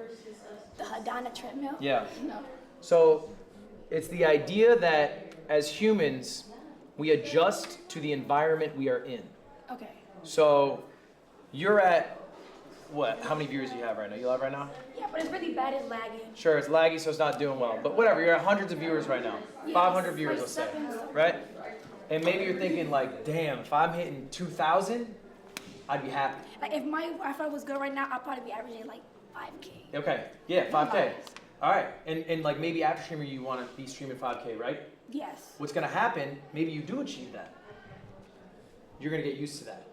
Hadana treadmill? Yeah. No. So it's the idea that as humans, we adjust to the environment we are in. Okay. So you're at what? How many viewers do you have right now? You live right now? Yeah, but it's really bad at lagging. Sure, it's laggy, so it's not doing well. But whatever, you're at hundreds of viewers right now. Yes, 500 viewers, like let's say. 7. Right? And maybe you're thinking like, damn, if I'm hitting 2,000, I'd be happy. Like if my Wi-Fi was good right now, I'd probably be averaging like 5K. Okay, yeah, 5K. All right, and like maybe after streamer you want to be streaming 5K, right? Yes. What's gonna happen, maybe you do achieve that. You're gonna get used to that.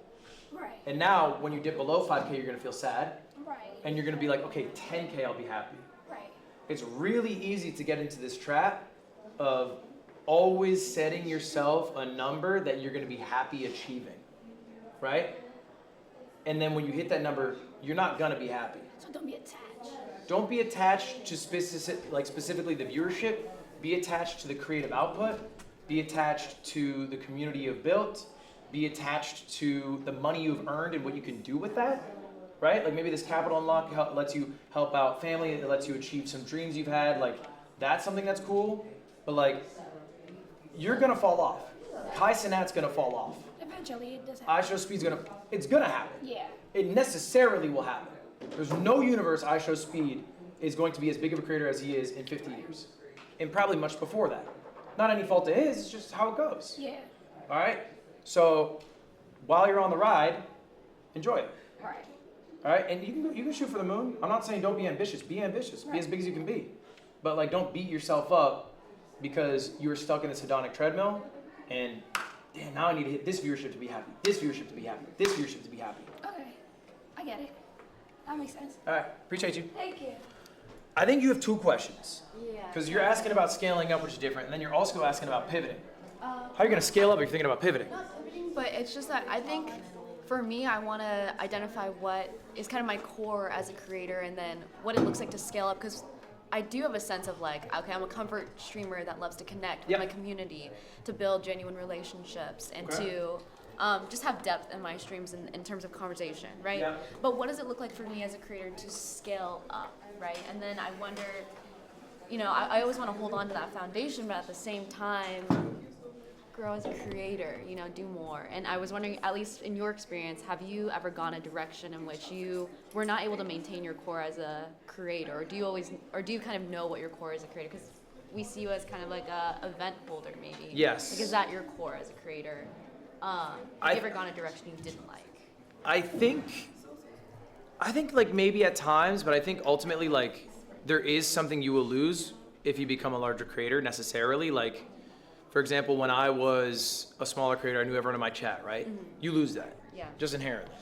Right. And now when you dip below 5K, you're gonna feel sad. Right. And you're gonna be like, okay, 10K, I'll be happy. Right. It's really easy to get into this trap of always setting yourself a number that you're gonna be happy achieving, right? And then when you hit that number, you're not gonna be happy. So don't be attached. Don't be attached to specifically the viewership. Be attached to the creative output. Be attached to the community you've built. Be attached to the money you've earned and what you can do with that, right? Like maybe this capital unlock lets you help out family. It lets you achieve some dreams you've had. Like that's something that's cool. But like, you're gonna fall off. Kai Cenat's gonna fall off. Eventually it does happen. iShowSpeed's it's gonna happen. Yeah. It necessarily will happen. There's no universe iShowSpeed is going to be as big of a creator as he is in 50 years. And probably much before that. Not any fault of his, it's just how it goes. Yeah. All right? So while you're on the ride, enjoy it. Right. All right? And you can shoot for the moon. I'm not saying don't be ambitious. Be ambitious. Be as big as you can be. But like don't beat yourself up because you were stuck in this hedonic treadmill and damn, now I need to hit this viewership to be happy. This viewership to be happy. This viewership to be happy. Okay. I get it. That makes sense. All right. Appreciate you. Thank you. I think you have 2 questions. Yeah. Because you're asking about scaling up, which is different, and then you're also asking about pivoting. How are you going to scale up if you're thinking about pivoting? But it's just that I think for me, I want to identify what is kind of my core as a creator and then what it looks like to scale up. Because I do have a sense of like, okay, I'm a comfort streamer that loves to connect with my community, to build genuine relationships, and to just have depth in my streams in terms of conversation, right? Yeah. But what does it look like for me as a creator to scale up, right? And then I wonder, you know, I always want to hold on to that foundation, but at the same time, grow as a creator, you know, do more. And I was wondering, at least in your experience, have you ever gone a direction in which you were not able to maintain your core as a creator? Or do you kind of know what your core is as a creator? Because we see you as kind of like a event holder, maybe. Yes. Like, is that your core as a creator? Have you ever gone a direction you didn't like? I think like maybe at times, but I think ultimately like there is something you will lose if you become a larger creator necessarily. Like, for example, when I was a smaller creator, I knew everyone in my chat, right? Mhm. You lose that. Yeah. Just inherently.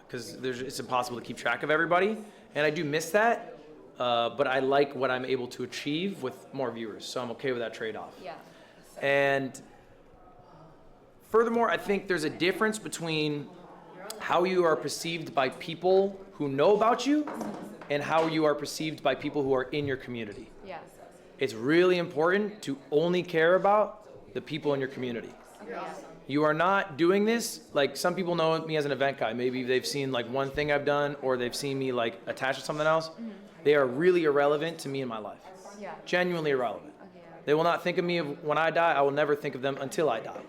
Because it's impossible to keep track of everybody. And I do miss that, but I like what I'm able to achieve with more viewers. So I'm okay with that trade-off. Yeah. And furthermore, I think there's a difference between how you are perceived by people who know about you and how you are perceived by people who are in your community. Yeah. It's really important to only care about the people in your community. Yeah. You are not doing this, like some people know me as an event guy. Maybe they've seen like one thing I've done or they've seen me like attached to something else. Mhm. They are really irrelevant to me in my life. Yeah. Genuinely irrelevant. Okay. They will not think of me when I die. I will never think of them until I die.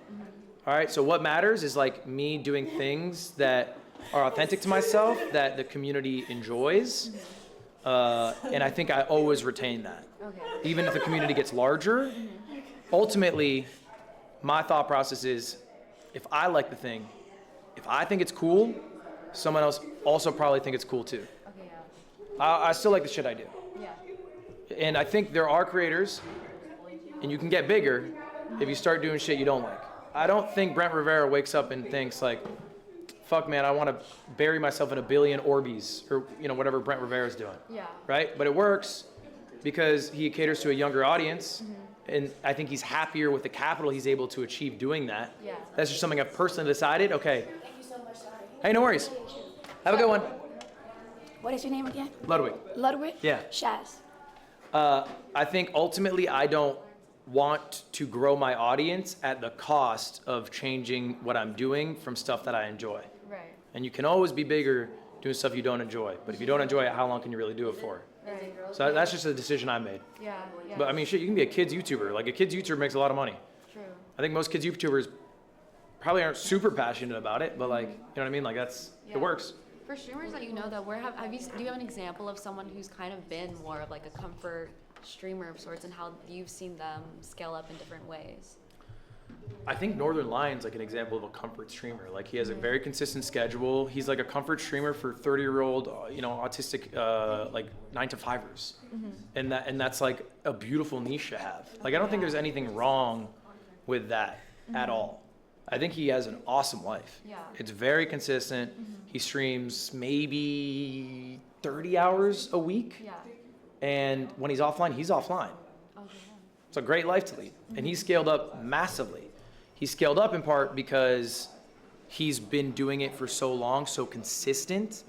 All right, so what matters is like me doing things that are authentic to myself, that the community enjoys. And I think I always retain that. Okay. Even if the community gets larger, ultimately, my thought process is, if I like the thing, if I think it's cool, someone else also probably think it's cool too. Okay, I still like the shit I do. yeah. And I think there are creators, and you can get bigger if you start doing shit you don't like. I don't think Brent Rivera wakes up and thinks like, fuck man, I want to bury myself in 1 billion Orbeez, or you know, whatever Brent Rivera's doing. Yeah. Right? But it works because he caters to a younger audience. And I think he's happier with the capital he's able to achieve doing that. Yeah. That's just something I've personally decided. Okay. Thank you so much. Sorry. Hey, no worries. Have a good one. What is your name again? Ludwig. Ludwig? Yeah. Shaz. I think ultimately I don't want to grow my audience at the cost of changing what I'm doing from stuff that I enjoy. Right. And you can always be bigger doing stuff you don't enjoy. But if you don't enjoy it, how long can you really do it for? Right. So that's just a decision I made. Yeah. But I mean, shit, you can be a kids YouTuber. Like a kids YouTuber makes a lot of money. True. I think most kids YouTubers probably aren't super passionate about it, but like, you know what I mean? Like it works. For streamers that you know that do you have an example of someone who's kind of been more of like a comfort streamer of sorts and how you've seen them scale up in different ways? I think Northern Lion's like an example of a comfort streamer. Like he has a very consistent schedule. He's like a comfort streamer for 30-year-old, autistic, like 9-to-5ers. And that's like a beautiful niche to have. Like I don't think there's anything wrong with that at all. I think he has an awesome life. Yeah. It's very consistent. He streams maybe 30 hours a week. Yeah. And when he's offline, he's offline. It's a great life to lead. And he's scaled up massively. He's scaled up in part because he's been doing it for so long, so consistent.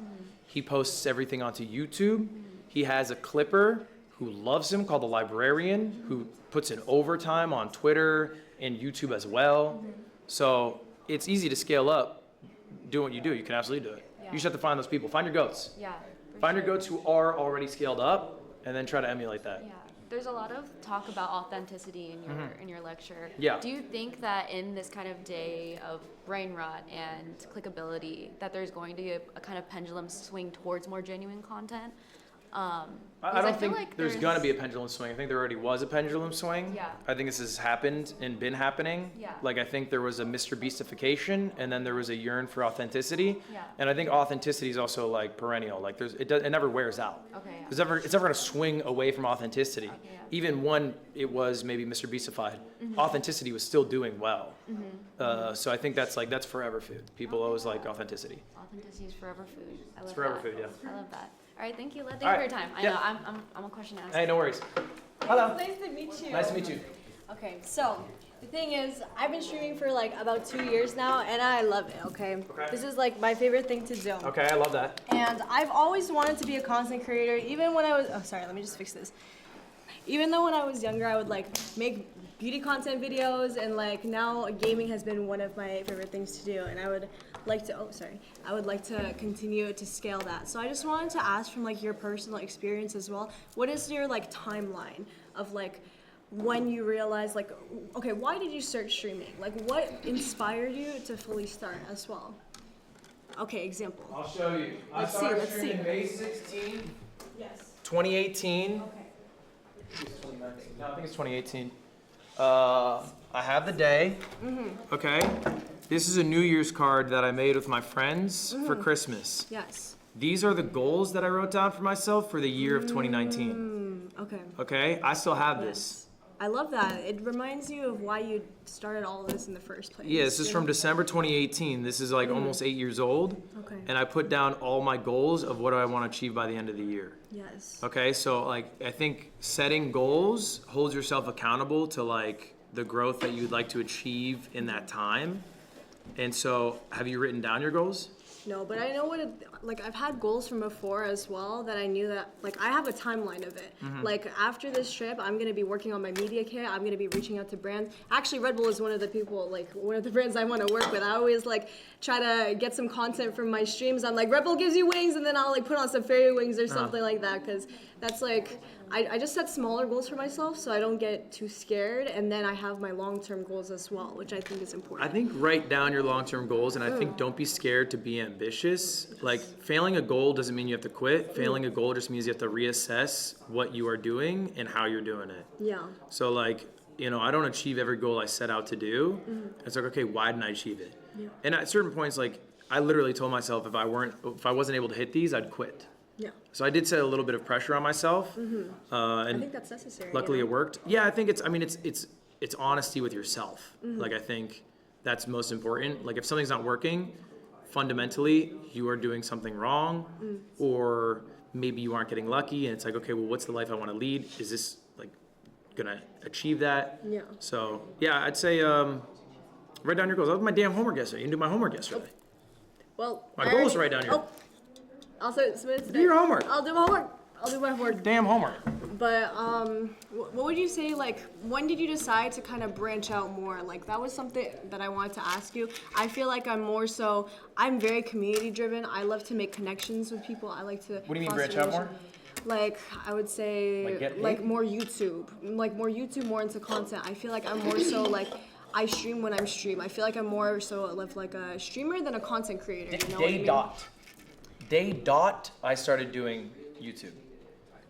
He posts everything onto YouTube. He has a clipper who loves him called The Librarian, who puts in overtime on Twitter and YouTube as well. So it's easy to scale up doing what you do. You can absolutely do it. Yeah. You just have to find those people. Find your goats. Yeah. Find your goats who are already scaled up and then try to emulate that. Yeah. There's a lot of talk about authenticity in your lecture. Yeah. Do you think that in this kind of day of brain rot and clickability that there's going to be a kind of pendulum swing towards more genuine content? I don't think like there's gonna be a pendulum swing. I think there already was a pendulum swing. Yeah. I think this has happened and been happening. Yeah. Like I think there was a Mr. Beastification and then there was a yearn for authenticity. Yeah. And I think authenticity is also like perennial. Like it never wears out. Okay. Yeah. It's never gonna swing away from authenticity. Okay, yeah. Even when it was maybe Mr. Beastified, authenticity was still doing well. So I think that's forever food. People always like authenticity. Authenticity is forever food. I love It's forever that. food, yeah. I love that. All right, thank you. Thank you All for right. your time. I Yeah. know I'm a question asker. Hey, no worries. Hello. Nice to meet you. Nice to meet you. Okay, so the thing is, I've been streaming for like about 2 years now, and I love it. Okay. This is like my favorite thing to do. Okay, I love that. And I've always wanted to be a content creator, even when I was. Oh, sorry. Let me just fix this. Even though when I was younger, I would like make beauty content videos, and like now gaming has been one of my favorite things to do, and I would like to. Oh, sorry. I would like to continue to scale that. So I just wanted to ask from like your personal experience as well. What is your like timeline of like when you realized like, okay, why did you start streaming? Like what inspired you to fully start as well? Okay, example. I'll show you. Let's I started see. streaming May 16, Yes. 2018. Okay. No, I think it's 2018. I have the day. Okay. This is a New Year's card that I made with my friends for Christmas. Yes. These are the goals that I wrote down for myself for the year of 2019. Okay. Okay, I still have this. I love that. It reminds you of why you started all of this in the first place. Yeah, this is from December 2018. This is like almost 8 years old. Okay. And I put down all my goals of what I want to achieve by the end of the year. Yes. Okay, so like I think setting goals holds yourself accountable to like the growth that you'd like to achieve in that time. And so have you written down your goals? No, but I know what like I've had goals from before as well that I knew that like I have a timeline of it. Like after this trip, I'm gonna be working on my media kit. I'm gonna be reaching out to brands. Actually, Red Bull is one of the people like one of the brands I want to work with. I always like try to get some content from my streams. I'm like Red Bull gives you wings, and then I'll like put on some fairy wings or something like that because that's like I just set smaller goals for myself so I don't get too scared, and then I have my long-term goals as well, which I think is important. I think write down your long-term goals, and I think don't be scared to be ambitious. Like failing a goal doesn't mean you have to quit. Failing a goal just means you have to reassess what you are doing and how you're doing it. Yeah. So like, you know, I don't achieve every goal I set out to do. It's like, okay, why didn't I achieve it? Yeah. And at certain points, like I literally told myself if I wasn't able to hit these, I'd quit. Yeah. So I did set a little bit of pressure on myself. I And think that's necessary. luckily you it know? worked. Yeah, I think it's honesty with yourself. Like I think that's most important. Like if something's not working, fundamentally you are doing something wrong, or maybe you aren't getting lucky, and it's like, okay, well, what's the life I want to lead? Is this like gonna achieve that? Yeah. So yeah, I'd say write down your goals. That was my damn homework yesterday. You didn't do my homework yesterday. Well, My goal is to write down your. Oh, I'll submit it today. Do your homework. I'll do my homework. I'll do my homework. Damn homework. But what would you say? Like, when did you decide to kind of branch out more? Like, that was something that I wanted to ask you. I feel like I'm very community driven. I love to make connections with people. I like to. What do you mean foster branch out more? relationships. Like I would say, Like get like paid? more YouTube, more into content. I feel like I'm more so like I stream when I'm stream. I feel like I'm more so of like a streamer than a content creator. You know what I mean? Day dot, I started doing YouTube.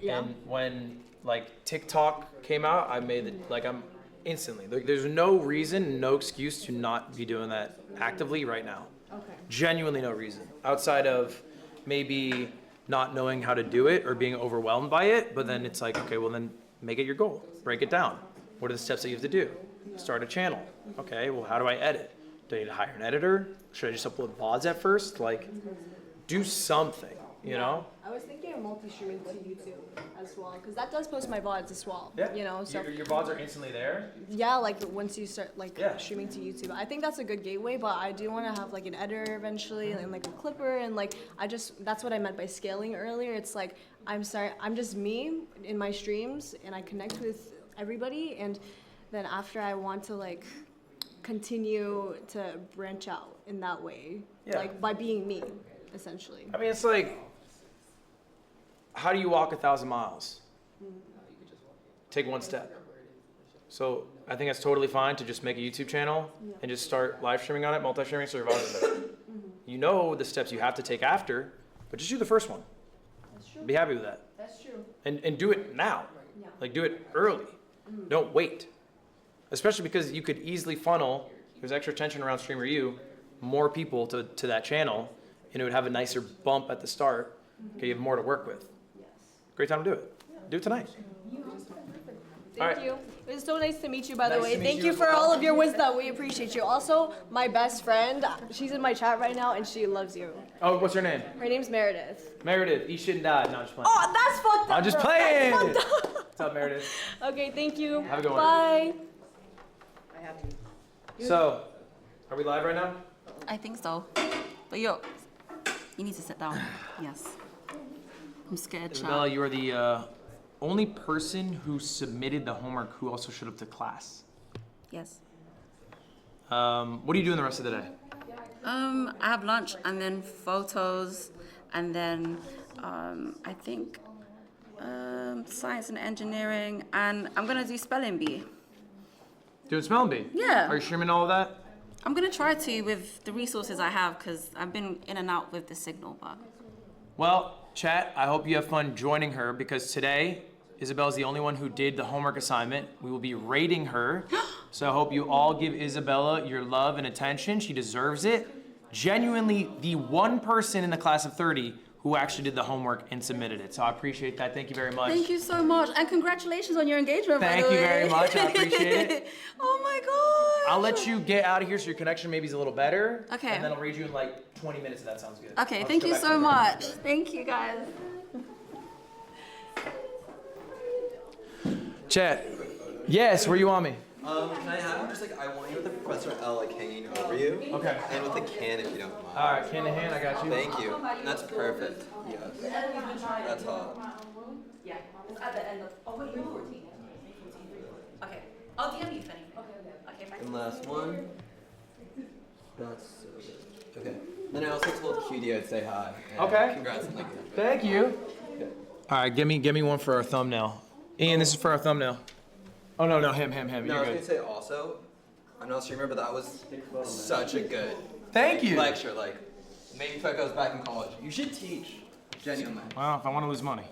Yeah. And when like TikTok came out, I made it like I'm instantly. Like, there's no reason, no excuse to not be doing that actively right now. Okay. Genuinely no reason. Outside of maybe not knowing how to do it or being overwhelmed by it, but then it's like, okay, well then make it your goal. Break it down. What are the steps that you have to do? Start a channel. Okay, well how do I edit? Do I need to hire an editor? Should I just upload VODs at first? Like, do something, you know? I was thinking of multi-streaming to YouTube as well, because that does post my VODs as well. Yeah. You know, so Your VODs are instantly there. yeah, like once you start like streaming to YouTube, I think that's a good gateway. But I do want to have like an editor eventually, and like a clipper, and like that's what I meant by scaling earlier. It's like I'm just me in my streams, and I connect with everybody, and then after I want to like continue to branch out in that way, like by being me, essentially. I mean, it's like, how do you walk 1,000 miles? Take one step. So I think that's totally fine to just make a YouTube channel and just start live streaming on it, multi-streaming, so your VODs are better. You know the steps you have to take after, but just do the first one. That's true. Be happy with that. That's true. And do it now. Yeah. Like, do it early. Don't wait. Especially because you could easily funnel, there's extra tension around Streamer U, more people to that channel, and it would have a nicer bump at the start. Okay, you have more to work with. Great time to do it. Do it tonight. Thank you. It was so nice to meet you, by the Nice way. to meet Thank you you as for well. all of your wisdom. We appreciate you. Also, my best friend, she's in my chat right now, and she loves you. Oh, what's her name? Her name's Meredith. Meredith. Eat shit and die. No, I'm just playing. Oh, that's fucked up. I'm just bro. playing. That's fucked up. What's up, Meredith? Okay, thank you. Have a good one. Bye. So, are we live right now? I think so. But yo, you need to sit down. Yes. I'm scared, Isabella, child. you are the only person who submitted the homework who also showed up to class. Yes. What are you doing the rest of the day? I have lunch and then photos and then I think science and engineering, and I'm gonna do spelling bee. Doing spelling bee? Yeah. Are you streaming all of that? I'm gonna try to with the resources I have because I've been in and out with the signal, but Well, chat, I hope you have fun joining her because today, Isabella's the only one who did the homework assignment. We will be rating her. So I hope you all give Isabella your love and attention. She deserves it. Genuinely the one person in the class of 30 who actually did the homework and submitted it. So I appreciate that. Thank you very much. thank you so much and congratulations on your engagement. by Thank the you way. very much. I appreciate it. Oh my god. I'll let you get out of here so your connection maybe is a little better. Okay. And then I'll read you in like 20 minutes if that sounds good. Okay, I'll thank just you go back so to the much. Thank you guys. Chat. Yes, where you want me? Can I have just like I want you with the Professor L like hanging over you? Okay. And with the can if you don't mind. All right, can in hand, I got you. Thank you. That's perfect. Yes. That's hot. Yeah, it's at the end of. Oh wait, you're 14. Okay, I'll DM you if anything. Okay, bye. And last one. That's so good. Okay. Then I also told QD I'd say hi. And Okay. Congrats on like Thank you. All right, give me one for our thumbnail. Ian, this is for our thumbnail. Oh no, him. No, You're I was good. gonna say also, I'm not a streamer, but that was such a good Thank you. lecture. Like, made me feel like I was back in college. You should teach. Genuinely. Well, if I want to lose money.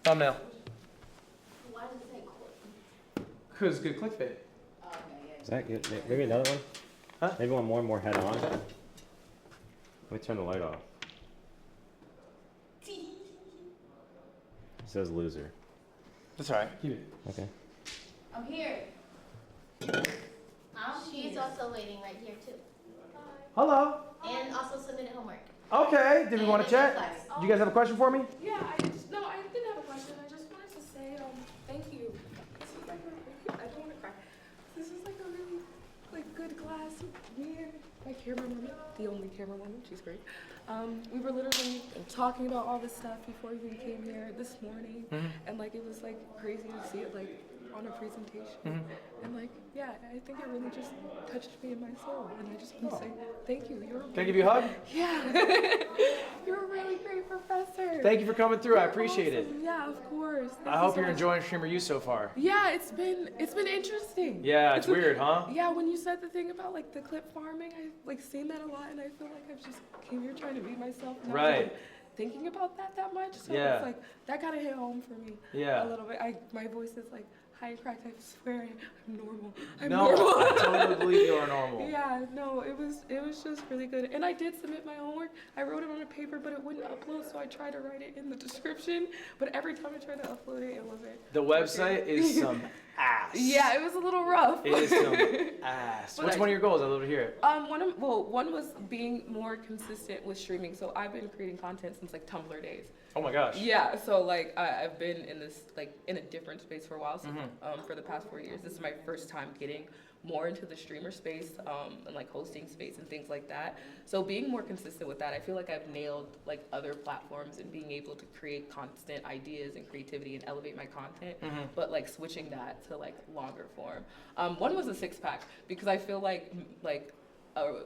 Thumbnail. Why does it say court? Cause good clickbait. Is that good? Maybe another one? Huh? Maybe one more head on. Let me turn the light off. It says loser. That's all right. Keep it. Okay. I'm here. She's also waiting right here too. Hello. And also submitted homework. Okay. Did we want to chat? class. Do you guys have a question for me? Yeah, I didn't have a question. I just wanted to say, thank you. This is like I don't want to cry. This is like a really good class. Me and my camera woman, the only camera woman, she's great. We were literally talking about all this stuff before we came here this morning, and like it was like crazy to see it like on a presentation, and like yeah, I think it really just touched me in my soul, and I just want to say thank you. You're Can I give you a hug? Yeah, you're a really great professor. Thank you for coming through. I appreciate it. Yeah, of course. I hope you're enjoying Streamer U so far. Yeah, it's been interesting. Yeah, it's weird, huh? Yeah, when you said the thing about like the clip farming, I like seen that a lot, and I feel like I've just came here trying to be myself. And I wasn't, like, thinking about that much, so Yeah. it's like that gotta hit home for me. Yeah. A little bit. My voice is like high and cracked. I swear I'm normal. I'm No, normal. I totally believe you are normal. Yeah, no, it was just really good, and I did submit my homework. I wrote it on a paper, but it wouldn't upload, so I tried to write it in the description. But every time I tried to upload it, it wasn't. The website is some ass. Yeah, it was a little rough. It is some ass. What's one of your goals? I'd love to hear it. One was being more consistent with streaming. So I've been creating content since like Tumblr days. Oh my gosh. Yeah, so like I've been in this like in a different space for a while. So for the past 4 years, this is my first time getting more into the streamer space and like hosting space and things like that. So being more consistent with that, I feel like I've nailed like other platforms and being able to create constant ideas and creativity and elevate my content, but like switching that to like longer form. One was a 6-pack because I feel like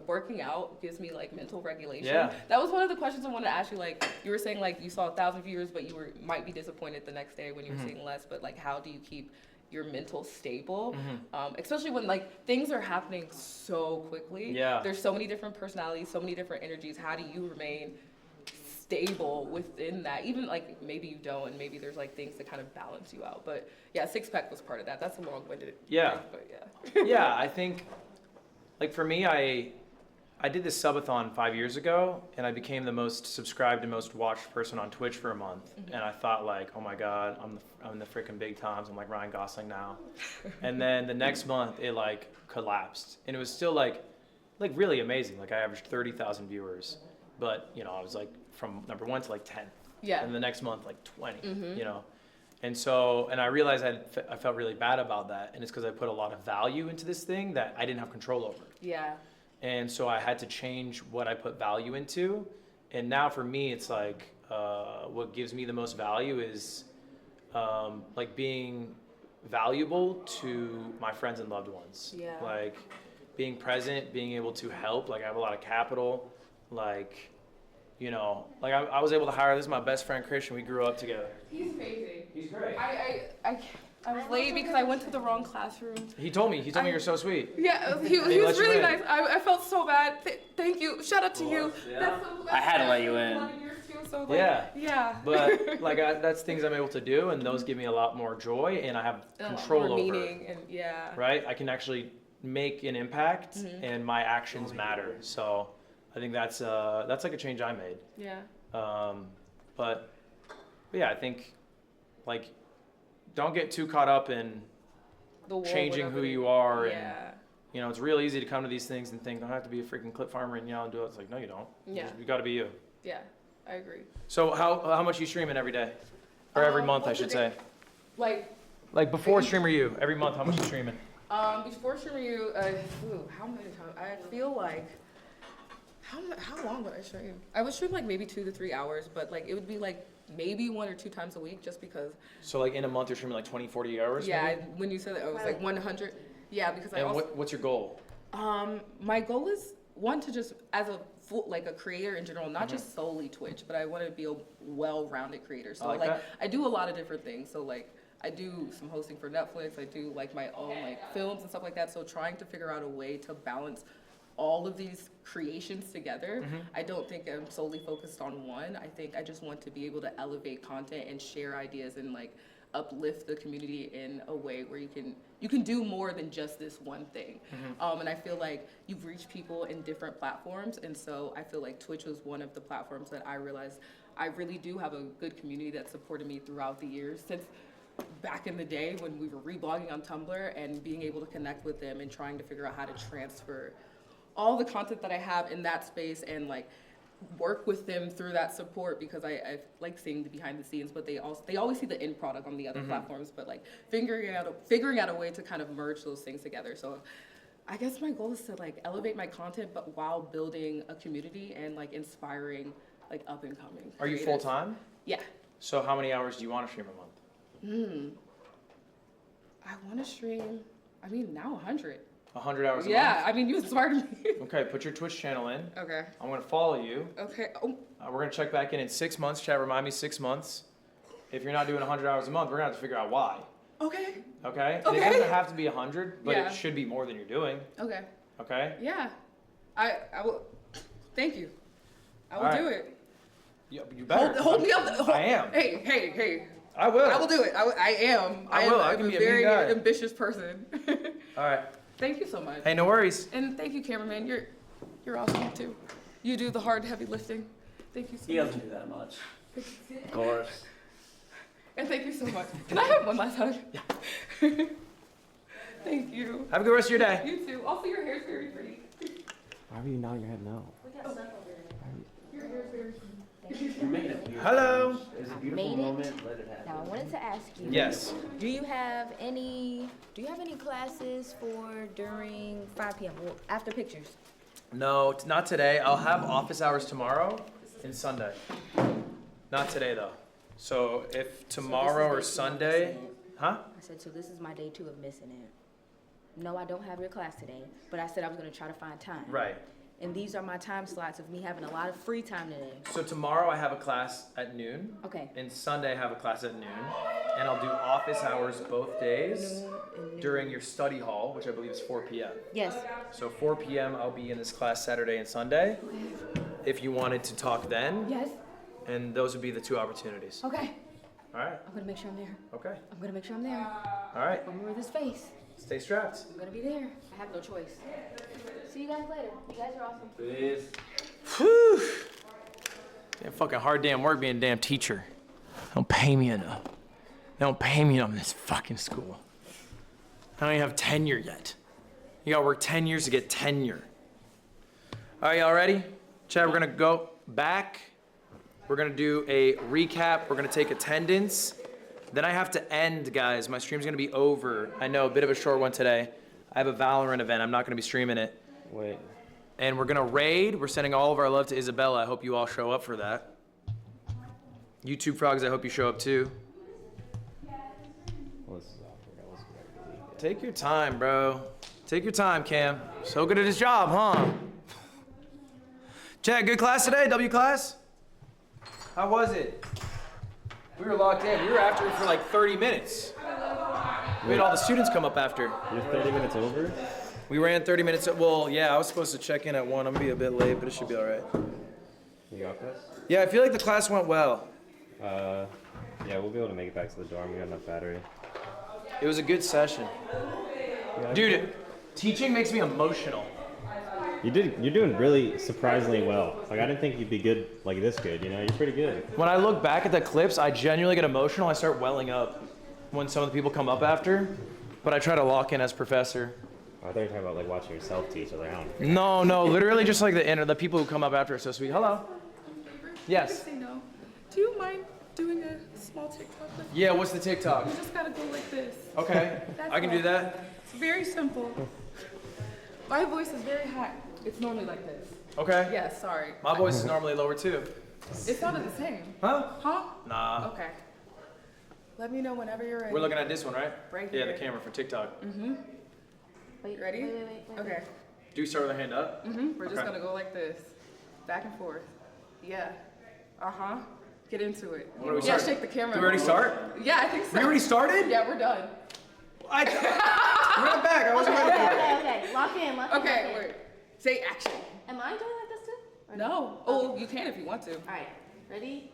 working out gives me like mental regulation. Yeah. That was one of the questions I wanted to ask you. Like you were saying, like you saw 1,000 viewers, but you might be disappointed the next day when you were seeing less. But like, how do you keep your mental stable, especially when like things are happening so quickly? Yeah. There's so many different personalities, so many different energies. How do you remain stable within that? Even like maybe you don't, and maybe there's like things that kind of balance you out. But yeah, 6-pack was part of that. That's a long-winded. Yeah. thing, but yeah. Yeah, I think, like for me, I did this subathon 5 years ago, and I became the most subscribed and most watched person on Twitch for a month. And I thought like, oh my God, I'm the freaking big times. I'm like Ryan Gosling now. And then the next month it like collapsed, and it was still like really amazing. Like I averaged 30,000 viewers, but you know I was like from number 1 to like 10. Yeah. And the next month like 20. You know. And so, and I realized I felt really bad about that, and it's because I put a lot of value into this thing that I didn't have control over. Yeah. And so I had to change what I put value into. And now for me, it's like what gives me the most value is like being valuable to my friends and loved ones. Yeah. Like being present, being able to help. Like I have a lot of capital. Like, you know, like I was able to hire, this is my best friend Christian. We grew up together. He's amazing. He's great. I was late because I went to the wrong classroom. He told me you're so sweet. Yeah, he was really nice. I felt so bad. Thank you. Shout out to you. Yeah. I had to let you in. So, like, Yeah. Yeah. But like that's things I'm able to do, and those give me a lot more joy, and I have control more over. meaning and yeah. Right? I can actually make an impact, and my actions matter. So I think that's like a change I made. Yeah. But yeah, I think like don't get too caught up in changing who you are. And you know, it's real easy to come to these things and think I have to be a freaking clip farmer and and do it. It's like no, you don't. Yeah. You got to be you. Yeah, I agree. So how much you streaming every day, or every month I should say? Like before Streamer U, every month how much you streaming? Before streaming you, how many times? I feel like how long would I stream? I would stream like maybe 2 to 3 hours, but like it would be like maybe 1 or 2 times a week just because. So like in a month you're streaming like 20, 40 hours? Yeah, when you said that, it was like 100. Yeah, because and what's your goal? My goal is one to just as a like a creator in general, not just solely Twitch, but I want to be a well-rounded creator. So like I do a lot of different things. So like I do some hosting for Netflix. I do like my own like films and stuff like that. So trying to figure out a way to balance all of these creations together. I don't think I'm solely focused on one. I think I just want to be able to elevate content and share ideas and like uplift the community in a way where you can do more than just this one thing. And I feel like you've reached people in different platforms, and so I feel like Twitch was one of the platforms that I realized I really do have a good community that supported me throughout the years since back in the day when we were reblogging on Tumblr, and being able to connect with them and trying to figure out how to transfer all the content that I have in that space and like work with them through that support, because I like seeing the behind the scenes, but they always see the end product on the other platforms, but like figuring out a way to kind of merge those things together. So I guess my goal is to like elevate my content, but while building a community and like inspiring like up and coming. Are you creators. full time? Yeah. So how many hours do you want to stream a month? I want to stream. I mean, now 100. 100 hours a month? Yeah, I mean, you inspired me. Okay, put your Twitch channel in. Okay. I'm going to follow you. Okay. Oh. We're going to check back in 6 months. Chat, remind me 6 months. If you're not doing 100 hours a month, we're going to have to figure out why. Okay. Okay? And Okay. it doesn't have to be 100, but Yeah. it should be more than you're doing. Okay. Okay? Yeah. I will. Thank you. I will All right. do it. You better. Hold me up. I am. Hey. I will. I will do it. I am. I will. I am can a be a mean very guy. ambitious person. All right. Thank you so much. Hey, no worries. And thank you, cameraman. You're awesome too. You do the hard, heavy lifting. Thank you so much. He doesn't do that much. Of course. And thank you so much. Can I have one last hug? Yeah. Thank you. Have a good rest of your day. You too. Also, your hair's very pretty. Why are you nodding your head no? Your hair's very pretty. You're making it beautiful. Hello. It's a beautiful Made it. moment. Let it happen. Now I wanted to ask you. Yes. Do you have any classes for during 5 p.m. Well, after pictures? No, not today. I'll have office hours tomorrow and Sunday. Not today, though. So if tomorrow or Sunday, huh? I said, so this is my day 2 of missing it. No, I don't have your class today, but I said I was going to try to find time. Right. And these are my time slots of me having a lot of free time today. So tomorrow I have a class at noon. Okay. And Sunday I have a class at noon. And I'll do office hours both days during your study hall, which I believe is 4 p.m. Yes. So 4 p.m. I'll be in this class Saturday and Sunday. If you wanted to talk then. Yes. And those would be the 2 opportunities. Okay. All right. I'm going to make sure I'm there. Okay. I'm going to make sure I'm there. All right. Remember this face. Stay strapped. I'm going to be there. I have no choice. See you guys later. You guys are awesome. Please. Whew. Damn fucking hard damn work being a damn teacher. They don't pay me enough. They don't pay me enough in this fucking school. I don't even have tenure yet. You gotta work 10 years to get tenure. All right, y'all ready? Chad, we're gonna go back. We're gonna do a recap. We're gonna take attendance. Then I have to end, guys. My stream's gonna be over. I know, a bit of a short one today. I have a Valorant event. I'm not gonna be streaming it. Wait. And we're gonna raid. We're sending all of our love to Isabella. I hope you all show up for that. YouTube Frogs, I hope you show up too. Take your time, bro. Take your time, Cam. So good at his job, huh? Chad, good class today? W class? How was it? We were locked in. We were after it for like 30 minutes. We had all the students come up after. You're 30 minutes over? We ran 30 minutes. Well, yeah, I was supposed to check in at 1. I'm gonna be a bit late, but it should be all right. You got this? Yeah, I feel like the class went well. Yeah, we'll be able to make it back to the dorm. We got enough battery. It was a good session. Yeah. Dude, teaching makes me emotional. You're doing really surprisingly well. Like, I didn't think you'd be good, like this good, you know? You're pretty good. When I look back at the clips, I genuinely get emotional. I start welling up when some of the people come up after, but I try to lock in as professor. I thought you were talking about like watching yourself teach. I was like, I don't know. No, literally just like the people who come up after are so sweet. Hello. Yes. Say no. Do you mind doing a small TikTok with me? Yeah, what's the TikTok? You just gotta go like this. Okay, That's I can all. do that. It's very simple. My voice is very high. It's normally like this. Okay. Yeah, sorry. My voice is normally lower too. It sounded the same. Huh? Huh? Nah. Okay. Let me know whenever you're ready. We're looking at this one, right? Right Yeah, here. the camera for TikTok. Mm-hmm. Wait, ready? Wait. Okay. Do we start with our hand up? Mm-hmm. We're just Okay. gonna go like this. Back and forth. Yeah. Uh-huh. Get into it. What do we yeah, start? shake the camera. Do we already start? Yeah, I think so. We already started? Yeah, we're done. We're not back. I wasn't ready for it. Okay. Lock in. Okay, wait. Say action. Am I doing like this too? Or No. Oh, you can if you want to. All right. Ready?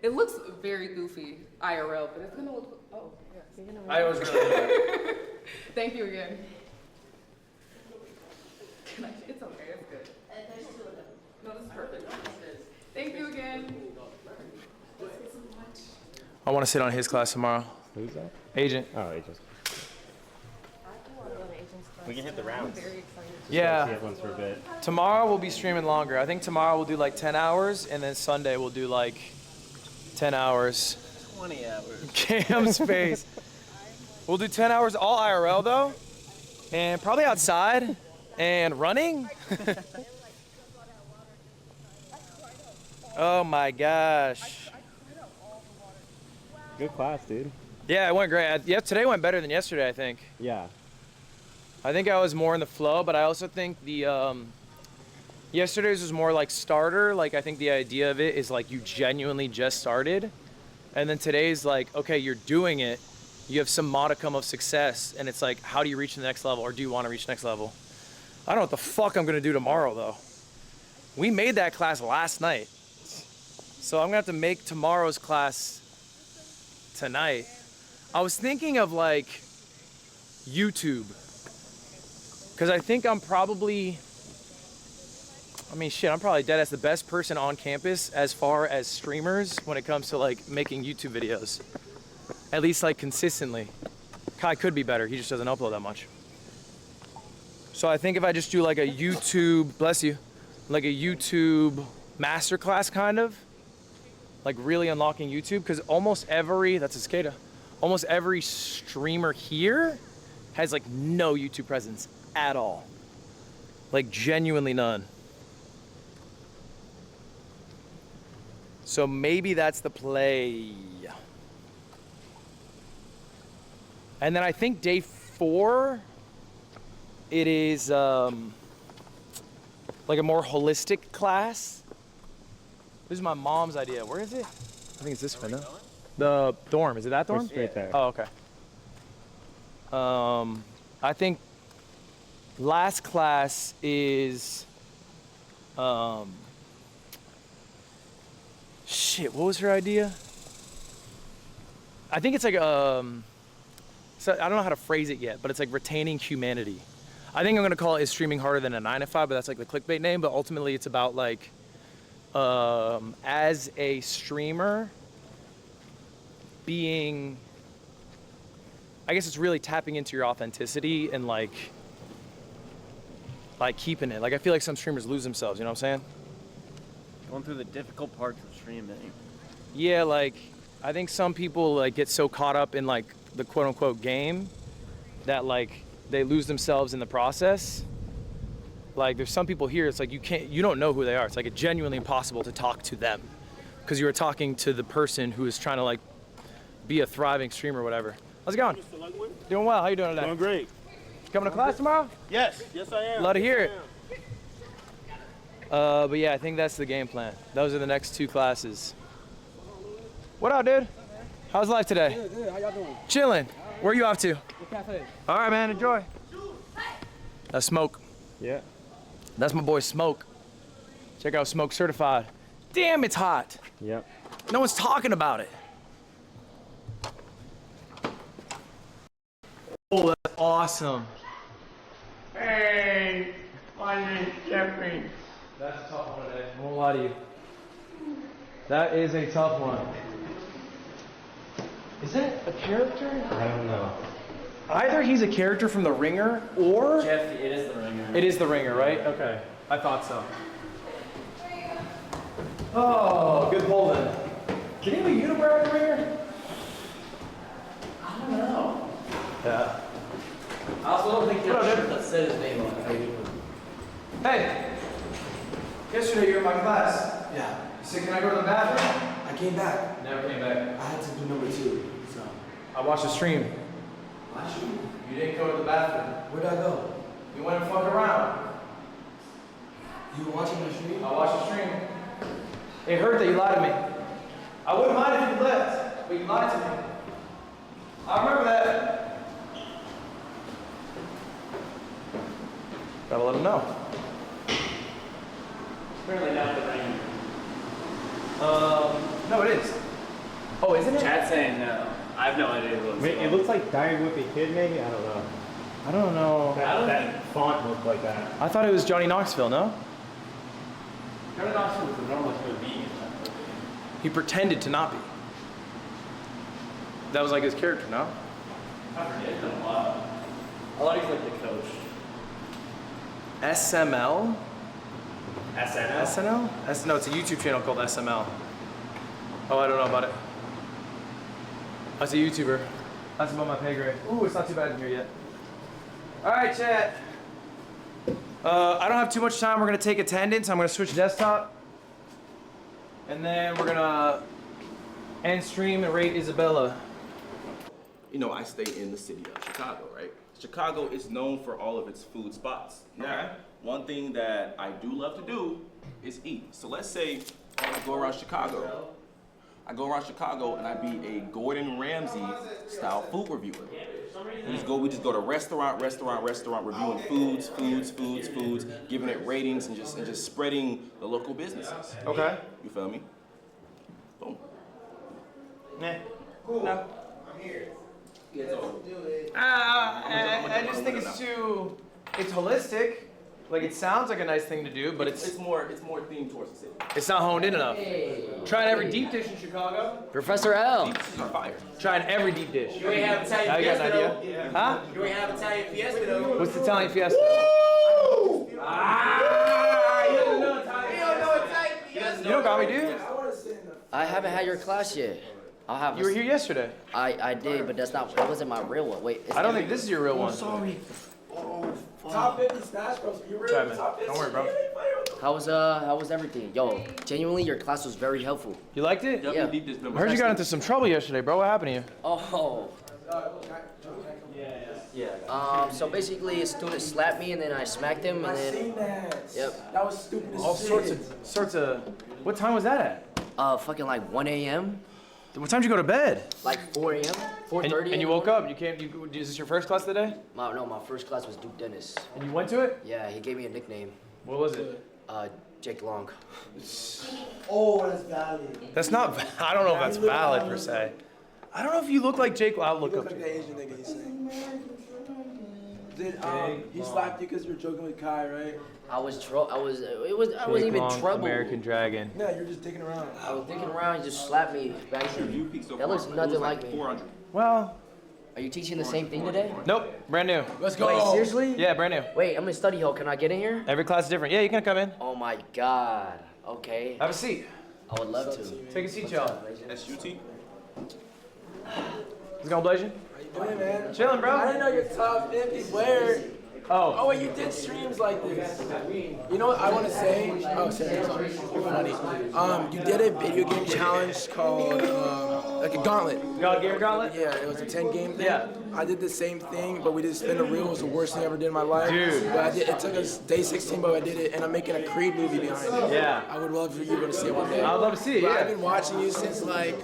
It looks very goofy IRL, but it's gonna look. Oh, yes. I was gonna. Thank you again. It's okay. It's good. There's 2 of them. No, this is perfect. Thank you again. I want to sit on his class tomorrow. Who's that? Agent. Oh, Agent. We can hit the rounds. Yeah. See everyone's for a bit. Tomorrow we'll be streaming longer. I think tomorrow we'll do like 10 hours, and then Sunday we'll do like 10 hours. 20 hours. Cam's face. We'll do 10 hours all IRL though, and probably outside and running. Oh my gosh. Good class, dude. Yeah, it went great. Yeah, today went better than yesterday, I think. Yeah. I think I was more in the flow, but I also think the yesterday's was more like starter. Like I think the idea of it is like you genuinely just started, and then today's like, okay, you're doing it. You have some modicum of success, and it's like, how do you reach the next level, or do you want to reach the next level? I don't know what the fuck I'm gonna do tomorrow though. We made that class last night, so I'm gonna have to make tomorrow's class tonight. I was thinking of like YouTube, because I think I'm probably, I'm probably dead as the best person on campus as far as streamers when it comes to like making YouTube videos. At least like consistently. Kai could be better, he just doesn't upload that much. So I think if I just do like a YouTube, bless you, like a YouTube masterclass kind of, like really unlocking YouTube, because almost every, that's a cicada, almost every streamer here has like no YouTube presence at all. Like genuinely none. So maybe that's the play. And then I think day 4, it is like a more holistic class. This is my mom's idea. Where is it? I think it's this way, no? The dorm, is it that dorm? It's straight there. Oh, okay. I think last class is, shit, what was her idea? I think it's like, so I don't know how to phrase it yet, but it's like retaining humanity. I think I'm gonna call it Is Streaming Harder Than a 9 to 5, but that's like the clickbait name, but ultimately it's about like, as a streamer, being, I guess it's really tapping into your authenticity and like keeping it. Like I feel like some streamers lose themselves, you know what I'm saying? Going through the difficult parts of streaming. Yeah, like I think some people like get so caught up in like the quote unquote game that like they lose themselves in the process. Like there's some people here, it's like you don't know who they are. It's like genuinely impossible to talk to them because you were talking to the person who is trying to like be a thriving streamer or whatever. How's it going? Doing well. How you doing today? Doing great. Coming to class tomorrow? Yes. Yes, I am. Love to hear it. But yeah, I think that's the game plan. Those are the next 2 classes. What up, dude? How's life today? Good, good. How y'all doing? Chilling. Where you off to? The cafe. All right, man. Enjoy. That's Smoke. Yeah. That's my boy Smoke. Check out Smoke Certified. Damn, it's hot. Yep. No one's talking about it. Oh, that's awesome. Hey, my name's Jeffrey. That's a tough one today. I won't lie to you. That is a tough one. Is that a character? I don't know. Either he's a character from The Ringer, or... Jeff, it is The Ringer. It is The Ringer, right? Okay. I thought so. Oh, good pull then. Did he have a unibrow in The Ringer? I don't know. Yeah. I also don't think What up, dude? that said his name on it. Hey! Yesterday you were in my class. Yeah. So can I go to the bathroom? I came back. Never came back. I had to do number 2. So. I watched the stream. Watch you. You didn't go to the bathroom. Where'd I go? You went and fucked around. You were watching my stream? I watched the stream. It hurt that you lied to me. I wouldn't mind if you left, but you lied to me. I remember that. Gotta let him know. Apparently not The Ringer. No, it is. Oh, isn't it? Chat's saying no. I have no idea who it's Wait, it looks like Diary Whippy Kid, maybe? I don't know. I don't know. That font looked like that. I thought it was Johnny Knoxville, no? Johnny Knoxville was a normal human being. He pretended to not be. That was like his character, no? I forget a lot. I thought he's like the coach. SML? SNL? SNL? No, it's a YouTube channel called SML. Oh, I don't know about it. That's a YouTuber. That's above my pay grade. Ooh, it's not too bad in here yet. All right, chat. I don't have too much time. We're gonna take attendance. I'm gonna switch desktop. And then we're gonna end stream and rate Isabella. You know, I stay in the city of Chicago, right? Chicago is known for all of its food spots. Now, one thing that I do love to do is eat. So let's say I go around Chicago. I go around Chicago and I be a Gordon Ramsay style food reviewer. We just go to restaurant, reviewing foods, giving it ratings and just spreading the local businesses. Okay. You feel me? Boom. Nah. Cool. No. I'm here. I just think it's holistic. Like it sounds like a nice thing to do, but it's more themed towards the city. It's not honed in enough. Trying every deep dish in Chicago. Professor L. Deep dishes are fire. Trying every deep dish. You ain't have Italian Now you got an fiesta idea? though. Huh? You ain't have Italian fiesta though. What's the Italian fiesta? Woo! Ah! You don't know Italian fiesta. You don't got me, dude. I haven't had your class yet. I'll have. You were here yesterday. I did, but that wasn't my real one. Wait. I don't think this is your real one. Sorry. Top 50 Smash Bros. You really Try, man. top 50? Don't worry, bro. How was everything? Yo, genuinely, your class was very helpful. You liked it? Yeah. I heard you got into some trouble yesterday, bro. What happened to you? Oh. So basically, a student slapped me, and then I smacked him, and then. Seen that. Yep. That was stupid as All shit. sorts of. What time was that at? Fucking like 1 a.m. What time did you go to bed? Like 4 a.m. 4:30. And you woke up. You came. Is this your first class today? No, my first class was Duke Dennis. And you went to it? Yeah, he gave me a nickname. What was it? Jake Long. Oh, that's valid. That's not. I don't know if that's valid per se. I don't know if you look like Jake. I'll look You up. look like the Asian nigga he's saying. Did he slapped you because you were joking with Kai, right? I wasn't even Long, trouble. American Dragon. No, you're just dicking around. I was thinking around, he just slapped me back there. That looks nothing like me. Well. Are you teaching the same thing today? Nope, brand new. Let's go. Wait, seriously? Yeah, brand new. Wait, I'm in study hall. Can I get in here? Every class is different. Yeah, you can come in. Oh my god. Okay. Have a seat. I would love to. Take a seat, y'all. SUT? Let's go, Blasian. How you doing, man? Chilling, bro. I didn't know you're top 50 player. Oh. Wait, you did streams like this. You know what I want to say? Oh, sorry. You're funny. You did a video game challenge called like a gauntlet. Game gauntlet? Yeah, it was a 10-game thing. Yeah. I did the same thing, but we did spin the reel. It was the worst thing I ever did in my life. Dude. But it took us day 16, but I did it, and I'm making a Creed movie behind it. Yeah. I would love for you to see it one day. I'd love to see it, But yeah. I've been watching you since like,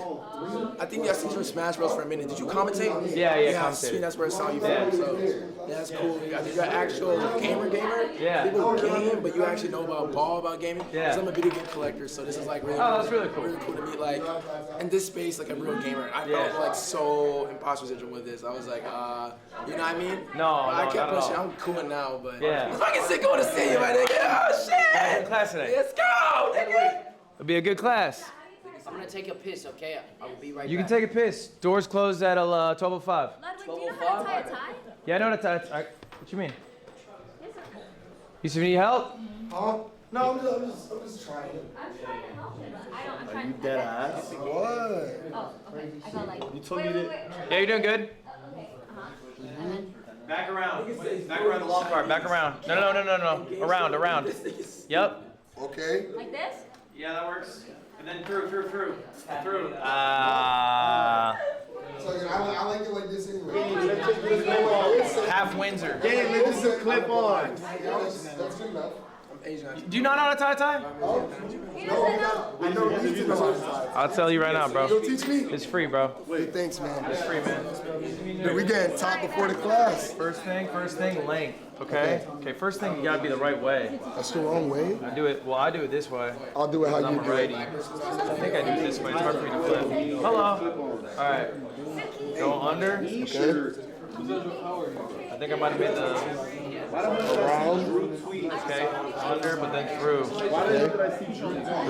I think I seen you in Smash Bros for a minute. Did you commentate? Yeah, Yeah, commentated. sweet, that's where I saw you from. Yeah. So, yeah, that's cool. You're an actual gamer. Yeah. People game, but you actually know about gaming. Yeah. Because I'm a video game collector, so this is like really Oh, that's really cool. Really cool to meet like in this space like a real gamer. I felt like so imposter syndrome with this. I was like, you know what I mean? No, I not kept at pushing. all. I'm cool now, but Yeah. I'm fucking sick going to see you, my nigga. Oh shit! In class today. Let's go, nigga. It'll be a good class. I'm gonna take a piss, okay? I will be right You can back. take a piss. Doors closed at 12:05. Ludwig, do you know how to tie a tie? Yeah, I know what what you mean? You see need help? Huh? No, I'm just trying. I'm trying to help him. I don't. I'm Are trying you to. dead ass? What? Oh, okay. I got like. You told me that. Yeah, you're doing good. Okay. And then. Back around. Back around the long part. Back around. No. Around. Yep. Okay. Like this? Yeah, that works. And then through. Through. So I like it like this anyway. Half Windsor. Damn, let's just clip on. That's good enough. Do you not know how to tie a tie? No, I know you need to know how to tie. I'll tell you right now, bro. You'll teach me? It's free, bro. Hey, thanks, man. It's free, man. Dude, we getting top before the class. First thing, length. Okay? Okay, first thing, you gotta be the right way. That's the wrong way. I do it this way. I'll do it how you I'm do righty. it. I think I do it this way. It's hard for me to flip. Hello. All right. Go under. Okay. I think I might have made the Around. okay under, but then through.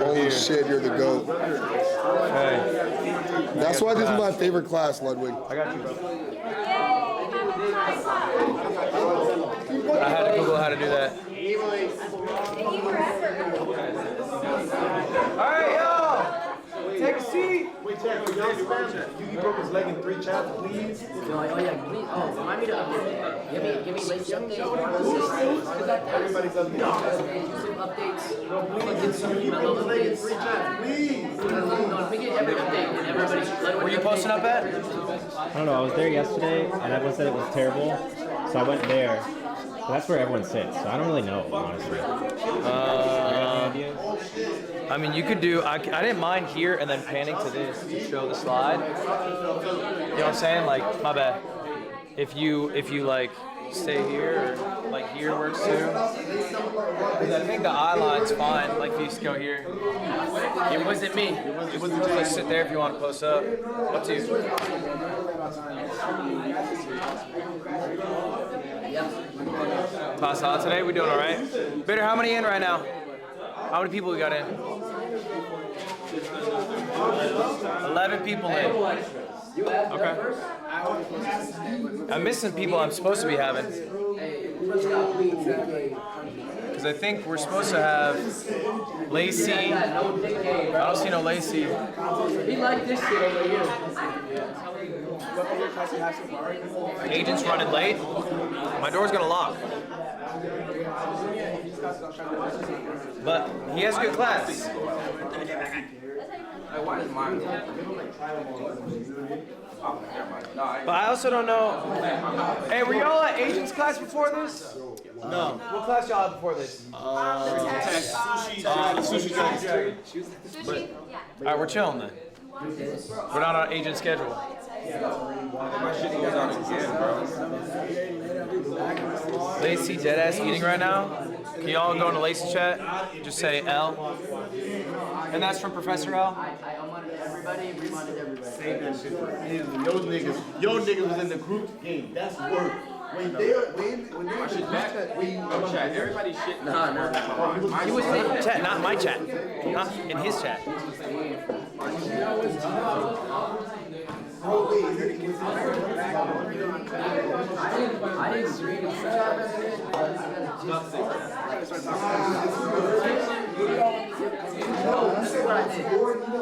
Holy shit, you're the GOAT. Okay. That's why this is my favorite class, Ludwig. I got you, bro. I had to Google how to do that. All right, y'all. Take a seat. Wait, check. Y'all spam. You broke his leg in 3 chats, please. Oh yeah, please. Oh, remind me to update. Give me lazy updates. Everybody's updated. YouTube updates. You broke his leg in 3 chats, please. No, let me get every update and everybody's. Where you posting up at? I don't know. I was there yesterday, and everyone said it was terrible, so I went there. But that's where everyone sits, so I don't really know, honestly. I mean, you could do. I didn't mind here and then panning to this to show the slide. You know what I'm saying? Like, my bad. If you like stay here or like here works too. Because I think the eye line's fine. Like if you just go here. It wasn't me. It wasn't just like sit there if you want to post up. Up to you. Class hot today. We doing all right? Bitter, how many in right now? How many people we got in? 11 people in. Okay. I'm missing people I'm supposed to be having. Because I think we're supposed to have Lacey. I don't see no Lacey. He liked this shit over here. Agent's running late. My door's gonna lock. But he has a good class. But I also don't know. Hey, were y'all at agent's class before this? No. What class y'all had before this? Sushi. Alright, we're chilling then. We're not on agent schedule. My shit goes out again, bro. Lacey deadass eating right now. Can y'all go into Lacey chat? Just say L. And that's from Professor L. I unwanted everybody, reminded everybody. Save that shit for him. Your niggas was in the group game. That's work. When they Chat, everybody's shit. Nah. He was in chat, not my chat. Huh? In his chat.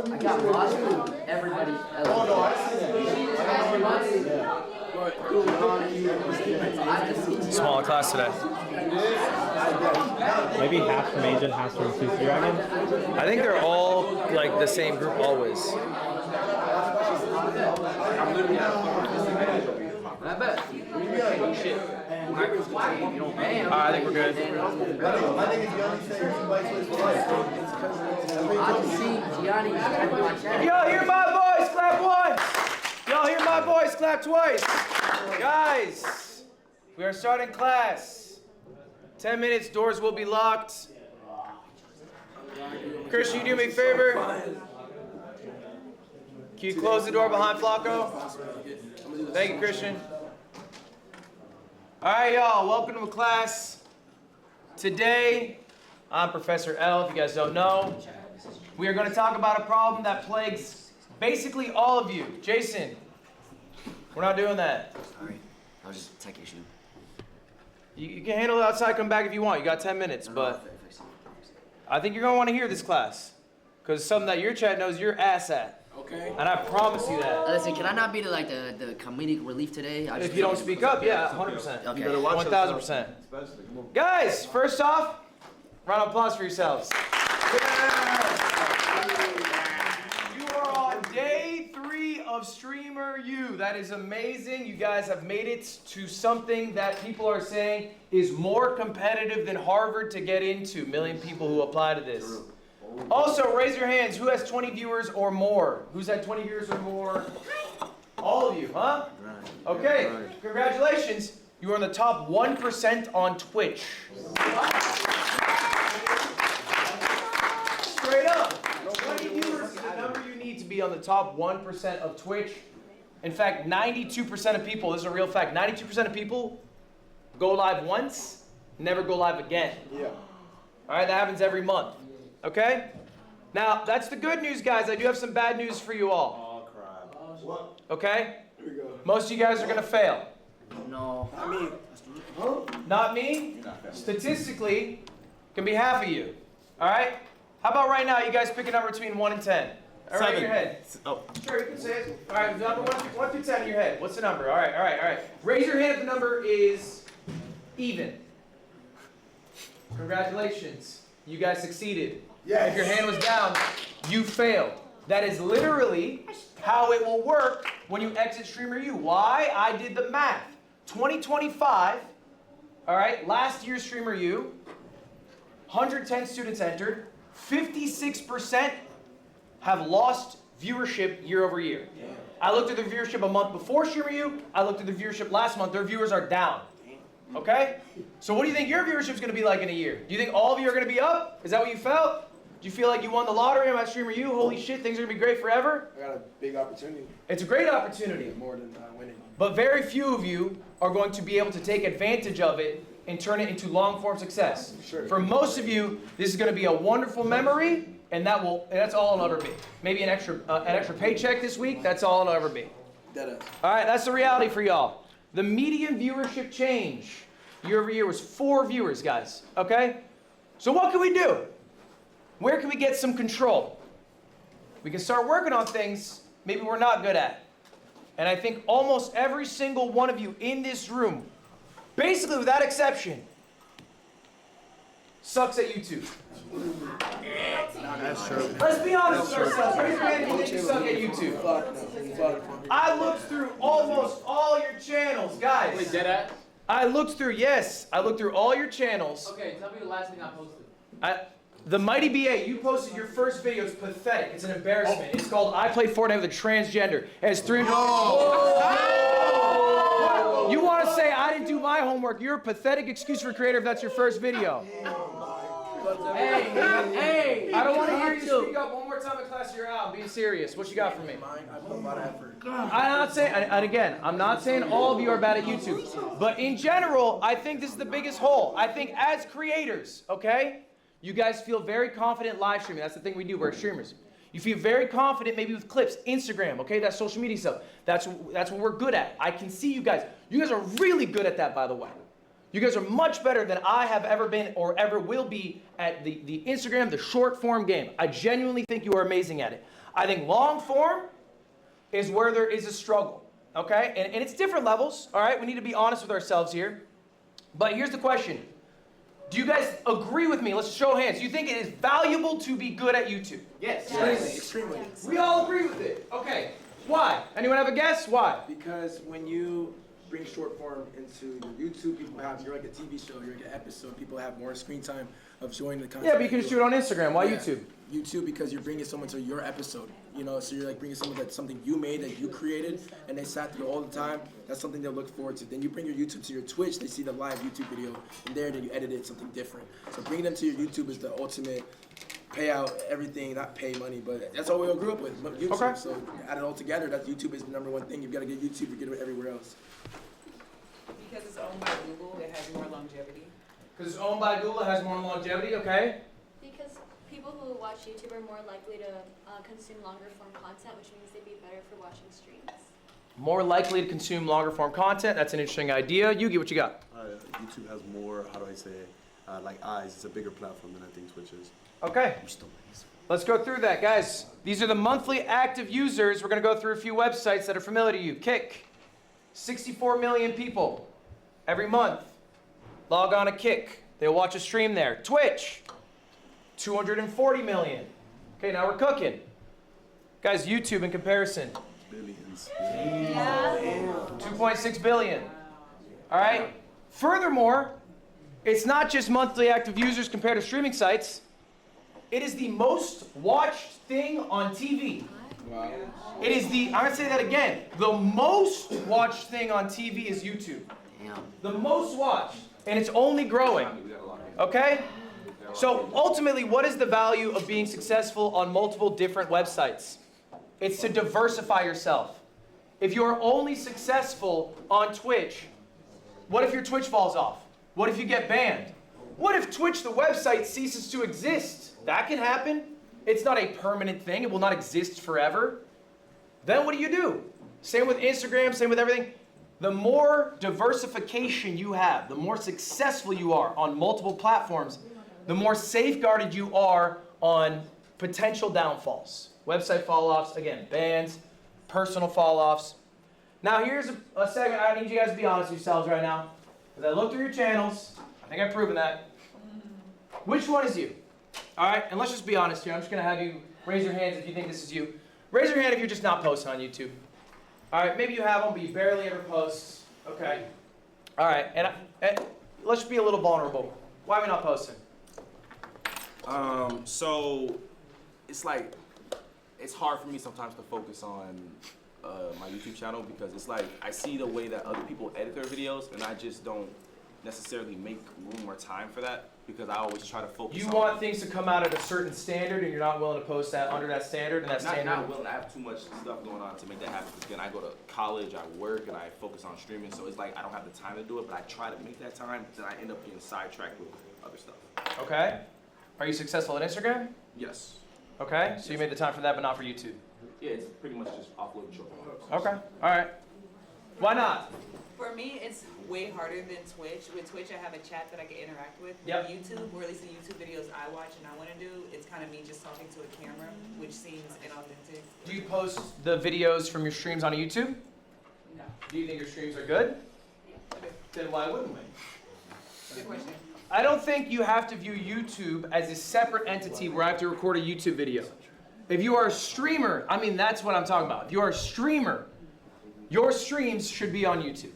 I got lost with everybody else. Oh no, I see that. Smaller class today. Maybe half from Agent, half from Sushi Dragon. I think they're all like the same group always. I bet. I think we're good. Y'all hear my voice? Clap once. Y'all hear my voice? Clap twice. Guys, we are starting class. 10 minutes, doors will be locked. Christian, you do me a favor? Can you close the door behind Flacco? Thank you, Christian. All right, y'all, welcome to class. Today, I'm Professor L, if you guys don't know. We are going to talk about a problem that plagues basically all of you. Jason, we're not doing that. Sorry, that was just a tech issue. You can handle it outside, come back if you want. You got 10 minutes, but I think you're going to want to hear this class because it's something that your chat knows your ass at. Okay. And I promise you that. Listen, can I not be the comedic relief today? If you don't speak up, yeah, 100%. Okay. 1,000%. Guys, first off, round of applause for yourselves. You are on day 3 of Streamer U. That is amazing. You guys have made it to something that people are saying is more competitive than Harvard to get into. Million people who apply to this. Also, raise your hands. Who has 20 viewers or more? Who's had 20 viewers or more? All of you, huh? Okay, congratulations. You are in the top 1% on Twitch. Straight up. 20 viewers is the number you need to be on the top 1% of Twitch. In fact, 92% of people, this is a real fact, 92% of people go live once, never go live again. Yeah. All right, that happens every month. Okay? Now, that's the good news, guys. I do have some bad news for you all. Oh, crap. Okay? Here we go. Most of you guys are going to fail. No. Not me. Not me? Statistically, can be half of you. All right? How about right now, you guys pick a number between 1 and 10? All right, your head. Oh. Sure, you can say it. All right, the number 1 through 10 in your head. What's the number? All right. Raise your hand if the number is even. Congratulations. You guys succeeded. Yes. If your hand was down, you failed. That is literally how it will work when you exit StreamerU. Why? I did the math. 2025, all right, last year's StreamerU, 110 students entered, 56% have lost viewership year over year. I looked at the viewership a month before StreamerU, I looked at the viewership last month, their viewers are down. Okay? So what do you think your viewership is going to be like in a year? Do you think all of you are going to be up? Is that what you felt? Do you feel like you won the lottery on StreamerU? Holy shit, things are going to be great forever? I got a big opportunity. It's a great opportunity. More than winning. But very few of you are going to be able to take advantage of it and turn it into long-form success. Sure. For most of you, this is going to be a wonderful memory, and that's all it'll ever be. Maybe an extra paycheck this week, that's all it'll ever be. All right, that's the reality for y'all. The median viewership change year over year was 4 viewers, guys, okay? So what can we do? Where can we get some control? We can start working on things maybe we're not good at. And I think almost every single one of you in this room, basically without exception, sucks at YouTube. That's true. Let's be honest with ourselves. Raise your hand if you think you suck at YouTube. I looked through almost all your channels, guys. Wait, dead ass? I looked through all your channels. Okay, tell me the last thing I posted. The Mighty BA, you posted your first video. It's pathetic. It's an embarrassment. It's called I Played Fortnite with a Transgender. It has 300. You want to say I didn't do my homework? You're a pathetic excuse for a creator if that's your first video. Hey! I don't want to hear you speak up one more time in class. You're out. I'm being serious. What you got for me? I put a lot of effort. I'm not saying, and again, I'm not saying all of you are bad at YouTube, but in general, I think this is the biggest hole. I think as creators, okay, you guys feel very confident live streaming. That's the thing we do. We're streamers. You feel very confident maybe with clips, Instagram, okay, that's social media stuff. That's what we're good at. I can see you guys. You guys are really good at that, by the way. You guys are much better than I have ever been or ever will be at the Instagram, the short form game. I genuinely think you are amazing at it. I think long form is where there is a struggle, okay? And it's different levels, all right? We need to be honest with ourselves here. But here's the question. Do you guys agree with me? Let's show hands. Do you think it is valuable to be good at YouTube? Yes. Extremely. We all agree with it. Okay. Why? Anyone have a guess? Why? Because when you bring short form into your YouTube, you're like a TV show, you're like an episode, people have more screen time of joining the content. Yeah, but you can just do it on Instagram. Why YouTube? YouTube because you're bringing someone to your episode, you know, so you're like bringing someone that's something you made, that you created, and they sat through all the time. That's something they'll look forward to. Then you bring your YouTube to your Twitch, they see the live YouTube video, and then you edit it something different. So bringing them to your YouTube is the ultimate payout, everything, not pay money, but that's all we all grew up with, YouTube. Okay. So add it all together, that YouTube is the #1 thing. You've got to get YouTube, you get it everywhere else. Because it's owned by Google, it has more longevity. Because it's owned by Google, it has more longevity, okay? Because people who watch YouTube are more likely to consume longer form content, which means they'd be better for watching streams. More likely to consume longer form content. That's an interesting idea. Yugi, what you got? YouTube has more, how do I say it, like eyes. It's a bigger platform than I think Twitch is. Okay. Let's go through that, guys. These are the monthly active users. We're going to go through a few websites that are familiar to you. Kick, 64 million people every month. Log on to Kick. They'll watch a stream there. Twitch, 240 million. Okay, now we're cooking. Guys, YouTube in comparison. Billions. 2.6 billion. All right? Furthermore, it's not just monthly active users compared to streaming sites. It is the most watched thing on TV. Wow. It is I'm going to say that again. The most watched thing on TV is YouTube. The most watched. And it's only growing. Okay? So ultimately, what is the value of being successful on multiple different websites? It's to diversify yourself. If you're only successful on Twitch, what if your Twitch falls off? What if you get banned? What if Twitch, the website, ceases to exist? That can happen. It's not a permanent thing. It will not exist forever. Then what do? Same with Instagram, same with everything. The more diversification you have, the more successful you are on multiple platforms, the more safeguarded you are on potential downfalls. website fall-offs, again, bans, personal fall-offs. Now here's a segment I need you guys to be honest with yourselves right now. As I look through your channels, I think I've proven that. Which one is you? All right, and let's just be honest here. I'm just gonna have you raise your hands if you think this is you. Raise your hand if you're just not posting on YouTube. All right, maybe you have them, but you barely ever post. Okay. All right, and let's just be a little vulnerable. Why are we not posting? So it's like, it's hard for me sometimes to focus on my YouTube channel because it's like, I see the way that other people edit their videos and I just don't necessarily make room or time for that because I always try to focus You on... want things to come out at a certain standard and you're not willing to post that under that standard, and that standard... Not willing. I have too much stuff going on to make that happen. Again, I go to college, I work, and I focus on streaming, so it's like I don't have the time to do it, but I try to make that time, then I end up getting sidetracked with other stuff. Okay. Are you successful at Instagram? Yes. Okay, so you made the time for that, but not for YouTube. Yeah, it's pretty much just offloading short videos. Okay, all right. Why not? For me, it's way harder than Twitch. With Twitch, I have a chat that I can interact with. Yep. With YouTube, or at least the YouTube videos I watch and I want to do, it's kind of me just talking to a camera, which seems inauthentic. Do you post the videos from your streams on YouTube? No. Do you think your streams are good? Yeah. Then why wouldn't we? Good question. I don't think you have to view YouTube as a separate entity where I have to record a YouTube video. If you are a streamer, I mean, that's what I'm talking about. If you are a streamer, your streams should be on YouTube.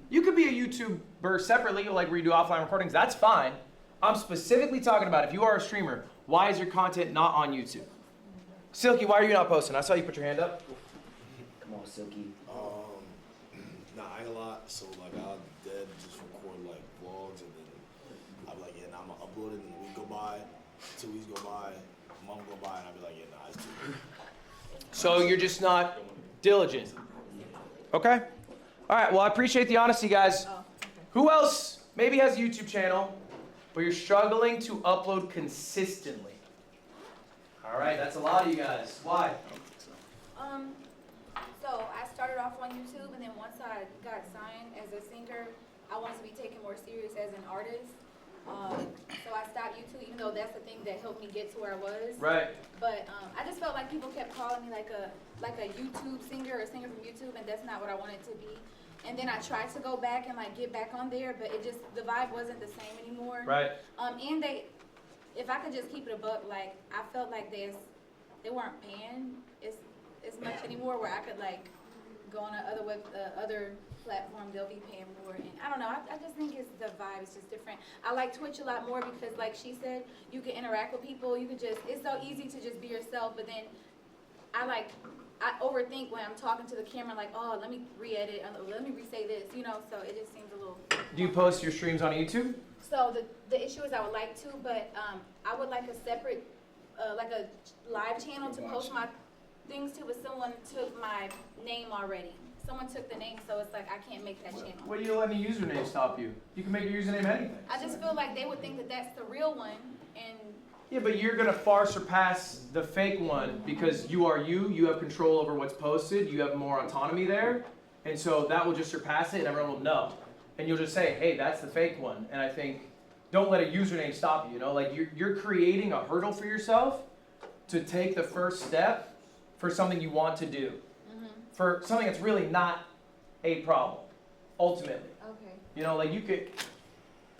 You could be a YouTuber separately, like where you do offline recordings, that's fine. I'm specifically talking about if you are a streamer, why is your content not on YouTube? Silky, why are you not posting? I saw you put your hand up. Come on, Silky. Nah, I ain't a lot, so like I'll dead just record like vlogs and then I'll be like, yeah, nah, I'm gonna upload it and a week go by, 2 weeks go by, a month go by, and I'll be like, yeah, nah, it's too late. So you're just not diligent. Okay. All right, well, I appreciate the honesty, guys. Who else maybe has a YouTube channel, but you're struggling to upload consistently? All right, that's a lot of you guys. Why? So I started off on YouTube, and then once I got signed as a singer, I wanted to be taken more serious as an artist. So I stopped YouTube, even though that's the thing that helped me get to where I was. Right. But I just felt like people kept calling me like a YouTube singer or a singer from YouTube, and that's not what I wanted to be. And then I tried to go back and like get back on there, but it just, the vibe wasn't the same anymore. Right. And if I could just keep it a buck, like I felt like they weren't paying as much anymore, where I could like go on other platform, they'll be paying more. And I don't know, I just think the vibe is just different. I like Twitch a lot more because like she said, you can interact with people, you can just, it's so easy to just be yourself, but then I overthink when I'm talking to the camera, like, oh, let me re-edit, let me re-say this, you know, so it just seems a little... Do you post your streams on YouTube? So the issue is I would like to, but I would like a separate, like a live channel to post my things to, but someone took my name already. Someone took the name, so it's like I can't make that channel. What do you let any username stop you? You can make your username anything. I just feel like they would think that that's the real one, and... Yeah, but you're gonna far surpass the fake one because you are you have control over what's posted, you have more autonomy there, and so that will just surpass it and everyone will know. And you'll just say, hey, that's the fake one. And I think, don't let a username stop you, you know? Like, you're creating a hurdle for yourself to take the first step for something you want to do. For something that's really not a problem, ultimately. Okay. You know, like you could,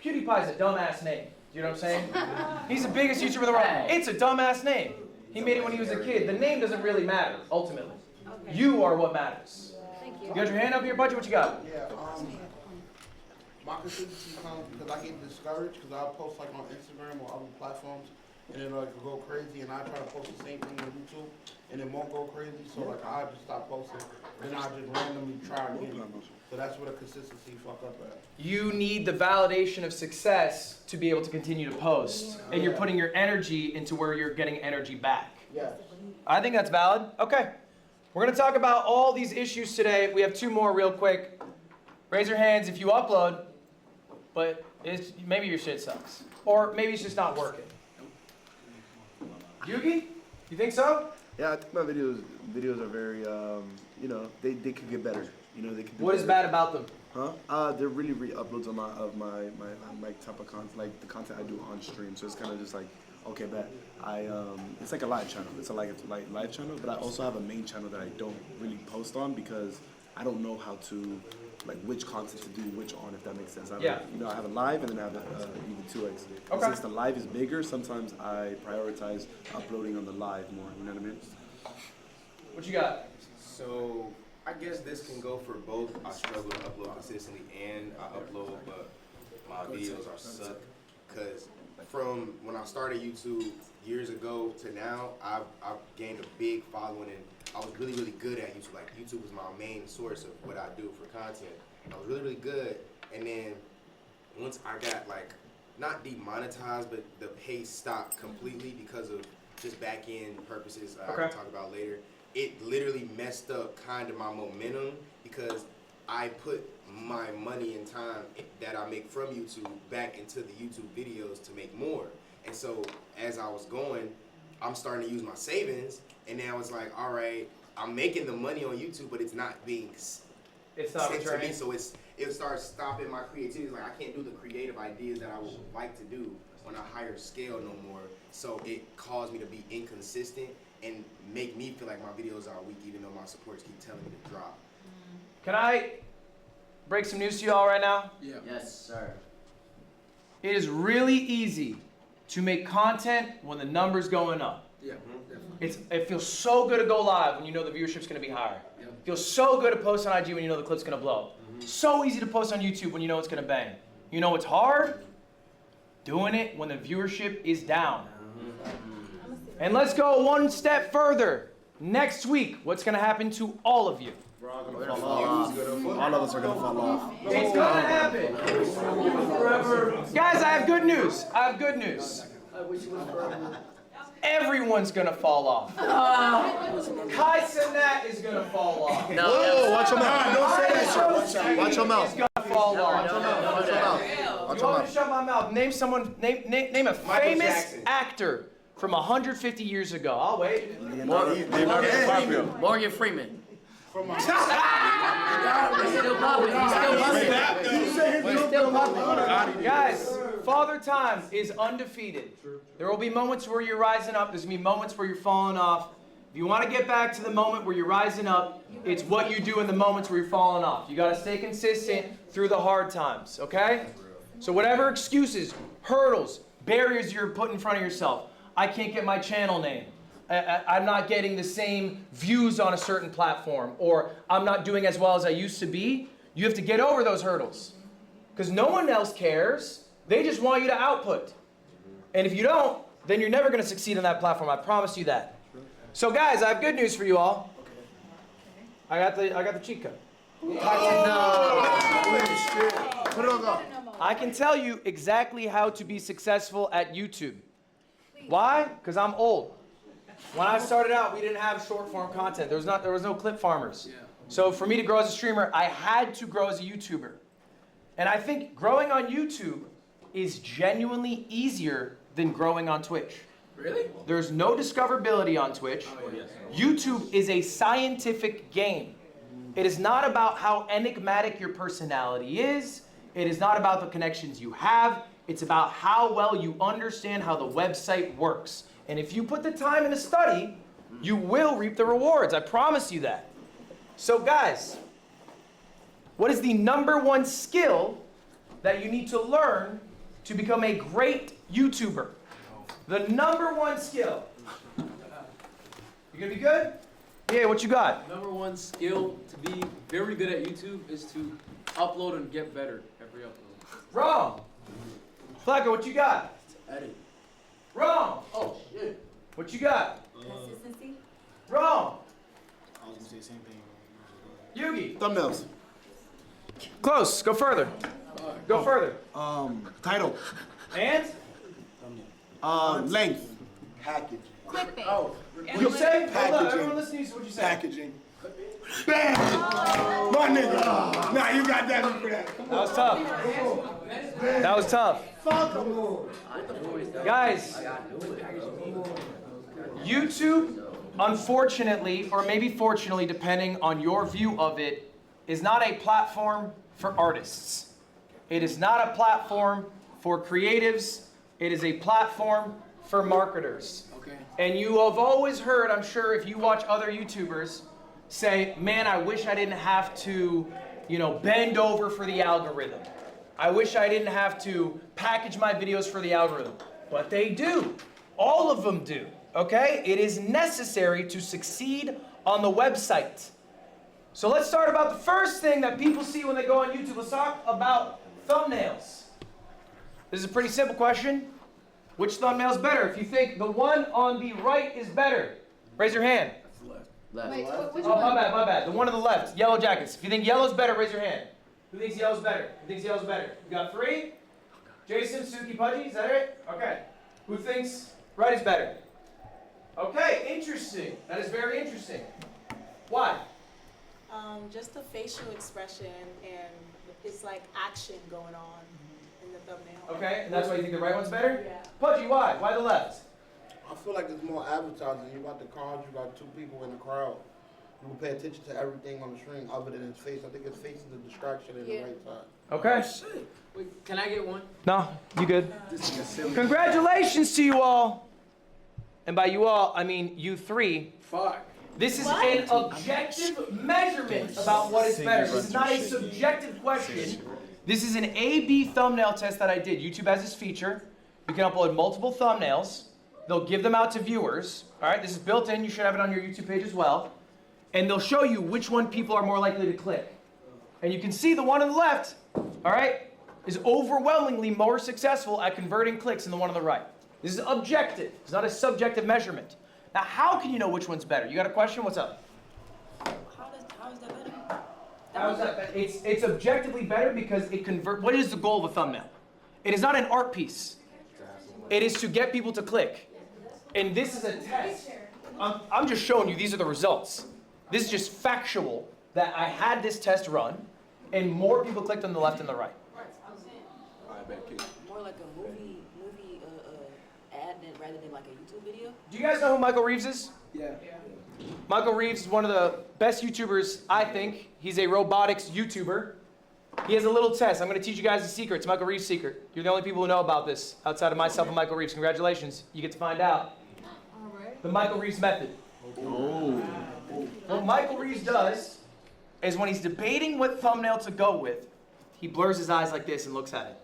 PewDiePie's a dumbass name. Do you know what I'm saying? He's the biggest YouTuber in the world. It's a dumbass name. He made it when he was a kid. The name doesn't really matter, ultimately. Okay. You are what matters. Thank you. You got your hand up here, Budget? What you got? Yeah, my consistency comes because I get discouraged because I post like on Instagram or other platforms and then like it'll go crazy and I try to post the same thing on YouTube and it won't go crazy, so like I just stop posting. Then I just randomly try again. So that's where the consistency fuck up at. You need the validation of success to be able to continue to post. And you're putting your energy into where you're getting energy back. Yes. I think that's valid. Okay. We're going to talk about all these issues today. We have two more real quick. Raise your hands if you upload, but maybe your shit sucks. Or maybe it's just not working. Yugi? You think so? Yeah, I think my videos are very, you know, they could get better. You know, they could do What is better. bad about them? Huh? They're really re-uploads of my type of content, like the content I do on stream. So it's kind of just like Okay, bet. It's like a live channel. It's a live channel, but I also have a main channel that I don't really post on because I don't know how to, like, which content to do which on, if that makes sense. I have a live and then I have even 2x. Okay. Since the live is bigger, sometimes I prioritize uploading on the live more. You know what I mean? What you got? So I guess this can go for both. I struggle to upload consistently and I upload, but my videos are suck. Cause from when I started YouTube years ago to now, I've gained a big following and I was really, really good at YouTube. Like YouTube was my main source of what I do for content. I was really, really good. And then once I got like, not demonetized, but the pay stopped completely because of just back end purposes I can talk about later. It literally messed up kind of my momentum because I put my money and time that I make from YouTube back into the YouTube videos to make more. And so as I was going, I'm starting to use my savings, and now it's like, all right, I'm making the money on YouTube, but it's not being it's not sent to returning. me. So it starts stopping my creativity. It's like I can't do the creative ideas that I would like to do on a higher scale no more. So it caused me to be inconsistent and make me feel like my videos are weak, even though my supporters keep telling me to drop. Can I break some news to you all right now? Yeah. Yes, sir. It is really easy to make content when the number's going up. Yeah, definitely. It feels so good to go live when you know the viewership's going to be higher. It feels so good to post on IG when you know the clip's going to blow up. So easy to post on YouTube when you know it's going to bang. You know it's hard? Doing it when the viewership is down. And let's go one step further. Next week, what's going to happen to all of you? We're all gonna fall off. All of us are gonna fall off. It's gonna happen. Guys, I have good news. Everyone's gonna fall off. Kai Cenat is gonna fall off. Whoa, watch your mouth. Don't say that shit. Watch your mouth. He's gonna fall off. Watch your mouth. You want me to shut my mouth? Name someone. Name a famous Jackson. actor from 150 years ago. I'll wait. Morgan Freeman. Guys, Father Time is undefeated. There will be moments where you're rising up. There's going to be moments where you're falling off. If you want to get back to the moment where you're rising up, it's what you do in the moments where you're falling off. You got to stay consistent through the hard times, okay? So whatever excuses, hurdles, barriers you're putting in front of yourself. I can't get my channel name. I'm not getting the same views on a certain platform, or I'm not doing as well as I used to be. You have to get over those hurdles because no one else cares. They just want you to output. And if you don't, then you're never going to succeed on that platform. I promise you that. So guys, I have good news for you all. I got the cheat code. I can tell you exactly how to be successful at YouTube. Why? Because I'm old. When I started out, we didn't have short form content. There was no clip farmers. So for me to grow as a streamer, I had to grow as a YouTuber. And I think growing on YouTube is genuinely easier than growing on Twitch. Really? There's no discoverability on Twitch. YouTube is a scientific game. It is not about how enigmatic your personality is. It is not about the connections you have. It's about how well you understand how the website works. And if you put the time in the study, you will reap the rewards. I promise you that. So guys, what is the #1 skill that you need to learn to become a great YouTuber? The #1 skill. You gonna be good? Yeah, what you got? #1 skill to be very good at YouTube is to upload and get better every upload. Wrong. Flacco, what you got? Edit. Wrong. Oh, shit. What you got? Consistency. Wrong. I was gonna say the same thing. Yugi. Thumbnails. Close. Go further. Go further. Title. And? Length. Package. Clickbait. Oh. What you say? Hold up. Packaging. Everyone listening to what you say. Packaging. Bam! My nigga. Nah, you got that one for that. That was tough. That was tough. Guys, YouTube, unfortunately, or maybe fortunately, depending on your view of it, is not a platform for artists. It is not a platform for creatives. It is a platform for marketers. Okay. And you have always heard, I'm sure, if you watch other YouTubers say, man, I wish I didn't have to, bend over for the algorithm. I wish I didn't have to package my videos for the algorithm. But they do. All of them do. Okay? It is necessary to succeed on the website. So let's start about the first thing that people see when they go on YouTube. Let's talk about thumbnails. This is a pretty simple question. Which thumbnail is better? If you think the one on the right is better, raise your hand. Left. Wait, my bad. The one on the left, yellow jackets. If you think yellow's better, raise your hand. Who thinks yellow's better? Who thinks yellow's better? We got 3. Jason, Suki, Pudgy, is that it? Okay. Who thinks right is better? Okay, interesting. That is very interesting. Why? Just the facial expression and it's like action going on in the thumbnail. Okay, and that's why you think the right one's better? Yeah. Pudgy, why? Why the left? I feel like there's more advertising. You got the cards, you got 2 people in the crowd. You will pay attention to everything on the screen other than his face. I think his face is a distraction in the right side. Okay. Wait, can I get one? No, you good. Congratulations to you all. And by you all, I mean you 3. Fuck. This is an objective measurement about what is better. This is not a subjective question. This is an A/B thumbnail test that I did. YouTube has this feature. You can upload multiple thumbnails. They'll give them out to viewers. All right, this is built in. You should have it on your YouTube page as well. And they'll show you which one people are more likely to click. And you can see the one on the left, all right, is overwhelmingly more successful at converting clicks than the one on the right. This is objective. It's not a subjective measurement. Now, how can you know which one's better? You got a question? What's up? How is that better? How is that better? It's objectively better because it convert. What is the goal of a thumbnail? It is not an art piece. It is to get people to click. And this is a test. I'm just showing you these are the results. This is just factual that I had this test run and more people clicked on the left than the right. More like a movie ad rather than like a YouTube video. Do you guys know who Michael Reeves is? Yeah. Michael Reeves is one of the best YouTubers, I think. He's a robotics YouTuber. He has a little test. I'm going to teach you guys a secret. It's Michael Reeves' secret. You're the only people who know about this outside of myself and Michael Reeves. Congratulations. You get to find out. The Michael Reeves method. Oh. What Michael Reeves does is when he's debating what thumbnail to go with, he blurs his eyes like this and looks at it.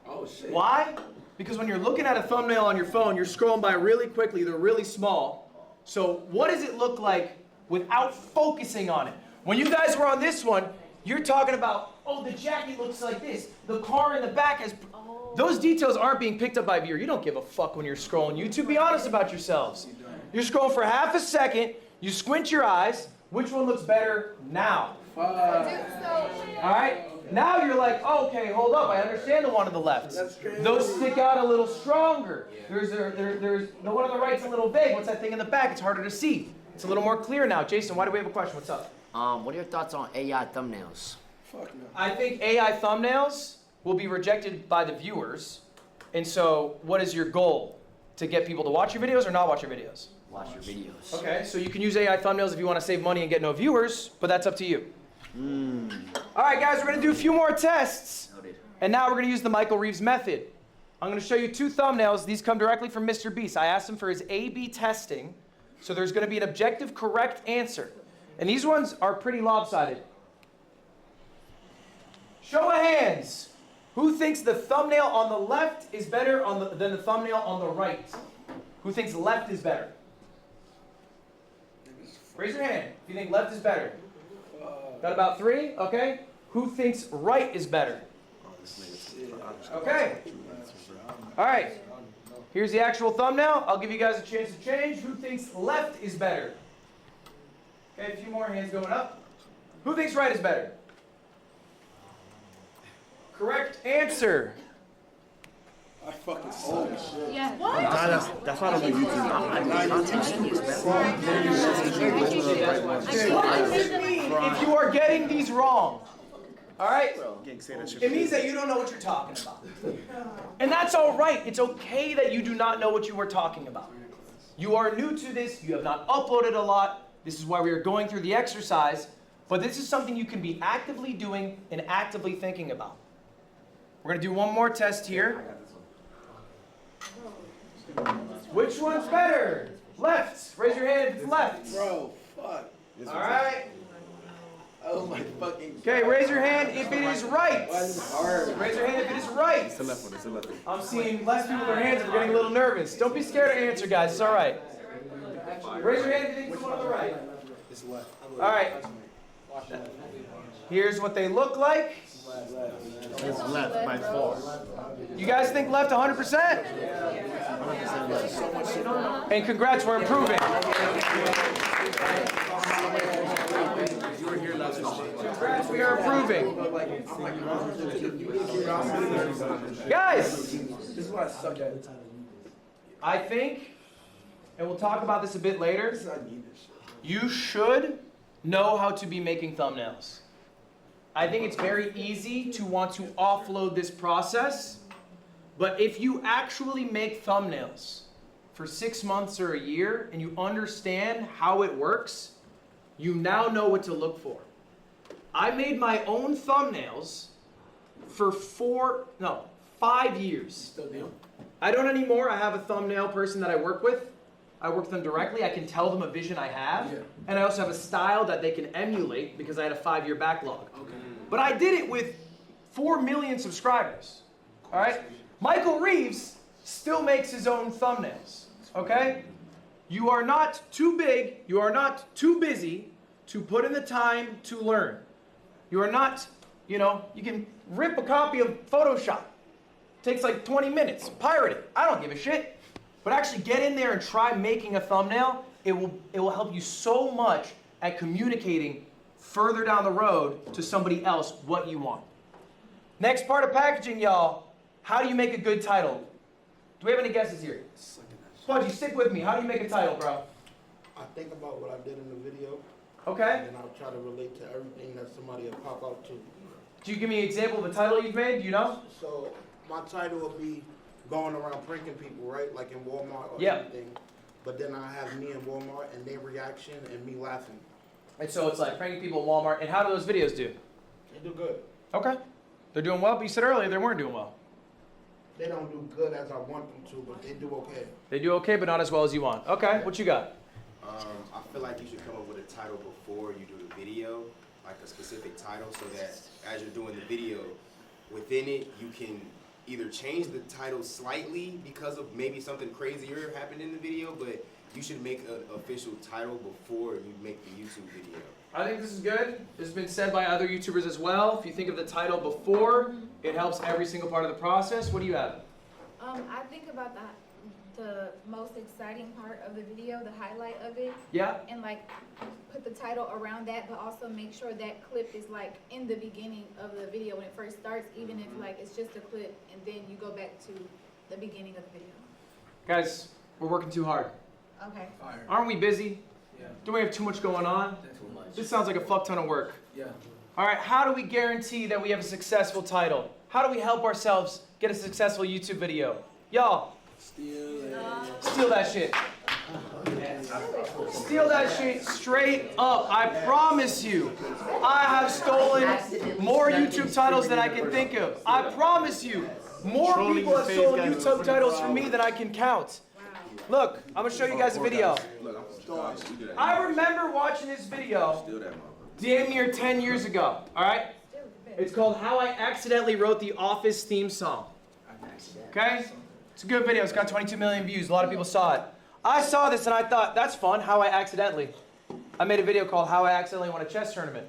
Oh, shit. Why? Because when you're looking at a thumbnail on your phone, you're scrolling by really quickly. They're really small. So what does it look like without focusing on it? When you guys were on this one, you're talking about, oh, the jacket looks like this. The car in the back has... Those details aren't being picked up by viewer. You don't give a fuck when you're scrolling YouTube. Be honest about yourselves. You're scrolling for half a second. You squint your eyes. Which one looks better now? All right? Now you're like, oh, okay, hold up. I understand the one on the left. Those stick out a little stronger. There's the one on the right's a little vague. What's that thing in the back? It's harder to see. It's a little more clear now. Jason, why do we have a question? What's up? What are your thoughts on AI thumbnails? I think AI thumbnails will be rejected by the viewers. And so what is your goal? To get people to watch your videos or not watch your videos? Watch your videos. Okay, so you can use AI thumbnails if you want to save money and get no viewers, but that's up to you. All right, guys, we're going to do a few more tests. And now we're going to use the Michael Reeves method. I'm going to show you 2 thumbnails. These come directly from Mr. Beast. I asked him for his A/B testing, so there's going to be an objective correct answer. And these ones are pretty lopsided. Show of hands. Who thinks the thumbnail on the left is better than the thumbnail on the right? Who thinks left is better? Raise your hand if you think left is better. Got about 3? Okay. Who thinks right is better? Okay. All right. Here's the actual thumbnail. I'll give you guys a chance to change. Who thinks left is better? Okay, a few more hands going up. Who thinks right is better? Correct answer. I fucking suck. Yeah. What? That's why I don't do YouTube. If you are getting these wrong, all right? It means that you don't know what you're talking about. And that's all right. It's okay that you do not know what you are talking about. You are new to this. You have not uploaded a lot. This is why we are going through the exercise. But this is something you can be actively doing and actively thinking about. We're going to do one more test here. Which one's better? Left. Raise your hand if it's left. Bro, fuck. All right. Oh my fucking. Okay, raise your hand if it is right. Raise your hand if it is right. It's the left one. It's the left one. I'm seeing less people with their hands. We're getting a little nervous. Don't be scared to answer, guys. It's all right. Raise your hand if you think it's the one on the right. It's left. All right. Here's what they look like. It's left by far. You guys think left 100%? And congrats, we're improving. Congrats, we are improving. Guys, This is what I suck at. I think, and we'll talk about this a bit later, you should know how to be making thumbnails. I think it's very easy to want to offload this process, but if you actually make thumbnails for 6 months or a year and you understand how it works, you now know what to look for. I made my own thumbnails for 5 years. Still do? I don't anymore. I have a thumbnail person that I work with. I work with them directly. I can tell them a vision I have. Yeah. And I also have a style that they can emulate because I had a 5-year backlog. Okay. But I did it with 4 million subscribers. All right? Michael Reeves still makes his own thumbnails. Okay? You are not too big, you are not too busy to put in the time to learn. You are not, you can rip a copy of Photoshop. Takes like 20 minutes. Pirate it. I don't give a shit. But actually get in there and try making a thumbnail. It will help you so much at communicating further down the road to somebody else what you want. Next part of packaging, y'all. How do you make a good title? Do we have any guesses here? Pudgy, stick with me. How do you make a title, bro? I think about what I did in the video. Okay. And I'll try to relate to everything that somebody will pop out to. Do you give me an example of a title you've made? Do you know? So my title will be going around pranking people, right? Like in Walmart or anything. But then I have me in Walmart and their reaction and me laughing. And so it's like pranking people at Walmart. And how do those videos do? They do good. Okay. They're doing well, but you said earlier they weren't doing well. They don't do good as I want them to, but they do okay. They do okay, but not as well as you want. Okay, what you got? I feel like you should come up with a title before you do the video, like a specific title, so that as you're doing the video, within it, you can either change the title slightly because of maybe something crazier happened in the video, but you should make an official title before you make the YouTube video. I think this is good. This has been said by other YouTubers as well. If you think of the title before, it helps every single part of the process. What do you have? I think about the most exciting part of the video, the highlight of it. Yeah. And like put the title around that, but also make sure that clip is like in the beginning of the video when it first starts, even if like it's just a clip and then you go back to the beginning of the video. Guys, we're working too hard. Okay. Aren't we busy? Yeah. Don't we have too much going on? Too much. This sounds like a fuck ton of work. Yeah. All right, how do we guarantee that we have a successful title? How do we help ourselves get a successful YouTube video? Y'all, steal that shit. Steal that shit straight up. I promise you, I have stolen more YouTube titles than I can think of. I promise you, more people have stolen YouTube titles from me than I can count. Look, I'm gonna show you guys a video. I remember watching this video damn near 10 years ago, all right? It's called How I Accidentally Wrote the Office Theme Song. Okay? It's a good video. It's got 22 million views. A lot of people saw it. I saw this and I thought, that's fun. How I accidentally. I made a video called How I Accidentally Won a Chess Tournament.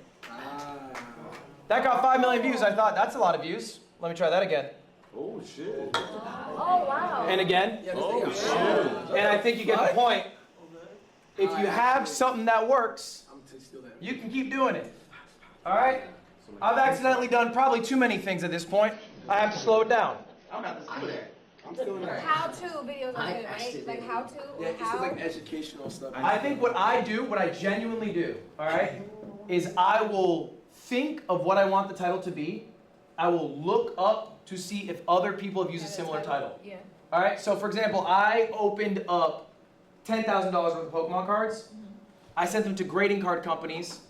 That got 5 million views. I thought, that's a lot of views. Let me try that again. Oh, shit. Oh, wow. And again. Oh, shit. And I think you get the point. If you have something that works, you can keep doing it. All right? I've accidentally done probably too many things at this point. I have to slow it down. How-to videos are good, right? Like how-to or Yeah, it's how? like educational stuff. I think what I do, what I genuinely do, all right, is I will think of what I want the title to be. I will look up to see if other people have used a similar title. Yeah. All right, so for example, I opened up $10,000 worth of Pokemon cards. I sent them to grading card companies.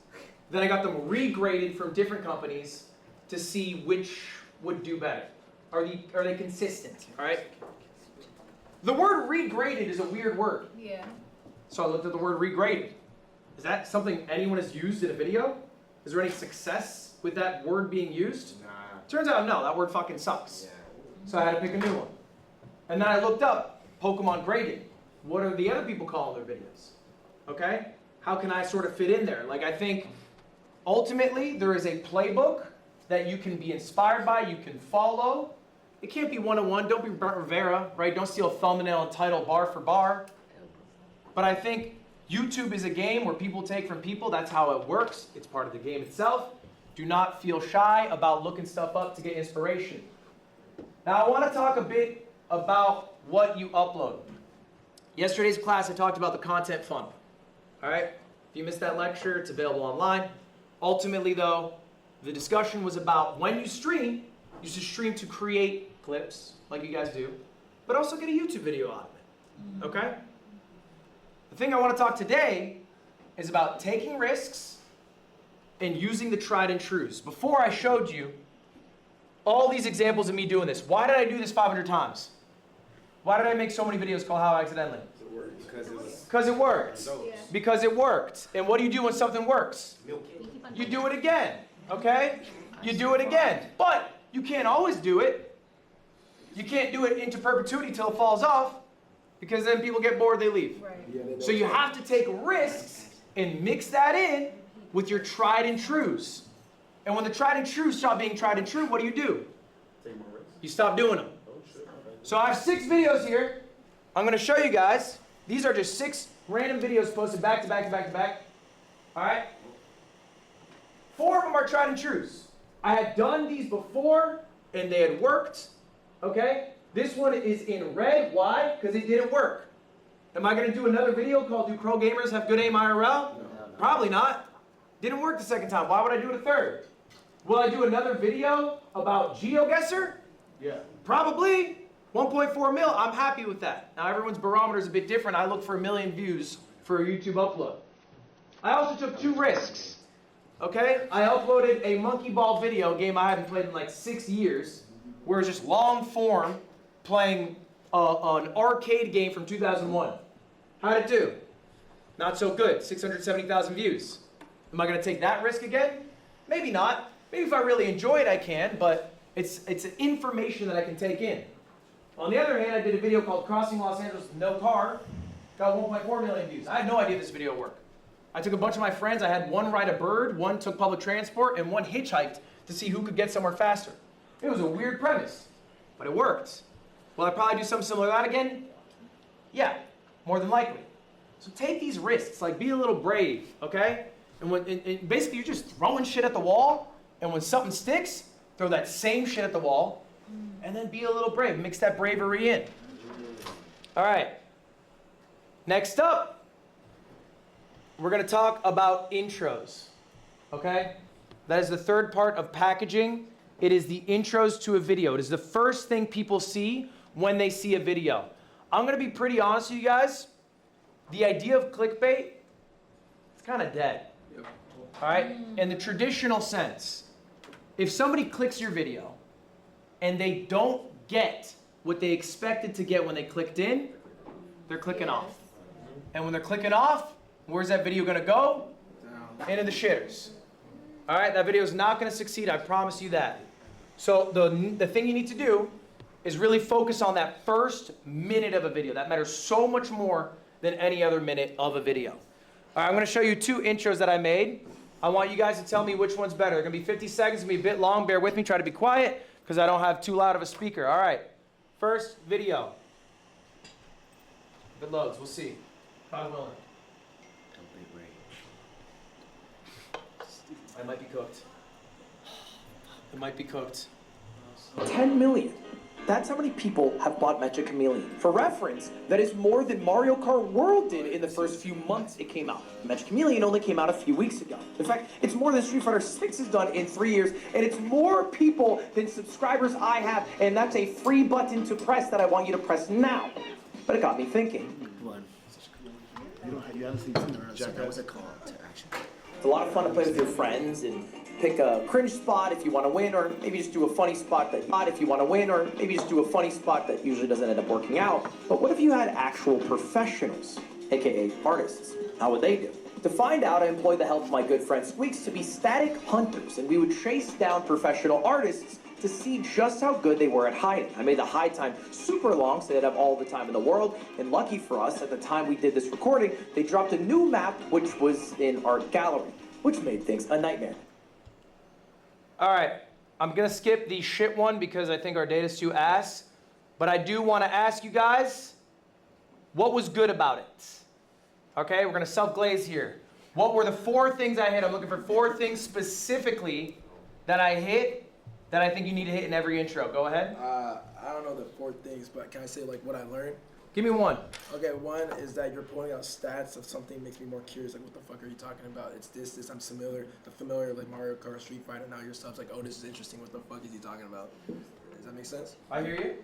Then I got them regraded from different companies to see which would do better. Are they consistent? All right. The word regraded is a weird word. Yeah. So I looked at the word regraded. Is that something anyone has used in a video? Is there any success with that word being used? Nah. Turns out no, that word fucking sucks. So I had to pick a new one. And then I looked up Pokemon graded. What are the other people calling their videos? Okay? How can I sort of fit in there? Like, I think ultimately there is a playbook that you can be inspired by, you can follow. It can't be one-on-one. Don't be Bert Rivera, right? Don't steal thumbnail and title bar for bar. But I think YouTube is a game where people take from people. That's how it works. It's part of the game itself. Do not feel shy about looking stuff up to get inspiration. Now, I want to talk a bit about what you upload. Yesterday's class, I talked about the content funnel. All right? If you missed that lecture, it's available online. Ultimately, though, the discussion was about when you stream, you should stream to create clips, like you guys do, but also get a YouTube video out of it. Okay? The thing I want to talk today is about taking risks and using the tried and trues. Before I showed you all these examples of me doing this. Why did I do this 500 times? Why did I make so many videos called How Accidentally? Because it worked. Because it worked. And what do you do when something works? You do it again. Okay? You do it again. But you can't always do it. You can't do it into perpetuity till it falls off, because then people get bored, they leave. Right. So you have to take risks and mix that in with your tried and trues. And when the tried and trues stop being tried and true, what do? You stop doing them. So I have 6 videos here. I'm going to show you guys. These are just 6 random videos posted back to back to back to back. All right? 4 of them are tried and trues. I had done these before, and they had worked. Okay? This one is in red. Why? Because it didn't work. Am I going to do another video called Do Crow Gamers Have Good Aim IRL? No. Probably not. Didn't work the second time. Why would I do it a third? Will I do another video about GeoGuessr? Yeah. Probably. 1.4 mil. I'm happy with that. Now everyone's barometer is a bit different. I look for 1 million views for a YouTube upload. I also took 2 risks. Okay? I uploaded a monkey ball video, game I haven't played in like 6 years, where it's just long form playing an arcade game from 2001. How'd it do? Not so good. 670,000 views. Am I going to take that risk again? Maybe not. Maybe if I really enjoy it, I can, but it's information that I can take in. On the other hand, I did a video called Crossing Los Angeles with No Car. Got 1.4 million views. I had no idea this video would work. I took a bunch of my friends. I had one ride a bird, one took public transport, and one hitchhiked to see who could get somewhere faster. It was a weird premise, but it worked. Will I probably do something similar to that again? Yeah, more than likely. So take these risks, like be a little brave, okay? And basically you're just throwing shit at the wall, and when something sticks, throw that same shit at the wall, and then be a little brave. Mix that bravery in. All right. Next up, we're going to talk about intros, okay? That is the third part of packaging. It is the intros to a video. It is the first thing people see when they see a video. I'm going to be pretty honest with you guys. The idea of clickbait, it's kind of dead. Yep. All right? In the traditional sense, if somebody clicks your video and they don't get what they expected to get when they clicked in, they're clicking off. And when they're clicking off, where's that video going to go? Into the shitters. All right? That video is not going to succeed. I promise you that. So the thing you need to do is really focus on that first minute of a video. That matters so much more than any other minute of a video. All right, I'm going to show you 2 intros that I made. I want you guys to tell me which one's better. They're going to be 50 seconds. It's going to be a bit long. Bear with me. Try to be quiet because I don't have too loud of a speaker. All right. First video. If it loads, we'll see. God willing. I might be cooked. It might be cooked. 10 million. That's how many people have bought Magic Chameleon. For reference, that is more than Mario Kart World did in the first few months it came out. Magic Chameleon only came out a few weeks ago. In fact, it's more than Street Fighter 6 has done in 3 years, and it's more people than subscribers I have, and that's a free button to press that I want you to press now. But it got me thinking. You haven't seen Tinder, so that was a call to action. It's a lot of fun to play with your friends and pick a cringe spot if you want to win, or maybe just do a funny spot that if you want to win, or maybe just do a funny spot that usually doesn't end up working out. But what if you had actual professionals, aka artists? How would they do? To find out, I employed the help of my good friend Squeaks to be static hunters, and we would chase down professional artists to see just how good they were at hiding. I made the hide time super long so they'd have all the time in the world, and lucky for us, at the time we did this recording, they dropped a new map which was in art gallery, which made things a nightmare. All right, I'm gonna skip the shit one because I think our data's too ass, but I do wanna ask you guys, what was good about it? Okay, we're gonna self-glaze here. What were the 4 things I hit? I'm looking for 4 things specifically that I hit that I think you need to hit in every intro. Go ahead. I don't know the 4 things, but can I say like what I learned? Give me one. Okay, one is that you're pulling out stats of something makes me more curious. Like, what the fuck are you talking about? It's this. I'm familiar like Mario Kart, Street Fighter. Now your stuff's like, oh, this is interesting. What the fuck is he talking about? Does that make sense? I hear you.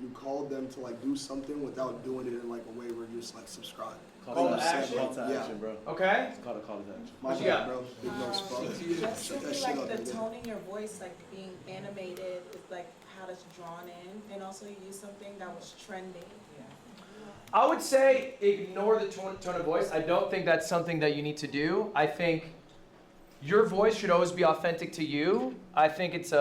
You called them to like do something without doing it in like a way where you're just like subscribe. Call to action, bro. Okay. It's called a call to action. My bad, bro. Big nose fuck. Just Shut that simply shit like up, the nigga. tone in your voice, like being animated, is like how it's drawn in, and also you use something that was trending. I would say ignore the tone of voice. I don't think that's something that you need to do. I think your voice should always be authentic to you. I think it's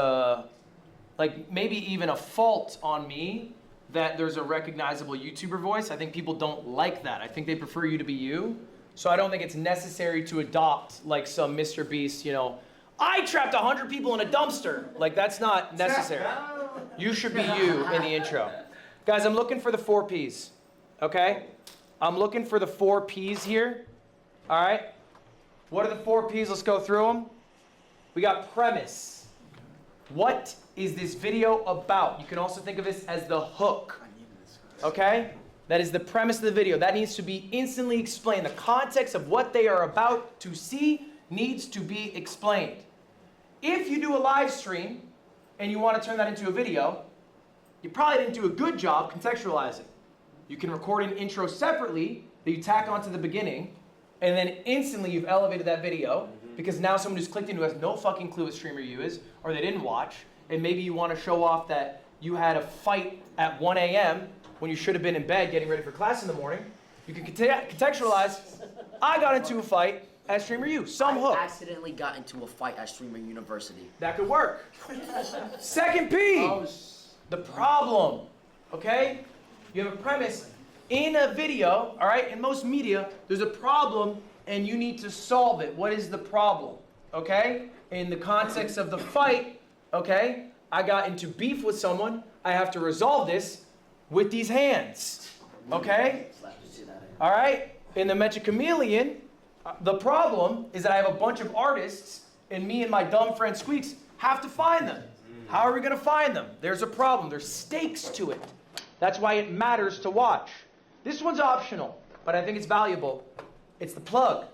like maybe even a fault on me that there's a recognizable YouTuber voice. I think people don't like that. I think they prefer you to be you. So I don't think it's necessary to adopt like some Mr. Beast, I trapped 100 people in a dumpster. Like that's not necessary. You should be you in the intro. Guys, I'm looking for the 4 Ps, okay? I'm looking for the 4 Ps here, all right? What are the 4 Ps? Let's go through them. We got premise. What is this video about? You can also think of this as the hook, okay? That is the premise of the video. That needs to be instantly explained. The context of what they are about to see needs to be explained. If you do a live stream and you want to turn that into a video, you probably didn't do a good job contextualizing. You can record an intro separately that you tack onto the beginning, and then instantly you've elevated that video because now someone who's clicked in who has no fucking clue what Streamer U is, or they didn't watch, and maybe you want to show off that you had a fight at 1 a.m. when you should have been in bed getting ready for class in the morning. You can contextualize, I got into a fight at Streamer U, some hook. I accidentally got into a fight at Streamer University. That could work. Second P, the problem, okay? You have a premise in a video, all right? In most media, there's a problem and you need to solve it. What is the problem, okay? In the context of the fight, okay? I got into beef with someone. I have to resolve this with these hands, okay? All right? In the Mecha Chameleon, the problem is that I have a bunch of artists and me and my dumb friend Squeaks have to find them. How are we gonna find them? There's a problem. There's stakes to it. That's why it matters to watch. This one's optional, but I think it's valuable. It's the plug.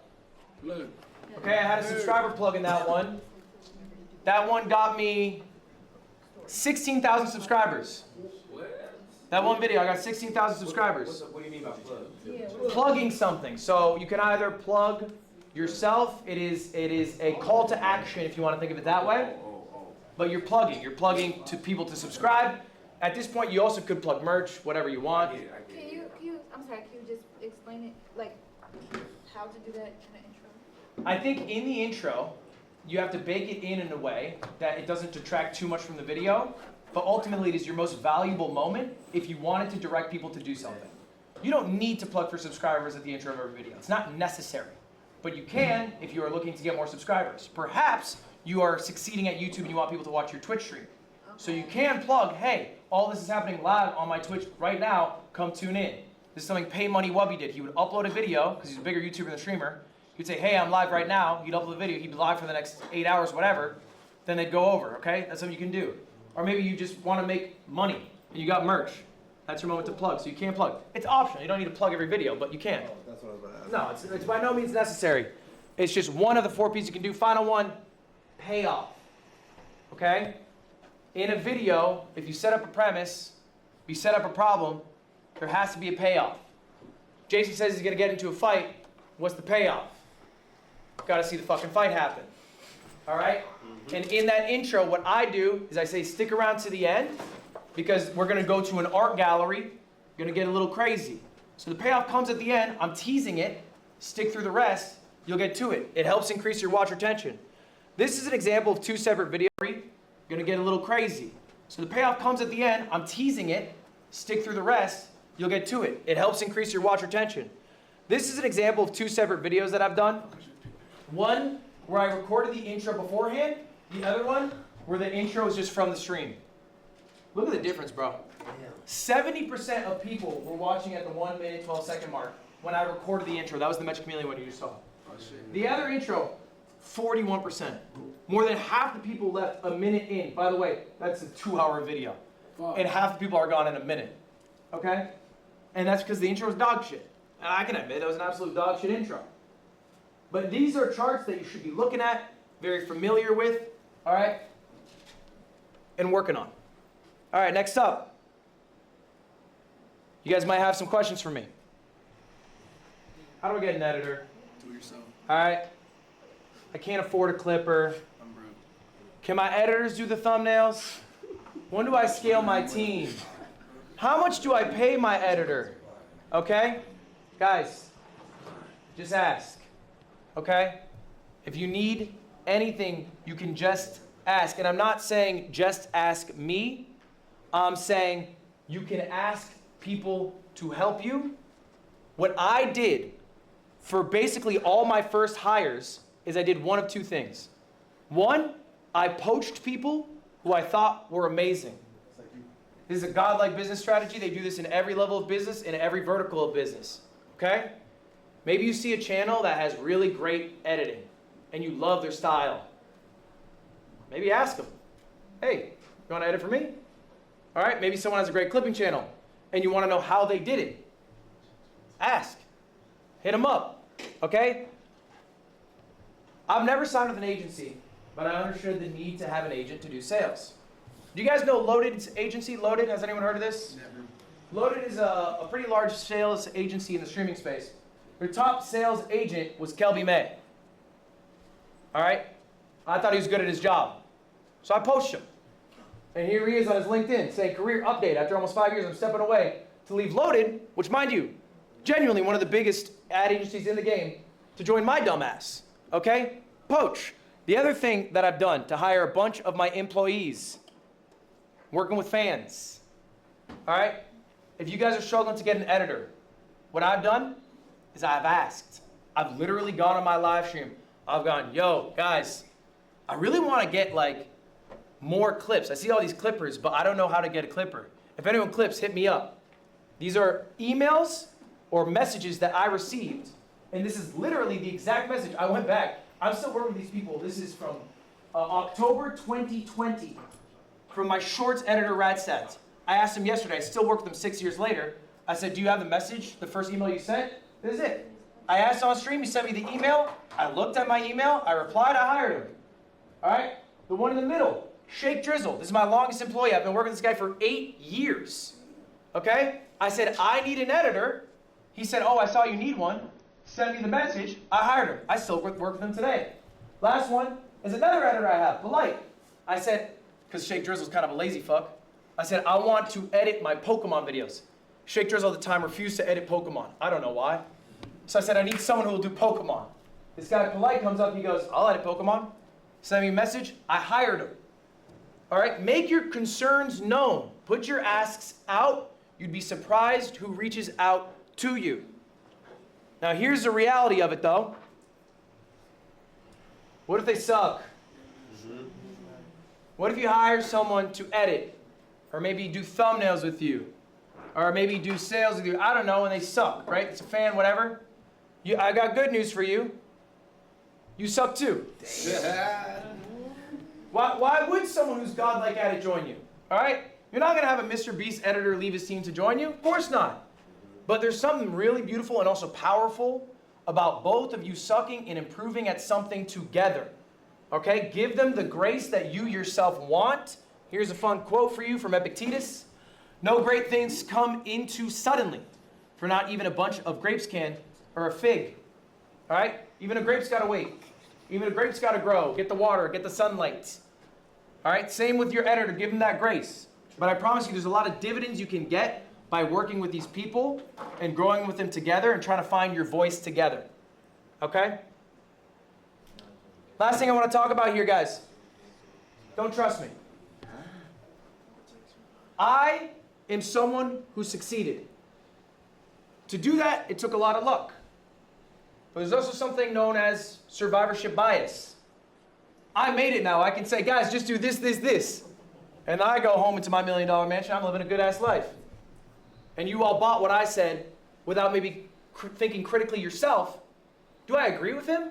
Okay, I had a subscriber plug in that one. That one got me 16,000 subscribers. That one video, I got 16,000 subscribers. What do you mean by plug? Plugging something. So you can either plug yourself. It is a call to action if you want to think of it that way. But you're plugging. You're plugging to people to subscribe. At this point, you also could plug merch, whatever you want. Can you, I'm sorry, can you just explain it, like, how to do that in the intro? I think in the intro, you have to bake it in a way that it doesn't detract too much from the video, but ultimately it is your most valuable moment if you wanted to direct people to do something. You don't need to plug for subscribers at the intro of every video. It's not necessary, but you can if you are looking to get more subscribers. Perhaps you are succeeding at YouTube and you want people to watch your Twitch stream. So you can plug, hey, all this is happening live on my Twitch right now, come tune in. This is something Pay Money Wubby did. He would upload a video, because he's a bigger YouTuber than streamer. He'd say, hey, I'm live right now. He'd upload a video. He'd be live for the next 8 hours, whatever. Then they'd go over, okay? That's something you can do. Or maybe you just want to make money, and you got merch. That's your moment to plug, so you can plug. It's optional. You don't need to plug every video, but you can. That's what I was about to ask. No, it's by no means necessary. It's just one of the 4 P's you can do. Final one, payoff, okay? In a video, if you set up a premise, you set up a problem, there has to be a payoff. Jason says he's gonna get into a fight. What's the payoff? Gotta see the fucking fight happen. All right? And in that intro, what I do is I say, stick around to the end, because we're going to go to an art gallery. You're going to get a little crazy. So the payoff comes at the end. I'm teasing it. Stick through the rest. You'll get to it. It helps increase your watch retention. This is an example of 2 separate videos. You're going to get a little crazy. So the payoff comes at the end. I'm teasing it. Stick through the rest. You'll get to it. It helps increase your watch retention. This is an example of 2 separate videos that I've done. One where I recorded the intro beforehand. The other one where the intro is just from the stream. Look at the difference, bro. 70% of people were watching at the 1 minute, 12 second mark when I recorded the intro. That was the Magic Chameleon one you just saw. The other intro, 41%. More than half the people left a minute in. By the way, that's a 2-hour video. And half the people are gone in a minute. Okay? And that's because the intro is dog shit. And I can admit it was an absolute dog shit intro. But these are charts that you should be looking at, very familiar with, all right? And working on. All right, next up. You guys might have some questions for me. How do I get an editor? Do it yourself. All right. I can't afford a clipper. I'm broke. Can my editors do the thumbnails? When do I scale my team? How much do I pay my editor? Okay? Guys, just ask. Okay? If you need anything, you can just ask. And I'm not saying just ask me. I'm saying you can ask people to help you. What I did for basically all my first hires is I did one of 2 things. One, I poached people who I thought were amazing. This is a godlike business strategy. They do this in every level of business, in every vertical of business. Okay? Maybe you see a channel that has really great editing and you love their style. Maybe ask them, hey, you want to edit for me? All right, maybe someone has a great clipping channel and you want to know how they did it. Ask. Hit them up. Okay? I've never signed with an agency, but I understood the need to have an agent to do sales. Do you guys know Loaded's agency? Loaded, has anyone heard of this? Never. Loaded is a pretty large sales agency in the streaming space. Their top sales agent was Kelby May. All right? I thought he was good at his job. So I poached him. And here he is on his LinkedIn saying, career update. After almost 5 years, I'm stepping away to leave Loaded, which, mind you, genuinely one of the biggest ad agencies in the game, to join my dumbass. Okay? Poach. The other thing that I've done to hire a bunch of my employees, working with fans. All right? If you guys are struggling to get an editor, what I've done is I've asked. I've literally gone on my live stream. I've gone, yo, guys, I really want to get like more clips. I see all these clippers, but I don't know how to get a clipper. If anyone clips, hit me up. These are emails or messages that I received. And this is literally the exact message. I went back. I'm still working with these people. This is from October 2020 from my shorts editor, Radstats. I asked him yesterday. I still work with him 6 years later. I said, do you have the message, the first email you sent? This is it. I asked on stream. He sent me the email. I looked at my email. I replied. I hired him. All right? The one in the middle, Shake Drizzle. This is my longest employee. I've been working with this guy for 8 years. Okay? I said, I need an editor. He said, oh, I saw you need one. Send me the message. I hired him. I still work with him today. Last one is another editor I have, Polite. I said, because Shake Drizzle's kind of a lazy fuck, I said, I want to edit my Pokemon videos. Shake Drizzle at the time refused to edit Pokemon. I don't know why. So I said, I need someone who will do Pokemon. This guy, Polite, comes up and he goes, I'll edit Pokemon. Send me a message. I hired him. All right? Make your concerns known. Put your asks out. You'd be surprised who reaches out to you. Now, here's the reality of it, though. What if they suck? What if you hire someone to edit? Or maybe do thumbnails with you? Or maybe do sales with you? I don't know, and they suck, right? It's a fan, whatever. I got good news for you. You suck too. Why would someone who's godlike at it join you? All right? You're not going to have a Mr. Beast editor leave his team to join you. Of course not. But there's something really beautiful and also powerful about both of you sucking and improving at something together. Okay? Give them the grace that you yourself want. Here's a fun quote for you from Epictetus. No great things come into suddenly, for not even a bunch of grapes can, or a fig. All right? Even a grape's got to wait. Even a grape's got to grow. Get the water, get the sunlight. All right, same with your editor. Give them that grace. But I promise you, there's a lot of dividends you can get by working with these people and growing with them together and trying to find your voice together. Okay? Last thing I want to talk about here, guys. Don't trust me. I am someone who succeeded. To do that, it took a lot of luck. But there's also something known as survivorship bias. I made it now. I can say, guys, just do this, this, this. And I go home into my $1 million mansion. I'm living a good-ass life. And you all bought what I said without maybe thinking critically yourself. Do I agree with him?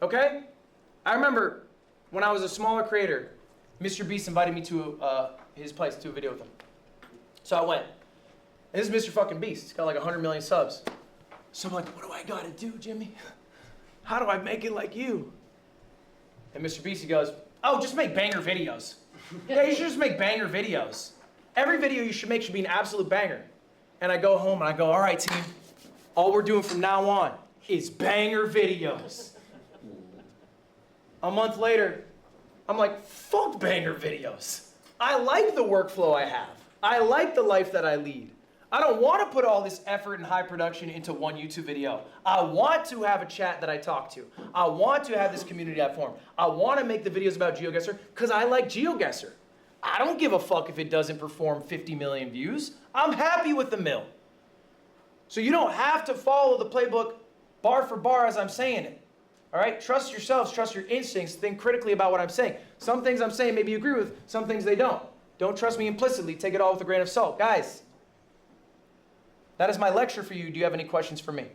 Okay? I remember when I was a smaller creator, Mr. Beast invited me to his place to do a video with him. So I went. And this is Mr. fucking Beast. He's got like 100 million subs. So I'm like, what do I gotta do, Jimmy? How do I make it like you? And Mr. Beast, he goes, oh, just make banger videos. Yeah, you should just make banger videos. Every video you should make should be an absolute banger. And I go home and I go, all right, team, all we're doing from now on is banger videos. A month later, I'm like, fuck banger videos. I like the workflow I have. I like the life that I lead. I don't want to put all this effort and high production into one YouTube video. I want to have a chat that I talk to. I want to have this community I form. I want to make the videos about GeoGuessr because I like GeoGuessr. I don't give a fuck if it doesn't perform 50 million views. I'm happy with the mill. So you don't have to follow the playbook bar for bar as I'm saying it. All right? Trust yourselves, trust your instincts, think critically about what I'm saying. Some things I'm saying maybe you agree with, some things they don't. Don't trust me implicitly, take it all with a grain of salt. Guys, that is my lecture for you. Do you have any questions for me?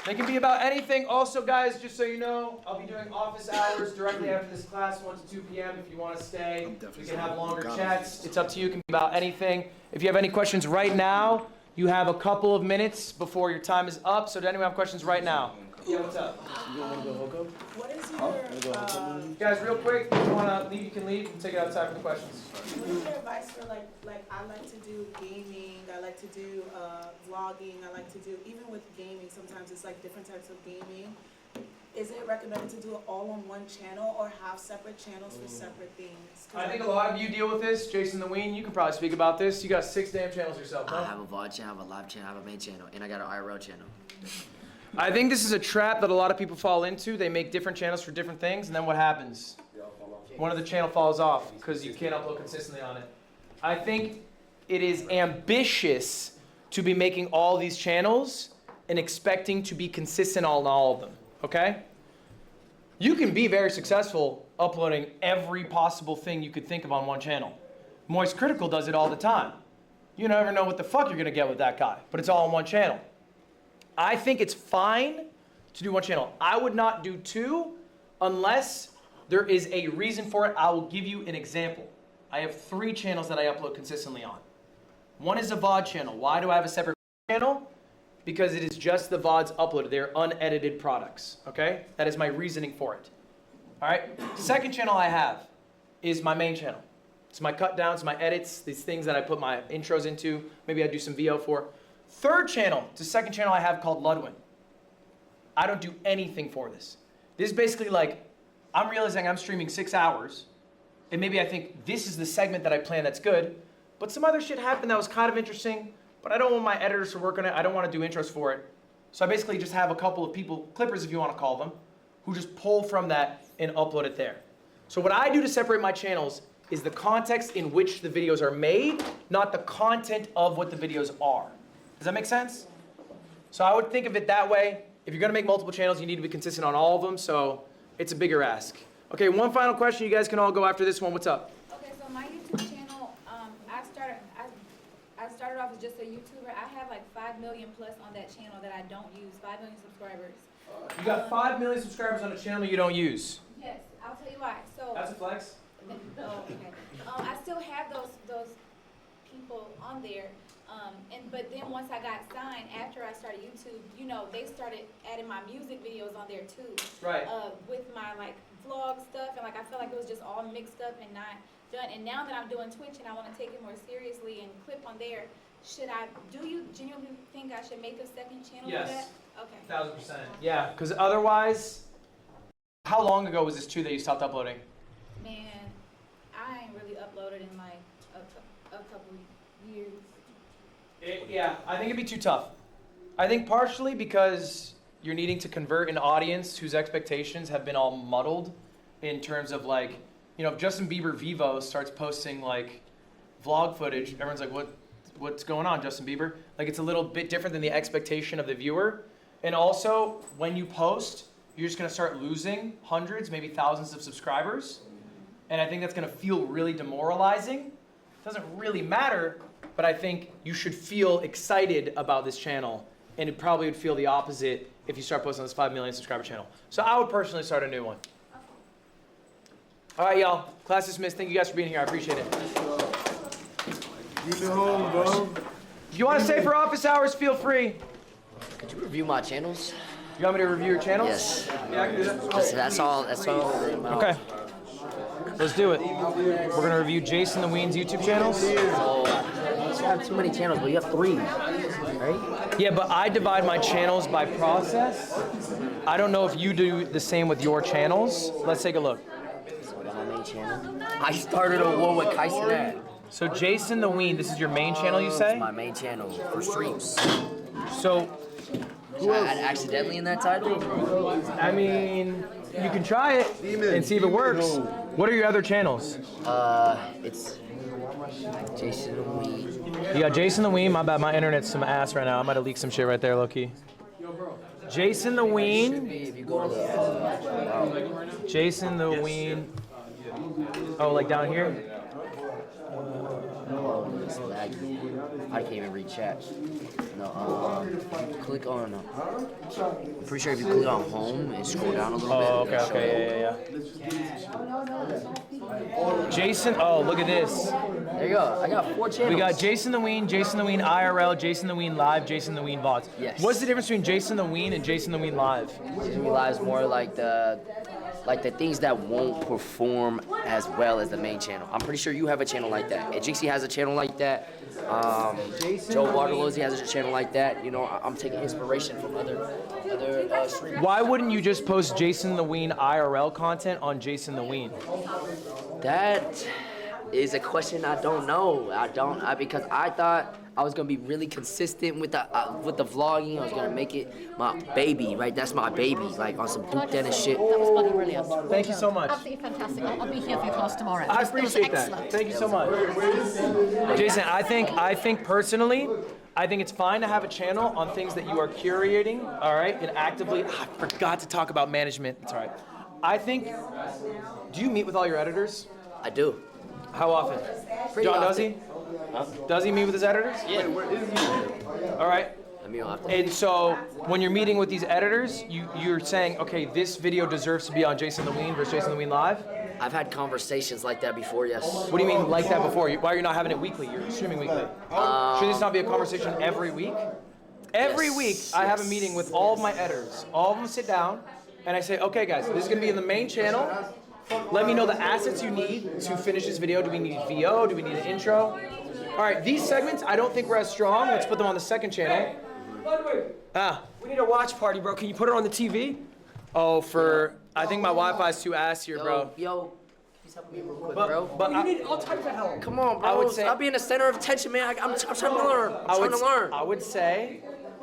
They can be about anything. Also, guys, just so you know, I'll be doing office hours directly after this class, 1 to 2 p.m. If you want to stay, we can have longer chats. It's up to you. It can be about anything. If you have any questions right now, you have a couple of minutes before your time is up. So does anyone have questions right now? Yeah, what's up? You want to go Hoko? What is your Guys, real quick, if you want to leave, you can leave. We'll take it outside for the questions. what is your advice for like I like to do gaming, I like to do vlogging, I like to do even with gaming. Sometimes it's like different types of gaming. Is it recommended to do it all on one channel or have separate channels for separate things? I think a lot of you deal with this. Jason the Ween, you can probably speak about this. You got 6 damn channels yourself, huh? I have a VOD channel, I have a live channel, I have a main channel, and I got an IRL channel. I think this is a trap that a lot of people fall into. They make different channels for different things, and then what happens? One of the channel falls off because you can't upload consistently on it. I think it is ambitious to be making all these channels and expecting to be consistent on all of them, okay? You can be very successful uploading every possible thing you could think of on one channel. Moist Critical does it all the time. You never know what the fuck you're gonna get with that guy, but it's all on one channel. I think it's fine to do one channel. I would not do 2 unless there is a reason for it. I will give you an example. I have 3 channels that I upload consistently on. One is a VOD channel. Why do I have a separate channel? Because it is just the VODs uploaded. They're unedited products, okay? That is my reasoning for it. All right? Second channel I have is my main channel. It's my cut downs, my edits, these things that I put my intros into. Maybe I do some VO for. Third channel, the second channel I have called Ludwig. I don't do anything for this. This is basically like, I'm realizing I'm streaming 6 hours, and maybe I think this is the segment that I plan that's good, but some other shit happened that was kind of interesting, but I don't want my editors to work on it. I don't want to do intros for it. So I basically just have a couple of people, clippers if you want to call them, who just pull from that and upload it there. So what I do to separate my channels is the context in which the videos are made, not the content of what the videos are. Does that make sense? So I would think of it that way. If you're gonna make multiple channels, you need to be consistent on all of them, so it's a bigger ask. Okay, one final question. You guys can all go after this one. What's up? Okay, so my YouTube channel, I started off as just a YouTuber. I have like 5 million plus on that channel that I don't use, 5 million subscribers. You got 5 million subscribers on a channel you don't use. Yes, I'll tell you why. So That's a flex. Oh, okay. I still have those people on there. But then once I got signed, after I started YouTube, you know, they started adding my music videos on there too. Right. With my like vlog stuff, and like I felt like it was just all mixed up and not done. And now that I'm doing Twitch and I want to take it more seriously and clip on there, should I, do you genuinely think I should make a second channel Yes. for that? Okay. 1000%. Yeah, because otherwise, how long ago was this too that you stopped uploading? Man, I ain't really uploaded in like a couple years. Yeah, I think it'd be too tough. I think partially because you're needing to convert an audience whose expectations have been all muddled in terms of like, you know, if Justin Bieber Vivo starts posting like vlog footage, everyone's like, what's going on, Justin Bieber? Like it's a little bit different than the expectation of the viewer. And also, when you post, you're just gonna start losing hundreds, maybe thousands of subscribers. And I think that's gonna feel really demoralizing. It doesn't really matter, but I think you should feel excited about this channel. And it probably would feel the opposite if you start posting on this 5 million subscriber channel. So I would personally start a new one. All right, y'all. Class dismissed. Thank you guys for being here. I appreciate it. You home, bro. If you want to stay for office hours, feel free. Could you review my channels? You want me to review your channels? Yes. Yeah, I can do that. That's all. Okay. Let's do it. We're going to review Jason the Ween's YouTube channels. You have too many channels, but you have 3, right? Yeah, but I divide my channels by process. I don't know if you do the same with your channels. Let's take a look. So I got my main channel. I started a war with Kyson at. So Jason the Ween, this is your main channel, you say? It's my main channel for streams. So, should I add accidentally in that title? I mean, you can try it and see if it works. What are your other channels? It's Jason the Ween. You got Jason the Ween. My bad, my internet's some ass right now. I might have leaked some shit right there, low-key. Jason the Ween. Jason the Ween. Oh, like down here? I can't even read chat. No, click on. I'm pretty sure if you click on home and scroll down a little bit. Oh, okay, yeah. Jason, oh, look at this. There you go. I got 4 channels. We got Jason the Ween IRL, Jason the Ween Live, Jason the Ween VODs. Yes. What's the difference between Jason the Ween and Jason the Ween Live? Jason the Ween Live is more like the things that won't perform as well as the main channel. I'm pretty sure you have a channel like that. Jinxie has a channel like that. Joe Waterlozzi has a channel like that. You know, I'm taking inspiration from other streamers. Why wouldn't you just post Jason the Ween IRL content on Jason the Ween? That is a question I don't know. Because I thought I was gonna be really consistent with the vlogging. I was gonna make it my baby, right? That's my baby, like on some Duke Dennis shit. That was fucking brilliant. Thank you so much. Absolutely fantastic. I'll be here for your class tomorrow. I It was appreciate excellent. that. Thank you so much. Jason, I think personally, I think it's fine to have a channel on things that you are curating, all right, and actively. I forgot to talk about management. It's all right. I think. Do you meet with all your editors? I do. How often? Pretty John, often. does he? Does he meet with his editors? Yeah. All right. often. And so when you're meeting with these editors, you're saying, okay, this video deserves to be on Jason the Ween versus Jason the Ween Live? I've had conversations like that before, yes. What do you mean like that before? Why are you not having it weekly? You're streaming weekly. Should this not be a conversation every week? Every week, I have a meeting with all of my editors. All of them sit down, and I say, okay, guys, this is going to be in the main channel. Let me know the assets you need to finish this video. Do we need VO? Do we need an intro? All right, these segments, I don't think we're as strong. Let's put them on the second channel. Ludwig, Ah. we need a watch party, bro. Can you put it on the TV? Oh, I think my Wi-Fi's too ass here, bro. Yo, please help me real quick, bro. You need all types of help. Come on, bro. I would say- Stop being the center of attention, man. I'm trying to learn. I'm trying to learn. I would say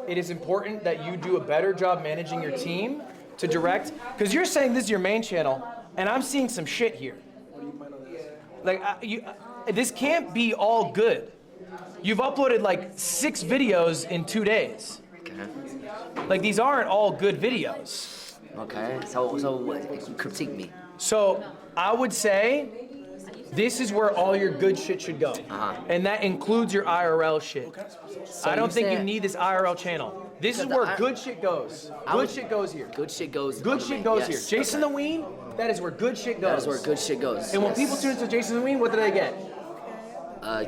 it is important that you do a better job managing your team to direct, because you're saying this is your main channel, and I'm seeing some shit here. Like, this can't be all good. You've uploaded like 6 videos in 2 days. Okay. Like, these aren't all good videos. Okay, so what? Critique me. So I would say this is where all your good shit should go. And that includes your IRL shit. So I don't think you said- need this IRL channel. This is where good shit goes. Good shit goes here. Good shit goes. Good shit goes Yes. here. Jason the Ween, that is where good shit goes. That is where good shit goes. And when Yes. people tune into Jason the Ween, what do they get?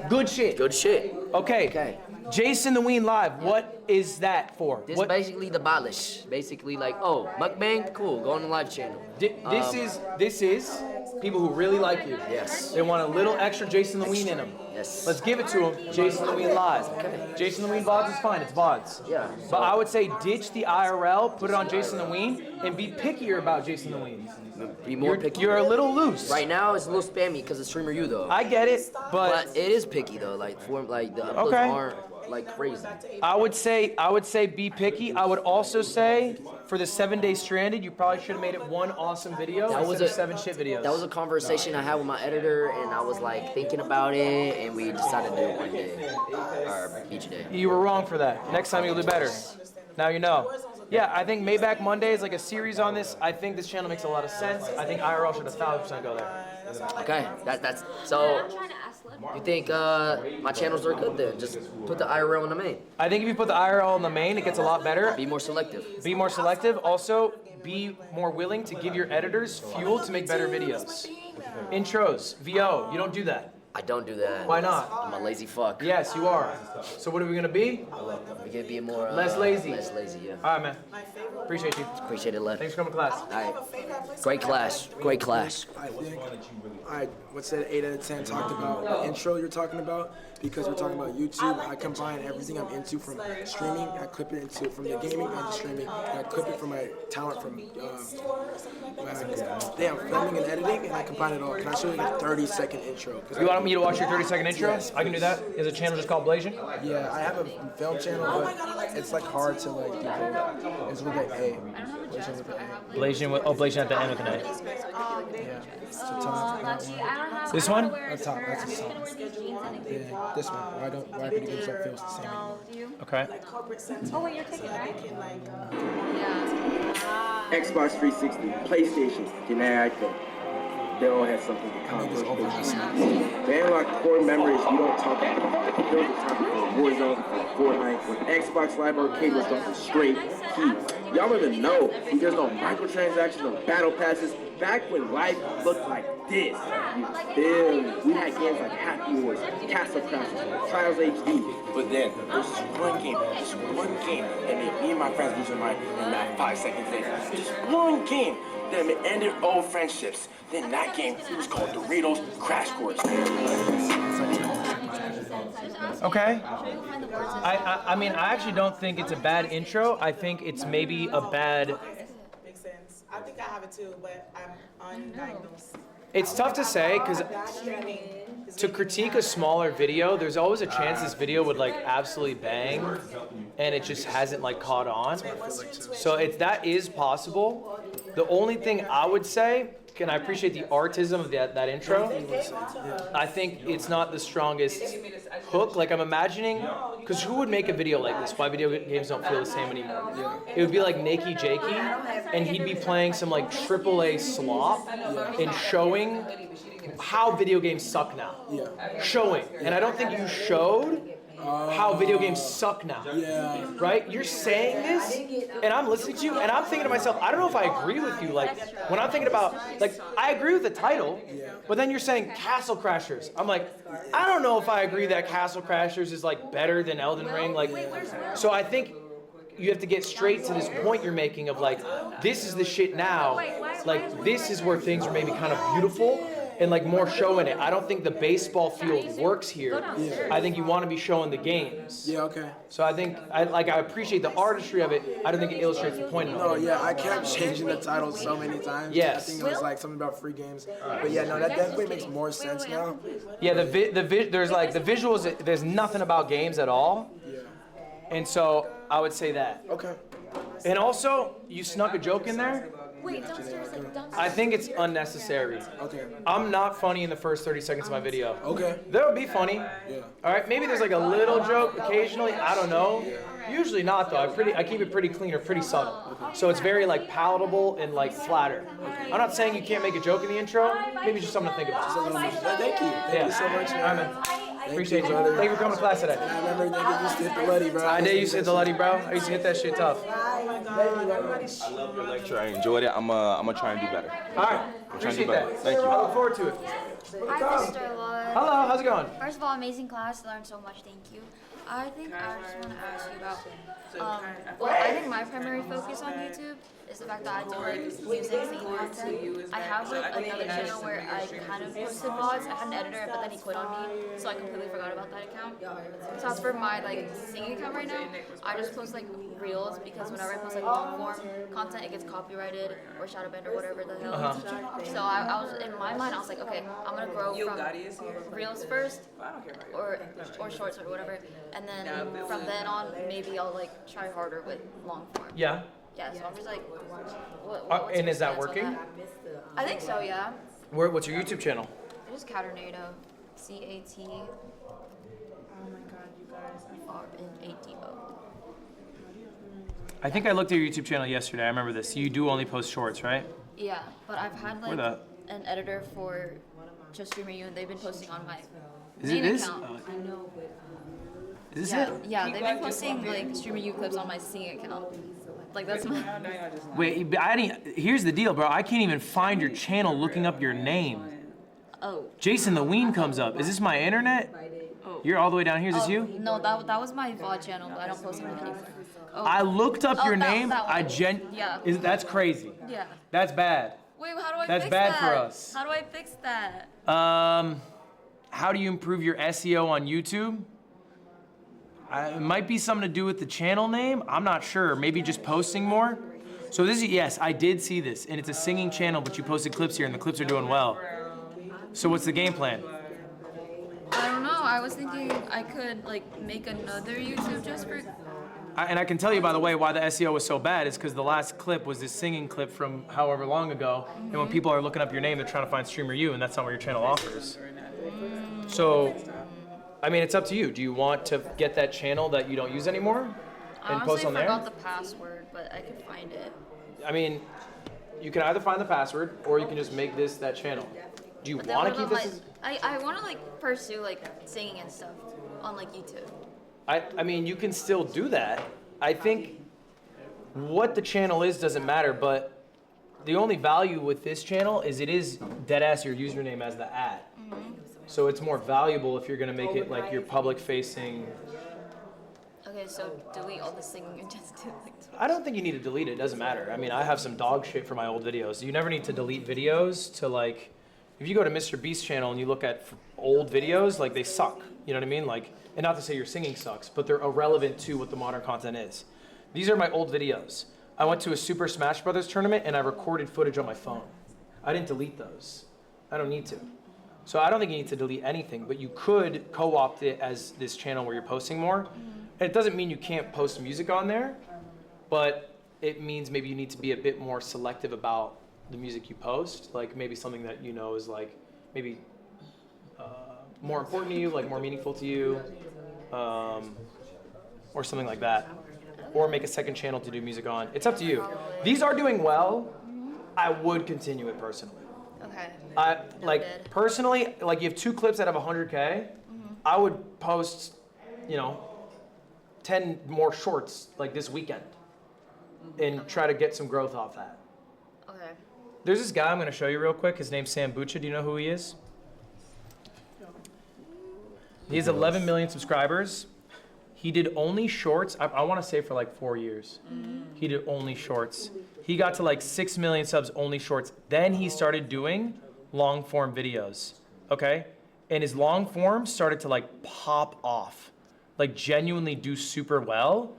Good shit. Good shit. Okay. Jason the Ween Live, what is that for? This basically the abolish. Basically like, oh, mukbang, cool, go on the live channel. This is people who really like you. Yes. They want a little extra Jason the Ween in them. Yes. Let's give it to him. Jason Leween Live. Jason Leween VODs is fine. It's VODs. Yeah. But I would say ditch the IRL, put it on Jason Leween, and be pickier about Jason Leween. Be more picky. You're a little loose. Right now, it's a little spammy because it's streamer you though. I get it, but it is picky though. Like the uploads aren't like crazy. I would say be picky. I would also say for the 7 Day Stranded, you probably should have made it one awesome video instead of 7 shit videos. That was a conversation I had with my editor, and I was like thinking about it, and we decided to do it one day or each day. You were wrong for that. Next time you'll do better. Now you know. Yeah, I think Maybach Monday is like a series on this. I think this channel makes a lot of sense. I think IRL should 1000% go there. Okay, that's so. You think my channels are good then? Just put the IRL in the main. I think if you put the IRL in the main, it gets a lot better. Be more selective. Be more selective. Also, be more willing to give your editors fuel to make better videos. Intros, VO, you don't do that. I don't do that. Why not? I'm a lazy fuck. Yes, you are. So what are we gonna be? We're gonna be more less lazy. Less lazy, yeah. All right, man. Appreciate you. Appreciate it, Lev. Thanks for coming to class. All right. Great class. Great class. What's that 8 out of 10 talked about the intro you're talking about, because we're talking about YouTube. I combine everything I'm into from streaming. I clip it into from the gaming and the streaming. And I clip it from my talent from filming and editing, and I combine it all. Can I show you a 30-second intro? You want me to watch your 30-second intro? Yes. I can do that. Is a channel just called Blasian? Yeah, I have a film channel, but it's like hard to like do. It's with an A. Blasian with Blasian at the end with an A. Yeah. So This one? That's top. That's a song. Yeah, this one. Why video games don't feel the same. Okay. Oh wait, you're taking right? Xbox 360, PlayStation, generic thing. They all have something in common. They unlock core memories you don't talk about. There was a time for Warzone, Fortnite, when Xbox Live Arcade was done for straight heat. Y'all don't even know. There's no microtransactions, no battle passes. Back when life looked like this, we had games like Happy Wars, Castle Crashers, Trials HD. But then there's just one game, and then me and my friends losing my in that 5 seconds later. Just one game that ended old friendships. Then that game was called Doritos Crash Course. Okay. I mean, I actually don't think it's a bad intro. I think it's maybe a bad. Makes sense. I think I have it too, but I'm undiagnosed. It's tough to say because to critique a smaller video, there's always a chance this video would like absolutely bang, and it just hasn't like caught on. So that is possible. The only thing I would say, and I appreciate the artism of that intro. I think it's not the strongest hook. Like I'm imagining, because who would make a video like this? Why video games don't feel the same anymore? It would be like Nakey Jakey, and he'd be playing some like AAA slop and showing how video games suck now. Showing, and I don't think you showed how video games suck now. Right? You're saying this, and I'm listening to you, and I'm thinking to myself, I don't know if I agree with you. Like, when I'm thinking about, like, I agree with the title, but then you're saying Castle Crashers. I'm like, I don't know if I agree that Castle Crashers is, like, better than Elden Ring. Like, so I think you have to get straight to this point you're making of, like, this is the shit now. Like, this is where things are maybe kind of beautiful. And like more show in it. I don't think the baseball field works here. I think you want to be showing the games. Yeah, okay. So I think I appreciate the artistry of it. I don't think it illustrates the point enough. No, yeah, I kept changing the title so many times. Yes. I think it was like something about free games. But yeah, no, that definitely makes more sense now. Yeah, there's like the visuals. There's nothing about games at all. Yeah. And so I would say that. Okay. And also, you snuck a joke in there. Wait, downstairs. I think it's unnecessary. Okay. I'm not funny in the first 30 seconds of my video. Okay. That'll be funny. Yeah. All right. Maybe there's like a little joke occasionally. I don't know. Usually not though. I keep it pretty clean or pretty subtle. So it's very like palatable and like flatter. I'm not saying you can't make a joke in the intro. Maybe just something to think about. Thank you. Thank you so much, man. All right, man. Appreciate you. Thank you for coming to class today. I remember niggas used to hit the Luddy, bro. I did used to hit the Luddy, bro. I used to hit that shit tough. I love your lecture. I enjoyed it. I'm gonna try and do better. All right. I'm trying to Appreciate do better. that. Thank you. I look forward to it. Hi, Mr. Lud. Hello. How's it going? First of all, amazing class. Learned so much. Thank you. I think I just want to ask you about. Well, I think my primary focus on YouTube is the fact that I do like music, singing content. I have like another channel where I kind of posted VODs. I had an editor, but then he quit on me, so I completely forgot about that account. So as for my like singing account right now, I just post like reels because whenever I post like long form content, it gets copyrighted or shadow banned or whatever the hell. So I was in my mind, I was like, okay, I'm gonna grow from reels first, or shorts or whatever, and then from then on, maybe I'll like try harder with long form. Yeah. Yeah, so I'm just like, what's And your is that stance on working? that? I think so, yeah. What's your YouTube channel? It is Caternado, CAT. R-N-A-D-O. I think I looked at your YouTube channel yesterday. I remember this. You do only post shorts, right? Yeah, but I've had like Where an editor for Just Streamer You, and they've been posting on my Is main it this? account. Is this Yeah, it? yeah, they've been posting like Streamer You clips on my singing account. Like that's my. Wait, here's the deal, bro. I can't even find your channel looking up your name. Oh. Jason the Ween comes up. Is this my internet? You're all the way down here. Is this you? No, that was my VOD channel, but I don't post on it anymore. Oh. I looked up your that- name. that one. Yeah. That's crazy. Yeah. That's bad. Wait, how do I That's fix bad that? for us. How do I fix that? How do you improve your SEO on YouTube? It might be something to do with the channel name. I'm not sure. Maybe just posting more. So this is, yes, I did see this, and it's a singing channel, but you posted clips here, and the clips are doing well. So what's the game plan? I don't know. I was thinking I could like make another YouTube just for. And I can tell you, by the way, why the SEO was so bad is because the last clip was this singing clip from however long ago, and when people are looking up your name, they're trying to find Streamer You, and that's not what your channel offers. So, I mean, it's up to you. Do you want to get that channel that you don't use anymore and post on I there? forgot the password, but I could find it. I mean, you can either find the password or you can just make this that channel. Do you But then want to what keep about this? I want to like pursue like singing and stuff on like YouTube. I mean, you can still do that. I think what the channel is doesn't matter, but the only value with this channel is it is deadass your username as the @ So it's more valuable if you're gonna make it like your public facing. Okay, so delete all the singing and just do like. I don't think you need to delete it. It doesn't matter. I mean, I have some dog shit for my old videos. You never need to delete videos to like. If you go to Mr. Beast's channel and you look at old videos, like they suck. You know what I mean? Like, and not to say your singing sucks, but they're irrelevant to what the modern content is. These are my old videos. I went to a Super Smash Brothers tournament and I recorded footage on my phone. I didn't delete those. I don't need to. So I don't think you need to delete anything, but you could co-opt it as this channel where you're posting more. And it doesn't mean you can't post music on there, but it means maybe you need to be a bit more selective about the music you post, like maybe something that you know is like maybe more important to you, like more meaningful to you, or something like that. Or make a second channel to do music on. It's up to you. These are doing well. I would continue it personally. Okay. Personally, like you have 2 clips that have 100K, I would post, 10 more shorts like this weekend and try to get some growth off that. Okay. There's this guy I'm going to show you real quick. His name's Sam Bucha. Do you know who he is? He has 11 million subscribers. He did only shorts, I want to say for like 4 years. He did only shorts. He got to like 6 million subs, only shorts. Then he started doing long form videos, okay? And his long form started to like pop off, like genuinely do super well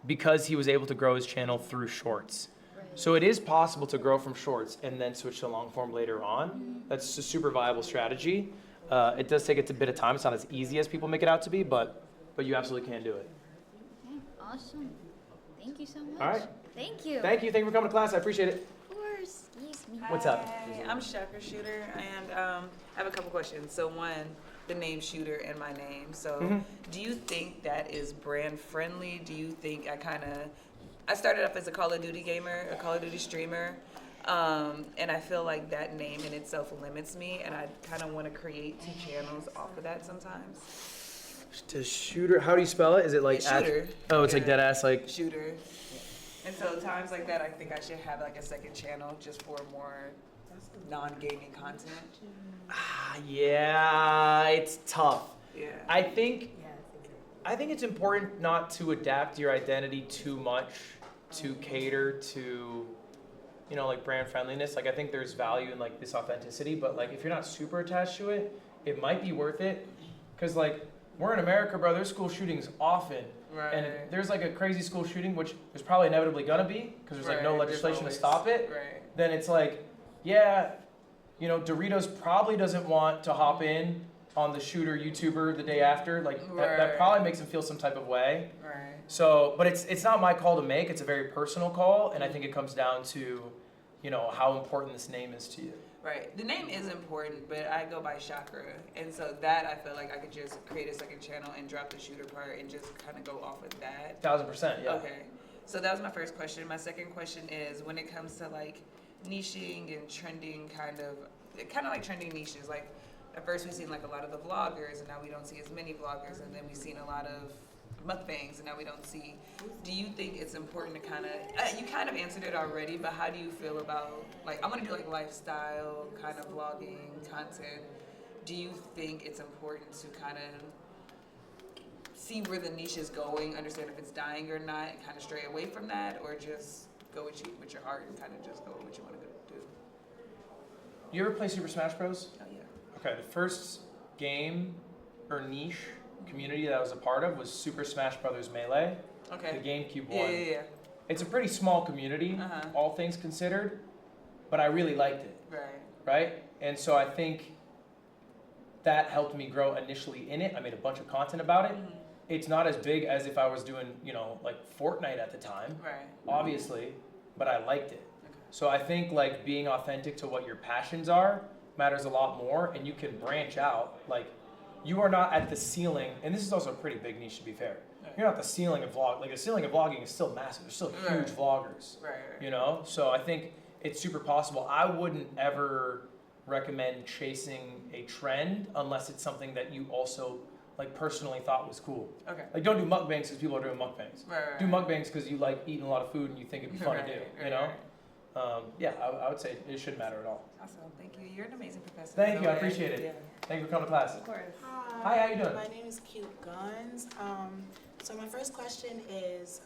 because he was able to grow his channel through shorts. So it is possible to grow from shorts and then switch to long form later on. That's a super viable strategy. It does take a bit of time. It's not as easy as people make it out to be, but you absolutely can do it. Okay, awesome. Thank you so much. All right. Thank you. Thank you. Thank you for coming to class. I appreciate it. Of course. Yes, me. What's up? Hi, I'm Shaka Shooter, and I have a couple questions. So one, the name Shooter and my name. So do you think that is brand friendly? Do you think I started off as a Call of Duty gamer, a Call of Duty streamer, and I feel like that name in itself limits me, and I kind of want to create 2 channels off of that sometimes. To Shooter, how do you spell it? Is it like Shooter? It's like dead ass like. Shooter. And so times like that, I think I should have like a second channel just for more non-gaming content. Yeah, it's tough. Yeah. I think I think it's important not to adapt your identity too much to cater to, you know, like brand friendliness. Like I think there's value in like this authenticity, but like if you're not super attached to it, it might be worth it. Cause like we're in America, bro. There's school shootings often, and there's like a crazy school shooting, which there's probably inevitably gonna be, cause there's like no legislation to stop it. Then it's like, yeah, you know, Doritos probably doesn't want to hop in on the shooter YouTuber the day after. Like that probably makes them feel some type of way. So, but it's not my call to make. It's a very personal call, and I think it comes down to, you know, how important this name is to you. Right. The name is important, but I go by Chakra. And so that I feel like I could just create a second channel and drop the shooter part and just kind of go off of that. 1000%, yeah. Okay. So that was my first question. My second question is when it comes to like niching and trending kind of like trending niches. Like at first we've seen like a lot of the vloggers and now we don't see as many vloggers, and then we've seen a lot of mukbangs and now we don't see. Do you think it's important to kind of, you kind of answered it already, but how do you feel about, like, I want to do like lifestyle kind of vlogging content. Do you think it's important to kind of see where the niche is going, understand if it's dying or not, and kind of stray away from that, or just go with your heart and kind of just go with what you want to do? You ever play Super Smash Bros? Oh, yeah. Okay, the first game or niche community that I was a part of was Super Smash Brothers Melee. Okay. The GameCube one. Yeah. It's a pretty small community, all things considered, but I really liked it. Right? And so I think that helped me grow initially in it. I made a bunch of content about it. It's not as big as if I was doing, you know, like Fortnite at the time, obviously, but I liked it. So I think like being authentic to what your passions are matters a lot more, and you can branch out. Like you are not at the ceiling, and this is also a pretty big niche to be fair. You're not the ceiling of vlog. Like the ceiling of vlogging is still massive. There's still huge vloggers, you know? So I think it's super possible. I wouldn't ever recommend chasing a trend unless it's something that you also like personally thought was cool. Okay. Like don't do mukbangs because people are doing mukbangs. Do mukbangs because you like eating a lot of food and you think it'd be fun to do, you know? Yeah, I would say it shouldn't matter at all. Awesome, thank you. You're an amazing professor. Thank you, I appreciate it. Yeah. Thank you for coming to class. Of course. Hi, how you doing? My name is Cute Guns. So my first question is,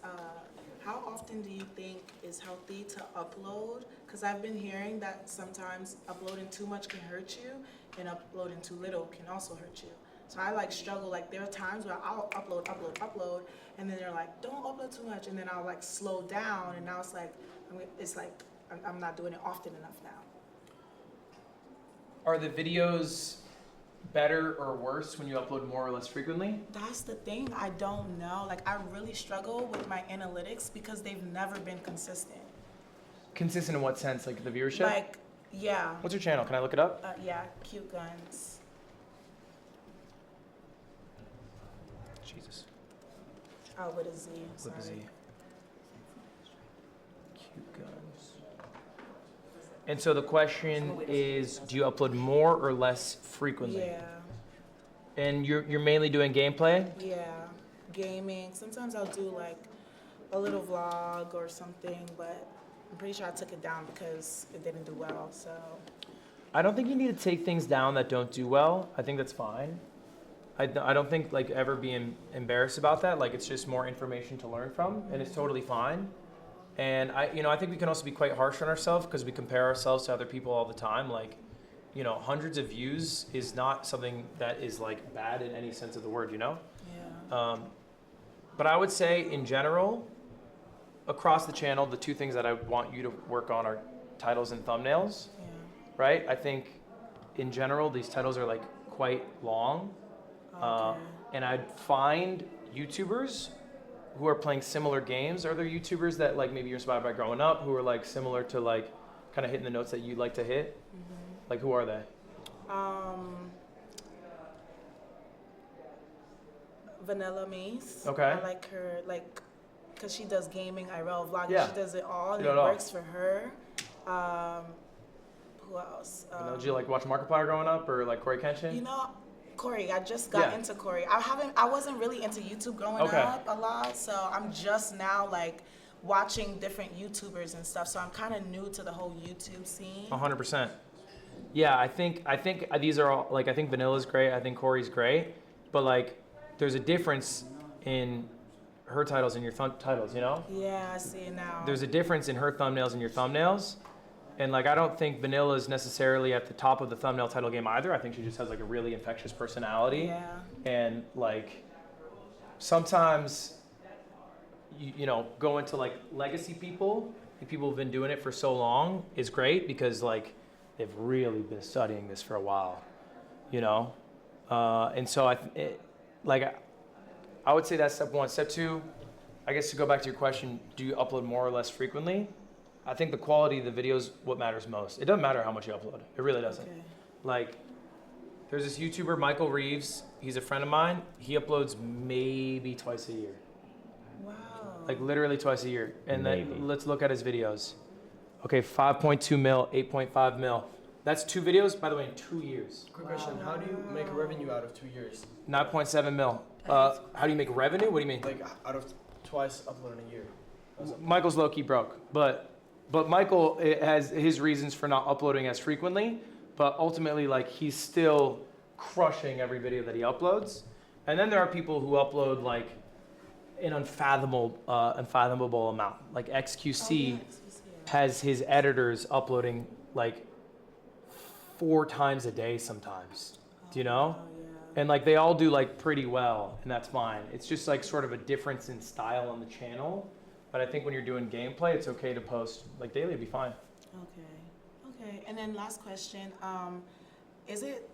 how often do you think is healthy to upload? Because I've been hearing that sometimes uploading too much can hurt you, and uploading too little can also hurt you. So I like struggle, like there are times where I'll upload, and then they're like, don't upload too much, and then I'll like slow down, and now it's like I'm not doing it often enough now. Are the videos better or worse when you upload more or less frequently? That's the thing, I don't know. Like I really struggle with my analytics because they've never been consistent. Consistent in what sense? Like the viewership? Like, yeah. What's your channel? Can I look it up? Yeah, Cute Guns. Jesus. Oh, with a Z, sorry. With a Z. Cute Guns. And so the question is, do you upload more or less frequently? Yeah. And you're mainly doing gameplay? Yeah, gaming. Sometimes I'll do like a little vlog or something, but I'm pretty sure I took it down because it didn't do well, so. I don't think you need to take things down that don't do well. I think that's fine. I don't think like ever being embarrassed about that. Like it's just more information to learn from, and it's totally fine. And I think we can also be quite harsh on ourselves because we compare ourselves to other people all the time. Like, you know, hundreds of views is not something that is like bad in any sense of the word, you know? Yeah. But I would say in general, across the channel, the two things that I want you to work on are titles and thumbnails, right? I think in general, these titles are like quite long. And I'd find YouTubers who are playing similar games. Are there YouTubers that like maybe you're inspired by growing up who are like similar to like kind of hitting the notes that you'd like to hit? Like who are they? Vanilla Mace. Okay. I like her, like, cause she does gaming, IRL vlogging. Yeah. She does it all, and You it know it all. works for her. Who else? Did you like watch Markiplier growing up or like Corey Kenshin? You know, Corey. I just got into Corey. I wasn't really into YouTube growing up a lot, so I'm just now like watching different YouTubers and stuff. So I'm kind of new to the whole YouTube scene. 100%. Yeah, I think these are all like I think Vanilla's great. I think Corey's great, but like there's a difference in her titles and your titles, you know? Yeah, I see it now. There's a difference in her thumbnails and your thumbnails. And like, I don't think Vanilla is necessarily at the top of the thumbnail title game either. I think she just has like a really infectious personality. Yeah. And like, sometimes, you know, going to like legacy people, like people who've been doing it for so long is great because like, they've really been studying this for a while, you know? And so I would say that's step one. Step two, I guess to go back to your question, do you upload more or less frequently? I think the quality of the video is what matters most. It doesn't matter how much you upload. It really doesn't. Okay. Like, there's this YouTuber, Michael Reeves. He's a friend of mine. He uploads maybe twice a year. Wow. Like literally twice a year. And Maybe. then let's look at his videos. Okay, 5.2 mil, 8.5 mil. That's 2 videos, by the way, in 2 years. Quick question, how do you make a revenue out of 2 years? 9.7 mil. How do you make revenue? What do you mean? Like out of twice uploading a year. Michael's low-key broke, but Michael has his reasons for not uploading as frequently, but ultimately, like, he's still crushing every video that he uploads. And then there are people who upload like an unfathomable amount. Like XQC has his editors uploading like 4 times a day sometimes. Do you know? And like they all do like pretty well, and that's fine. It's just like sort of a difference in style on the channel. But I think when you're doing gameplay, it's okay to post like daily. It'd be fine. Okay. And then last question, is it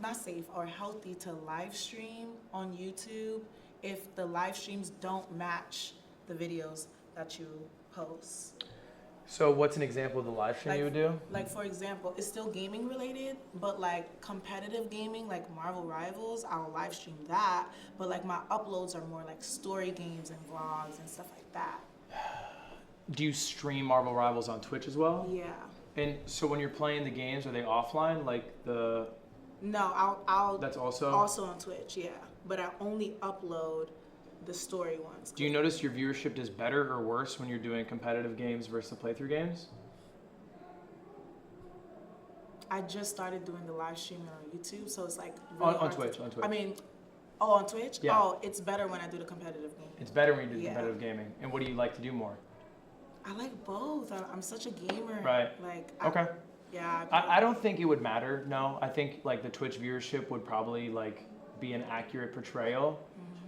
not safe or healthy to live stream on YouTube if the live streams don't match the videos that you post? So what's an example of the live stream you would do? Like, for example, it's still gaming related, but like competitive gaming, like Marvel Rivals, I'll live stream that. But like my uploads are more like story games and vlogs and stuff like that. Do you stream Marvel Rivals on Twitch as well? Yeah. And so when you're playing the games, are they offline? Like the... No, I'll That's also on Twitch, yeah. But I only upload the story ones. Do you notice your viewership does better or worse when you're doing competitive games versus the playthrough games? I just started doing the live streaming on YouTube, so it's like really on hard Twitch. I mean, on Twitch? Yeah. Oh, it's better when I do the competitive game. It's better when you do Yeah. competitive gaming. And what do you like to do more? I like both. I'm such a gamer. Right. Like. Okay. Yeah. I don't think it would matter. No, I think like the Twitch viewership would probably like be an accurate portrayal.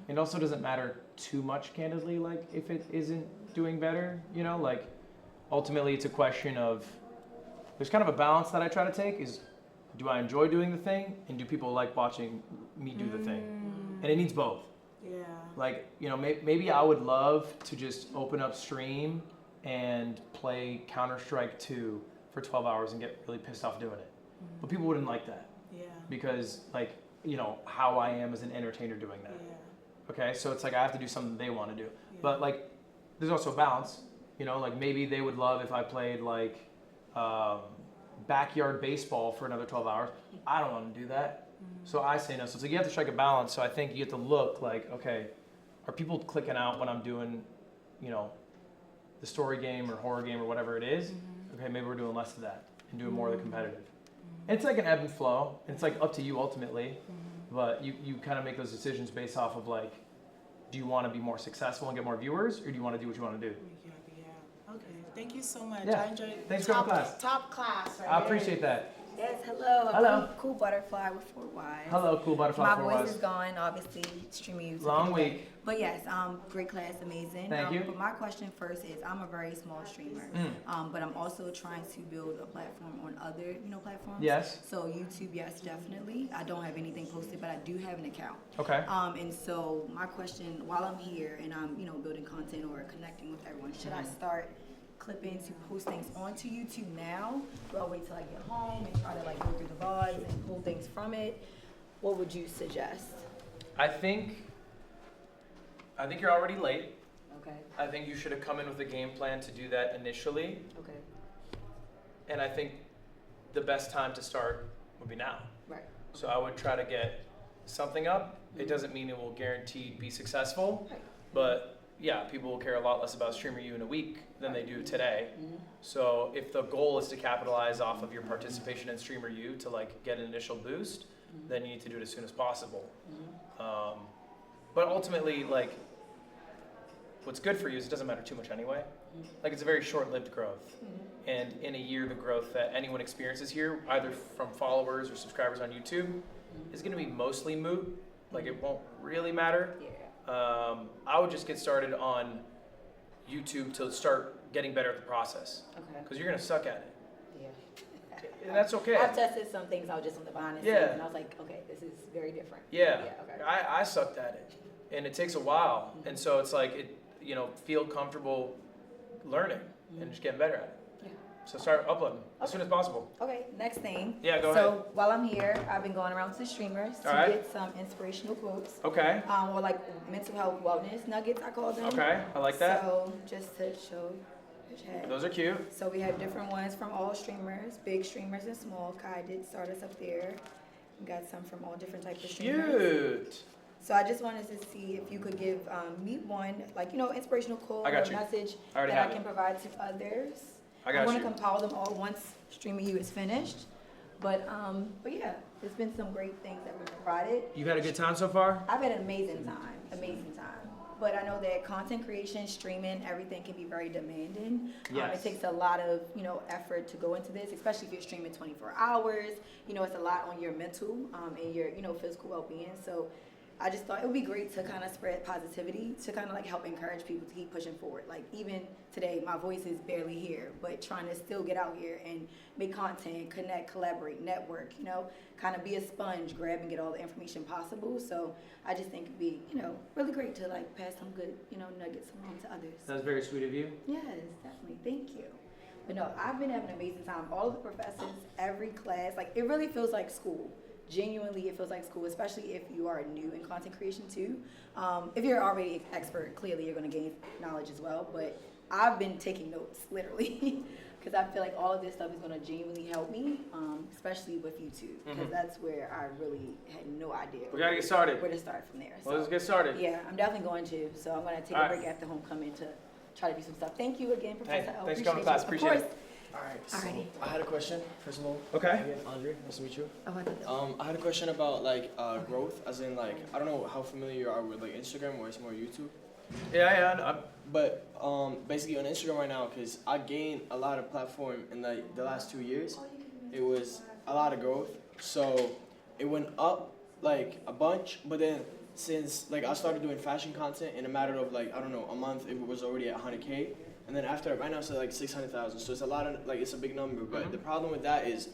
It also doesn't matter too much, candidly, like if it isn't doing better, you know, like ultimately it's a question of, there's kind of a balance that I try to take is, do I enjoy doing the thing and do people like watching me do the thing? And it needs both. Yeah. Like, you know, maybe I would love to just open up stream and play Counter-Strike 2 for 12 hours and get really pissed off doing it. But people wouldn't like that. Yeah. Because like, you know, how I am as an entertainer doing that. Okay, so it's like I have to do something they want to do. But like, there's also a balance. You know, like maybe they would love if I played like backyard baseball for another 12 hours. I don't want to do that. So I say no. So it's like you have to strike a balance. So I think you have to look like, okay, are people clicking out when I'm doing, you know, the story game or horror game or whatever it is? Okay, maybe we're doing less of that and doing more of the competitive. And it's like an ebb and flow. And it's like up to you ultimately. But you kind of make those decisions based off of like, do you want to be more successful and get more viewers, or do you want to do what you want to do? Yeah. Okay. Thank you so much. Yeah. I enjoyed it. Thanks for coming to class. Top class. Right I there. appreciate that. Yes, hello. Hello. Cool Butterfly with 4 Ys. Hello, Cool Butterfly My 4 voice Ys. is gone, obviously, streaming music. Long anyway. week. But yes, great class, amazing. Thank you. But my question first is, I'm a very small streamer, but I'm also trying to build a platform on other, platforms. Yes. So YouTube, yes, definitely. I don't have anything posted, but I do have an account. Okay. And so my question, while I'm here and I'm, building content or connecting with everyone, should I start clipping to post things onto YouTube now? Do I wait till I get home and try to go through the VODs and pull things from it? What would you suggest? I think you're already late. Okay. I think you should have come in with a game plan to do that initially. Okay. And I think the best time to start would be now. Right. So I would try to get something up. It doesn't mean it will guaranteed be successful, but yeah, people will care a lot less about Streamer U in a week than they do today. So if the goal is to capitalize off of your participation in Streamer U to get an initial boost, then you need to do it as soon as possible. But ultimately, like, what's good for you is it doesn't matter too much anyway. Like, it's a very short-lived growth. And in a year, the growth that anyone experiences here, either from followers or subscribers on YouTube, is going to be mostly moot. Like, it won't really matter. I would just get started on YouTube to start getting better at the process. Okay. Because you're going to suck at it. Yeah. And that's okay. I've tested some things out just on the behind the scenes, and I was like, okay, this is very different. Yeah. Okay. I sucked at it. And it takes a while. And so it's like, feel comfortable learning and just getting better at it. Yeah. So start uploading as soon as possible. Okay, next thing. Yeah, go So ahead. while I'm here, I've been going around to the streamers to All right. get some inspirational quotes. Okay. Or like mental health wellness nuggets, I call them. Okay, I like that. So just to show the chat. Those are cute. So we have different ones from all streamers, big streamers and small. Kai did start us up there. We got some from all different types of streamers. Cute. So I just wanted to see if you could give me one, like, inspirational quote I got or you. message I already that I have can it. provide to others. I got want you. to compile them all once Streaming You is finished. But yeah, there's been some great things that we've provided. You've had a good time so far? I've had an amazing time. But I know that content creation, streaming, everything can be very demanding. Yes. It takes a lot of, effort to go into this, especially if you're streaming 24 hours. It's a lot on your mental and your, physical well-being. So I just thought it would be great to kind of spread positivity, to kind of like help encourage people to keep pushing forward. Like even today, my voice is barely here, but trying to still get out here and make content, connect, collaborate, network, kind of be a sponge, grab and get all the information possible. So I just think it'd be, really great to like pass some good, nuggets along to others. That's very sweet of you. Yes, definitely. Thank you. But no, I've been having an amazing time. All of the professors, every class, like it really feels like school. Genuinely, it feels like school, especially if you are new in content creation too. If you're already expert, clearly you're going to gain knowledge as well. But I've been taking notes, literally, because I feel like all of this stuff is going to genuinely help me, especially with YouTube, because that's where I really had no idea. We got to get started. Where to start from there. Well, let's get started. Yeah, I'm definitely going to. So I'm going to take a break after homecoming to try to do some stuff. Thank you again, Professor L. Thanks for coming to class. Appreciate it. Alright, so Alrighty. I had a question, first of all. Okay. Again, Andre, nice to meet you. I had a question about growth, as in I don't know how familiar you are with Instagram or it's more YouTube. Yeah. But basically on Instagram right now, because I gained a lot of platform in the last 2 years, it was a lot of growth. So it went up a bunch, but then since I started doing fashion content in a matter of a month, it was already at 100K. And then after right now it's 600,000. So it's a lot of it's a big number. But the problem with that is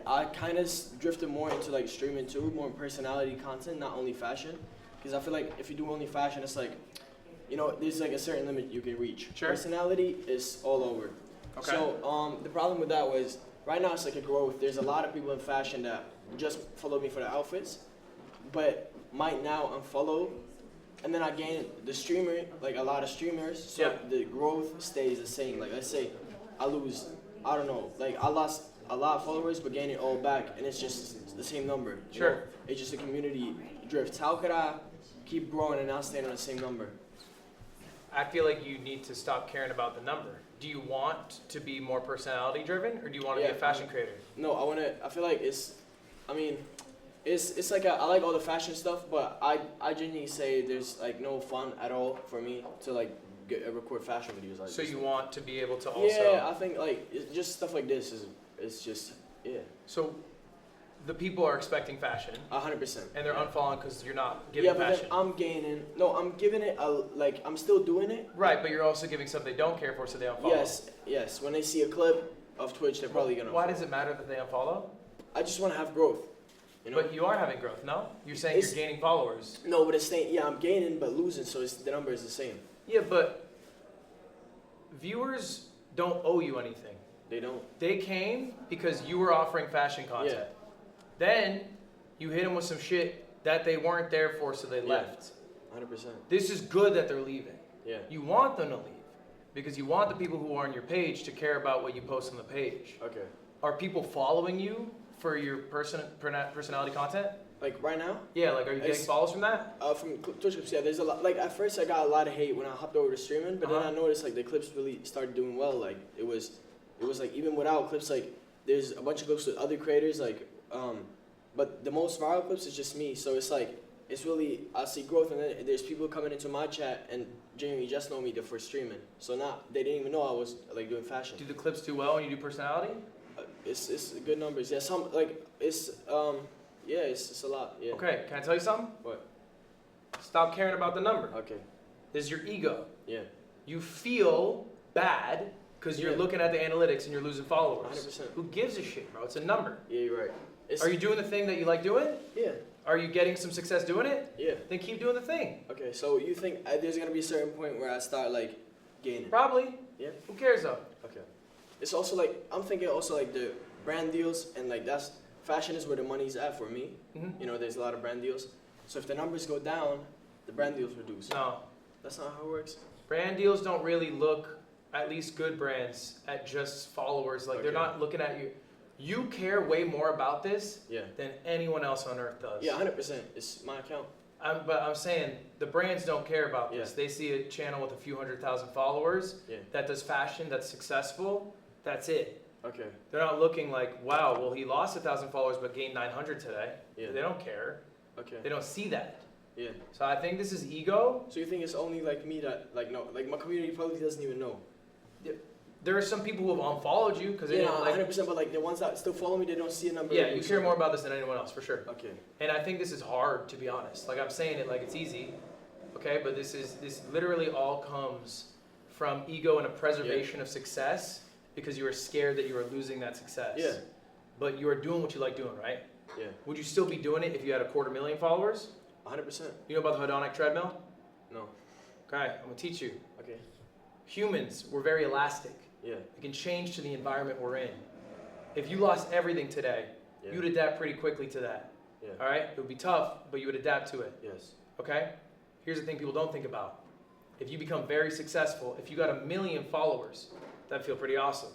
I kind of drifted more into streaming too, more personality content, not only fashion. Because I feel like if you do only fashion, it's there's a certain limit you can reach. Sure. Personality is all over. Okay. So the problem with that was right now it's a growth. There's a lot of people in fashion that just follow me for the outfits, but might now unfollow. And then I gain the streamer, a lot of streamers, so the growth stays the same. Let's say I lose, I don't know, I lost a lot of followers, but gain it all back, and it's just the same number. Sure. It's just a community drift. How could I keep growing and not staying on the same number? I feel like you need to stop caring about the number. Do you want to be more personality driven, or do you want to be a fashion creator? No, I feel like it's I like all the fashion stuff, but I genuinely say there's no fun at all for me to record fashion videos. So you want to be able to also... Yeah, I think it's just stuff like this is just, yeah. So the people are expecting fashion. 100%. And they're unfollowing because you're not giving fashion. But then I'm gaining. No, I'm giving it I'm still doing it. Right, but you're also giving stuff they don't care for, so they unfollow. Yes. When they see a clip of Twitch, they're probably gonna. Why does it matter that they unfollow? I just want to have growth. But you are having growth, no? You're saying you're gaining followers. No, but it's saying, I'm gaining but losing, so the number is the same. Yeah, but viewers don't owe you anything. They don't. They came because you were offering fashion content. Yeah. Then you hit them with some shit that they weren't there for, so they left. 100%. This is good that they're leaving. Yeah. You want them to leave because you want the people who are on your page to care about what you post on the page. Okay. Are people following you for your personality content? Right now? Yeah, are you getting follows from that? From Twitch clips, yeah. There's a lot. At first I got a lot of hate when I hopped over to streaming, but then I noticed the clips really started doing well. It was even without clips, there's a bunch of clips with other creators, but the most viral clips is just me. So it's it's really, I see growth, and then there's people coming into my chat and genuinely just know me for streaming. So now they didn't even know I was like doing fashion. Do the clips do well when you do personality? It's good numbers. Yeah, some it's it's a lot. Yeah. Okay, can I tell you something? What? Stop caring about the number. Okay. This is your ego. Yeah. You feel bad because you're looking at the analytics and you're losing followers. 100%. Who gives a shit, bro? It's a number. Yeah, you're right. Are you doing the thing that you like doing? Yeah. Are you getting some success doing it? Yeah. Then keep doing the thing. Okay, so you think there's gonna be a certain point where I start like gaining? Probably. Yeah. Who cares though? Okay. It's also like I'm thinking also like the brand deals and like that's fashion is where the money's at for me. Mm-hmm. You know, there's a lot of brand deals. So if the numbers go down, the brand deals reduce. No. That's not how it works. Brand deals don't really look, at least good brands, at just followers. Like they're not looking at you. You care way more about this than anyone else on earth does. Yeah, 100%. It's my account. But I'm saying the brands don't care about this. They see a channel with a few 100,000 followers that does fashion, that's successful. That's it. Okay. They're not looking like, wow, well he lost 1,000 followers but gained 900 today. Yeah. They don't care. Okay. They don't see that. Yeah. So I think this is ego. So you think it's only like me that like my community probably doesn't even know. There are some people who have unfollowed you because they didn't like 100%. But like the ones that still follow me, they don't see a number. Yeah, you care more about this than anyone else for sure. Okay. And I think this is hard to be honest. Like I'm saying it like it's easy, okay? But this literally all comes from ego and a preservation of success because you are scared that you are losing that success. Yeah. But you are doing what you like doing, right? Yeah. Would you still be doing it if you had 250,000 followers? 100%. You know about the hedonic treadmill? No. Okay, I'm gonna teach you. Okay. Humans, we're very elastic. Yeah. We can change to the environment we're in. If you lost everything today, you'd adapt pretty quickly to that. Yeah. All right? It would be tough, but you would adapt to it. Yes. Okay? Here's the thing people don't think about. If you become very successful, if you got 1 million followers, that'd feel pretty awesome.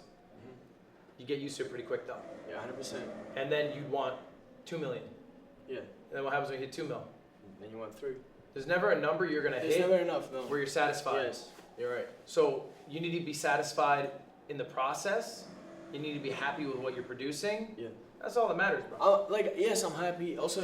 You get used to it pretty quick though. Yeah, 100%. And then you'd want 2 million. Yeah. And then what happens when you hit 2 mil? Then you want 3. There's never a number you're gonna hit. There's never enough, no. Where you're satisfied. Yes, you're right. So you need to be satisfied in the process. You need to be happy with what you're producing. Yeah. That's all that matters, bro. Like, yes, I'm happy. Also,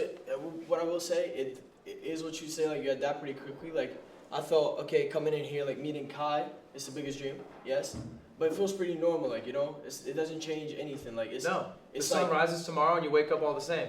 what I will say, it is what you say, like, you adapt pretty quickly. Like, I thought, okay, coming in here, like, meeting Kai is the biggest dream, yes. But it feels pretty normal, like, you know? It doesn't change anything. Like, it's No. It's the sun like, rises tomorrow and you wake up all the same.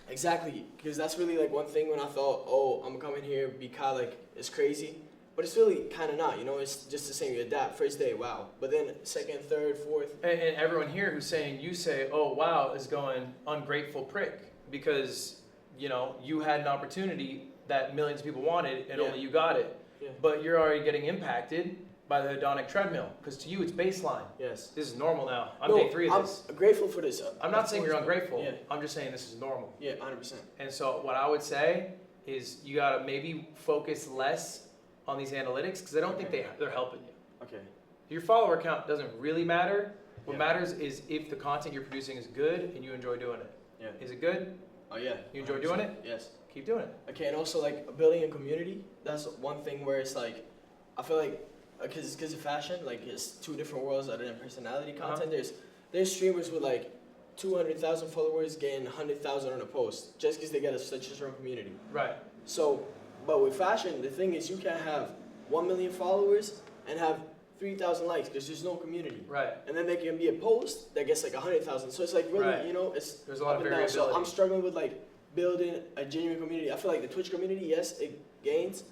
Exactly. Because that's really, like, one thing when I thought, oh, I'm coming here, be Kai, like, it's crazy. But it's really kind of not, you know? It's just the same. You adapt. First day, wow. But then second, third, fourth. And everyone here who's saying, you say, oh, wow, is going ungrateful prick. Because, you know, you had an opportunity that millions of people wanted and only you got it. Yeah. But you're already getting impacted by the hedonic treadmill. Because to you, it's baseline. Yes. This is normal now. I'm day 3 of this. I'm grateful for this. I'm not saying you're ungrateful. Yeah. I'm just saying this is normal. Yeah, 100%. And so what I would say is you got to maybe focus less on these analytics because I don't think they're helping you. Okay. Your follower count doesn't really matter. What matters is if the content you're producing is good and you enjoy doing it. Yeah. Is it good? Oh yeah. You enjoy doing it? Yes. Keep doing it. Okay, and also like building a community. That's one thing where it's like, I feel like, because of fashion, like it's two different worlds other than personality content. There's streamers with like 200,000 followers getting 100,000 on a post just because they got such a strong community. Right. So, but with fashion, the thing is you can't have 1 million followers and have 3,000 likes because there's no community. Right. And then there can be a post that gets like 100,000. So it's like really, Right. you know, there's a lot of up and down. variability. So I'm struggling with like building a genuine community. I feel like the Twitch community, yes, it gains,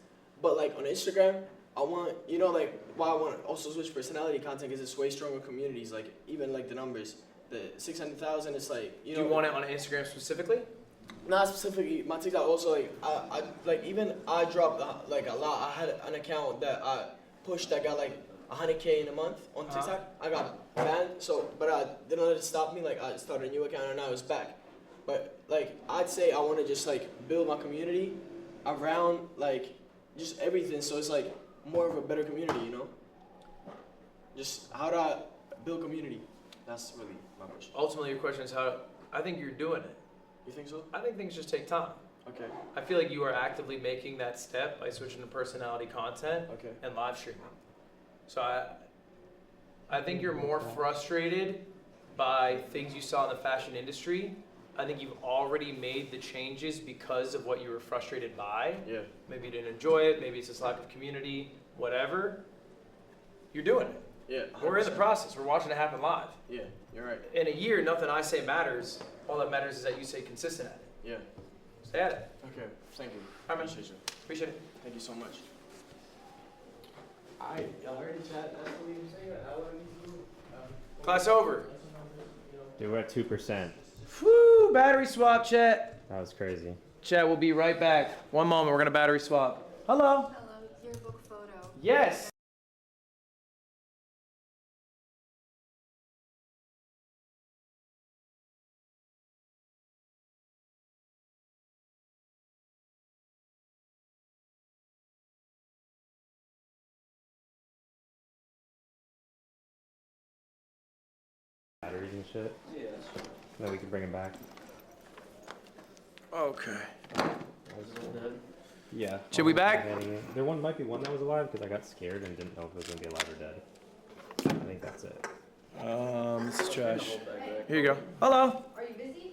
but like on Instagram, I want, you know, like why I want to also switch personality content because it's way stronger communities. Like even like the numbers, the 600,000, it's like, you know. Do you want it on Instagram specifically? Not specifically. My TikTok also like I like even I dropped like a lot. I had an account that I pushed that got like 100K in a month on TikTok. I got banned. So, but I didn't let it stop me. Like I started a new account and now it's back. But like I'd say I want to just like build my community around like just everything. So it's like more of a better community, you know. Just how do I build community? That's really my question. Ultimately, your question is how. I think you're doing it. You think so? I think things just take time. Okay. I feel like you are actively making that step by switching to personality content and live streaming. So I think you're more frustrated by things you saw in the fashion industry I think you've already made the changes because of what you were frustrated by. Yeah. Maybe you didn't enjoy it. Maybe it's just lack of community. Whatever. You're doing it. Yeah. We're in the process. We're watching it happen live. Yeah, you're right. In a year, nothing I say matters. All that matters is that you stay consistent at it. Yeah. Stay at it. Okay, thank you. All right, man. Appreciate you. Appreciate it. Thank you so much. Y'all heard the chat? That's what we were saying. Class over. Dude, we're at 2%. Woo! Battery swap, chat. That was crazy. Chat, we'll be right back. One moment. We're gonna battery swap. Hello. Hello, yearbook photo. Yes. Batteries and shit. Yeah. Then we can bring them back. Okay. Yeah. Should we back? There might be one that was alive because I got scared and didn't know if it was gonna be alive or dead. I think that's it. This is trash. Here you go. Hello. Are you busy?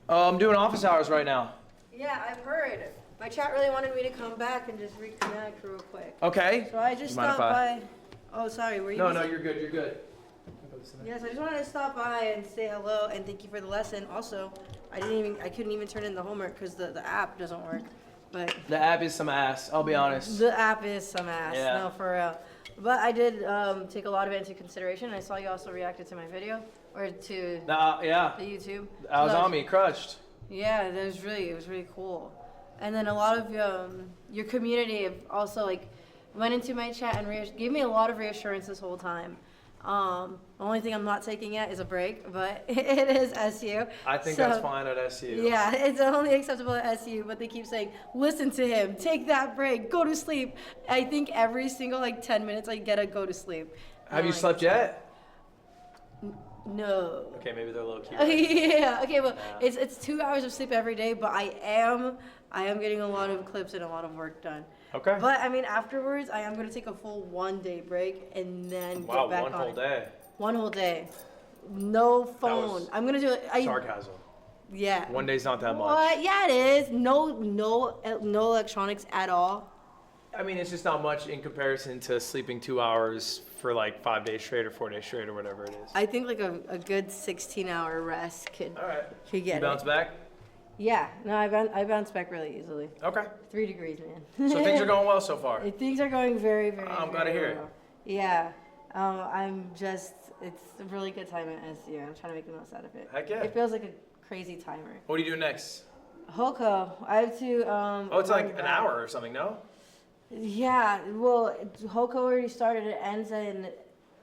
I'm doing office hours right now. Yeah, I've heard. My chat really wanted me to come back and just reconnect real quick. Okay. So I just You mind stopped if I- by. Oh, sorry. Were you? No, busy? no, you're good. You're good. Yes, I just wanted to stop by and say hello and thank you for the lesson. Also, I couldn't even turn in the homework because the app doesn't work. But The app is some ass. I'll be honest. the app is some ass. Yeah. No, for real. But I did take a lot of it into consideration. I saw you also reacted to my video or to Yeah. the YouTube. I was So on me, crushed. Yeah, it was really cool. And then a lot of your community have also like went into my chat and gave me a lot of reassurance this whole time. The only thing I'm not taking yet is a break, but it is SU. I think So, that's fine at SU. Yeah, it's only acceptable at SU, but they keep saying, listen to him, take that break, go to sleep. I think every single 10 minutes I get a go to sleep. Have you slept yet? No. Okay, maybe they're a little cute. Yeah. Okay. Well, it's 2 hours of sleep every day, but I am getting a lot of clips and a lot of work done. Okay. But I mean, afterwards, I am gonna take a full 1 day break and then Wow, get back one on whole it. day. 1 whole day. No phone. I'm gonna do it. Sarcasm. Yeah. 1 day's not that much. What? Yeah, it is. No electronics at all. I mean, it's just not much in comparison to sleeping 2 hours for 5 days straight or 4 days straight or whatever it is. I think a good 16-hour rest could get You bounce it. back? Yeah, no, I bounce back really easily. Okay. 3 degrees, man. So things are going well so far. Things are going very, very. I'm glad to very hear it. well. Yeah, it's a really good time at SU. I'm trying to make the most out of it. Heck yeah. It feels like a crazy timer. What do you do next? Hoko, I have to. Oh, it's like an hour or something, no? Yeah, well, Hoko already started. It ends in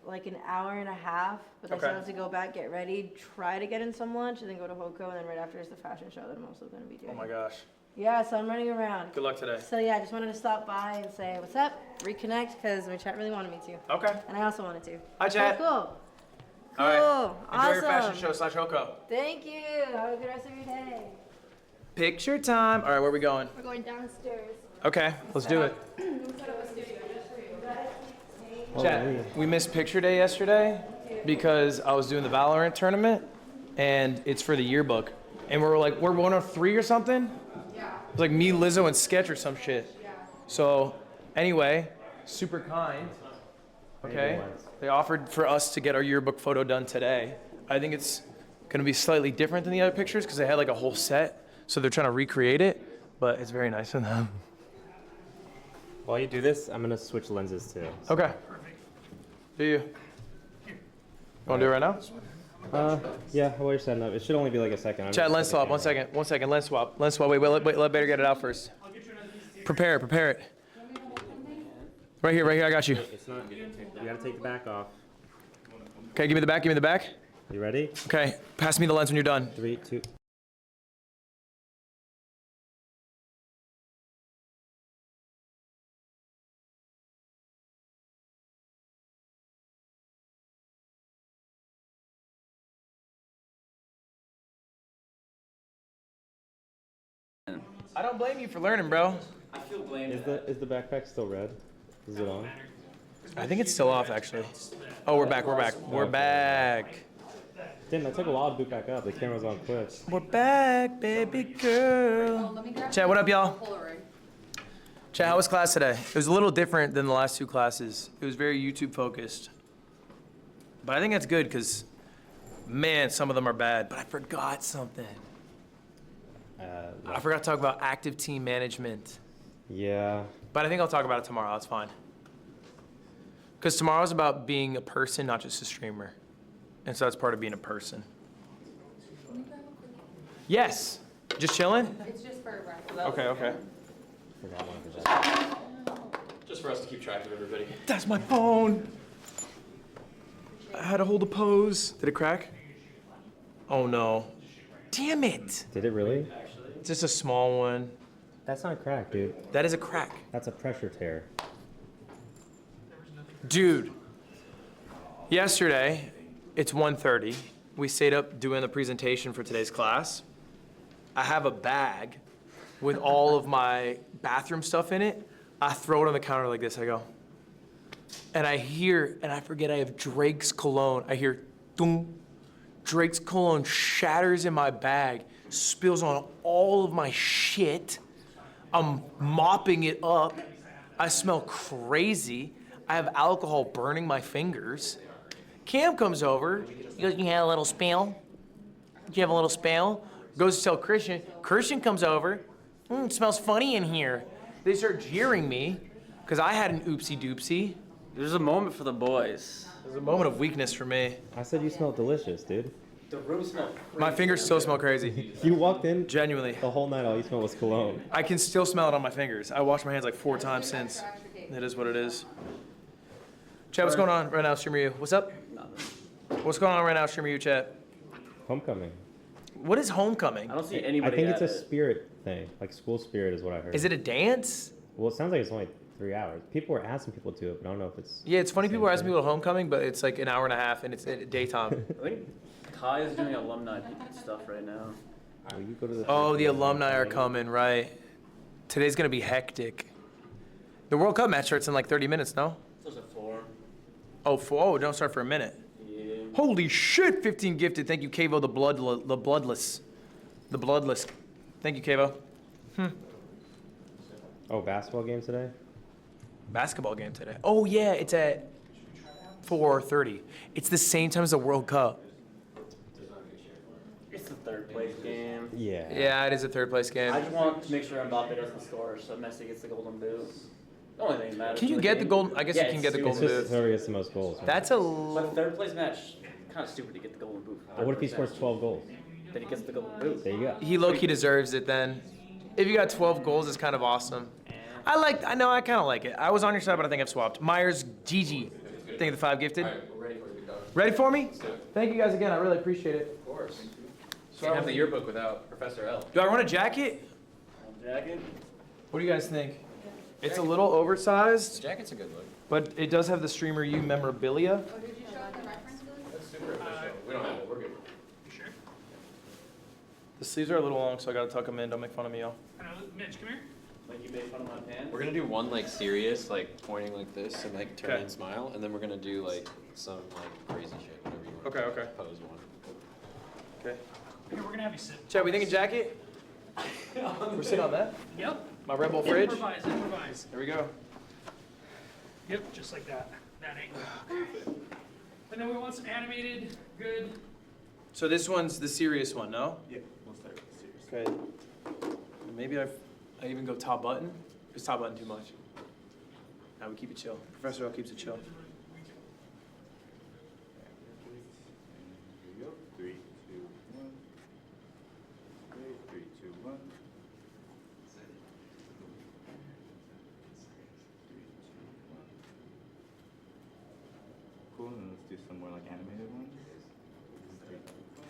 like an hour and a half, but I still Okay. have to go back, get ready, try to get in some lunch, and then go to Hoko, and then right after is the fashion show that I'm also going to be doing. Oh my gosh. Yeah, so I'm running around. Good luck today. So yeah, I just wanted to stop by and say what's up, reconnect, because my chat really wanted me to. Okay. And I also wanted to. Hi, chat. Cool. All right. Cool. Enjoy your fashion Awesome. show / Hoko. Thank you. Have a good rest of your day. Picture time. All right, where are we going? We're going downstairs. Okay, let's do it. Chat, we missed picture day yesterday because I was doing the Valorant tournament and it's for the yearbook. And we're 1 of 3 or something? Yeah. It's like me, Lizzo, and Sketch or some shit. Yeah. So, anyway, super kind. Okay. They offered for us to get our yearbook photo done today. I think it's gonna be slightly different than the other pictures because they had a whole set. So they're trying to recreate it, but it's very nice of them. While you do this, I'm gonna switch lenses too. Okay. Do you? Want to do it right now? Yeah, while you're setting up, it should only be like a second. I'm Chat, just lens swap. setting 1 second. Lens swap. Wait, let Better get it out first. Prepare it. Right here. I got you. It's not. You gotta take the back off. Okay, give me the back. You ready? Okay, pass me the lens when you're done. 3, 2. I don't blame you for learning, bro. I feel blamed. Is the backpack still red? Is it on? I think it's still off, actually. Oh, we're back. We're back. Damn, that took a while to boot back up. The camera's on quick. We're back, baby girl. Chat, what up, y'all? Chat, how was class today? It was a little different than the last two classes. It was very YouTube focused. But I think that's good because, man, some of them are bad. But I forgot something. I forgot to talk about active team management. Yeah. But I think I'll talk about it tomorrow. That's fine. Because tomorrow's about being a person, not just a streamer. And so that's part of being a person. Yes. Just chilling? It's just for reference. Okay, okay. Just for us to keep track of everybody. That's my phone. I had to hold a pose. Did it crack? Oh no. Damn it. Did it really? Just a small one. That's not a crack, dude. That is a crack. That's a pressure tear. Dude. Yesterday, it's 1:30. We stayed up doing the presentation for today's class. I have a bag with all of my bathroom stuff in it. I throw it on the counter like this. I go. And I hear, and I forget I have Drake's cologne. I hear, ding. Drake's cologne shatters in my bag, spills on all of my shit. I'm mopping it up. I smell crazy. I have alcohol burning my fingers. Cam comes over. He goes, "You had a little spill? Did you have a little spill?" Goes to tell Christian. Christian comes over. It smells funny in here. They start jeering me because I had an oopsie doopsie. There's a moment for the boys. There's a moment of weakness for me. I said you smelled delicious, dude. The room smelled crazy. My fingers still smell crazy. You walked in genuinely. The whole night, all you smelled was cologne. I can still smell it on my fingers. I washed my hands like 4 times since. It is what it is. Chat, what's going on right now, Streamer U? What's up? What's going on right now, Streamer U, chat? Homecoming. What is homecoming? I don't see anybody. I think it's at a it. spirit thing, like school spirit is what I heard. Is it a dance? Well, it sounds like it's only 3 hours. People were asking people to it, but I don't know if it's. Yeah, it's funny people are asking people to homecoming, but it's like an hour and a half and it's daytime. I think Kai is doing alumni stuff right now. Will you go to the Oh, the alumni are coming, right. Today's gonna be hectic. The World Cup match starts in like 30 minutes, no? Those are 4. Oh, 4? Oh, don't start for a minute. Yeah. Holy shit, 15 gifted. Thank you, Kavo, the bloodless. The bloodless. Thank you, Kavo. Oh, basketball game today? Basketball game today. Oh, yeah, it's at 4:30. It's the same time as the World Cup. It's the 3rd place game. Yeah. Yeah, it is a 3rd place game. I just want to make sure Mbappe doesn't score, so Messi gets the golden boot. The only thing that matters. Can you get the golden? I guess you can get the golden It's boot. just whoever gets the most goals. Right? That's a. But 3rd place match, kind of stupid to get the golden boot. But what if he scores 12 goals? Then he gets the golden boot. There you go. He low-key deserves it then. If you got 12 goals, it's kind of awesome. I kind of like it. I was on your side, but I think I've swapped. Myers, Gigi. Thank you, the 5 gifted. All right, we're ready for it to go. Ready for me? Thank you guys again. I really appreciate it. Of course. Can't have the yearbook without Professor L. Do I want a jacket? Jacket? What do you guys think? It's a little oversized, Jacket's a good look. but it does have the Streamer U memorabilia. Oh, did you show the references? That's super official. We don't have it. We're good. Sure. The sleeves are a little long, so I gotta tuck them in. Don't make fun of me, y'all. Mitch, come here. Like you made fun of my pants? We're gonna do one like serious, like pointing like this and like turn Okay. and smile, and then we're gonna do like some like crazy shit, whatever you want. Okay, okay. Pose one. Okay. Here, we're gonna have you sit. Chad, we thinking jacket? We're sitting on that? Yep. My Red Bull fridge? Improvise. There we go. Yep, just like that. That angle. And then we want some animated, good. So this one's the serious one, no? Yeah, we'll start with the serious. Okay. And maybe I even go top button. Is top button too much? Now we keep it chill. Professor L keeps it chill. Here we go. 3, 2, 1. Okay, 3, 2, 1. Cool, and then let's do some more like animated ones. 3, 2, 1.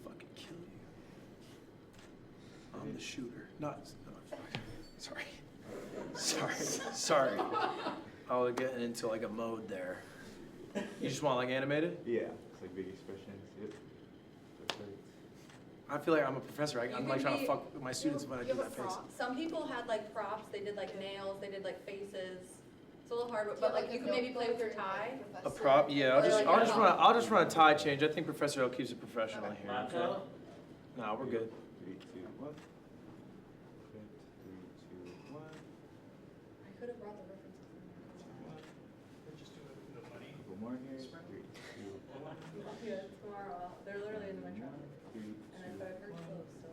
Fucking kill you. I'm the shooter. Not. Sorry. Sorry. I was getting into like a mode there. You just want like animated? Yeah, it's like big expressions. Yep. Perfect. I feel like I'm a professor. I'm like trying to fuck with my students when I do my face. Some people had like props. They did like nails. They did like faces. It's a little hard, but like you can maybe play with your tie. A prop? Yeah, I'll just run a tie change. I think Professor L keeps it professional here. Okay? No, we're good. 3, 2, 1. I could have brought the references. Just do it with the money. Couple more here. 3, 2, 1. Yeah, tomorrow. They're literally in my truck. And I've heard close, so.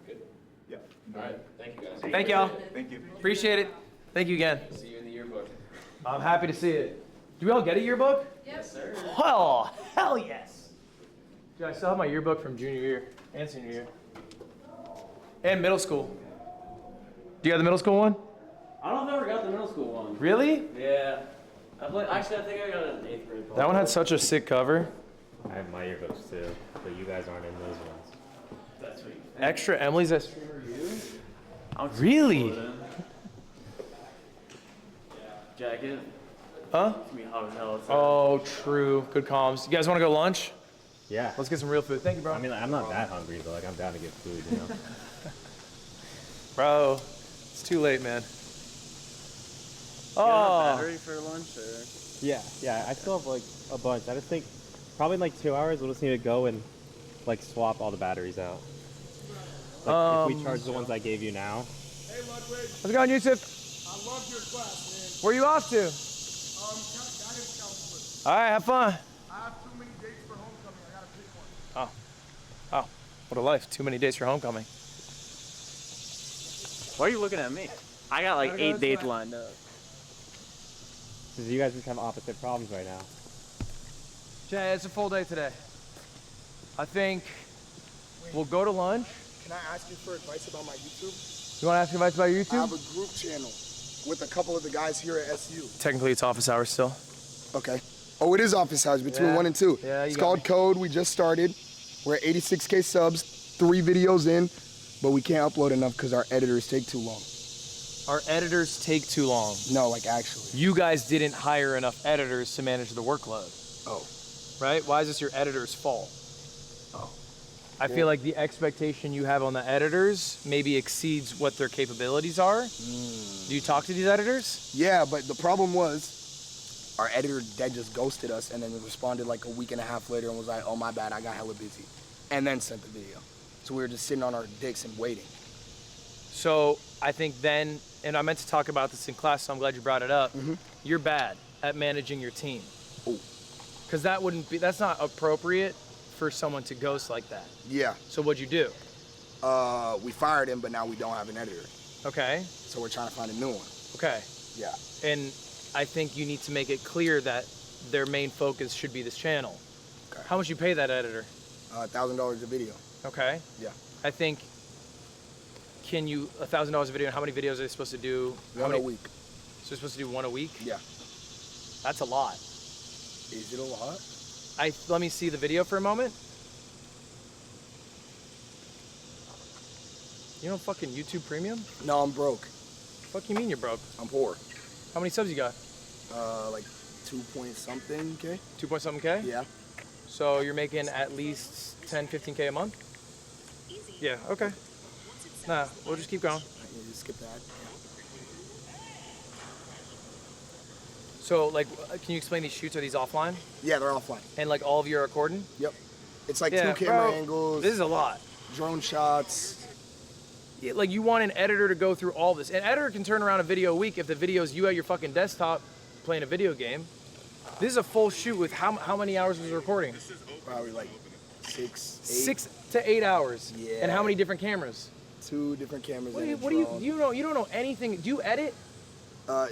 Good. Yeah. All right. Thank you guys. Thank y'all. Thank you. Appreciate it. Thank you again. See you in the yearbook. I'm happy to see it. Do we all get a yearbook? Yes, sir. Oh, hell yes. Dude, I still have my yearbook from junior year and senior year. And middle school. Do you have the middle school one? I don't know if I ever got the middle school one. Really? Yeah. Actually, I think I got it in 8th grade. That one had such a sick cover. I have my yearbooks too, but you guys aren't in those ones. That's sweet. Extra Emily's at Streamer U? Really? Jacket. Huh? It's gonna be hot as hell. Oh, true. Good comms. You guys want to go lunch? Yeah. Let's get some real food. Thank you, bro. I mean, I'm not that hungry, but like I'm down to get food, you know. Bro, it's too late, man. You have Oh. a battery for lunch, or? Yeah, I still have like a bunch. I just think probably in like 2 hours we'll just need to go and like swap all the batteries out. Like if we charge the ones I gave you now. Hey, Ludwig. How's it going, Yusuf? I love your class, man. Where you off to? Guidance counselor. All right, have fun. I have too many dates for homecoming. I gotta pick one. Oh, what a life. Too many days for homecoming. Why are you looking at me? I got like Gotta go 8 this dates way. lined up. Because you guys just have opposite problems right now. Jay, it's a full day today. I think we'll go to lunch. Can I ask you for advice about my YouTube? You want to ask advice about your I YouTube? have a group channel with a couple of the guys here at SU. Technically, it's office hours still. Okay. Oh, it is office hours between Yeah. 1 and 2. Yeah, you it's got called me. Code. We just started. We're at 86K subs, 3 videos in, but we can't upload enough because our editors take too long. Our editors take too long. No, like actually. You guys didn't hire enough editors to manage the workload. Oh. Right? Why is this your editor's fault? Oh. I feel like the expectation you have on the editors maybe exceeds what their capabilities are. Do you talk to these editors? Yeah, but the problem was our editor that just ghosted us and then responded like a week and a half later and was like, oh, my bad, I got hella busy. And then sent the video. So we were just sitting on our dicks and waiting. So I think then, and I meant to talk about this in class, so I'm glad you brought it up. You're bad at managing your team. Because that's not appropriate for someone to ghost like that. Yeah. So what'd you do? We fired him, but now we don't have an editor. Okay. So we're trying to find a new one. Okay. Yeah. And I think you need to make it clear that their main focus should be this channel. Okay. How much you pay that editor? $1,000 a video. Okay. Yeah. I think, can you, $1,000 a video, and how many videos are they supposed to do? One a week. So they're supposed to do one a week? Yeah. That's a lot. Is it a lot? Let me see the video for a moment. You know fucking YouTube Premium? No, I'm broke. Fuck you mean you're broke? I'm poor. How many subs you got? Like 2 point something K. 2 point something K? Yeah. So you're making at least 10, 15K a month? Yeah, okay. Nah, we'll just keep going. You just skip that. So, like, can you explain these shoots? Are these offline? Yeah, they're offline. And, like, all of you are recording? Yep. It's like Yeah, 2 camera bro, angles. This is a lot. Drone shots. Yeah, like, you want an editor to go through all this. An editor can turn around a video a week if the video is you at your fucking desktop playing a video game. This is a full shoot with how many hours was the recording? Probably like 6, 8. 6 to 8 hours. Yeah. And how many different cameras? 2 different cameras. What and do a you drone. you don't know anything? Do you edit?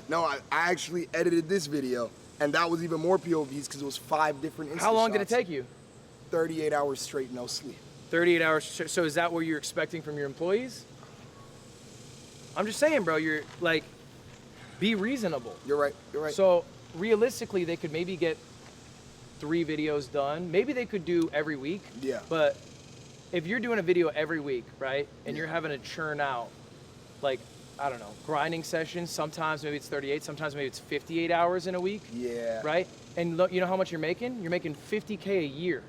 No, I actually edited this video, and that was even more POVs because it was 5 different instances. How long did it take you? 38 hours straight, no sleep. 38 hours. So is that what you're expecting from your employees? I'm just saying, bro, you're like, be reasonable. You're right, you're right. So realistically, they could maybe get 3 videos done. Maybe they could do every week. Yeah. But if you're doing a video every week, right, and you're having to churn out, like, I don't know, grinding sessions, sometimes maybe it's 38, sometimes maybe it's 58 hours in a week. Yeah. Right? And look, you know how much you're making? You're making 50K a year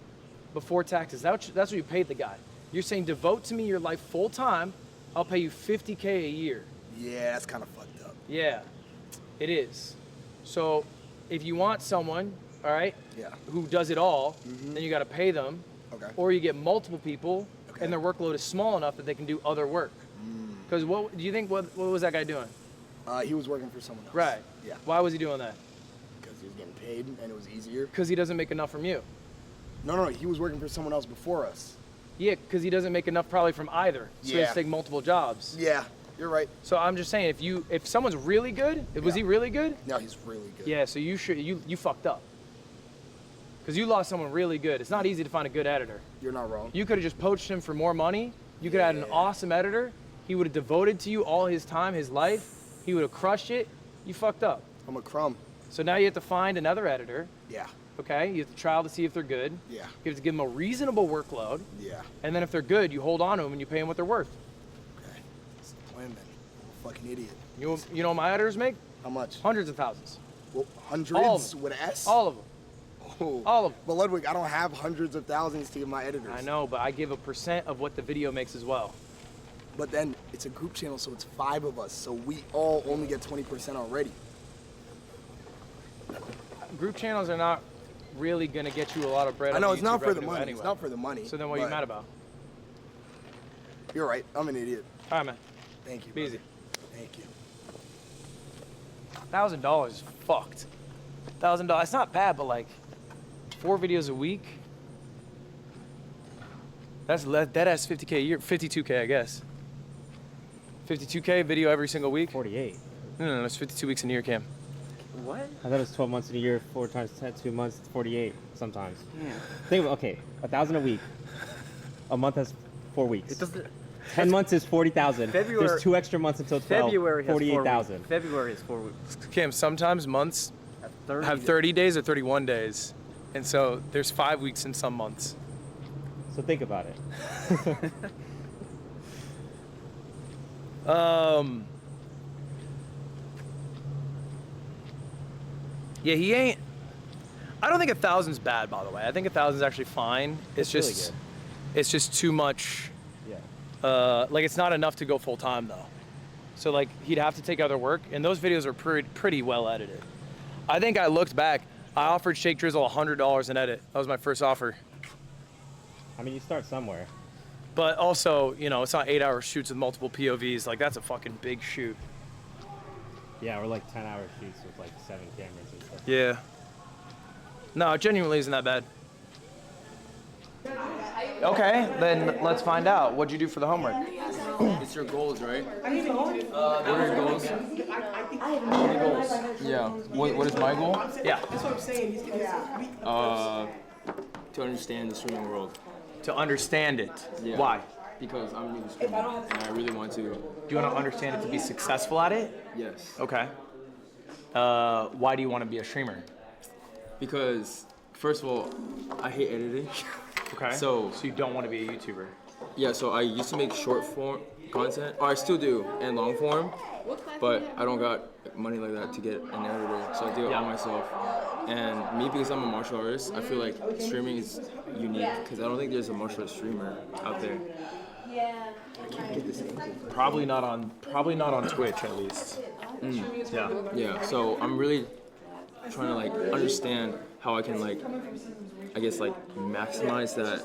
before taxes. That's what you paid the guy. You're saying devote to me your life full time, I'll pay you 50K a year. Yeah, that's kind of fucked up. Yeah, it is. So if you want someone, all right, who does it all, then you got to pay them. Okay. Or you get multiple people, and their workload is small enough that they can do other work. Because what do you think? What was that guy doing? He was working for someone else. Right. Yeah. Why was he doing that? Because he was getting paid and it was easier. Because he doesn't make enough from you. No, he was working for someone else before us. Yeah, because he doesn't make enough probably from either. So he has to take multiple jobs. Yeah, you're right. So I'm just saying, if someone's really good, was he really good? No, he's really good. Yeah, so you fucked up. Because you lost someone really good. It's not easy to find a good editor. You're not wrong. You could have just poached him for more money. You could have had an awesome editor. He would have devoted to you all his time, his life. He would have crushed it. You fucked up. I'm a crumb. So now you have to find another editor. Yeah. Okay? You have to trial to see if they're good. Yeah. You have to give them a reasonable workload. Yeah. And then if they're good, you hold on to them and you pay them what they're worth. Okay. That's the plan, man. I'm a fucking idiot. You know what my editors make? How much? Hundreds of thousands. Well, hundreds All of them. with an S? All of them. Oh. All of them. But Ludwig, I don't have hundreds of thousands to give my editors. I know, but I give a % of what the video makes as well. But then it's a group channel, so it's 5 of us. So we all only get 20% already. Group channels are not really going to get you a lot of bread. I know, on it's not for the revenue money. Anyway. It's not for the money. So then what are you but mad about? You're right. I'm an idiot. All right, man. Thank you. Be easy. Thank you. $1,000 is fucked. $1,000. It's not bad, but like 4 videos a week. That has 50K a year, 52K, I guess. 52K video every single week. 48. No, it's 52 weeks in a year, Cam. What? I thought it was 12 months in a year, 4 times 10, 2 months, it's 48 sometimes. Yeah. Think of, okay, 1,000 a week. A month has 4 weeks. It doesn't. 10 months is 40,000. February- There's 2 extra months until 12. February has 48,000. February is 4 weeks. Cam, sometimes months have 30 days or 31 days. And so there's 5 weeks in some months. So think about it. Yeah, he ain't. I don't think 1,000's bad, by the way. I think 1,000's actually fine. It's really just, good. it's just too much. Yeah. Like it's not enough to go full time though. So like he'd have to take other work, and those videos are pretty well edited. I think I looked back. I offered Shake Drizzle $100 an edit. That was my first offer. I mean, you start somewhere. But also, you know, it's not 8-hour shoots with multiple POVs. Like that's a fucking big shoot. Yeah, or like 10-hour shoots with like 7 cameras and stuff. Yeah. No, it genuinely isn't that bad. Okay, then let's find out. What'd you do for the homework? It's your goals, right? What are your goals? What are your goals? Yeah. What is my goal? Yeah. That's what I'm saying. To understand the streaming world. To understand it. Yeah. Why? Because I'm new to streaming, and I really want to. Do you want to understand it to be successful at it? Yes. Okay. Why do you want to be a streamer? Because, first of all, I hate editing. Okay. So you don't want to be a YouTuber? Yeah, so I used to make short form content, or I still do, and long form, but I don't got money like that to get an editor, so I do it all myself. And me, because I'm a martial artist, I feel like streaming is unique, because I don't think there's a martial arts streamer out there. I can't get this thing. Probably not on Twitch at least. Yeah. Yeah. So I'm really trying to like understand how I can like, I guess like maximize that,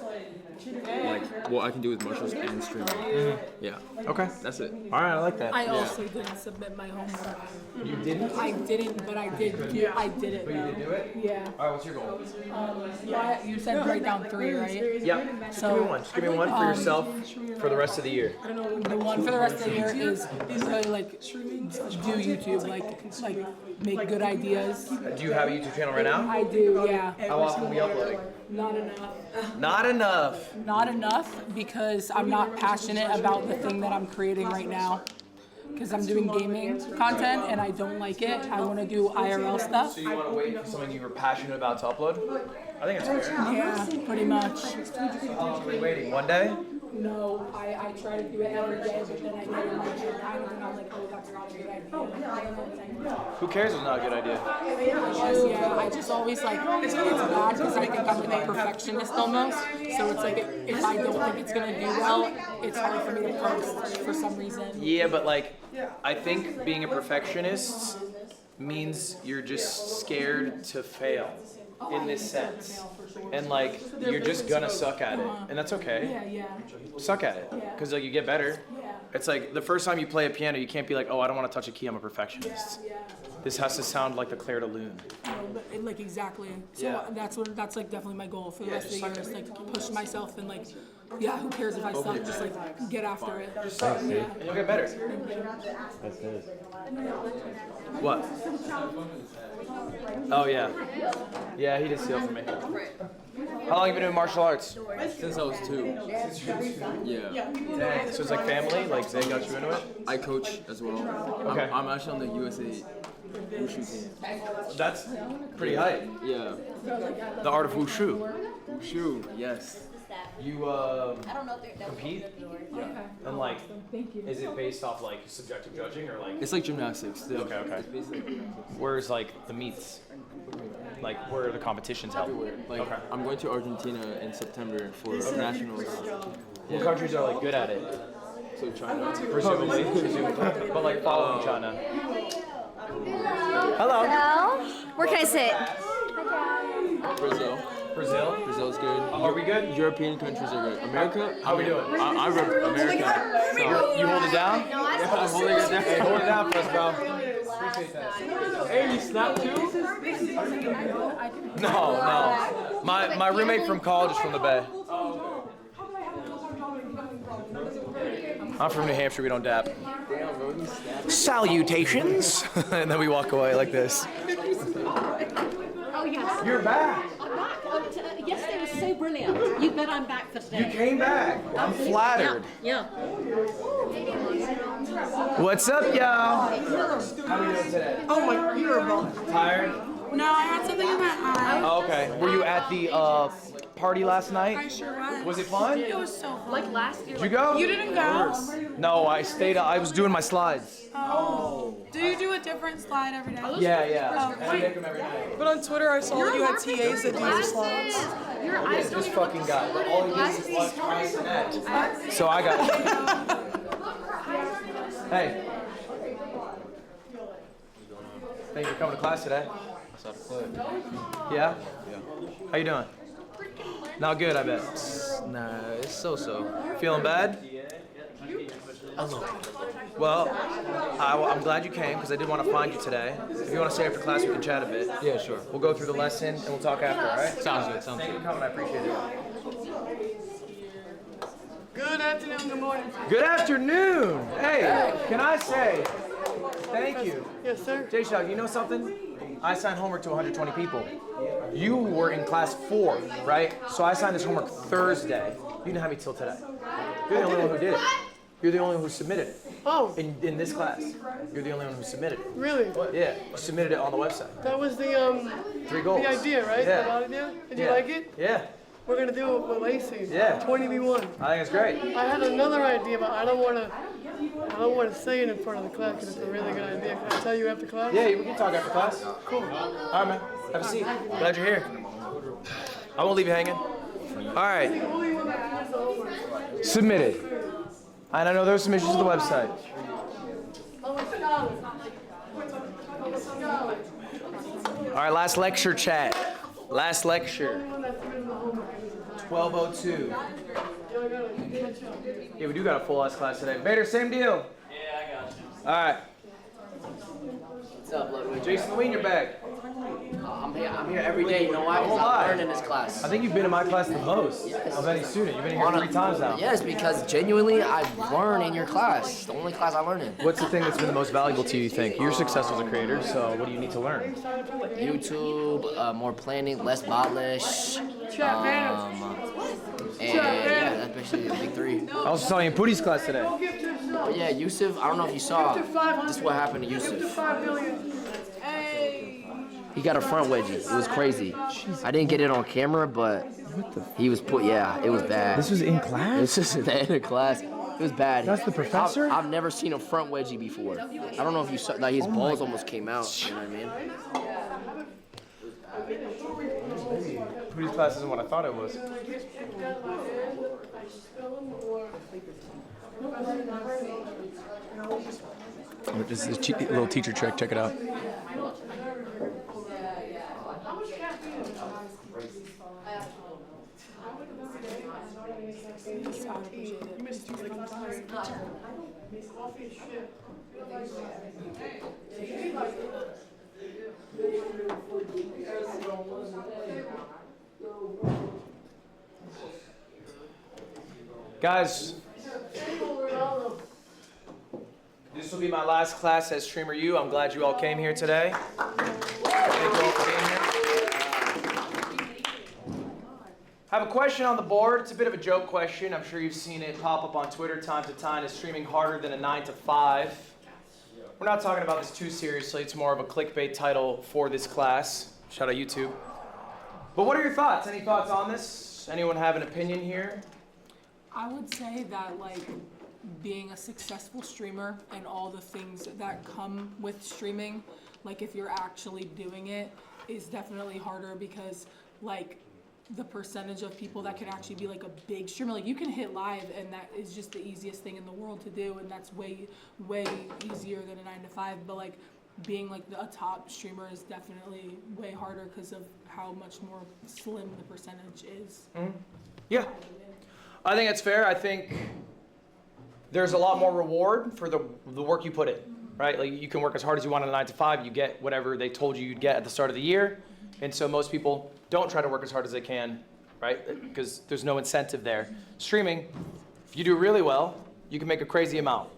like what I can do with martial arts and streaming. Yeah. Okay. That's it. All right, I like that. I also didn't submit my homework. You didn't? I didn't, but I did. I did it. But you did do it? Yeah. All right. What's your goal? You said break down 3, right? Yeah. Just So, give me one. Just give me one for yourself for the rest of the year. The one for the rest of the year is really like do YouTube, like make good ideas. Do you have a YouTube channel right now? I do, yeah. How often are we uploading? Not enough. Not enough. Not enough because I'm not passionate about the thing that I'm creating right now. Because I'm doing gaming content and I don't like it. I want to do IRL stuff. So you want to wait for something you were passionate about to upload? I think it's fair. Yeah, pretty much. How long are you waiting? One day? No, I try to do it every day, but then I get in my time and I'm like, oh, that's not a good idea. Who cares if it's not a good idea? I just always like, it's bad because I think I'm like a perfectionist almost. So it's like, if I don't think it's going to do well, it's hard for me to post for some reason. Yeah, but like, I think being a perfectionist means you're just scared to fail in this sense. And like, you're just gonna suck at it. And that's okay. Yeah. Suck at it. Because like, you get better. Yeah. It's like the first time you play a piano, you can't be like, oh, I don't want to touch a key, I'm a perfectionist. Yeah. This has to sound like the Claire de Lune. Like exactly. So Yeah. that's like definitely my goal for the rest of the just year is like push myself and like, yeah, who cares if I suck? Just like get after it. Just suck. Yeah. And you'll get better. That's good. What? Oh yeah. Yeah, he did steal from me. How long have you been doing martial arts? Since I was 2. Yeah. Dang. So it's like family? Like they got you into it? I coach as well. Okay. I'm actually on the USA Wushu team. That's pretty high. Yeah. The art of wushu. Wushu, yes. You compete? Yeah. And like, is it based off like subjective judging or like? It's like gymnastics. Okay. It's basically gymnastics. Where's like the meets? Like where are the competitions held? Everywhere. Like okay. I'm going to Argentina in September for nationals. What countries are like good at it? So China. Presumably. But like following China. Hello. Hello. Where can I sit? Brazil. Brazil's good. Are we good? European countries are good. America? How we doing? I rep America. So. You hold it down? Yeah, I'm holding it down. Hey, hold it down for us, bro. Appreciate that. Hey, you snap too? No. My roommate from college is from the Bay. I'm from New Hampshire, we don't dap. Salutations! And then we walk away like this. Oh, yes. You're back! I'm back. Yesterday was so brilliant. You bet I'm back for today. You came back. I'm flattered. Yeah. What's up, y'all? How are you doing today? Oh my, terrible. Tired? No, I had something in my eye. Oh, okay. Were you at the party last night? I sure was. Was it fun? It was so fun. Like last year. Did you go? You didn't go? No, I stayed. I was doing my slides. Oh. Do you do a different slide every day? Yeah. Oh, And I make them every night. but on Twitter I saw that you had TAs that do your slides. Your eyes don't This even look fucking guy. All he does is like net. So I got. Hey. Thank you for coming to class today. Yeah? How you doing? Not good, I bet. Nah, it's so-so. Feeling bad? A little. Well, I'm glad you came because I did want to find you today. If you want to stay after class, we can chat a bit. Yeah, sure. We'll go through the lesson and we'll talk after, all right? Sounds good, Thank you for coming, I appreciate it. Good afternoon, good morning. Good afternoon. Hey, can I say thank you? Yes, sir. Jay-Shaw, you know something? I signed homework to 120 people. You were in class 4, right? So I signed this homework Thursday. You didn't have me till today. You're the only one who did it. You're the only one who submitted it. Oh. In this class. You're the only one who submitted it. Really? Yeah, you submitted it on the website. That was the 3 goals. the idea, right? Yeah. The idea? Did you Yeah. like it? Yeah. We're gonna do it with Lacey. Yeah. 20v1. I think it's great. I had another idea, but I don't wanna say it in front of the class because it's a really good idea. Can I tell you after class? Yeah, we can talk after class. Cool. All right, man. Have a seat. Glad you're here. I won't leave you hanging. All right. Submitted. And I know there's some issues with the website. All right, last lecture chat. Last lecture. 12:02. Yeah, we do got a full ass class today. Vader, same deal. Yeah, I got you. All right. What's up, Ludwig? Jason Ween, you're back. I'm here every day. You know why? Because I'm learning this class. I think you've been in my class the most of any student. You've been here 3 times now. Yes, because genuinely I learn in your class. The only class I learn in. What's the thing that's been the most valuable to you, you think? You're successful as a creator, so what do you need to learn? YouTube, more planning, less botlish. And yeah, that's basically the big 3. I was telling you in Pooty's class today. But yeah, Yusuf, I don't know if you saw, this is what happened to Yusuf. He got a front wedgie. It was crazy. I didn't get it on camera, but he was it was bad. This was in class? This is at the end of class. It was bad. That's the professor? I've never seen a front wedgie before. I don't know if you saw, like his balls almost came out, you know what I mean? Pooty's class isn't what I thought it was. Just a little teacher trick. Check it out. Guys, this will be my last class as Streamer U. I'm glad you all came here today. Thank you all for being here. I have a question on the board. It's a bit of a joke question. I'm sure you've seen it pop up on Twitter time to time. Is streaming harder than a 9 to 5? We're not talking about this too seriously. It's more of a clickbait title for this class. Shout out YouTube. But what are your thoughts? Any thoughts on this? Anyone have an opinion here? I would say that, like, being a successful streamer and all the things that come with streaming, like if you're actually doing it, is definitely harder because, like, the percentage of people that can actually be like a big streamer, like you can hit live and that is just the easiest thing in the world to do, and that's way easier than a 9 to 5. But like being like a top streamer is definitely way harder because of how much more slim the percentage is. Mm-hmm. Yeah, I think that's fair. I think there's a lot more reward for the work you put in, right? Like you can work as hard as you want on a 9 to 5, you get whatever they told you you'd get at the start of the year, and so most people don't try to work as hard as they can, right? Because there's no incentive there. Streaming, if you do really well, you can make a crazy amount.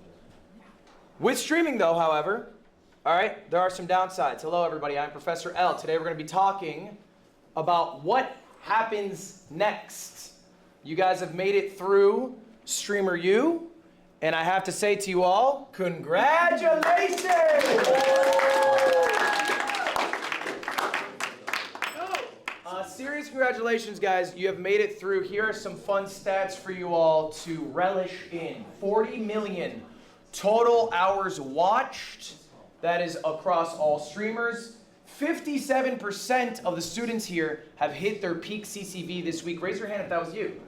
With streaming though, however, all right, there are some downsides. Hello everybody, I'm Professor L. Today we're gonna be talking about what happens next. You guys have made it through Streamer U, and I have to say to you all, congratulations! Serious congratulations, guys. You have made it through. Here are some fun stats for you all to relish in. 40 million total hours watched. That is across all streamers. 57% of the students here have hit their peak CCV this week. Raise your hand if that was you.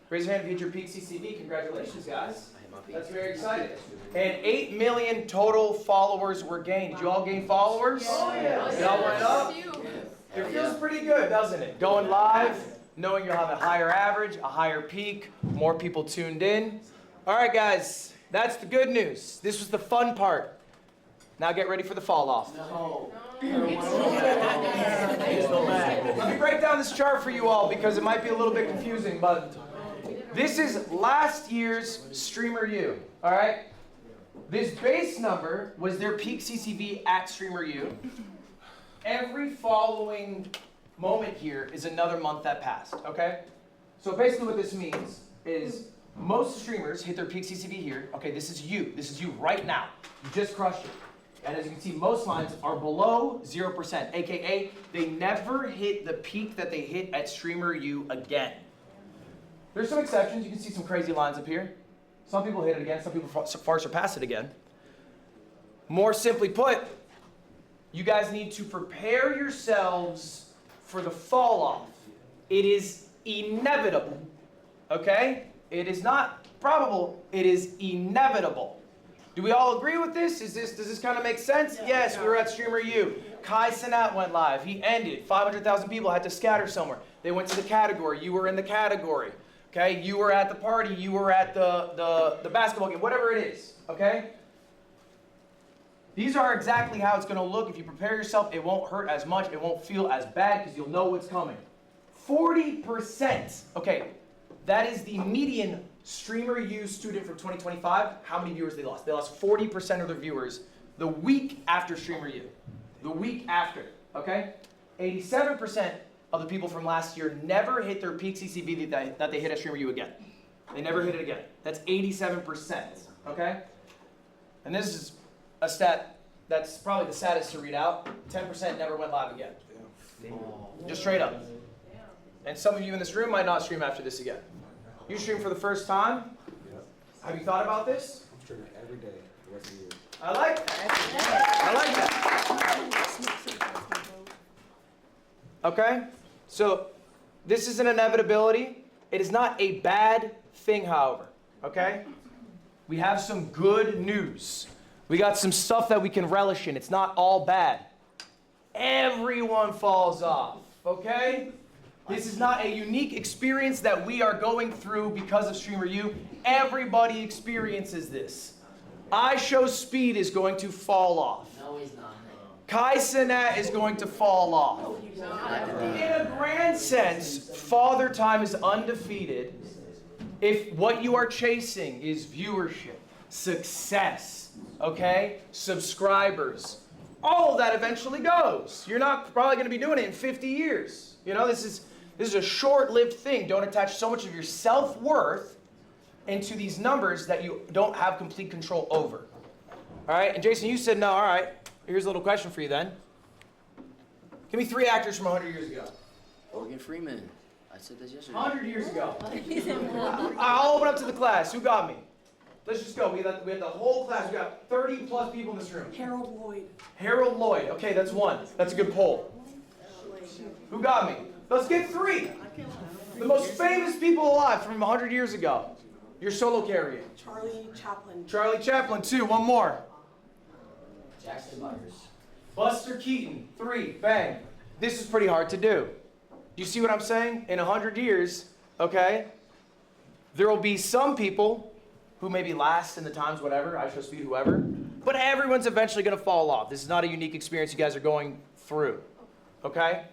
Raise your hand if you hit your peak CCV. Congratulations, guys. That's very exciting. And 8 million total followers were gained. Did you all gain followers? Oh, yeah. Y'all went up? It feels pretty good, doesn't it? Going live, knowing you'll have a higher average, a higher peak, more people tuned in. All right, guys, that's the good news. This was the fun part. Now get ready for the fall off. No. Let me break down this chart for you all because it might be a little bit confusing, but this is last year's Streamer U, all right? This base number was their peak CCV at Streamer U. Every following moment here is another month that passed, okay? So basically what this means is most streamers hit their peak CCV here. Okay, this is you right now. You just crushed it. And as you can see, most lines are below 0%, AKA they never hit the peak that they hit at Streamer U again. There's some exceptions. You can see some crazy lines up here. Some people hit it again, some people far surpass it again. More simply put, you guys need to prepare yourselves for the fall off. It is inevitable, okay? It is not probable, it is inevitable. Do we all agree with this? Does this kind of make sense? Yeah. Yes, we were at Streamer U. Kai Cenat went live, he ended. 500,000 people had to scatter somewhere. They went to the category, you were in the category, okay? You were at the party, you were at the basketball game, whatever it is, okay? These are exactly how it's going to look. If you prepare yourself, it won't hurt as much. It won't feel as bad because you'll know what's coming. 40%. Okay, that is the median Streamer U student from 2025. How many viewers they lost? They lost 40% of their viewers the week after Streamer U. The week after, okay? 87% of the people from last year never hit their peak CCV that they hit at Streamer U again. They never hit it again. That's 87%, okay? And this is a stat that's probably the saddest to read out. 10% never went live again. Just straight up. And some of you in this room might not stream after this again. You stream for the first time. Have you thought about this? I'm streaming every day the rest of the year. I like that. I like that. Okay? So this is an inevitability. It is not a bad thing, however. Okay? We have some good news. We got some stuff that we can relish in. It's not all bad. Everyone falls off, okay? This is not a unique experience that we are going through because of StreamerU. Everybody experiences this. iShowSpeed is going to fall off. No, he's not. Kai Cenat is going to fall off. In a grand sense, Father Time is undefeated if what you are chasing is viewership, success, okay? Subscribers. All of that eventually goes. You're not probably going to be doing it in 50 years. You know, this is a short-lived thing. Don't attach so much of your self-worth into these numbers that you don't have complete control over. All right? And Jason, you said no. All right. Here's a little question for you then. Give me 3 actors from 100 years ago. Morgan Freeman. I said this yesterday. 100 years ago. I'll open up to the class. Who got me? Let's just go. We have the whole class. We got 30 plus people in this room. Harold Lloyd. Harold Lloyd. Okay, that's 1. That's a good poll. Who got me? Let's get 3. The most famous people alive from 100 years ago. Your solo carrying. Charlie Chaplin. Charlie Chaplin, 2. 1 more. Jackson Byers. Buster Keaton, 3. Bang. This is pretty hard to do. You see what I'm saying? In 100 years, okay, there will be some people who maybe last in the times, whatever, iShowSpeed, whoever, but everyone's eventually going to fall off. This is not a unique experience you guys are going through, okay?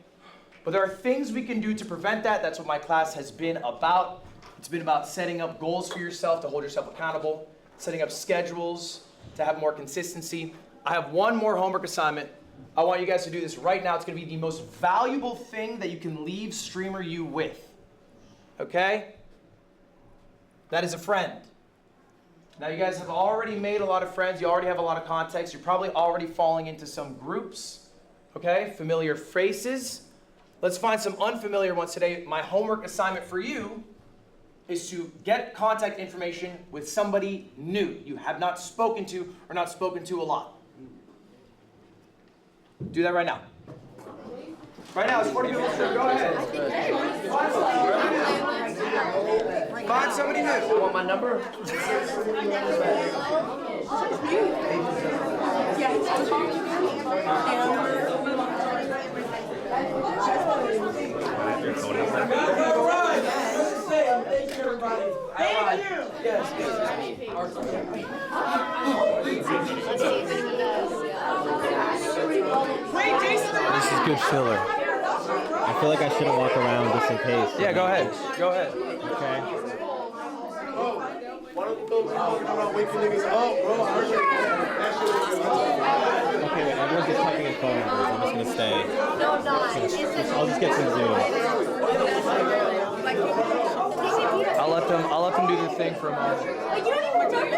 But there are things we can do to prevent that. That's what my class has been about. It's been about setting up goals for yourself to hold yourself accountable, setting up schedules to have more consistency. I have one more homework assignment. I want you guys to do this right now. It's going to be the most valuable thing that you can leave StreamerU with. Okay? That is a friend. Now you guys have already made a lot of friends. You already have a lot of contacts. You're probably already falling into some groups. Okay? Familiar faces. Let's find some unfamiliar ones today. My homework assignment for you is to get contact information with somebody new you have not spoken to or not spoken to a lot. Do that right now. Right now, it's 40 people. Go ahead. Find somebody new. You want my number? This is good filler. I feel like I shouldn't walk around just in case. Yeah, go ahead. Go ahead. Okay. Okay, wait, everyone's just typing in phone numbers. I'm just gonna stay. No, I'm not. I'll just get some Zoom. I'll let them do their thing for a moment. Like, you don't even talk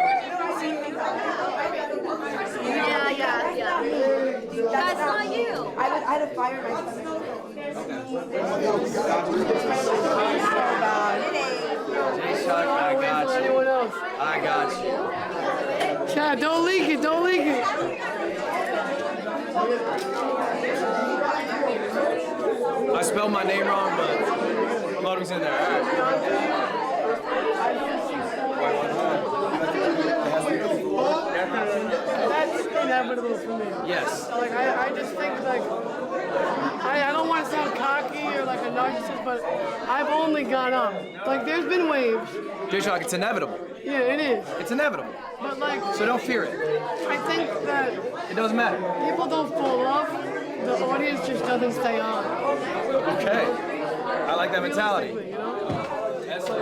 Yeah. That's not you. I had a fire in my stomach. I got you. I got you. Chad, don't leak it. Don't leak it. I spelled my name wrong, but Ludwig's in there. All right. That's inevitable for me. Yes. Like I just think like I don't want to sound cocky or like a narcissist, but I've only gone up. Like there's been waves. J-Shock, it's inevitable. Yeah, it is. It's inevitable. But like, So don't fear it. I think that It doesn't matter. people don't fall off. The audience just doesn't stay on. Okay. I like that mentality. You know? So,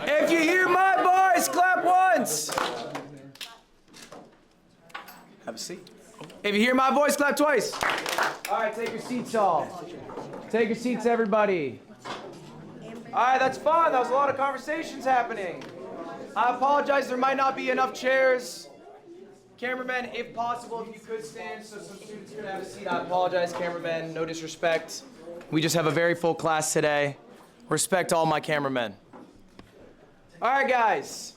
yeah. If you hear my voice, clap once. Have a seat. If you hear my voice, clap twice. All right, take your seats, all. Take your seats, everybody. All right, that's fun. That was a lot of conversations happening. I apologize. There might not be enough chairs. Cameraman, if possible, if you could stand so some students could have a seat. I apologize, cameraman. No disrespect. We just have a very full class today. Respect all my cameramen. All right, guys.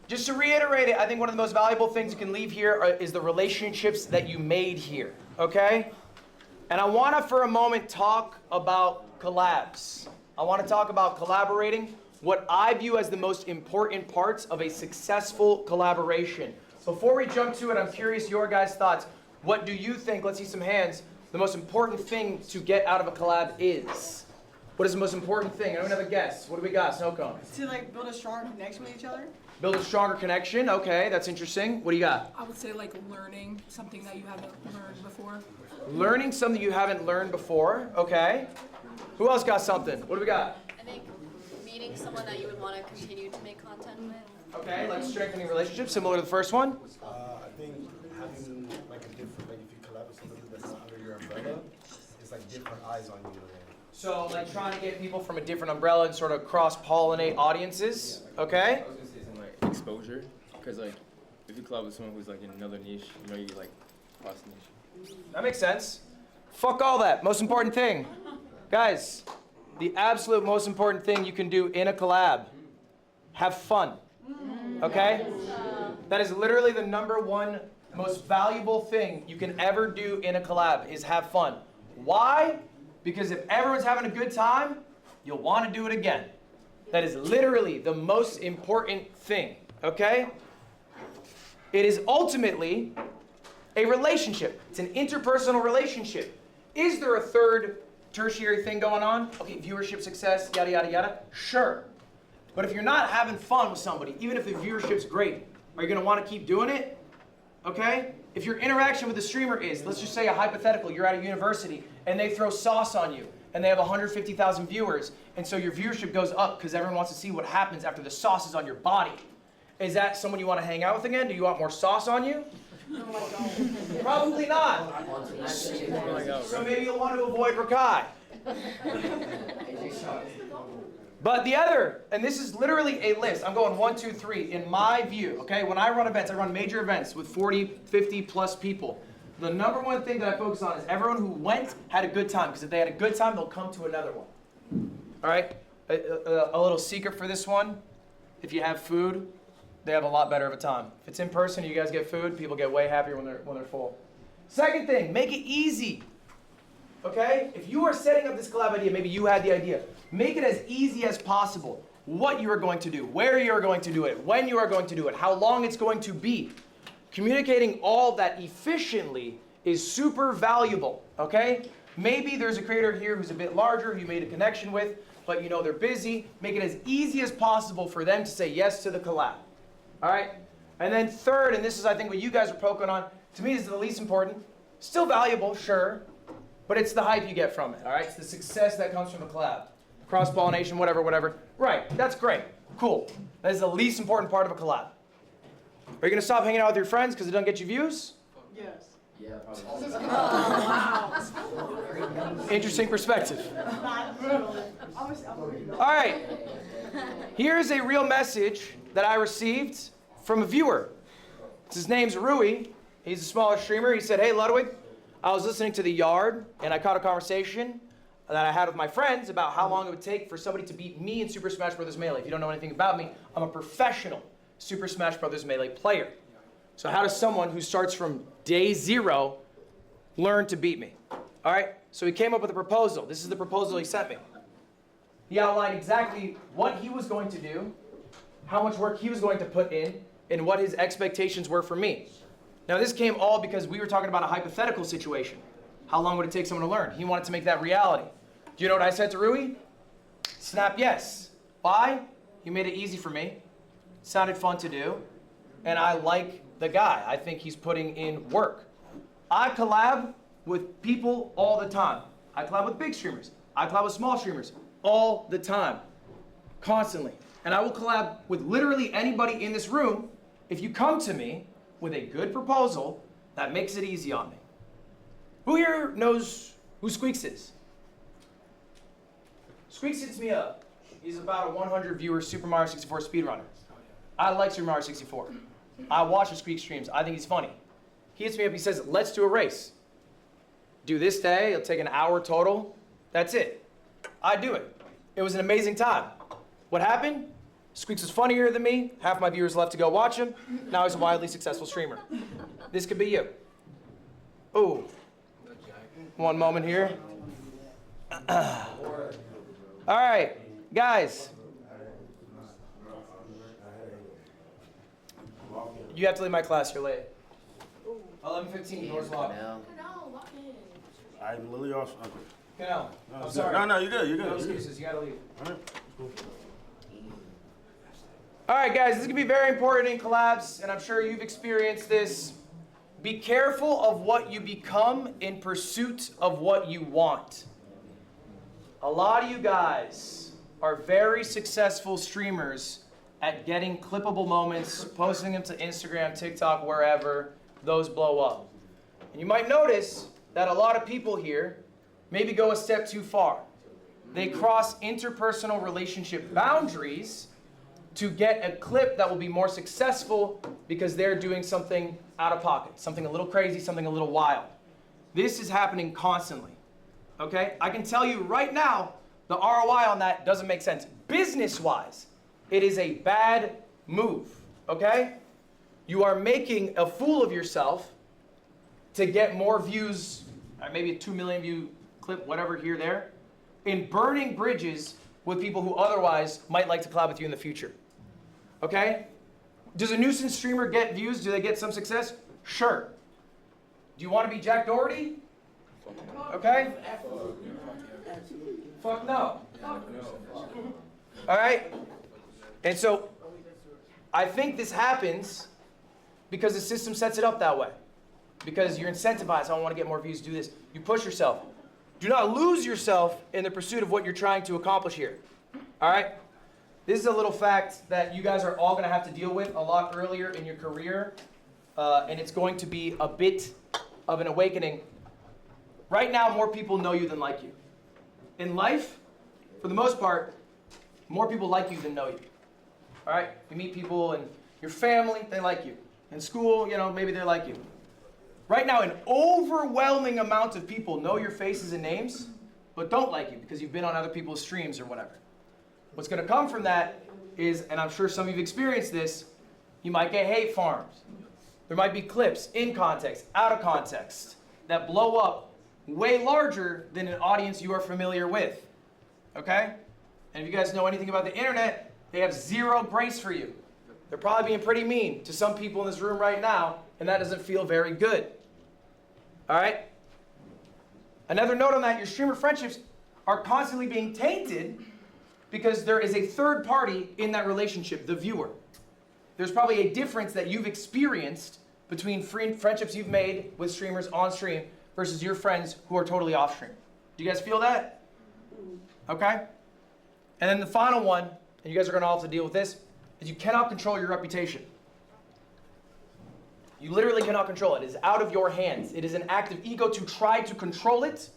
Just to reiterate it, I think one of the most valuable things you can leave here is the relationships that you made here, okay? And I want to, for a moment, talk about collabs. I want to talk about collaborating, what I view as the most important parts of a successful collaboration. Before we jump to it, I'm curious your guys' thoughts. What do you think, let's see some hands, the most important thing to get out of a collab is? What is the most important thing? I don't have a guess. What do we got? Snow cone. To like build a strong connection with each other. Build a stronger connection. Okay, that's interesting. What do you got? I would say like learning something that you haven't learned before. Learning something you haven't learned before. Okay. Who else got something? What do we got? I think meeting someone that you would want to continue to make content with. Okay, like strengthening relationships, similar to the first one. I think having like a different, like if you collab with somebody that's not under your umbrella, it's like different eyes on you. So like trying to get people from a different umbrella and sort of cross-pollinate audiences. Okay. I was gonna say something like exposure, because like if you collab with someone who's like in another niche, you know you like cross niche. That makes sense. Fuck all that. Most important thing. Guys, the absolute most important thing you can do in a collab, have fun. Okay? That is literally the number one most valuable thing you can ever do in a collab is have fun. Why? Because if everyone's having a good time, you'll want to do it again. That is literally the most important thing. Okay? It is ultimately a relationship. It's an interpersonal relationship. Is there a third tertiary thing going on? Okay, viewership success, yada, yada, yada. Sure. But if you're not having fun with somebody, even if the viewership's great, are you going to want to keep doing it? Okay? If your interaction with the streamer is, let's just say a hypothetical, you're at a university and they throw sauce on you and they have 150,000 viewers, and so your viewership goes up because everyone wants to see what happens after the sauce is on your body. Is that someone you want to hang out with again? Do you want more sauce on you? Probably not. So maybe you'll want to avoid Rakai. But the other, and this is literally a list. I'm going 1, 2, 3 in my view, okay? When I run events, I run major events with 40, 50 plus people. The number one thing that I focus on is everyone who went had a good time, because if they had a good time, they'll come to another one. All right? A little secret for this one, if you have food, they have a lot better of a time. If it's in person, you guys get food, people get way happier when they're full. Second thing, make it easy. Okay? If you are setting up this collab idea, maybe you had the idea, make it as easy as possible. What you are going to do, where you are going to do it, when you are going to do it, how long it's going to be. Communicating all that efficiently is super valuable, okay? Maybe there's a creator here who's a bit larger, who you made a connection with, but you know they're busy. Make it as easy as possible for them to say yes to the collab. All right? And then third, and this is I think what you guys are poking on, to me this is the least important. Still valuable, sure, but it's the hype you get from it, all right? It's the success that comes from the collab. Cross-pollination, whatever, whatever. Right, that's great, cool. That is the least important part of a collab. Are you gonna stop hanging out with your friends because it doesn't get you views? Yes. Yeah, Wow. Interesting perspective. All right, here's a real message that I received from a viewer. His name's Rui. He's a smaller streamer. He said, hey, Ludwig, I was listening to The Yard, and I caught a conversation that I had with my friends about how long it would take for somebody to beat me in Super Smash Bros. Melee. If you don't know anything about me, I'm a professional Super Smash Bros. Melee player. So how does someone who starts from day 0 learn to beat me? All right, so he came up with a proposal. This is the proposal he sent me. He outlined exactly what he was going to do, how much work he was going to put in, and what his expectations were for me. Now this came all because we were talking about a hypothetical situation. How long would it take someone to learn? He wanted to make that reality. Do you know what I said to Rui? Snap yes. Why? He made it easy for me. Sounded fun to do. And I like the guy. I think he's putting in work. I collab with people all the time. I collab with big streamers. I collab with small streamers all the time. Constantly. And I will collab with literally anybody in this room if you come to me with a good proposal that makes it easy on me. Who here knows who Squeaks is? Squeaks hits me up. He's about a 100 viewer Super Mario 64 speedrunner. I like Super Mario 64. I watch his Squeak streams. I think he's funny. He hits me up, he says, let's do a race. Do this day, it'll take an hour total. That's it. I do it. It was an amazing time. What happened? Squeaks was funnier than me. Half my viewers left to go watch him. Now he's a wildly successful streamer. This could be you. Oh. One moment here. All right, guys. You have to leave my class, you're late. 11:15, doors locked. I'm Lily also. Okay. No, No, I'm it's sorry. good. No, you're good. You're good. No You're good. excuses. You gotta leave. All right. Cool. All right, guys, this is gonna be very important in collabs, and I'm sure you've experienced this. Be careful of what you become in pursuit of what you want. A lot of you guys are very successful streamers at getting clippable moments, posting them to Instagram, TikTok, wherever, those blow up. And you might notice that a lot of people here maybe go a step too far. They cross interpersonal relationship boundaries to get a clip that will be more successful because they're doing something out of pocket, something a little crazy, something a little wild. This is happening constantly, okay? I can tell you right now, the ROI on that doesn't make sense. Business-wise, it is a bad move, okay? You are making a fool of yourself to get more views, maybe a 2 million view clip, whatever, here, there, in burning bridges with people who otherwise might like to collab with you in the future. Okay? Does a nuisance streamer get views? Do they get some success? Sure. Do you want to be Jack Doherty? Okay? Fuck no. All right? And so I think this happens because the system sets it up that way. Because you're incentivized, I want to get more views, do this. You push yourself. Do not lose yourself in the pursuit of what you're trying to accomplish here. All right? This is a little fact that you guys are all going to have to deal with a lot earlier in your career, and it's going to be a bit of an awakening. Right now, more people know you than like you. In life, for the most part, more people like you than know you. All right? You meet people in your family, they like you. In school, you know, maybe they like you. Right now, an overwhelming amount of people know your faces and names, but don't like you because you've been on other people's streams or whatever. What's going to come from that is, and I'm sure some of you have experienced this, you might get hate farms. There might be clips in context, out of context, that blow up way larger than an audience you are familiar with. Okay? And if you guys know anything about the internet, they have zero grace for you. They're probably being pretty mean to some people in this room right now, and that doesn't feel very good. All right? Another note on that, your streamer friendships are constantly being tainted because there is a third party in that relationship, the viewer. There's probably a difference that you've experienced between friendships you've made with streamers on stream versus your friends who are totally off stream. Do you guys feel that? Okay? And then the final one, and you guys are going to all have to deal with this, is you cannot control your reputation. You literally cannot control it. It is out of your hands. It is an act of ego to try to control it,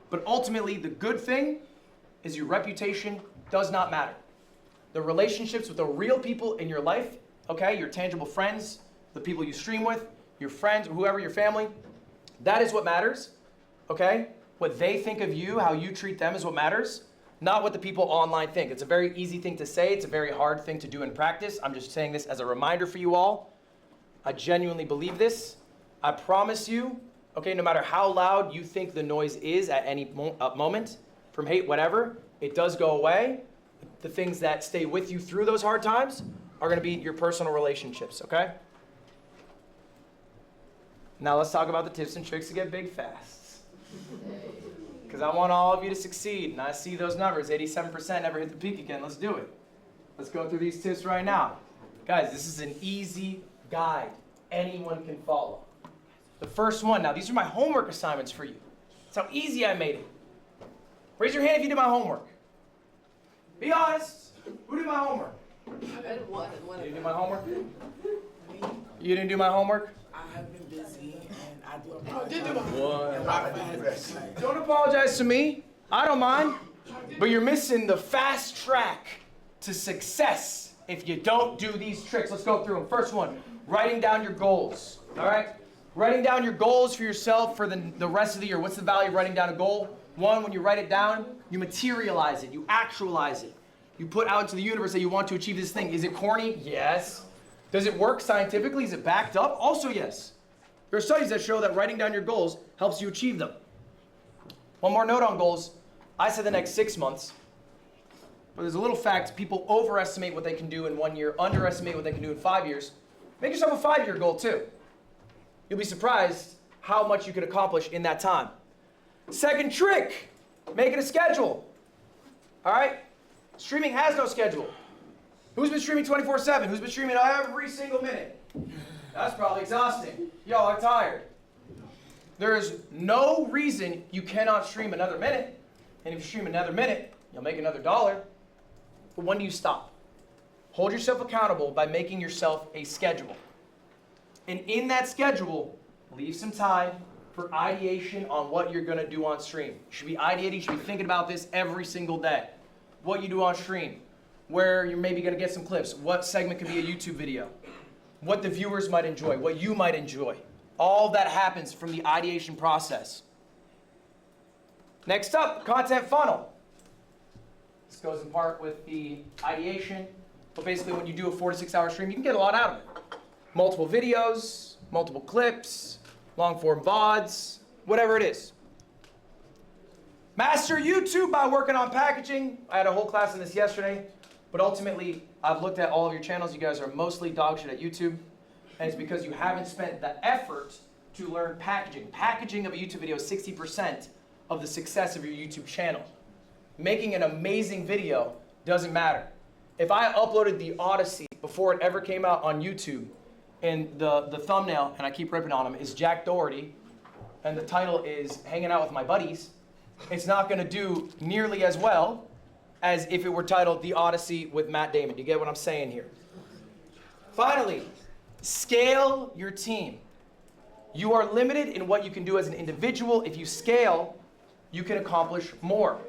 but ultimately the good thing is your reputation does not matter. The relationships with the real people in your life, okay, your tangible friends, the people you stream with, your friends, whoever, your family, that is what matters, okay? What they think of you, how you treat them is what matters, not what the people online think. It's a very easy thing to say. It's a very hard thing to do in practice. I'm just saying this as a reminder for you all. I genuinely believe this. I promise you, okay, no matter how loud you think the noise is at any moment, from hate, whatever, it does go away. The things that stay with you through those hard times are going to be your personal relationships, okay? Now let's talk about the tips and tricks to get big fast. Because I want all of you to succeed, and I see those numbers, 87% never hit the peak again. Let's do it. Let's go through these tips right now. Guys, this is an easy guide anyone can follow. The first one, now these are my homework assignments for you. That's how easy I made it. Raise your hand if you did my homework. Be honest. Who did my homework? I did one. You didn't do my homework? You didn't do my homework? I've been busy and I do apologize. Don't apologize to me. I don't mind. But you're missing the fast track to success if you don't do these tricks. Let's go through them. First one, writing down your goals. All right? Writing down your goals for yourself for the rest of the year. What's the value of writing down a goal? One, when you write it down, you materialize it. You actualize it. You put out into the universe that you want to achieve this thing. Is it corny? Yes. Does it work scientifically? Is it backed up? Also yes. There are studies that show that writing down your goals helps you achieve them. One more note on goals. I said the next 6 months. But there's a little fact. People overestimate what they can do in 1 year, underestimate what they can do in 5 years. Make yourself a 5-year goal too. You'll be surprised how much you can accomplish in that time. Second trick, make it a schedule. All right? Streaming has no schedule. Who's been streaming 24/7? Who's been streaming every single minute? That's probably exhausting. Y'all are tired. There is no reason you cannot stream another minute. And if you stream another minute, you'll make another $1. But when do you stop? Hold yourself accountable by making yourself a schedule. And in that schedule, leave some time for ideation on what you're going to do on stream. You should be ideating, you should be thinking about this every single day. What you do on stream, where you're maybe going to get some clips, what segment could be a YouTube video, what the viewers might enjoy, what you might enjoy. All that happens from the ideation process. Next up, content funnel. This goes in part with the ideation, but basically when you do a 4 to 6 hour stream, you can get a lot out of it. Multiple videos, multiple clips, long form VODs, whatever it is. Master YouTube by working on packaging. I had a whole class on this yesterday, but ultimately I've looked at all of your channels. You guys are mostly dog shit at YouTube, and it's because you haven't spent the effort to learn packaging. Packaging of a YouTube video is 60% of the success of your YouTube channel. Making an amazing video doesn't matter. If I uploaded the Odyssey before it ever came out on YouTube, and the thumbnail, and I keep ripping on him, is Jack Doherty, and the title is Hanging Out With My Buddies, it's not going to do nearly as well as if it were titled The Odyssey with Matt Damon. You get what I'm saying here? Finally, scale your team. You are limited in what you can do as an individual. If you scale, you can accomplish more.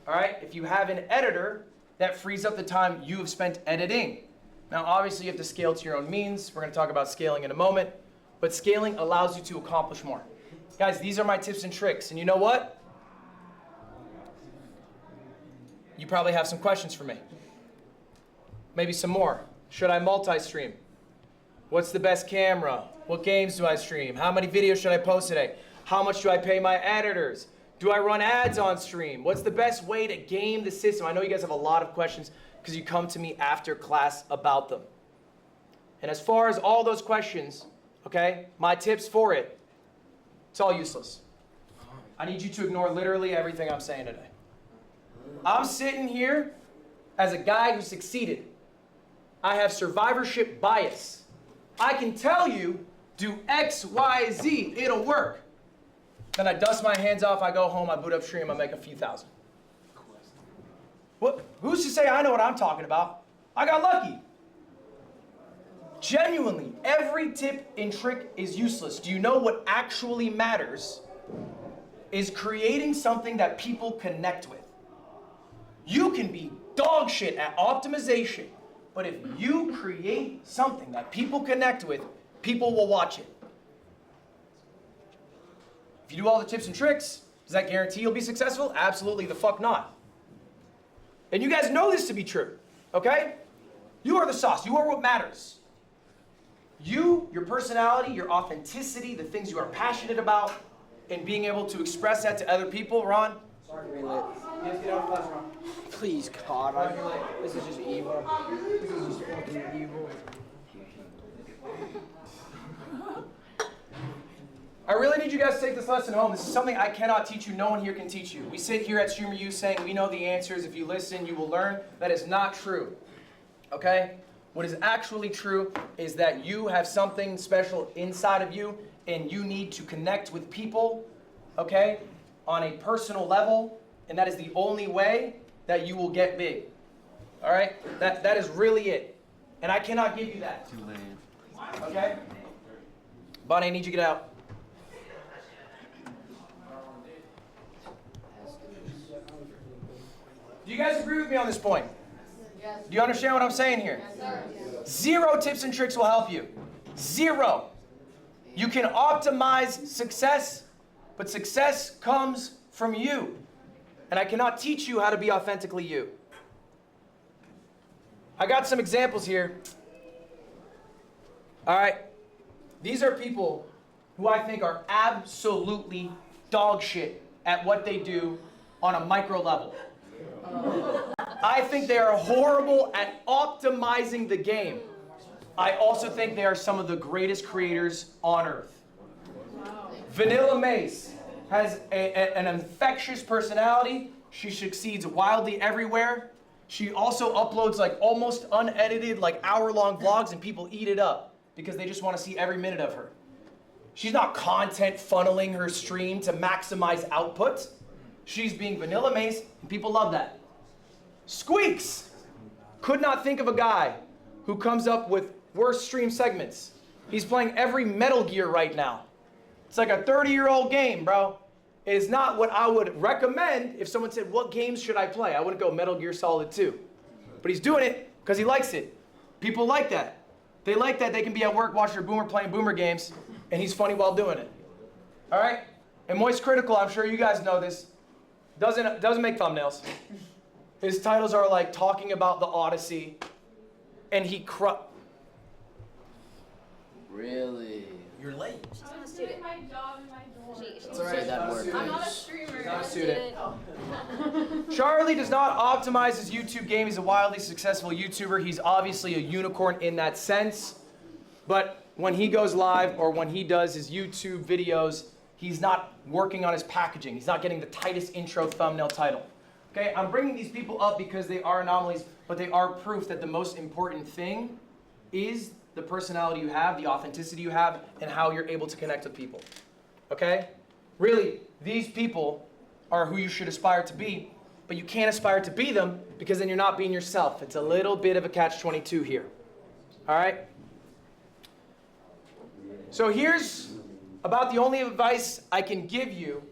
All right? If you have an editor, that frees up the time you have spent editing. Now, obviously, you have to scale to your own means. We're going to talk about scaling in a moment. But scaling allows you to accomplish more. Guys, these are my tips and tricks. And you know what? You probably have some questions for me. Maybe some more. Should I multi-stream? What's the best camera? What games do I stream? How many videos should I post today? How much do I pay my editors? Do I run ads on stream? What's the best way to game the system? I know you guys have a lot of questions because you come to me after class about them. And as far as all those questions, okay, my tips for it, it's all useless. I need you to ignore literally everything I'm saying today. I'm sitting here as a guy who succeeded. I have survivorship bias. I can tell you, do X, Y, Z, it'll work. Then I dust my hands off, I go home, I boot up stream, I make a few thousand. What? Who's to say I know what I'm talking about? I got lucky. Genuinely, every tip and trick is useless. Do you know what actually matters? Is creating something that people connect with. You can be dog shit at optimization, but if you create something that people connect with, people will watch it. If you do all the tips and tricks, does that guarantee you'll be successful? Absolutely the fuck not. And you guys know this to be true, okay? You are the sauce. You are what matters. You, your personality, your authenticity, the things you are passionate about, and being able to express that to other people. Ron? Sorry to be late. Yes, get out of class, Ron. Please, God. This is just evil. This is just fucking evil. I really need you guys to take this lesson home. This is something I cannot teach you. No one here can teach you. We sit here at Streamer U saying we know the answers. If you listen, you will learn. That is not true. Okay? What is actually true is that you have something special inside of you and you need to connect with people, okay, on a personal level, and that is the only way that you will get big. All right? That is really it. And I cannot give you that. Too late. Okay? Bonnie, I need you to get out. Do you guys agree with me on this point? Yes. Do you understand what I'm saying here? Yes, 0 tips and tricks will help you. 0. You can optimize success, but success comes from you. And I cannot teach you how to be authentically you. I got some examples here. All right. These are people who I think are absolutely dog shit at what they do on a micro level. I think they are horrible at optimizing the game. I also think they are some of the greatest creators on earth. Vanilla Mace, has an infectious personality. She succeeds wildly everywhere. She also uploads like almost unedited, like hour-long vlogs, and people eat it up because they just want to see every minute of her. She's not content funneling her stream to maximize output. She's being Vanilla Mace, and people love that. Squeaks could not think of a guy who comes up with worse stream segments. He's playing every Metal Gear right now. It's like a 30-year-old game, bro. It is not what I would recommend if someone said, what games should I play? I wouldn't go Metal Gear Solid 2. But he's doing it because he likes it. People like that. They like that they can be at work watching their boomer playing boomer games, and he's funny while doing it. All right? And Moist Critical, I'm sure you guys know this, doesn't make thumbnails. His titles are like talking about the Odyssey, and he Really? You're late. She's not a student. My job and my dorm. It's alright, that works. I'm not a streamer. Not a student. Charlie does not optimize his YouTube game. He's a wildly successful YouTuber. He's obviously a unicorn in that sense. But when he goes live or when he does his YouTube videos, he's not working on his packaging. He's not getting the tightest intro thumbnail title. Okay, I'm bringing these people up because they are anomalies, but they are proof that the most important thing is the personality you have, the authenticity you have, and how you're able to connect with people. Okay? Really, these people are who you should aspire to be, but you can't aspire to be them because then you're not being yourself. It's a little bit of a catch-22 here. All right? So here's about the only advice I can give you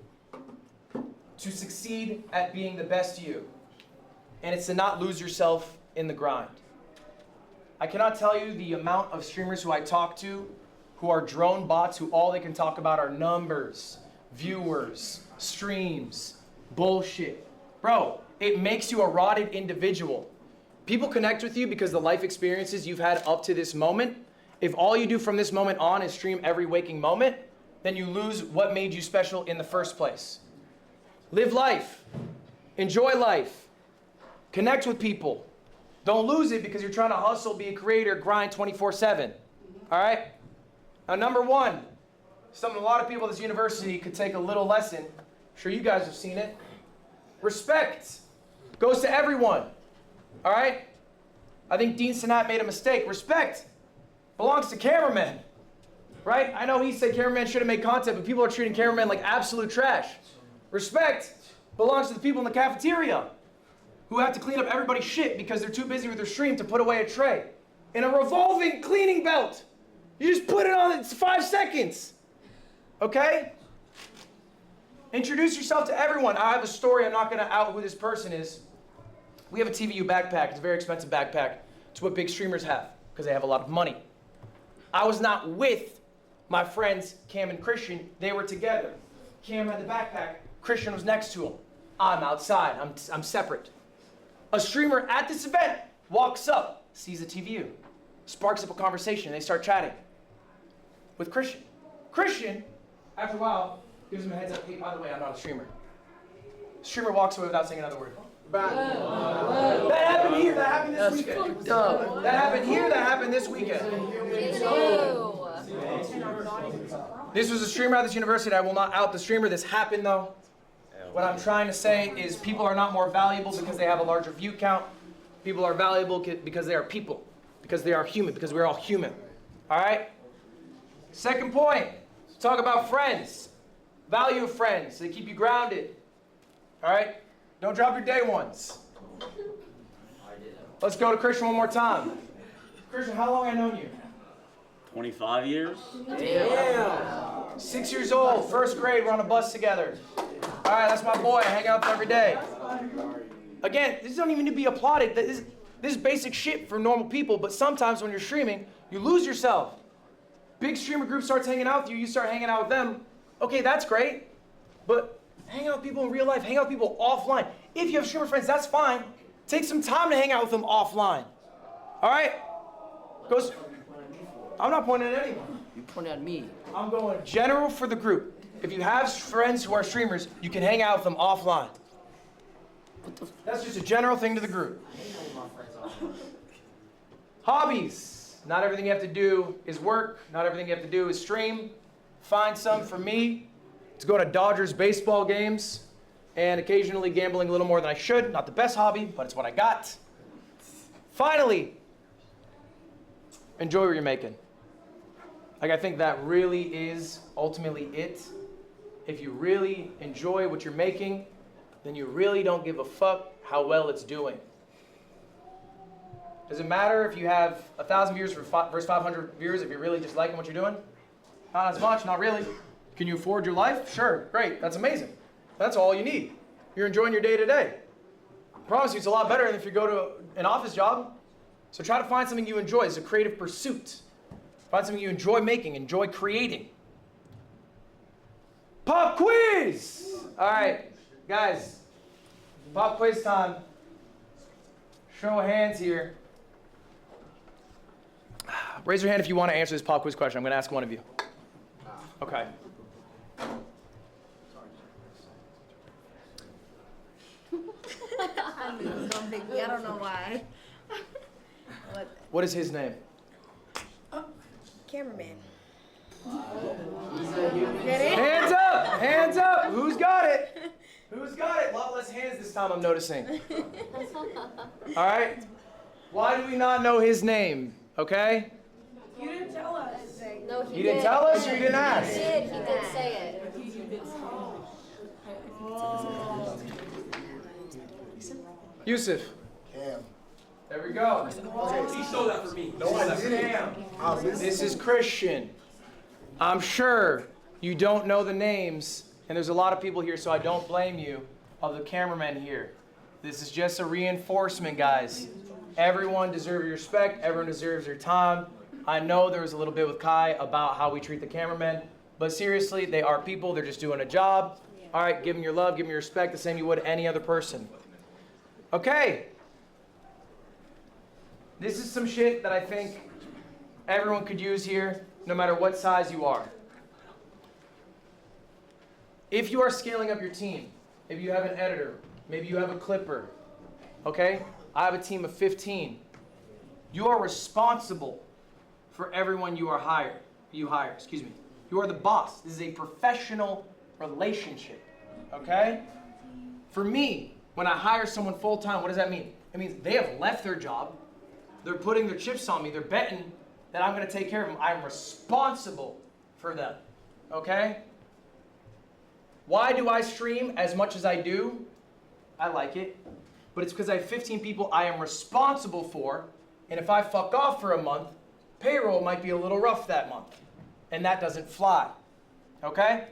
to succeed at being the best you. And it's to not lose yourself in the grind. I cannot tell you the amount of streamers who I talk to who are drone bots who all they can talk about are numbers, viewers, streams, bullshit. Bro, it makes you a rotted individual. People connect with you because the life experiences you've had up to this moment. If all you do from this moment on is stream every waking moment, then you lose what made you special in the first place. Live life. Enjoy life. Connect with people. Don't lose it because you're trying to hustle, be a creator, grind 24/7. All right? Now, number one, something a lot of people at this university could take a little lesson. I'm sure you guys have seen it. Respect goes to everyone. All right? I think Dean Sinat made a mistake. Respect belongs to cameramen. Right? I know he said cameramen shouldn't make content, but people are treating cameramen like absolute trash. Respect belongs to the people in the cafeteria who have to clean up everybody's shit because they're too busy with their stream to put away a tray. In a revolving cleaning belt. You just put it on, it's 5 seconds. Okay? Introduce yourself to everyone. I have a story, I'm not gonna out who this person is. We have a TVU backpack, it's a very expensive backpack. It's what big streamers have, because they have a lot of money. I was not with my friends Cam and Christian, they were together. Cam had the backpack, Christian was next to him. I'm outside, I'm separate. A streamer at this event walks up, sees the TVU, sparks up a conversation, they start chatting with Christian. Christian, after a while, gives him a heads up, hey, by the way, I'm not a streamer. Streamer walks away without saying another word. That happened here, that happened this weekend. That happened here, that happened this weekend. This was a streamer at this university, I will not out the streamer, this happened though. What I'm trying to say is people are not more valuable because they have a larger view count. People are valuable because they are people, because they are human, because we're all human. All right? Second point, talk about friends. Value of friends, they keep you grounded. All right? Don't drop your day ones. Let's go to Christian one more time. Christian, how long have I known you? 25 years? Damn. 6 years old, first grade, we're on a bus together. All right, that's my boy, I hang out with him every day. Again, this doesn't even need to be applauded. This is basic shit for normal people, but sometimes when you're streaming, you lose yourself. Big streamer group starts hanging out with you, you start hanging out with them. Okay, that's great, but hang out with people in real life, hang out with people offline. If you have streamer friends, that's fine. Take some time to hang out with them offline. All right? I'm not pointing at anyone. You pointed at me. I'm going general for the group. If you have friends who are streamers, you can hang out with them offline. That's just a general thing to the group. Hobbies. Not everything you have to do is work. Not everything you have to do is stream. Find some. For me, to go to Dodgers baseball games, and occasionally gambling a little more than I should. Not the best hobby, but it's what I got. Finally, enjoy what you're making. Like, I think that really is ultimately it. If you really enjoy what you're making, then you really don't give a fuck how well it's doing. Does it matter if you have 1,000 views versus 500 viewers if you're really just liking what you're doing? Not as much, not really. Can you afford your life? Sure, great, that's amazing. That's all you need. You're enjoying your day to day. I promise you it's a lot better than if you go to an office job. So try to find something you enjoy. It's a creative pursuit. Find something you enjoy making, enjoy creating. Pop quiz! All right, guys, pop quiz time. Show of hands here. Raise your hand if you want to answer this pop quiz question. I'm going to ask one of you. Okay. I don't know why. What is his name? Cameraman. Hands up! Hands up! Who's got it? Who's got it? A lot less hands this time, I'm noticing. All right. Why do we not know his name? Okay? You didn't tell us. No, You didn't tell us or you didn't ask? He did say it. Yusuf. Cam. There we go. He stole that for me. No, I didn't. This is Christian. I'm sure you don't know the names, and there's a lot of people here, so I don't blame you, of the cameramen here. This is just a reinforcement, guys. Everyone deserves your respect. Everyone deserves your time. I know there was a little bit with Kai about how we treat the cameramen, but seriously, they are people. They're just doing a job. All right, give them your love, give them your respect, the same you would any other person. Okay. This is some shit that I think everyone could use here, no matter what size you are. If you are scaling up your team, if you have an editor, maybe you have a clipper, okay? I have a team of 15. You are responsible for everyone you hire. You are the boss. This is a professional relationship, okay? For me, when I hire someone full-time, what does that mean? It means they have left their job. They're putting their chips on me. They're betting that I'm going to take care of them. I'm responsible for them, okay? Why do I stream as much as I do? I like it. But it's because I have 15 people I am responsible for, and if I fuck off for a month, payroll might be a little rough that month, and that doesn't fly, okay?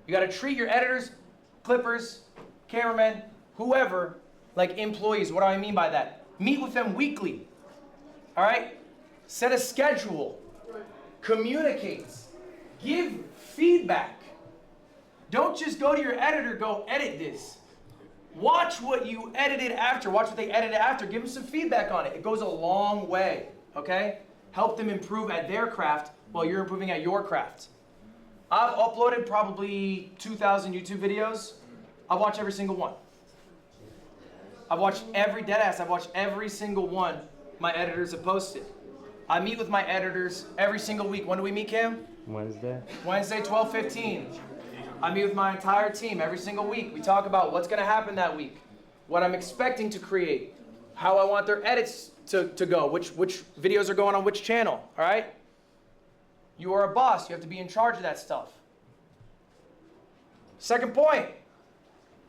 You got to treat your editors, clippers, cameramen, whoever, like employees. What do I mean by that? Meet with them weekly, all right? Set a schedule, communicate, give feedback. Don't just go to your editor, go edit this. Watch what you edited after. Watch what they edited after. Give them some feedback on it. It goes a long way, okay? Help them improve at their craft while you're improving at your craft. I've uploaded probably 2,000 YouTube videos. I watch every single one. I've watched I've watched every single one my editors have posted. I meet with my editors every single week. When do we meet, Cam? Wednesday. Wednesday, 12:15. I meet with my entire team every single week. We talk about what's going to happen that week, what I'm expecting to create, how I want their edits to go, which videos are going on which channel, all right? You are a boss. You have to be in charge of that stuff. Second point,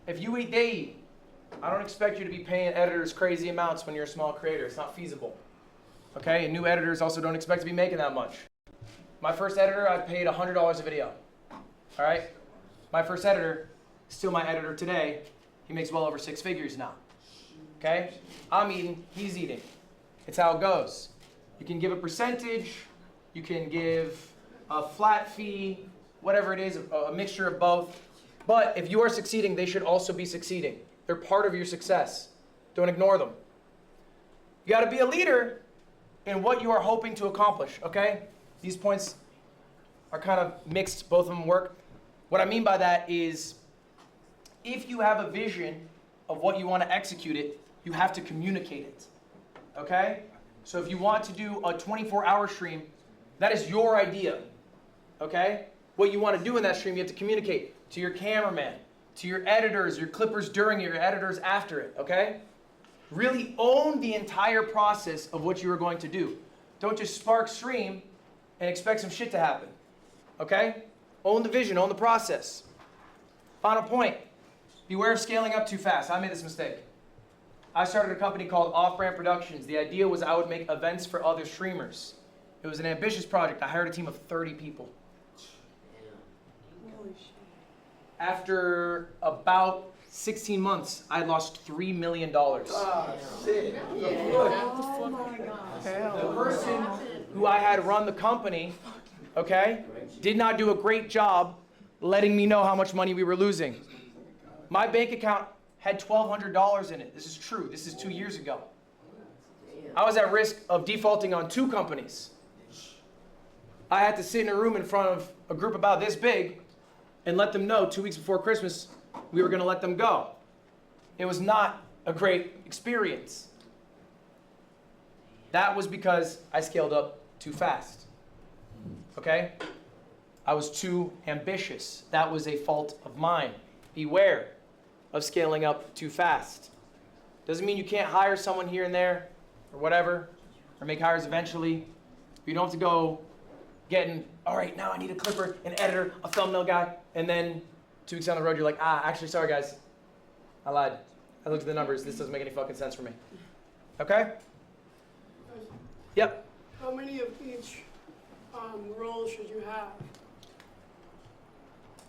if you eat, they eat. I don't expect you to be paying editors crazy amounts when you're a small creator. It's not feasible, okay? And new editors also don't expect to be making that much. My first editor, I paid $100 a video, all right? My first editor, still my editor today, he makes well over 6 figures now, okay? I'm eating, he's eating. It's how it goes. You can give a percentage, you can give a flat fee, whatever it is, a mixture of both. But if you are succeeding, they should also be succeeding. They're part of your success. Don't ignore them. You gotta be a leader in what you are hoping to accomplish, okay? These points are kind of mixed, both of them work. What I mean by that is, if you have a vision of what you want to execute it, you have to communicate it, okay? So if you want to do a 24-hour stream, that is your idea, okay? what you want to do in that stream. You have to communicate to your cameraman, to your editors, your clippers during it, your editors after it, okay? Really own the entire process of what you are going to do. Don't just spark stream and expect some shit to happen, okay? Own the vision, own the process. Final point, beware of scaling up too fast. I made this mistake. I started a company called Off-Brand Productions. The idea was I would make events for other streamers. It was an ambitious project. I hired a team of 30 people. After about 16 months, I lost $3 million. Shit. Oh my gosh. The person who I had run the company, okay, did not do a great job letting me know how much money we were losing. My bank account had $1,200 in it. This is true. This is 2 years ago. I was at risk of defaulting on 2 companies. I had to sit in a room in front of a group about this big and let them know 2 weeks before Christmas we were going to let them go. It was not a great experience. That was because I scaled up too fast. Okay? I was too ambitious. That was a fault of mine. Beware of scaling up too fast. Doesn't mean you can't hire someone here and there or whatever, or make hires eventually. You don't have to go getting, all right, now I need a clipper, an editor, a thumbnail guy, and then 2 weeks down the road you're like, actually, sorry guys, I lied. I looked at the numbers, this doesn't make any fucking sense for me. Okay? Yep. How many of each role should you have?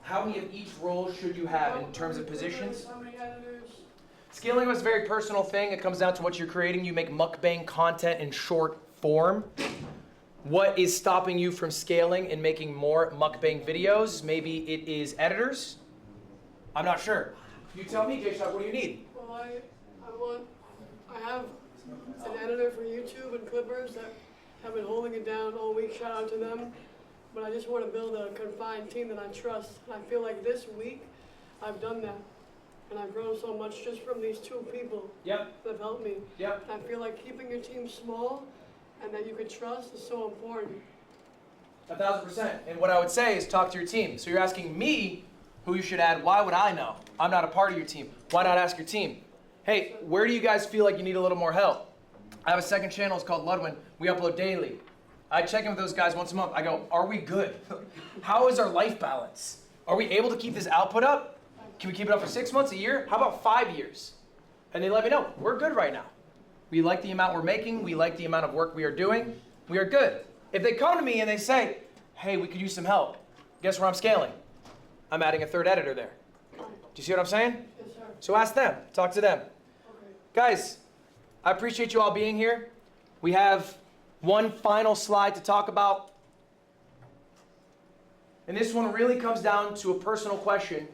How many of each role should you have in terms of positions? How many editors? Scaling is a very personal thing. It comes down to what you're creating. You make mukbang content in short form. What is stopping you from scaling and making more mukbang videos? Maybe it is editors? I'm not sure. You tell me, J-Shock, what do you need? Well, I have an editor for YouTube and Clippers that have been holding it down all week. Shout out to them. But I just want to build a confined team that I trust. And I feel like this week I've done that. And I've grown so much just from these 2 people that have helped me. Yep. I feel like keeping your team small and that you can trust is so important. 1,000%. And what I would say is talk to your team. So you're asking me who you should add. Why would I know? I'm not a part of your team. Why not ask your team? Hey, where do you guys feel like you need a little more help? I have a second channel. It's called Ludwig. We upload daily. I check in with those guys once a month. I go, are we good? How is our life balance? Are we able to keep this output up? Can we keep it up for 6 months, a year? How about 5 years? And they let me know, we're good right now. We like the amount we're making. We like the amount of work we are doing. We are good. If they come to me and they say, hey, we could use some help, guess where I'm scaling? I'm adding a 3rd editor there. Do you see what I'm saying? Yes, sir. So ask them, talk to them. Okay. Guys, I appreciate you all being here. We have one final slide to talk about. And this one really comes down to a personal question.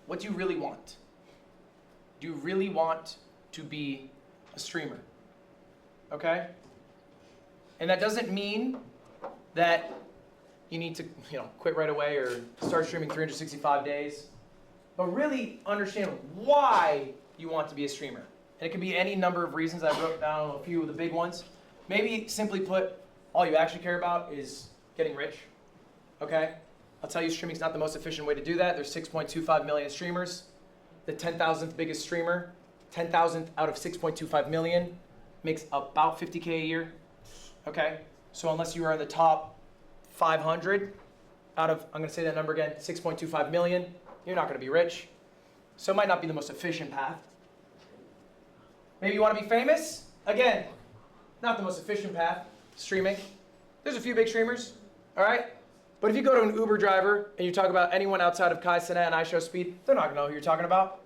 What do you really want? Do you really want to be a streamer? Okay? And that doesn't mean that you need to, quit right away or start streaming 365 days. But really understand why you want to be a streamer. And it could be any number of reasons. I wrote down a few of the big ones. Maybe simply put, all you actually care about is getting rich. Okay? I'll tell you, streaming's not the most efficient way to do that. There's 6.25 million streamers. The 10,000th biggest streamer, 10,000th out of 6.25 million, makes about 50K a year. Okay? So unless you are in the top 500 out of, I'm going to say that number again, 6.25 million, you're not going to be rich. So it might not be the most efficient path. Maybe you want to be famous? Again, not the most efficient path, streaming. There's a few big streamers, all right? But if you go to an Uber driver and you talk about anyone outside of Kai Cenat and I Show Speed, they're not going to know who you're talking about.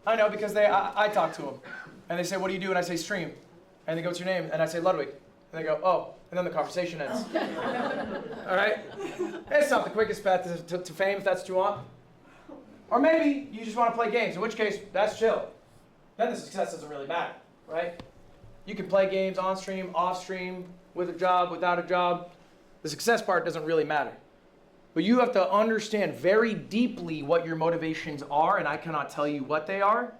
I know because I talk to them. And they say, what do you do? And I say, stream. And they go, what's your name? And I say, Ludwig. And they go, oh. And then the conversation ends. All right? It's not the quickest path to fame if that's what you want. Or maybe you just want to play games, in which case, that's chill. Then the success doesn't really matter, right? You can play games on stream, off stream, with a job, without a job. The success part doesn't really matter. But you have to understand very deeply what your motivations are, and I cannot tell you what they are.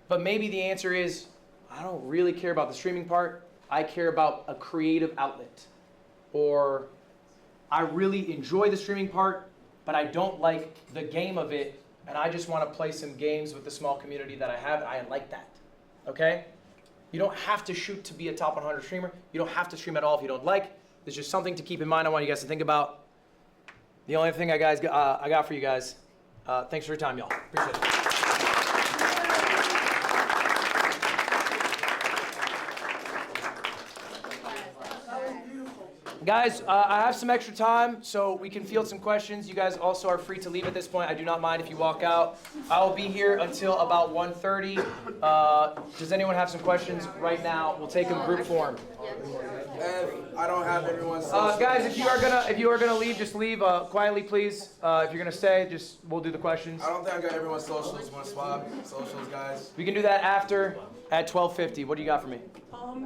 But maybe the answer is, I don't really care about the streaming part. I care about a creative outlet or I really enjoy the streaming part, but I don't like the game of it, and I just want to play some games with the small community that I have. I like that, okay? You don't have to shoot to be a top 100 streamer. You don't have to stream at all if you don't like. There's just something to keep in mind I want you guys to think about. The only thing I got for you guys, thanks for your time, y'all. Appreciate it. Guys, I have some extra time, so we can field some questions. You guys also are free to leave at this point. I do not mind if you walk out. I will be here until about 1:30. Does anyone have some questions right now? We'll take them group form. And I don't have everyone's. Guys, if you are gonna leave, just leave quietly, please. If you're gonna stay, we'll do the questions. I don't think I got everyone's socials. Want to swap socials, guys? We can do that after at 12:50. What do you got for me?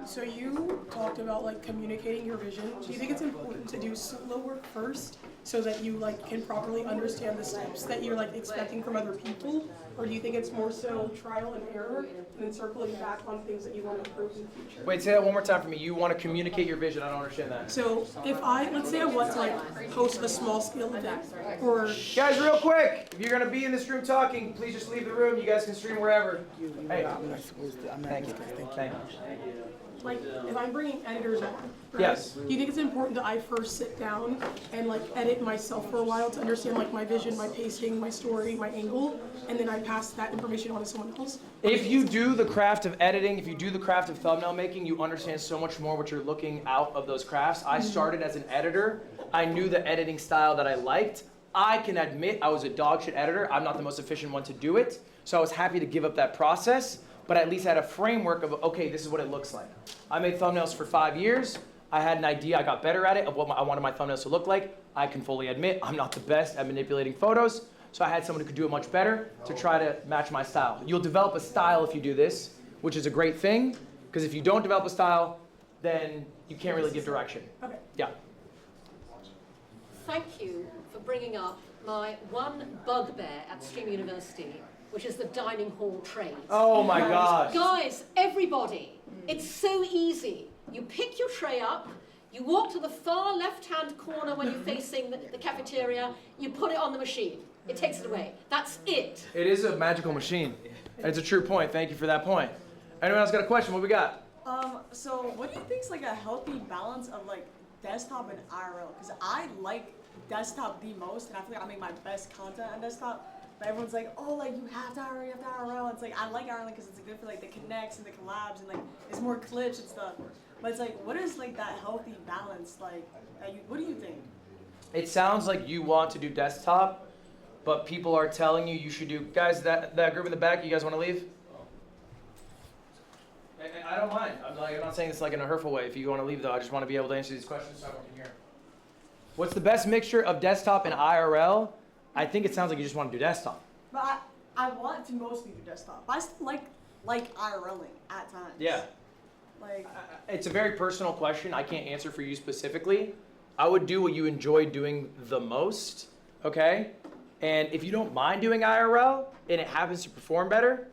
So you talked about like communicating your vision. Do you think it's important to do solo work first so that you like can properly understand the steps that you're like expecting from other people? Or do you think it's more so trial and error and then circling back on things that you want to improve in the future? Wait, say that one more time for me. You want to communicate your vision. I don't understand that. So let's say I want to like host a small scale event or... Guys, real quick, if you're going to be in this room talking, please just leave the room. You guys can stream wherever. Hey. Thank you. Thank you. Like, if I'm bringing editors on, right? Yes. Do you think it's important that I first sit down and like edit myself for a while to understand like my vision, my pacing, my story, my angle, and then I pass that information on to someone else? If you do the craft of editing, if you do the craft of thumbnail making, you understand so much more what you're looking out of those crafts. I started as an editor. I knew the editing style that I liked. I can admit I was a dog shit editor. I'm not the most efficient one to do it. So I was happy to give up that process. But at least I had a framework of, okay, this is what it looks like. I made thumbnails for 5 years. I had an idea, I got better at it, of what I wanted my thumbnails to look like. I can fully admit I'm not the best at manipulating photos, so I had someone who could do it much better to try to match my style. You'll develop a style if you do this, which is a great thing, because if you don't develop a style, then you can't really give direction. Okay. Yeah. Thank you for bringing up my one bugbear at Stream University, which is the dining hall trade. Oh my gosh. Guys, everybody, it's so easy. You pick your tray up, you walk to the far left-hand corner when you're facing the cafeteria, you put it on the machine. It takes it away. That's it. It is a magical machine. And it's a true point. Thank you for that point. Anyone else got a question? What we got? So what do you think is like a healthy balance of like desktop and IRL? Because I like desktop the most, and I feel like I make my best content on desktop. But everyone's like, oh, like you have to IRL, you have to IRL. It's like I like IRL because it's good for like the connects and the collabs and like it's more clips and stuff. But it's like, what is like that healthy balance like? What do you think? It sounds like you want to do desktop, but people are telling you should do. Guys, that group in the back, you guys want to leave? I don't mind. I'm not saying this like in a hurtful way. If you want to leave, though, I just want to be able to answer these questions so everyone can hear. What's the best mixture of desktop and IRL? I think it sounds like you just want to do desktop. But I want to mostly do desktop. But I still like IRLing at times. Yeah. Like it's a very personal question. I can't answer for you specifically. I would do what you enjoy doing the most, okay? And if you don't mind doing IRL and it happens to perform better,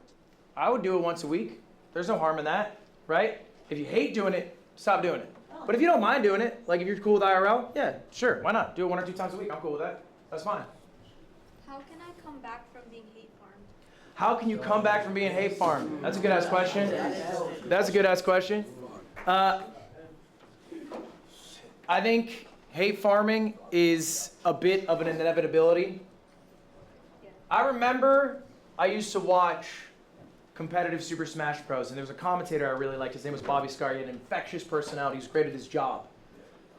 I would do it once a week. There's no harm in that, right? If you hate doing it, stop doing it. But if you don't mind doing it, like if you're cool with IRL, yeah, sure, why not? Do it 1 or 2 times a week. I'm cool with that. That's fine. How can I come back from being hate farmed? How can you come back from being hate farmed? That's a good ass question. That's a good ass question. I think hate farming is a bit of an inevitability. I remember I used to watch competitive Super Smash Bros. And there was a commentator I really liked. His name was Bobby Scar. He had an infectious personality. He was great at his job.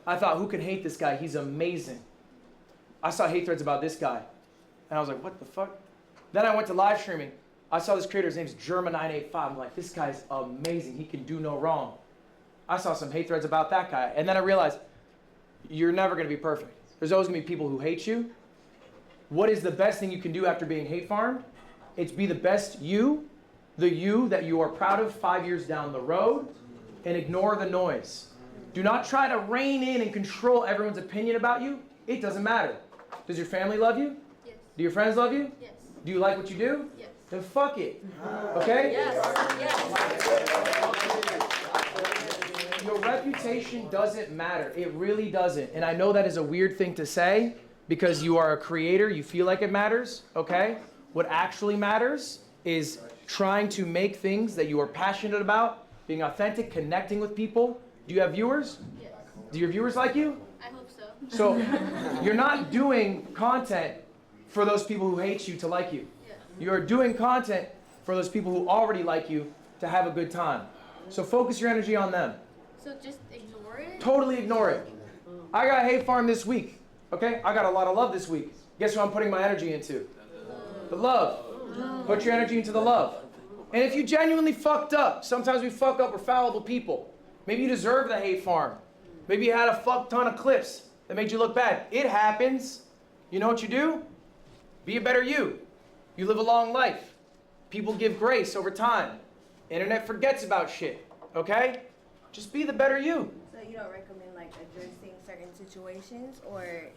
I thought, who can hate this guy? He's amazing. I saw hate threads about this guy. And I was like, what the fuck? Then I went to live streaming. I saw this creator. His name's Germa985. I'm like, this guy's amazing. He can do no wrong. I saw some hate threads about that guy. And then I realized, you're never going to be perfect. There's always going to be people who hate you. What is the best thing you can do after being hate farmed? It's be the best you, the you that you are proud of 5 years down the road, and ignore the noise. Do not try to rein in and control everyone's opinion about you. It doesn't matter. Does your family love you? Yes. Do your friends love you? Yes. Do you like what you do? Yes. Then fuck it. Okay? Yes. Yes. your reputation doesn't matter. It really doesn't. And I know that is a weird thing to say because you are a creator, you feel like it matters, okay? What actually matters is trying to make things that you are passionate about, being authentic, connecting with people. Do you have viewers? Yes. Do your viewers like you? I hope so. So you're not doing content for those people who hate you to like you. Yeah. You're doing content for those people who already like you to have a good time. So focus your energy on them. So just ignore it? Totally ignore it. I got hate farm this week, okay? I got a lot of love this week. Guess what I'm putting my energy into? The love. Put your energy into the love. And if you genuinely fucked up, sometimes we fuck up, we're fallible people. Maybe you deserve the hate farm. Maybe you had a fuck ton of clips that made you look bad. It happens. You know what you do? Be a better you. You live a long life. People give grace over time. Internet forgets about shit, okay? Just be the better you. So you don't recommend like addressing certain situations, or?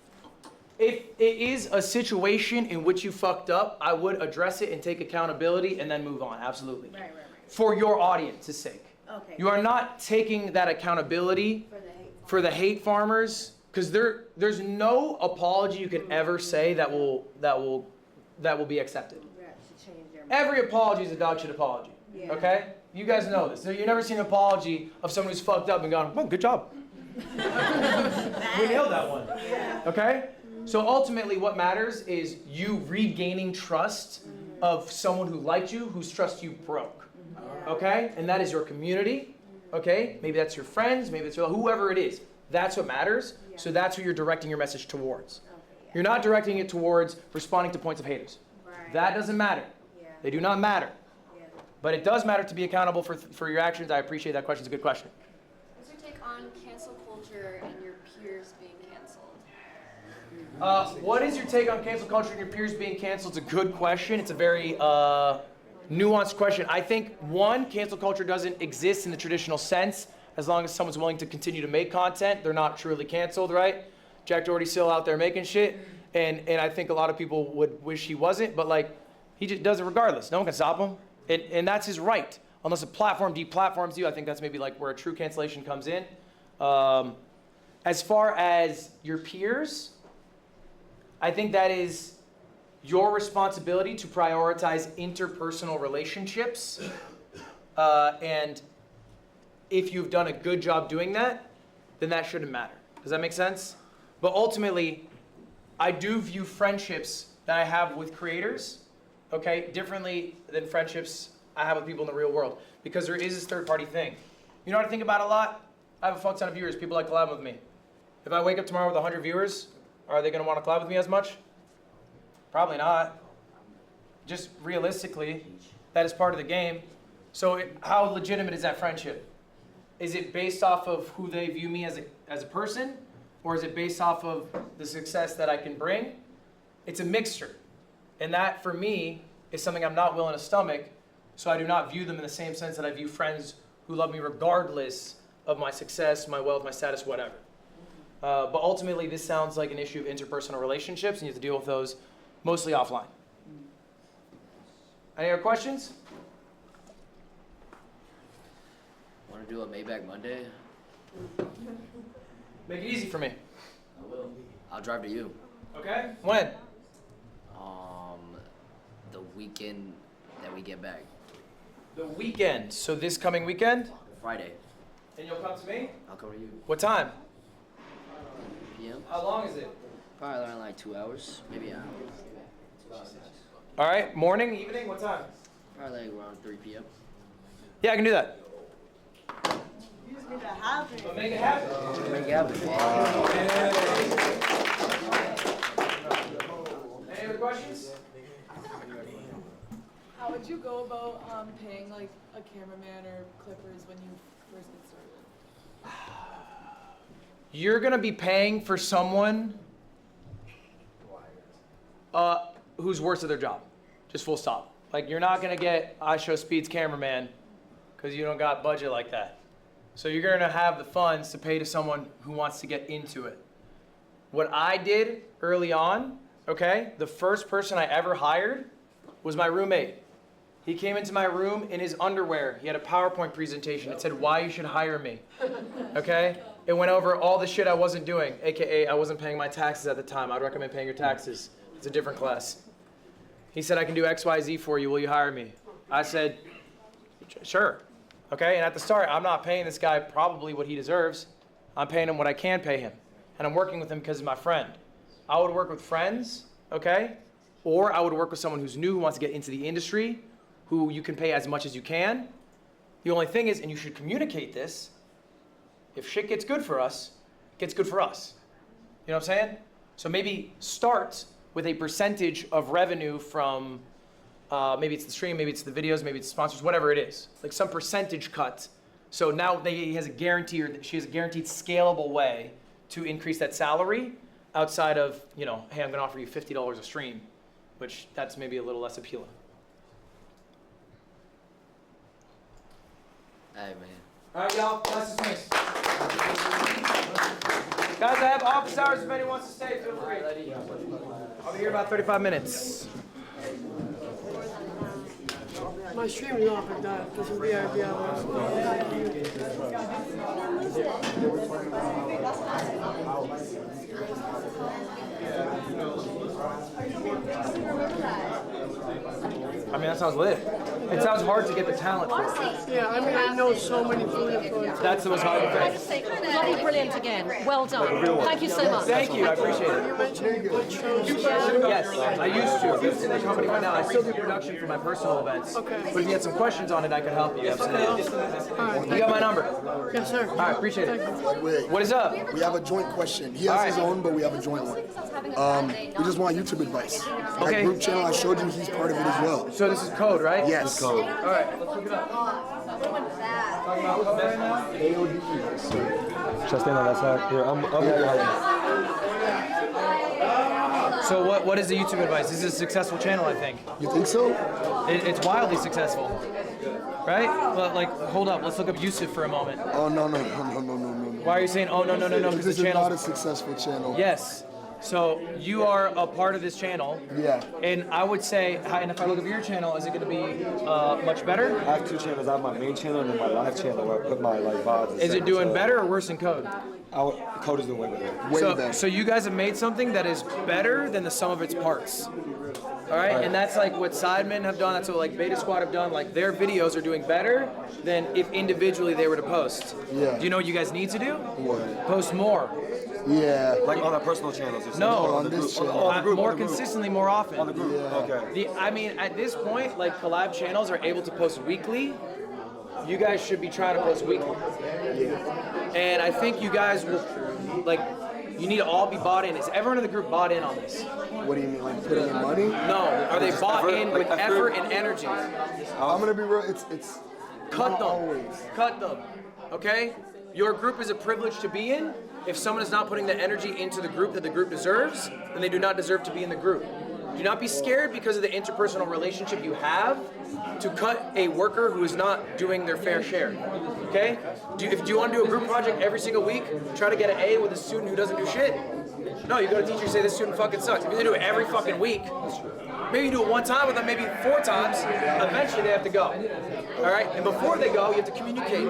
If it is a situation in which you fucked up, I would address it and take accountability and then move on, absolutely. Right. For your audience's sake. Okay. You are not taking that accountability for the hate farmers, because there's no apology you can ever say that will be accepted. Every apology is a dog shit apology. Yeah. Okay? You guys know this. You've never seen an apology of someone who's fucked up and gone, oh, good job. We nailed that one. Okay? So ultimately what matters is you regaining trust of someone who liked you, whose trust you broke. Okay? And that is your community. Okay? Maybe that's your friends, maybe it's whoever it is. That's what matters. So that's who you're directing your message towards. You're not directing it towards responding to points of haters. That doesn't matter. They do not matter. But it does matter to be accountable for your actions. I appreciate that question. It's a good question. What's your take on cancel culture and your peers being canceled? What is your take on cancel culture and your peers being canceled? It's a good question. It's a very nuanced question. I think, one, cancel culture doesn't exist in the traditional sense. As long as someone's willing to continue to make content, they're not truly canceled, right? Jack Doherty's still out there making shit. And I think a lot of people would wish he wasn't, but like, he just does it regardless. No one can stop him. And that's his right. Unless a platform deplatforms you, I think that's maybe like where a true cancellation comes in. As far as your peers, I think that is your responsibility to prioritize interpersonal relationships. And if you've done a good job doing that, then that shouldn't matter. Does that make sense? But ultimately, I do view friendships that I have with creators, okay, differently than friendships I have with people in the real world. Because there is this third-party thing. You know what I think about a lot? I have a fuck ton of viewers. People like collab with me. If I wake up tomorrow with 100 viewers, are they going to want to collab with me as much? Probably not. Just realistically, that is part of the game. So how legitimate is that friendship? Is it based off of who they view me as a person? Or is it based off of the success that I can bring? It's a mixture. And that, for me, is something I'm not willing to stomach. So I do not view them in the same sense that I view friends who love me regardless of my success, my wealth, my status, whatever. But ultimately, this sounds like an issue of interpersonal relationships, and you have to deal with those mostly offline. Any other questions? Want to do a Maybach Monday? Make it easy for me. I will. I'll drive to you. Okay. When? The weekend that we get back. The weekend. So this coming weekend? Friday. And you'll come to me? I'll come to you. What time? PM? How long is it? Probably around like 2 hours, maybe an hour. All right. Morning, evening, what time? Probably like around 3 p.m. Yeah, I can do that. You just need to have it. But make it happen. Make it happen. Any other questions? How would you go about paying like a cameraman or clippers when you first get started? You're gonna be paying for someone who's worse at their job. Just full stop. Like, you're not gonna get iShowSpeed's cameraman because you don't got budget like that. So you're gonna have the funds to pay to someone who wants to get into it. What I did early on, okay, the first person I ever hired was my roommate. He came into my room in his underwear. He had a PowerPoint presentation. It said why you should hire me. Okay? It went over all the shit I wasn't doing, aka I wasn't paying my taxes at the time. I'd recommend paying your taxes. It's a different class. He said, I can do X, Y, Z for you. Will you hire me? I said, sure. Okay? And at the start, I'm not paying this guy probably what he deserves. I'm paying him what I can pay him. And I'm working with him because he's my friend. I would work with friends, okay? Or I would work with someone who's new, who wants to get into the industry, who you can pay as much as you can. The only thing is, and you should communicate this, if shit gets good for us, it gets good for us. You know what I'm saying? So maybe start with a percentage of revenue from, maybe it's the stream, maybe it's the videos, maybe it's sponsors, whatever it is. Like some percentage cut. So now he has a guarantee, or she has a guaranteed scalable way to increase that salary outside of, you know, hey, I'm gonna offer you $50 a stream, which that's maybe a little less appealing. Hey, man. All right, y'all, class dismissed. Guys, I have office hours if anyone wants to stay, feel free. I'll be here about 35 minutes. My stream is off like that. This is VIP hours. I mean, that sounds lit. It sounds hard to get the talent for it. Yeah, I mean, I know so many food influencers. That's the most hard thing. Bloody brilliant again. Well done. Thank you so much. Thank you, I appreciate it. You mentioned you put shows. Yes, I used to. In the company right now, I still do production for my personal events. Okay. But if you had some questions on it, I could help you. Absolutely. You got my number? Yes, sir. All right, appreciate it. Wait, What is up? we have a joint question. He has his own, but we have a joint one. We just want YouTube advice. Okay. That group channel I showed you, he's part of it as well. So this is code, right? Yes. Code. All right, let's look it up. Talking about code right now? Should I stand on that side? Here, I'm So what is the YouTube advice? This is a successful channel, I think. You think so? It's wildly successful, right? Well, like, hold up, let's look up Yusuf for a moment. Oh, no. Why are you saying, oh, no, This the is channel? not a successful channel. Yes. So you are a part of this channel. Yeah. And I would say, and if I look at your channel, is it going to be much better? I have two channels. I have my main channel and then my live channel where I put my like VODs. Is it doing better or worse than Code? Code is doing way better. So you guys have made something that is better than the sum of its parts. All right, and that's like what Sidemen have done. That's what like Beta Squad have done. Like their videos are doing better than if individually they were to post. Yeah. Do you know what you guys need to do? What? Post more. Yeah. Like on our personal channels. No, on this channel. more consistently, more often. On the group. Yeah. Okay. I mean, at this point, like collab channels are able to post weekly. You guys should be trying to post weekly. Yeah. And I think you guys will, like, you need to all be bought in. Is everyone in the group bought in on this? What do you mean, like putting in money? No. Are they bought in with effort and energy? I'm gonna be real. It's Cut them. always. Cut them. Okay? Your group is a privilege to be in. If someone is not putting the energy into the group that the group deserves, then they do not deserve to be in the group. Do not be scared because of the interpersonal relationship you have to cut a worker who is not doing their fair share. Okay? If you want to do a group project every single week, try to get an A with a student who doesn't do shit. No, you go to teacher and say this student fucking sucks. If you do it every fucking week, maybe you do it one time with them, maybe 4 times, eventually they have to go. All right? And before they go, you have to communicate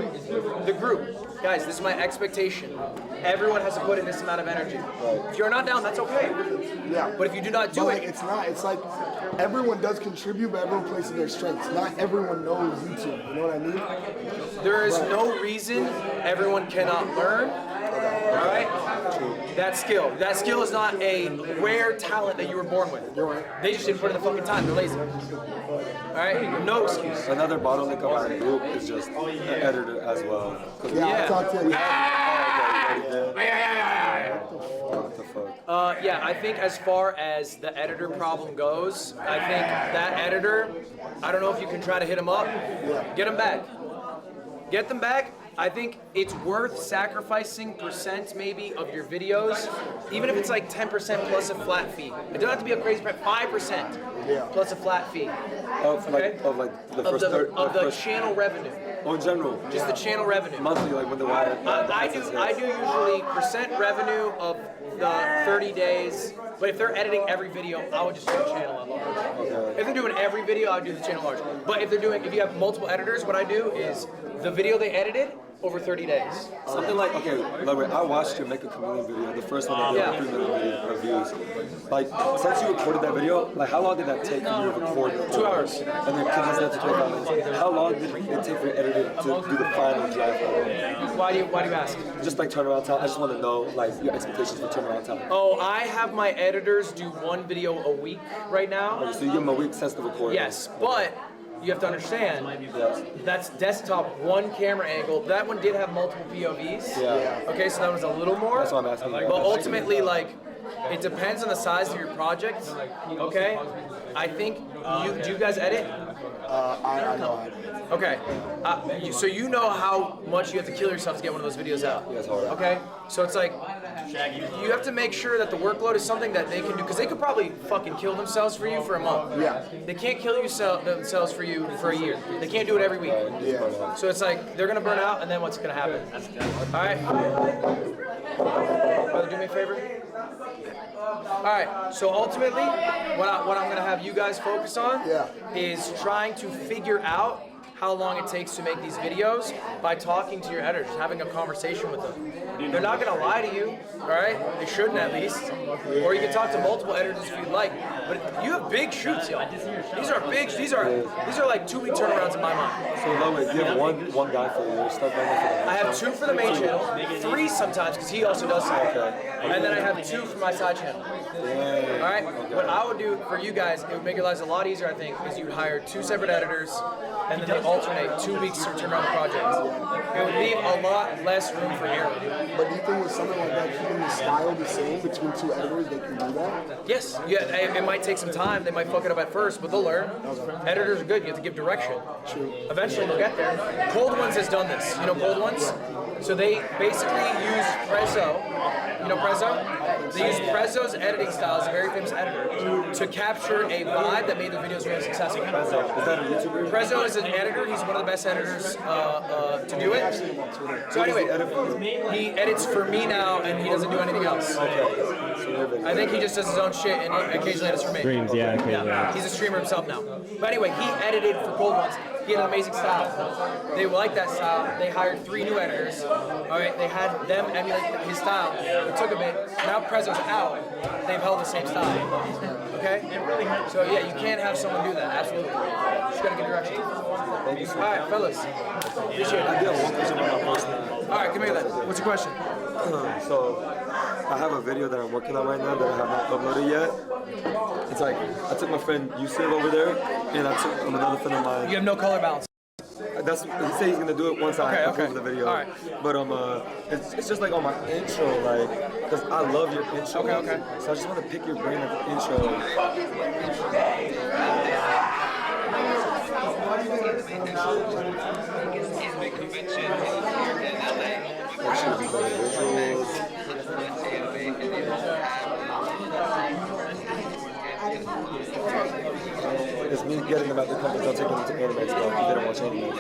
the group. Guys, this is my expectation. Everyone has to put in this amount of energy. If you're not down, that's okay. Yeah. But if you do not do it, it's not. It's like everyone does contribute, but everyone plays to their strengths. Not everyone knows YouTube. You know what I mean? there is no reason everyone cannot learn. All right? That skill is not a rare talent that you were born with. They just didn't put in the fucking time. They're lazy. All right? No excuse. Another bottleneck of our group is just an editor as well. Yeah, I talked to you. Yeah, I think as far as the editor problem goes, I think that editor, I don't know if you can try to hit him up. Get him back. Get them back. I think it's worth sacrificing percent maybe of your videos, even if it's like 10% plus a flat fee. It doesn't have to be a crazy price, 5% plus a flat fee. Of the channel revenue. Oh, in general. Just the channel revenue. Monthly, like when the wire. I do usually percent revenue of the 30 days, but if they're editing every video, I would just do a channel up. If they're doing every video, I'd do the channel large. But if you have multiple editors, what I do is the video they edited over 30 days. Something like, okay, Ludwig, I watched you make a chameleon video, the first one that got 3 million views. Like, since you recorded that video, like, how long did that take for you to record? 2 hours. And then condense that to 25 minutes. How long did it take for your editor to do the final draft? Why do you ask? Just like turnaround time. I just want to know, like, your expectations for turnaround time. Oh, I have my editors do 1 video a week right now. Okay, so you give them a week since the recording. Yes, but you have to understand, that's desktop, 1 camera angle. That one did have multiple POVs. Yeah. Okay, so that was a little more. That's what I'm asking. But ultimately, like, it depends on the size of your project. Okay? I think, do you guys edit? I know. Okay, so you know how much you have to kill yourself to get one of those videos out. Yes, all right. Okay, so it's like you have to make sure that the workload is something that they can do, because they could probably fucking kill themselves for you for a month. Yeah. They can't kill themselves for you for a year. They can't do it every week. Yeah. So it's like they're gonna burn out, and then what's gonna happen? All right, brother, do me a favor. All right, so ultimately, what I'm gonna have you guys focus on is trying to figure out how long it takes to make these videos by talking to your editors, having a conversation with them. They're not gonna lie to you, all right? They shouldn't at least. Or you can talk to multiple editors if you'd like. But you have big shoots, yo. These are big. These are like 2-week turnarounds in my mind. So Ludwig, you have one guy for your stuff right now. I have 2 for the main channel, 3 sometimes because he also does stuff. And then I have 2 for my side channel. All right. What I would do for you guys, it would make your lives a lot easier, I think, is you'd hire 2 separate editors, and then they alternate 2 weeks to turn around the project. It would leave a lot less room for error. But do you think with something like that, keeping the style the same between 2 editors, they can do that? Yes. Yeah. It might take some time. They might fuck it up at first, but they'll learn. Editors are good. You have to give direction. True. Eventually they'll get there. Cold Ones has done this. You know Cold Ones? So they basically use Prezzo. You know Prezzo? They use Prezzo's editing style, as a very famous editor, to capture a vibe that made the videos really successful. Is that a YouTuber? Prezzo is an editor. He's one of the best editors to do it. So anyway, he edits for me now, and he doesn't do anything else. I think he just does his own shit, and he occasionally edits for me. Streams, yeah, occasionally. He's a streamer himself now. But anyway, he edited for Cold Ones. He had an amazing style. They like that style. They hired 3 new editors. All right, they had them emulate his style. It took a bit. Now Prezzo's out. They've held the same style. Okay? So yeah, you can't have someone do that. Absolutely. Just gotta get direction. Thank you so much. All right, fellas. Appreciate it. I do have one question about my first name. All right, come here then. What's your question? So, I have a video that I'm working on right now that I have not uploaded yet. It's like, I took my friend Yusuf over there, and I took another friend of mine. You have no color balance. He said he's gonna do it once I upload the video. All right. But it's just like on my intro, like, cause I love your intro. Okay. So I just want to pick your brain at the intro. It's me getting them at the company, don't take them to Anime Expo if they don't watch anime.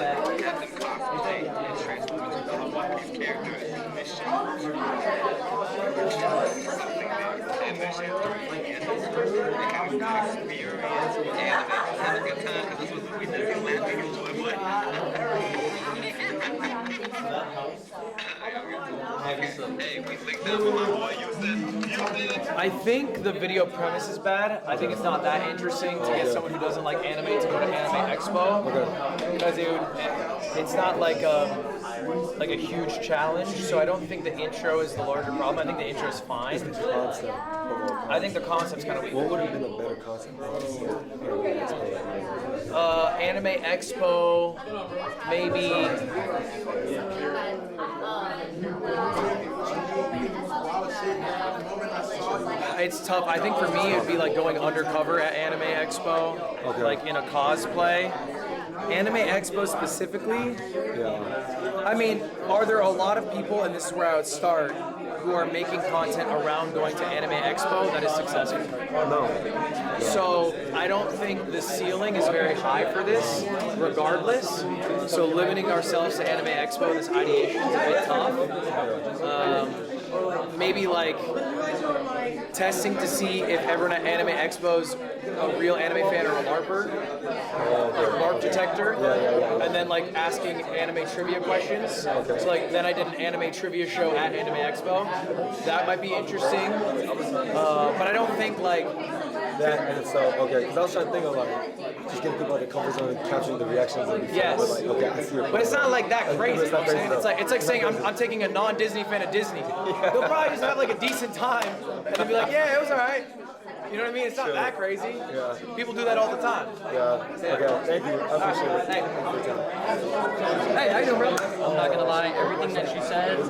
I think the video premise is bad. I think it's not that interesting to get someone who doesn't like anime to go to Anime Expo. Because it's not like a huge challenge. So I don't think the intro is the larger problem. I think the intro is fine. It's the concept. I think the concept's kind of weak. What would have been a better concept? Anime Expo, maybe. It's tough. I think for me, it'd be like going undercover at Anime Expo, like in a cosplay. Anime Expo specifically. Yeah. I mean, are there a lot of people, and this is where I would start, who are making content around going to Anime Expo that is successful? No. So I don't think the ceiling is very high for this, regardless. So limiting ourselves to Anime Expo, this ideation is a bit tough. maybe like testing to see if everyone at Anime Expo's a real anime fan or a LARPer, like LARP detector, and then like asking anime trivia questions. So like then I did an anime trivia show at Anime Expo. That might be interesting, but I don't think like that in itself. Okay, because I was trying to think of like just getting people out of the comfort zone and capturing the reactions. And yes. Like, okay, I see your point. But it's not like that crazy. It's not crazy. It's like saying I'm taking a non-Disney fan to Disney. They'll probably just have like a decent time and they'll be like, yeah, it was alright. You know what I mean? It's not that crazy. Yeah. People do that all the time. Yeah. Okay. Thank you. I appreciate it. Hey, how you doing, bro? I'm not gonna lie, everything that you said, it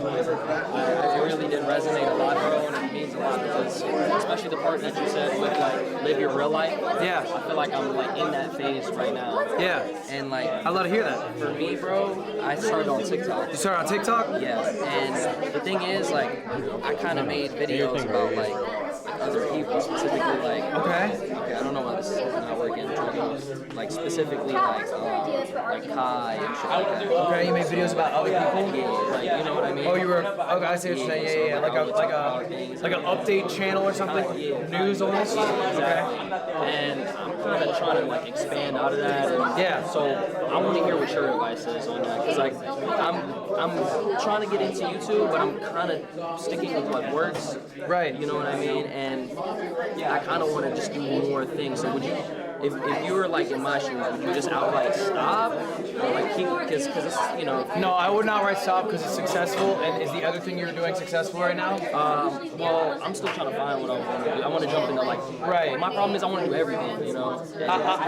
really did resonate a lot, bro, and it means a lot because, especially the part that you said with like live your real life. Yeah. I feel like I'm like in that phase right now. Yeah. And like, I'd love to hear that. For me, bro, I started on TikTok. You started on TikTok? Yeah. And the thing is, like, I kind of made videos about like other people, specifically like. Okay. I don't know why this is not working. Like specifically like Kai and shit like that. Okay, you made videos about other people. Yeah, like you know what I mean. Oh, you were. Okay, I see what you're saying. Yeah, like an update channel or something. News almost. Exactly. And I'm kind of trying to like expand out of that. And yeah. So I want to hear what your advice is on that, because like I'm trying to get into YouTube, but I'm kind of sticking with what works. Right. You know what I mean? And I kind of want to just do more things. So would you, if you were like in my shoes, would you just outright stop, or like keep, because it's, you know? No, I would not outright stop because it's successful. And is the other thing you're doing successful right now? Well, I'm still trying to find what I want to do. I want to jump into like. Right. My problem is I want to do everything. You know.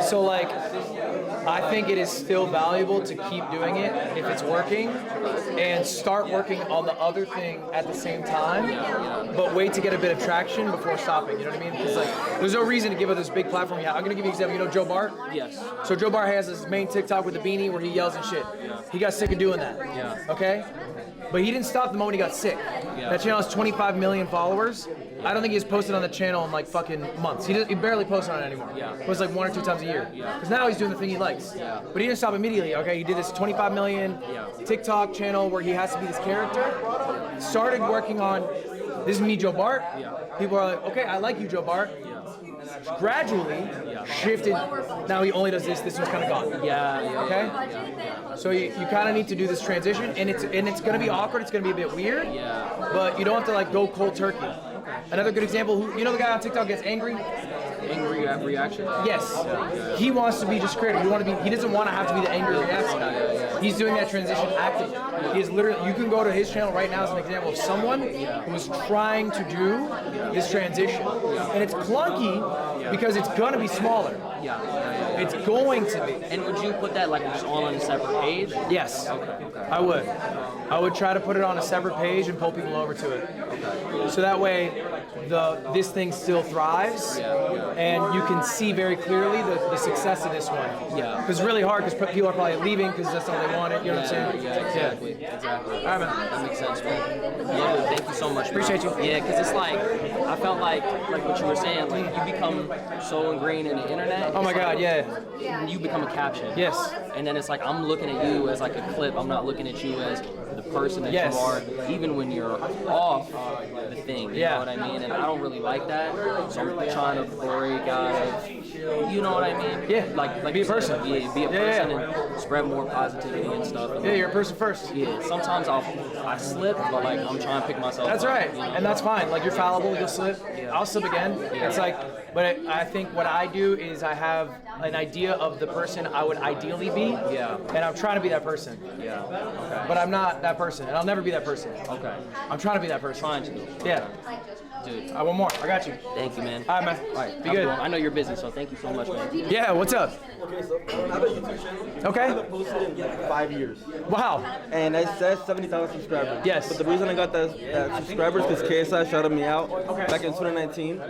So like, I think it is still valuable to keep doing it if it's working, and start working on the other thing at the same time, but wait to get a bit of traction before stopping. You know what I mean? Because like, there's no reason to give up this big platform. Yeah, I'm gonna give you an example. You know Joe Bart? Yes. So Joe Bart has his main TikTok with the beanie where he yells and shit. Yeah. He got sick of doing that. Yeah. Okay? But he didn't stop the moment he got sick. Yeah. That channel has 25 million followers. I don't think he's posted on the channel in like fucking months. He barely posts on it anymore. Yeah. Posts like 1 or 2 times a year. Yeah. Because now he's doing the thing he likes. Yeah. But he didn't stop immediately. Okay, he did this 25 million TikTok channel where he has to be this character. Started working on, this is me, Joe Bart. Yeah. People are like, okay, I like you, Joe Bart. Gradually shifted. Now he only does this. This one's kind of gone. Yeah. Okay. So you kind of need to do this transition, and it's gonna be awkward. It's gonna be a bit weird. Yeah. But you don't have to like go cold turkey. Another good example. You know the guy on TikTok gets angry. Angry reaction. Yes. He wants to be just creative. He doesn't want to have to be the angry reaction guy. He's doing that transition actively. He is literally. You can go to his channel right now as an example of someone who is trying to do this transition, and it's clunky because it's gonna be smaller. It's going to be. And would you put that like just all on a separate page? Yes. Okay. I would. I would try to put it on a separate page and pull people over to it. Okay. So that way, this thing still thrives, and you can see very clearly the success of this one. Yeah. Because it's really hard because people are probably leaving because that's all they wanted. You know what I'm saying? Yeah, exactly. Exactly. All right, man. That makes sense, man. Love it. Thank you so much. Appreciate you. Yeah, because it's like, I felt like what you were saying, like you become so ingrained in the internet. Oh my God, yeah. You become a caption. Yes. And then it's like, I'm looking at you as like a clip. I'm not looking at you as the person that you are, even when you're off the thing. You know what I mean? And I don't really like that. So I'm trying to break out of, you know what I mean? Yeah. Like be a person. Yeah, be a person and spread more positivity and stuff. And you're a person first. Yeah. Sometimes I slip, but like I'm trying to pick myself up. That's right. You know? And that's fine. Like you're fallible, you'll slip. I'll slip again. It's like, but I think what I do is I have an idea of the person I would ideally be. Yeah. And I'm trying to be that person. Yeah. Okay. But I'm not that person, and I'll never be that person. Okay. I'm trying to be that person. Trying to. Yeah. Dude. One more. I got you. Thank you, man. All right, man. All right. Be good. I know you're busy, so thank you so much, man. Yeah, what's up? Okay, so I have a YouTube channel. Okay. I haven't posted in like 5 years. Wow. And it says 70,000 subscribers. Yes. But the reason I got that subscribers is because KSI shouted me out back in 2019.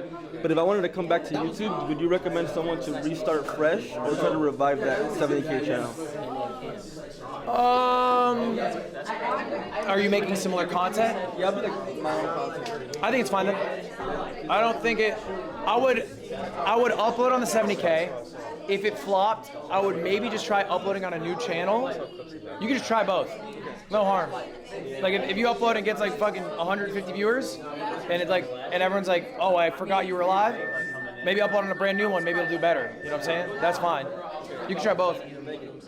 But if I wanted to come back to YouTube, would you recommend someone to restart fresh or try to revive that 70K channel? Are you making similar content? Yeah, I'll be like my own content. I think it's fine then. I don't think it. I would upload on the 70K. If it flopped, I would maybe just try uploading on a new channel. You can just try both. No harm. Like if you upload and it gets like fucking 150 viewers, and it's like, and everyone's like, oh, I forgot you were live. Maybe upload on a brand new one. Maybe it'll do better. You know what I'm saying? That's fine. You can try both.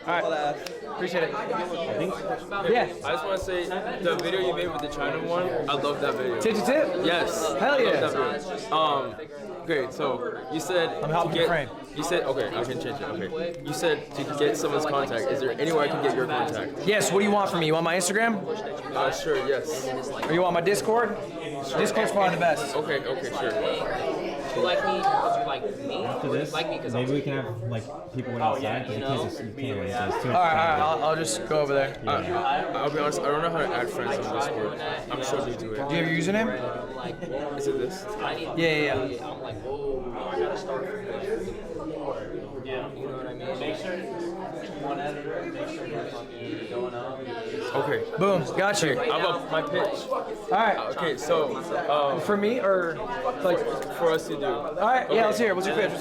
All right. Appreciate it. Yeah. I just want to say the video you made with the China one, I love that video. Tip to tip? Yes. Hell yeah. I love that video. Great. So you said I'm helping you frame. You said okay. I can change it. Okay. You said to get someone's contact. Is there anywhere I can get your contact? Yes. What do you want from me? You want my Instagram? Sure. Yes. Or you want my Discord? Discord's probably the best. Okay. Okay. Sure. You like me because you like me? After this, like me because maybe we can have like people wait outside because you can't wait. So it's too much. All right. I'll just go over there. I'll be honest. I don't know how to add friends on Discord. I'm so new to it. Do you have your username? Is it this? Yeah. I'm like, whoa, I gotta start from there. Yeah. You know what I mean? Make sure one editor, make sure you're fucking going up. Okay. Boom. Got you. How about my pitch? All right. Okay. So for me or like for us to do. All right. Yeah. Let's hear it. What's your pitch?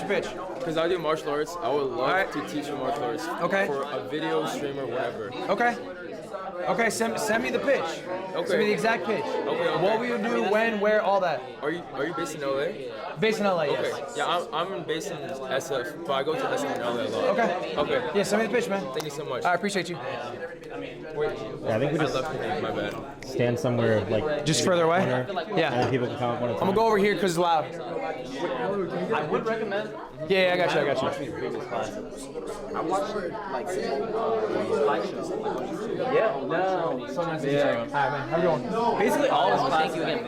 Because I do martial arts, I would love to teach you martial arts. Okay. For a video, stream, or whatever. Okay. Send me the pitch. Okay. Send me the exact pitch. Okay. What will you do? When? Where? All that. Are you based in LA? Based in LA. Okay. Yes. Yeah, I'm based in SF, but I go to SF in LA a lot. Okay. Yeah. Send me the pitch, man. Thank you so much. I appreciate you. Yeah, I think we just left it, my bad. stand somewhere like just further away. Yeah. And then people can come up one at a time. I'm gonna go over here because it's loud. I would recommend. Yeah, I got you. I watched like slideshows. Yeah, no. So nice to meet you. All right, man. How you doing? Basically, all his classes. Thank you again.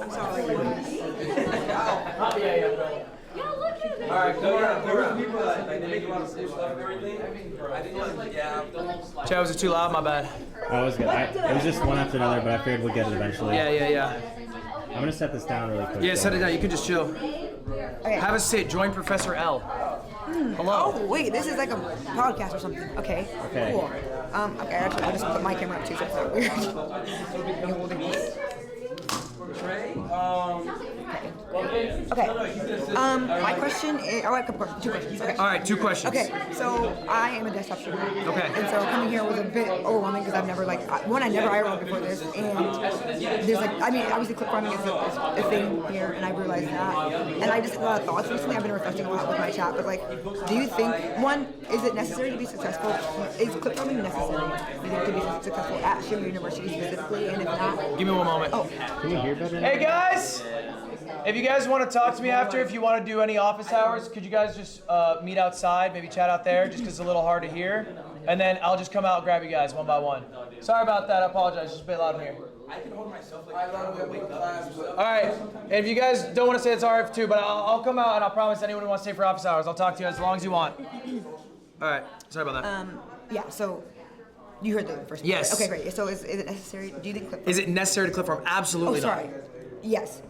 I'm sorry. All right, come around. Chad, was it too loud? My bad. Oh, it was good. It was just one after another, but I figured we'd get it eventually. Yeah. I'm gonna set this down really quick. Yeah, set it down. You can just chill. Okay. Have a sit. Join Professor L. Hello. Oh, wait, this is like a podcast or something. Okay. Okay. Cool. Okay, actually, I'll just put my camera up too, so it's not weird. You holding this. Okay. My question is, I have a couple questions, 2 questions. Okay. All right, 2 questions. Okay, so I am a desktop streamer. Okay. And so coming here was a bit overwhelming because I've never I never IRL'd before this, and there's obviously clip farming is a thing here, and I realized that. And I just had a lot of thoughts recently. I've been reflecting a lot with my chat, but do you think, one, is it necessary to be successful? Is clip farming necessary? Do you think to be successful at Shimmer University specifically? And if not, give me 1 moment. Oh. Can you hear better? Hey guys, if you guys want to talk to me after, if you want to do any office hours, could you guys just meet outside, maybe chat out there, just because it's a little hard to hear, and then I'll just come out and grab you guys one by one. Sorry about that. I apologize. It's just a bit loud in here. I can hold myself like All right. And if you guys don't want to say it's RF too, but I'll come out and I'll promise anyone who wants to stay for office hours, I'll talk to you as long as you want. All right. Sorry about that. Yeah. So. You heard the first one. Yes. Okay, great. So is it necessary? Do you think clip farm? Is it necessary to clip farm? Absolutely not. not. Yes.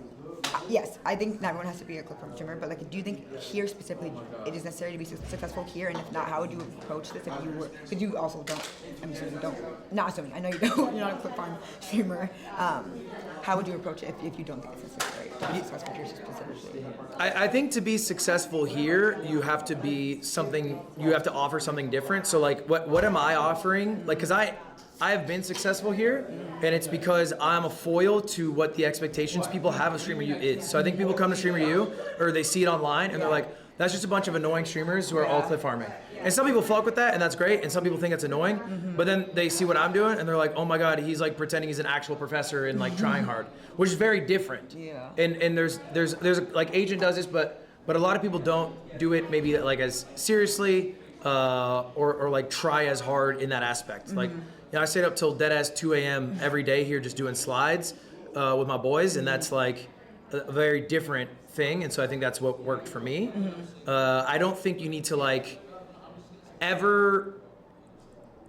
Yes, I think not everyone has to be a clip farm streamer, but do you think here specifically it is necessary to be successful here? And if not, how would you approach this if you were? Because you also don't. I'm assuming you don't. Not assuming. I know you don't. You're not a clip farm streamer. How would you approach it if you don't think it's necessary to be successful here specifically? I think to be successful here, you have to be something. You have to offer something different. So what am I offering? Because I have been successful here, and it's because I'm a foil to what the expectations people have of Streamer U is. So I think people come to Streamer U, or they see it online, and they're like, that's just a bunch of annoying streamers who are all clip farming. And some people fuck with that, and that's great, and some people think it's annoying, but then they see what I'm doing, and they're like, oh my god, he's pretending he's an actual professor and trying hard, which is very different. Yeah. And there's Agent does this, but a lot of people don't do it maybe as seriously, or try as hard in that aspect. I stayed up till dead ass 2 a.m. every day here just doing slides with my boys, and that's a very different thing, and so I think that's what worked for me. I don't think you need to ever.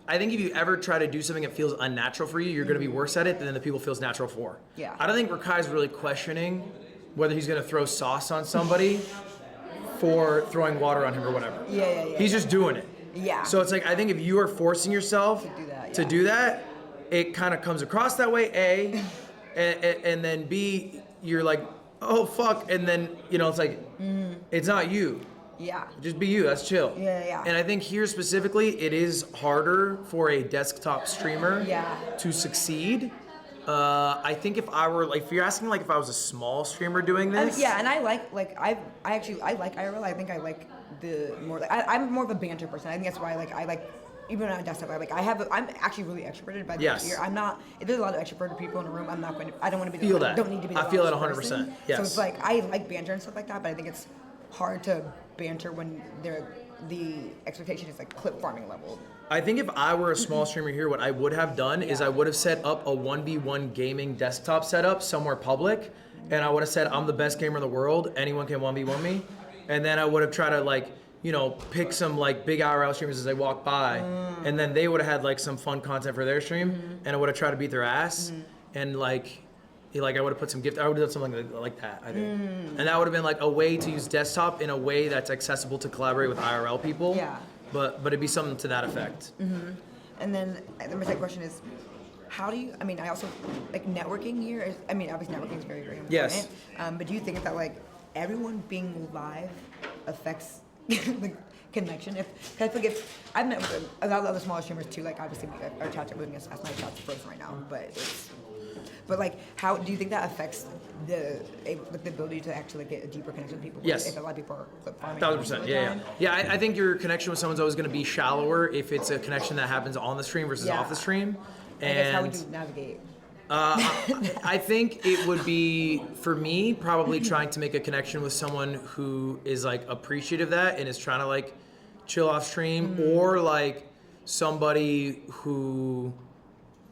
I think if you ever try to do something that feels unnatural for you, you're going to be worse at it than the people feels natural for. Yeah. I don't think Rakai's really questioning whether he's going to throw sauce on somebody for throwing water on him or whatever. Yeah. He's just doing it. Yeah. So it's I think if you are forcing yourself to do that, it kind of comes across that way, A, and then B, you're like, oh fuck, and then it's it's not you. Yeah. Just be you. That's chill. Yeah. And I think here specifically, it is harder for a desktop streamer Yeah. to succeed. I think if I were like, if you're asking like if I was a small streamer doing this, Yeah, and I like I like IRL. I think I like the more like I'm more of a banter person. I think that's why I like even on desktop. I'm actually really extroverted by the Yes. year. I'm not. If there's a lot of extroverted people in a room, I don't want to be. Feel that. Don't need to be. I The feel that loudest 100%. person. Yes. So it's like I like banter and stuff like that, but I think it's hard to banter when the expectation is like clip farming level. I think if I were a small streamer here, what I would have done is I would have set up a 1v1 gaming desktop setup somewhere public, and I would have said I'm the best gamer in the world. Anyone can 1v1 me, and then I would have tried to like, you know, pick some like big IRL streamers as they walk by, and then they would have had like some fun content for their stream, and I would have tried to beat their ass, and like I would have put some gift. I would have done something like that, I think, and that would have been like a way to use desktop in a way that's accessible to collaborate with IRL people. Yeah. But it'd be something to that effect. And then my second question is, how do you? I mean, I also like networking here. Obviously networking is very very important. Yes. But do you think that like everyone being live affects the connection? Cause I feel like I've met with a lot of other smaller streamers too. Like obviously our chats are moving as fast. My chat's frozen right now, but like, how do you think that affects the ability to actually get a deeper connection with people? Yes. If a lot of people are clip farming. 1000%. Yeah. I think your connection with someone's always going to be shallower if it's a connection that happens on the stream versus off the stream. I guess how would you navigate? I think it would be, for me, probably trying to make a connection with someone who is like appreciative of that and is trying to like chill off stream, or like somebody who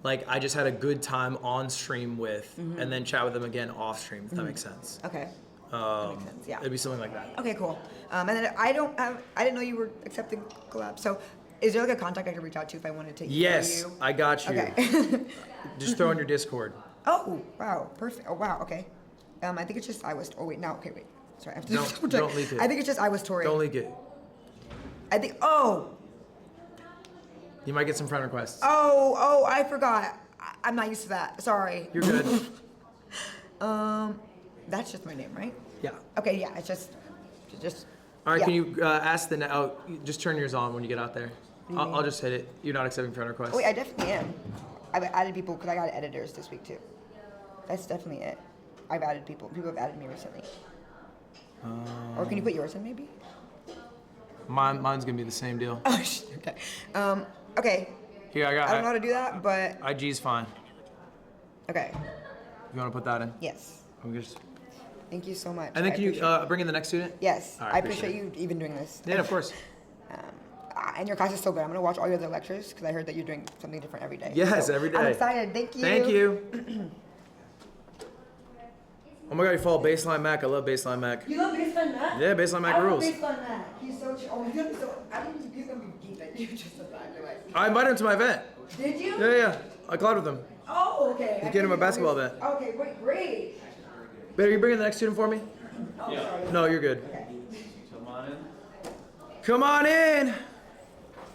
like I just had a good time on stream with, and then chat with them again off stream, if that makes sense. Okay. That makes sense. Yeah. It'd be something like that. Okay, cool. And then I didn't know you were accepting collabs. So, is there like a contact I could reach out to if I wanted to email Yes, you? I got you. Okay. Just throw in your Discord. Oh wow, perfect. Oh wow, okay. I think it's just I was. Oh wait, no. Okay, wait. Sorry, I have to Don't leak it. I think it's just I was touring. Don't leak it. I think. Oh. You might get some friend requests. Oh, I forgot. I'm not used to that. Sorry. You're good. That's just my name, right? Yeah. Okay, yeah, it's just. All right, yeah. can you ask the just turn yours on when you get out there. Mhm. I'll just hit it. You're not accepting friend requests. Oh, wait, I definitely am. I've added people because I got editors this week too. That's definitely it. I've added people. People have added me recently. Or can you put yours in maybe? Mine's gonna be the same deal. Oh shit. Okay. Okay. Here, I don't know how to do that, but IG's fine. okay. You wanna put that in? Yes. I'm just. Thank you so much. And then I can you appreciate it. bring in the next student? Yes. All right, I appreciate you even doing this. Yeah, of course. And your class is so good. I'm gonna watch all your other lectures because I heard that you're doing something different every day. Yes, So, every day. I'm excited. Thank you. Thank you. Oh my god, you follow Baseline Mac. I love Baseline Mac. You love Baseline Mac? Yeah, Baseline Mac rules. I love Baseline Mac. He's so chill. Oh, he's gonna be so. I didn't think he's gonna be geek that you just said that. You're like. I invited him to my event. Did you? Yeah. I collabed with him. Oh, okay. He's getting to my basketball event. Okay, great. Babe, are you bringing the next student for me? No, you're good. Come on in.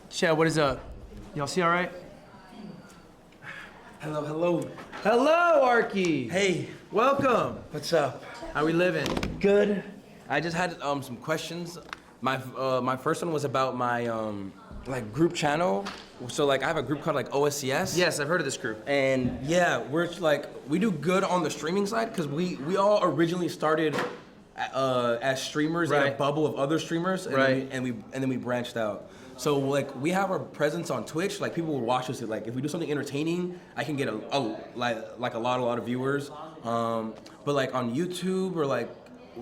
Chad, what is up? Y'all see all right? Hello. Hello, Arky. Hey. Welcome. What's up? How we living? Good. I just had some questions. My first one was about my like group channel. So like I have a group called like OSCS. Yes, I've heard of this group. And yeah, we're like we do good on the streaming side because we all originally started as streamers in a bubble of other streamers, and then we branched out. So like we have our presence on Twitch. Like people will watch us. Like if we do something entertaining, I can get a lot of viewers. But like on YouTube or like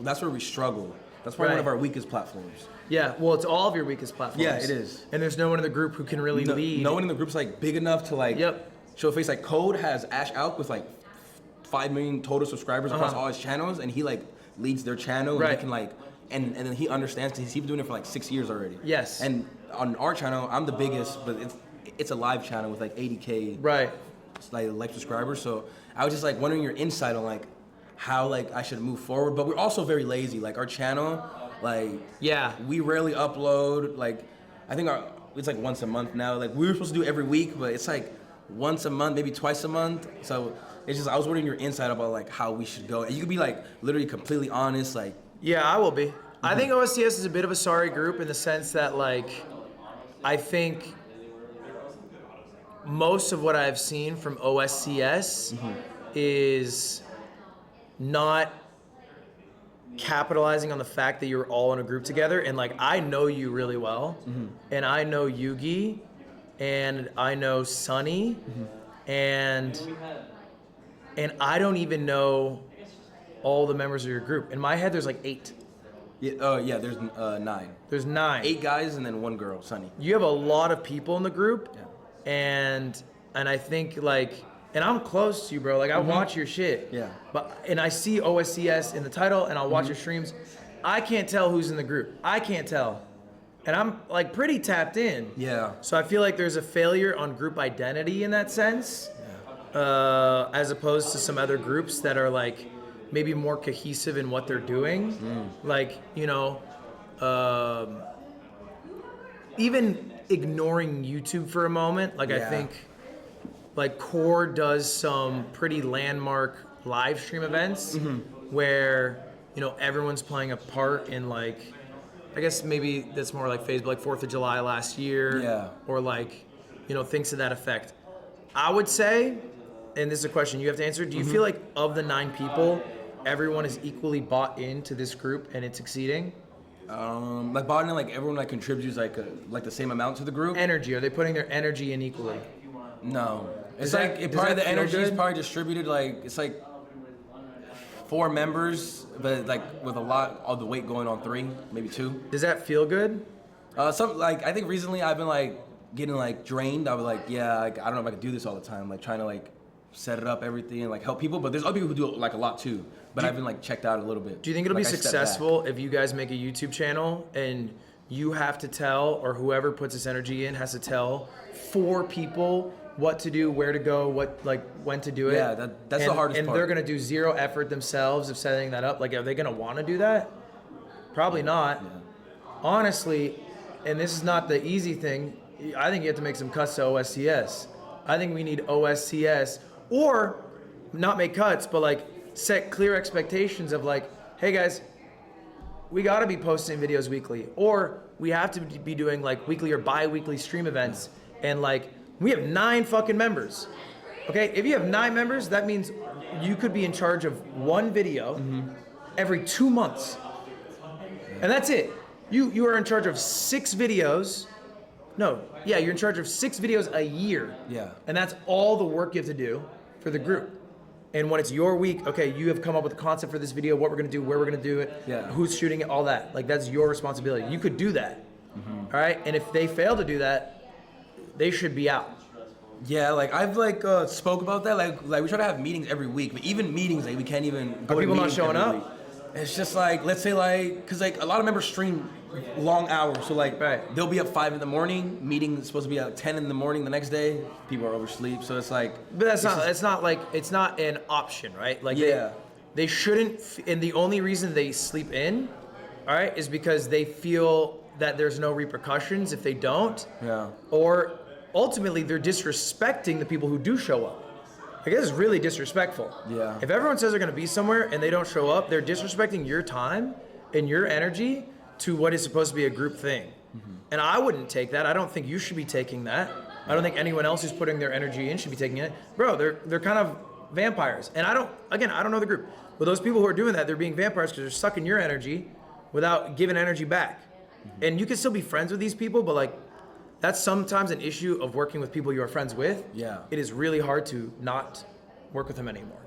that's where we struggle. That's probably one of our weakest platforms. Yeah, well, it's all of your weakest platforms. Yeah, it is. And there's no one in the group who can really lead. No one in the group's like big enough to like show face. Like Code has Ash Out with like 5 million total subscribers across all his channels, and he like leads their channel. And he can like, and then he understands because he's been doing it for like 6 years already. Yes. And on our channel, I'm the biggest, but it's a live channel with like 80K like subscribers. So I was just like wondering your insight on like how like I should move forward. But we're also very lazy. Like our channel, like we rarely upload. Like I think it's like once a month now. Like we were supposed to do every week, but it's like once a month, maybe twice a month. So it's just I was wondering your insight about like how we should go. And you could be like literally completely honest. Like I will be. I think OSCS is a bit of a sorry group in the sense that, like, I think most of what I've seen from OSCS is not capitalizing on the fact that you're all in a group together. And, like, I know you really well, and I know Yugi, and I know Sunny, and I don't even know all the members of your group. In my head, there's like 8. Yeah, there's 9. There's 9. 8 guys and then 1 girl, Sunny. You have a lot of people in the group, and I think, like, and I'm close to you, bro. Like, I watch your shit. Yeah. And I see OSCS in the title, and I'll watch your streams. I can't tell who's in the group. I can't tell. And I'm, like, pretty tapped in. Yeah. So I feel like there's a failure on group identity in that sense, as opposed to some other groups that are, like, maybe more cohesive in what they're doing. Like, you know, even ignoring YouTube for a moment, like, I think, like, Core does some pretty landmark live stream events where, you know, everyone's playing a part in, like, I guess maybe that's more like Facebook, like 4th of July last year, or, like, you know, things to that effect. I would say, and this is a question you have to answer, do you feel like of the 9 people, everyone is equally bought into this group and it's succeeding? Like bought in, like everyone like contributes like the same amount to the group. Energy, are they putting their energy in equally? No, it's Does like that- does probably that the feel energy is good? probably distributed like it's like 4 members, but like with a lot of the weight going on 3, maybe 2. Does that feel good? Some like I think recently I've been like getting like drained. I was like, yeah, like, I don't know if I could do this all the time. Like trying to like set it up, everything, and like help people. But there's other people who do it like a lot too. But I've been like checked out a little bit. Do you think it'll Like, be I stepped successful if you guys make a YouTube channel and you have to tell, or whoever puts this energy in has to tell 4 people what to do, where to go, what, like, when to do it? Yeah, that's the hardest and part. they're gonna do 0 effort themselves of setting that up. Like, are they gonna want to do that? Probably not. Honestly, and this is not the easy thing, I think you have to make some cuts to OSCS. I think we need OSCS, or not make cuts, but like set clear expectations of like, hey guys, we gotta be posting videos weekly, or we have to be doing like weekly or bi-weekly stream events, and like, we have 9 fucking members. Okay, if you have 9 members, that means you could be in charge of 1 video every 2 months. And that's it. You are in charge of 6 videos. No, yeah, you're in charge of 6 videos a year. Yeah. And that's all the work you have to do for the group. And when it's your week, okay, you have come up with a concept for this video, what we're gonna do, where we're gonna do it, who's shooting it, all that. Like, that's your responsibility. You could do that. All right? And if they fail to do that, they should be out. Yeah, like I've like spoke about that. Like we try to have meetings every week, but even meetings like we can't even. Are people not meetings showing every up? week. It's just like, let's say like, cause like a lot of members stream long hours, so like they'll be up 5 in the morning. Meeting is supposed to be at 10 in the morning the next day. People are oversleep, so it's like. But it's not like, it's not an option, right? Like, they shouldn't, and the only reason they sleep in, all right, is because they feel that there's no repercussions if they don't. Yeah. Or ultimately they're disrespecting the people who do show up. I guess it's really disrespectful. Yeah. If everyone says they're gonna be somewhere and they don't show up, they're disrespecting your time and your energy to what is supposed to be a group thing. And I wouldn't take that. I don't think you should be taking that. I don't think anyone else who's putting their energy in should be taking it. Bro, they're kind of vampires. And I don't know the group. But those people who are doing that, they're being vampires because they're sucking your energy without giving energy back. And you can still be friends with these people, but like, that's sometimes an issue of working with people you are friends with. Yeah. It is really hard to not work with them anymore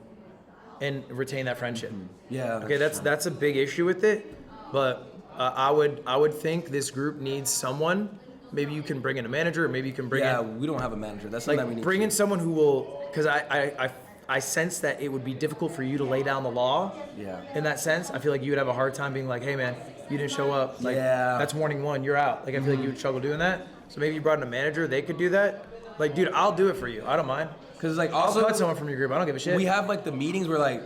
and retain that friendship. Yeah. Okay, that's a big issue with it, but I would think this group needs someone. Maybe you can bring in a manager, or maybe you can bring in. Yeah, we don't have a manager. That's something like that we need. bring in someone who will, because I sense that it would be difficult for you to lay down the law. Yeah. In that sense, I feel like you would have a hard time being like, hey man, you didn't show up. Like, Yeah. that's warning 1, you're out. Like, I feel like you would struggle doing that. So maybe you brought in a manager, they could do that. Like, dude, I'll do it for you. I don't mind. Cause like I'll also cut someone from your group. I don't give a shit. We have like the meetings where like,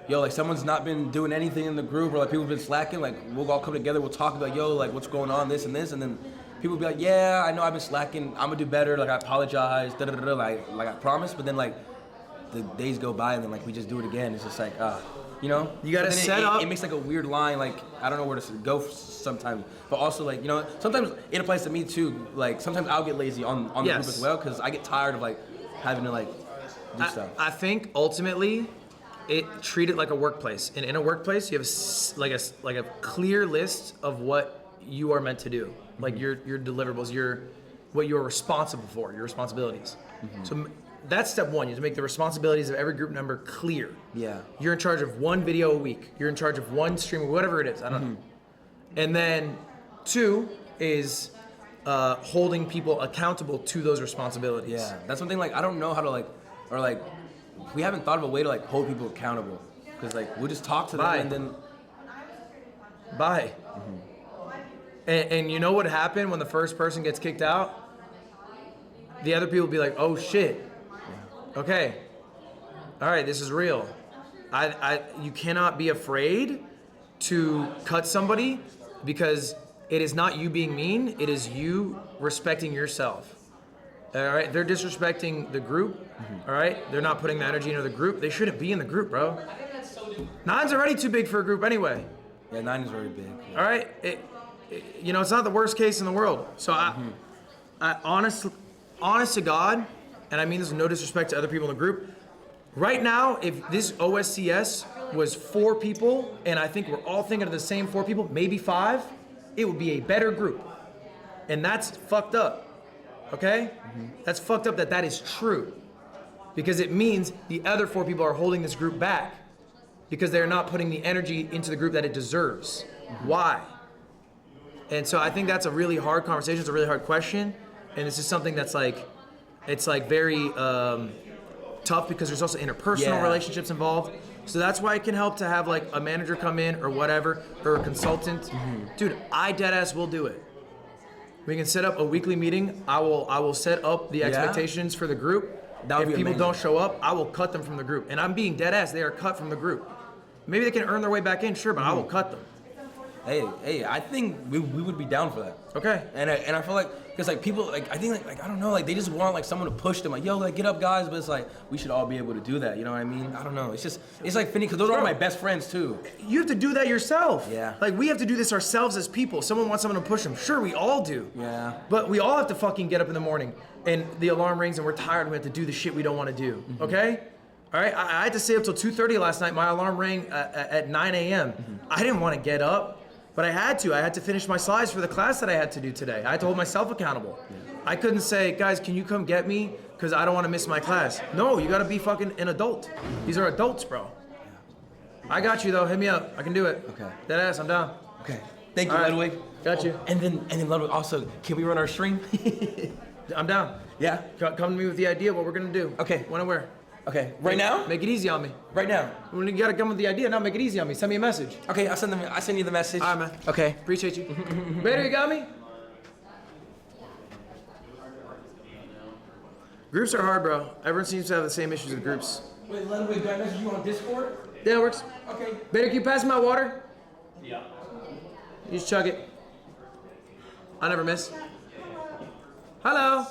yo, like someone's not been doing anything in the group, or like people have been slacking. Like we'll all come together, we'll talk about, yo, like what's going on, this and this, and then people will be like, yeah, I know I've been slacking. I'm gonna do better. Like I apologize. Like I promise. But then like the days go by and then like we just do it again. It's just like You know, You gotta But then set up- It makes like a weird line. Like I don't know where to go sometimes. But also like sometimes it applies to me too. Like sometimes I'll get lazy on the Yes. group as well because I get tired of like having to like do stuff. I think ultimately, treat it like a workplace. And in a workplace, you have like a clear list of what you are meant to do, like your deliverables, what you're responsible for, your responsibilities. So that's step one. You have to make the responsibilities of every group member clear. Yeah. You're in charge of one video a week. You're in charge of one stream, whatever it is. I don't know. And then 2 is holding people accountable to those responsibilities. Yeah, that's something like I don't know how to we haven't thought of a way to like hold people accountable because like we'll just talk to them and then bye. And you know what happened when the first person gets kicked out? The other people will be like, oh shit. Okay. All right, this is real. You cannot be afraid to cut somebody because it is not you being mean, it is you respecting yourself. All right, they're disrespecting the group. All right, they're not putting the energy into the group. They shouldn't be in the group, bro. 9's already too big for a group anyway. Yeah, 9 is very big. All right, it's not the worst case in the world. So I honest to God, and I mean this with no disrespect to other people in the group. Right now, if this OSCS was 4 people, and I think we're all thinking of the same 4 people, maybe 5, it would be a better group. And that's fucked up, okay? That's fucked up that is true. Because it means the other 4 people are holding this group back because they're not putting the energy into the group that it deserves. Why? And so I think that's a really hard conversation, it's a really hard question, and this is something that's it's very tough because there's also interpersonal relationships involved. So that's why it can help to have like a manager come in or whatever, or a consultant. Dude, I deadass will do it. We can set up a weekly meeting. I will set up the expectations for the group. If people don't show up, I will cut them from the group. And I'm being deadass, they are cut from the group. Maybe they can earn their way back in, sure, but I will cut them. Hey, I think we would be down for that. Okay. And I feel like, because like people, like I think like I don't know, like they just want like someone to push them, like yo, like get up guys, but it's like we should all be able to do that, you know what I mean? I don't know, it's like Finny, because those are my best friends too. You have to do that yourself. Yeah. Like we have to do this ourselves as people. Someone wants someone to push them. Sure, we all do. Yeah. But we all have to fucking get up in the morning and the alarm rings and we're tired and we have to do the shit we don't want to do, okay? All right, I had to stay up till 2:30 last night. My alarm rang at 9 a.m. I didn't want to get up. But I had to finish my slides for the class that I had to do today. I had to hold myself accountable. I couldn't say, guys, can you come get me? Because I don't want to miss my class. No, you gotta be fucking an adult. These are adults, bro. I got you though, hit me up. I can do it. Okay. Deadass, I'm down. Okay. Thank you, Ludwig. Got you. And then Ludwig, also, can we run our stream? I'm down. Yeah? Come to me with the idea of what we're gonna do. Okay. When and where. Okay, right now? Make it easy on me. Right now? When you gotta come with the idea, now make it easy on me. Send me a message. Okay, I'll send you the message. All right, man. Okay. Appreciate you. Bader, you got me? Groups are hard, bro. Everyone seems to have the same issues with groups. Wait, Ludwig, do I message you on Discord? Yeah, it works. Okay. Bader, can you pass me my water? Yeah. You just chug it. I never miss. Hello.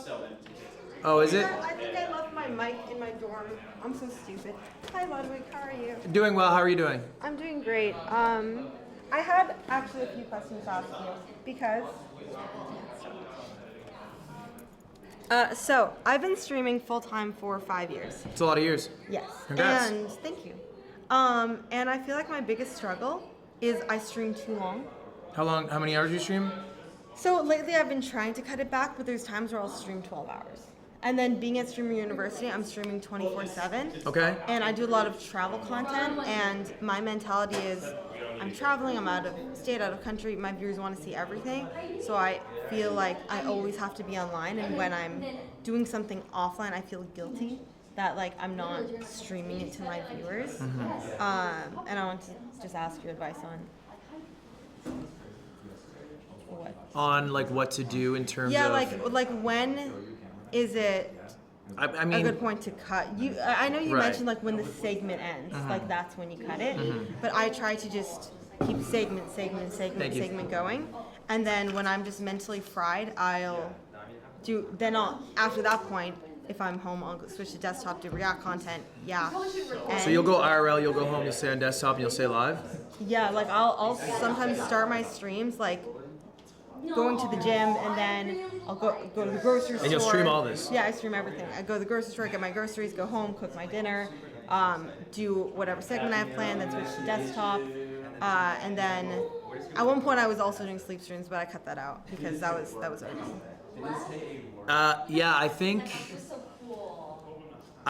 Oh, is it? I think I left my mic in my dorm. I'm so stupid. Hi, Ludwig. How are you? Doing well. How are you doing? I'm doing great. I had actually a few questions to ask you because. So I've been streaming full time for 5 years. It's a lot of years. Yes. Congrats. And thank you. And I feel like my biggest struggle is I stream too long. How many hours do you stream? So lately I've been trying to cut it back, but there's times where I'll stream 12 hours. And then being at Streamer University, I'm streaming 24/7. Okay. And I do a lot of travel content, and my mentality is I'm traveling, I'm out of state, out of country, my viewers want to see everything. So I feel like I always have to be online, and when I'm doing something offline, I feel guilty that like I'm not streaming it to my viewers. And I want to just ask your advice on what? On like what to do in terms Yeah, of like when is it I mean, a good point to cut? I know you Right. mentioned like when the segment ends, like that's when you cut it. But I try to just keep segment going, and then when I'm just mentally fried, after that point if I'm home, I'll switch to desktop, do React content. Yeah. And So you'll go IRL, you'll go home, you'll stay on desktop, and you'll stay live? yeah, like I'll sometimes start my streams like going to the gym, and then I'll go to the grocery store. And you'll stream all this? Yeah, I stream everything. I go to the grocery store, get my groceries, go home, cook my dinner, do whatever segment I have planned, then switch to desktop. And then at one point I was also doing sleep streams, but I cut that out because that was annoying. Yeah, I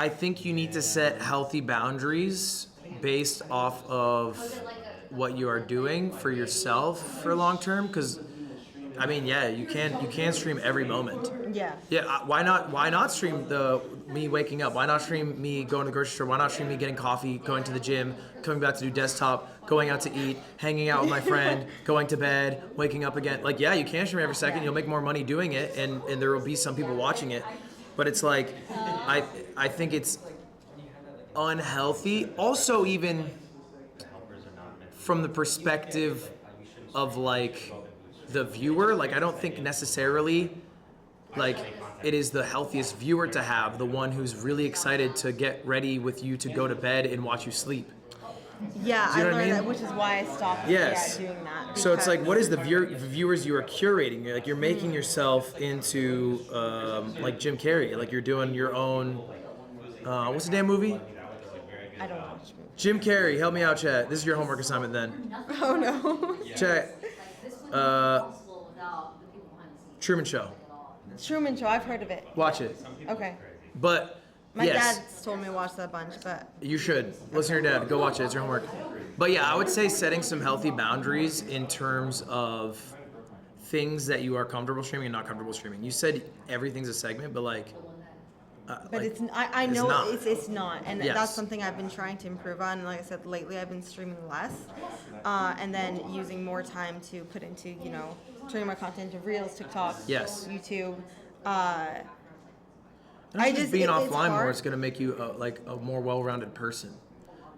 think you need to set healthy boundaries based off of what you are doing for yourself for long term. Because, I mean, yeah, you can stream every moment. Yeah. Yeah. Why not stream me waking up? Why not stream me going to the grocery store? Why not stream me getting coffee, going to the gym, coming back to do desktop, going out to eat, hanging out with my friend, going to bed, waking up again? Like, yeah, you can stream every second. You'll make more money doing it, and there will be some people watching it. But it's like, I think it's unhealthy. Also, even from the perspective of like the viewer, like I don't think necessarily like it is the healthiest viewer to have, the one who's really excited to get ready with you to go to bed and watch you sleep. Yeah, Do you I know what I learned mean? that, which is why I stopped doing that. So it's because- like, what is the viewers you are curating? Like you're making yourself into like Jim Carrey. Like you're doing your own. What's the damn movie? I don't watch movies. Jim Carrey, help me out, chat. This is your homework assignment then. Oh no. Chat. Truman Show. Truman Show, I've heard of it. Watch it. Okay. But My yes, dad's told me to watch that bunch, but you should listen to your dad. Go watch it. It's your homework. But yeah, I would say setting some healthy boundaries in terms of things that you are comfortable streaming and not comfortable streaming. You said everything's a segment, but like. but like, it's I know not. it's not, and Yes. that's something I've been trying to improve on. And like I said, lately I've been streaming less, and then using more time to put into turning my content to Reels, TikTok, Yes. YouTube. I just being it's offline more hard. is gonna make you like a more well-rounded person.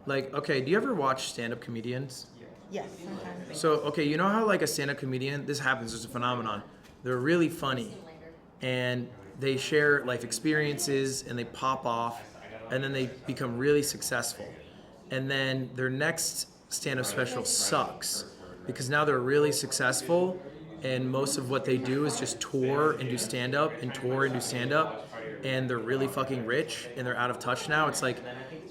Like, okay, do you ever watch stand-up comedians? Yes, sometimes. So, okay, you know how like a stand-up comedian, this happens, it's a phenomenon. They're really funny, and they share life experiences, and they pop off, and then they become really successful. And then their next stand-up special sucks, because now they're really successful, and most of what they do is just tour and do stand-up, and tour and do stand-up, and they're really fucking rich, and they're out of touch now. It's like,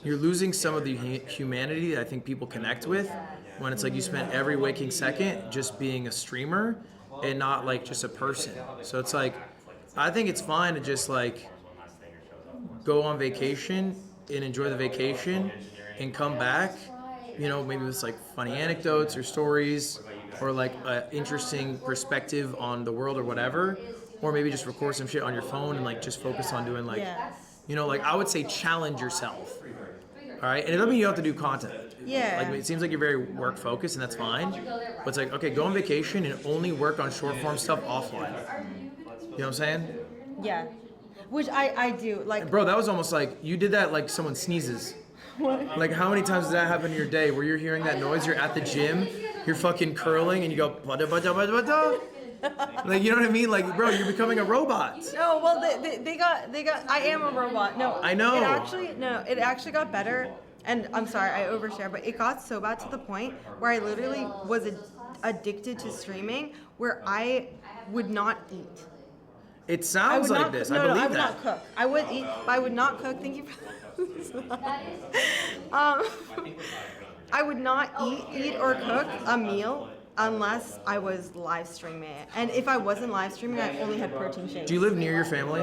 you're losing some of the humanity that I think people connect with, when it's like you spent every waking second just being a streamer and not like just a person. So it's like, I think it's fine to just like go on vacation and enjoy the vacation and come back, maybe with like funny anecdotes or stories or like an interesting perspective on the world or whatever, or maybe just record some shit on your phone and like just focus on doing like, like I would say challenge yourself. All right, and it doesn't mean you have to do content. Yeah. Like it seems like you're very work focused, and that's fine. But it's like, okay, go on vacation and only work on short form stuff offline. You know what I'm saying? Yeah, which I do like. Bro, that was almost like you did that like someone sneezes. What? Like how many times does that happen in your day where you're hearing that noise? You're at the gym, you're fucking curling, and you go bada bada bada bada. Like, you know what I mean? Like, bro, you're becoming a robot. No, well, they got. I am a robot. No, I know. It actually got better. And I'm sorry, I overshare, but it got so bad to the point where I literally was addicted to streaming, where I would not eat. It sounds like this. I believe I would that. not cook. I would eat, but I would not cook. Thank you for I would not eat or cook a meal unless I was live streaming it. And if I wasn't live streaming, I only had protein shakes. Do you live near your family?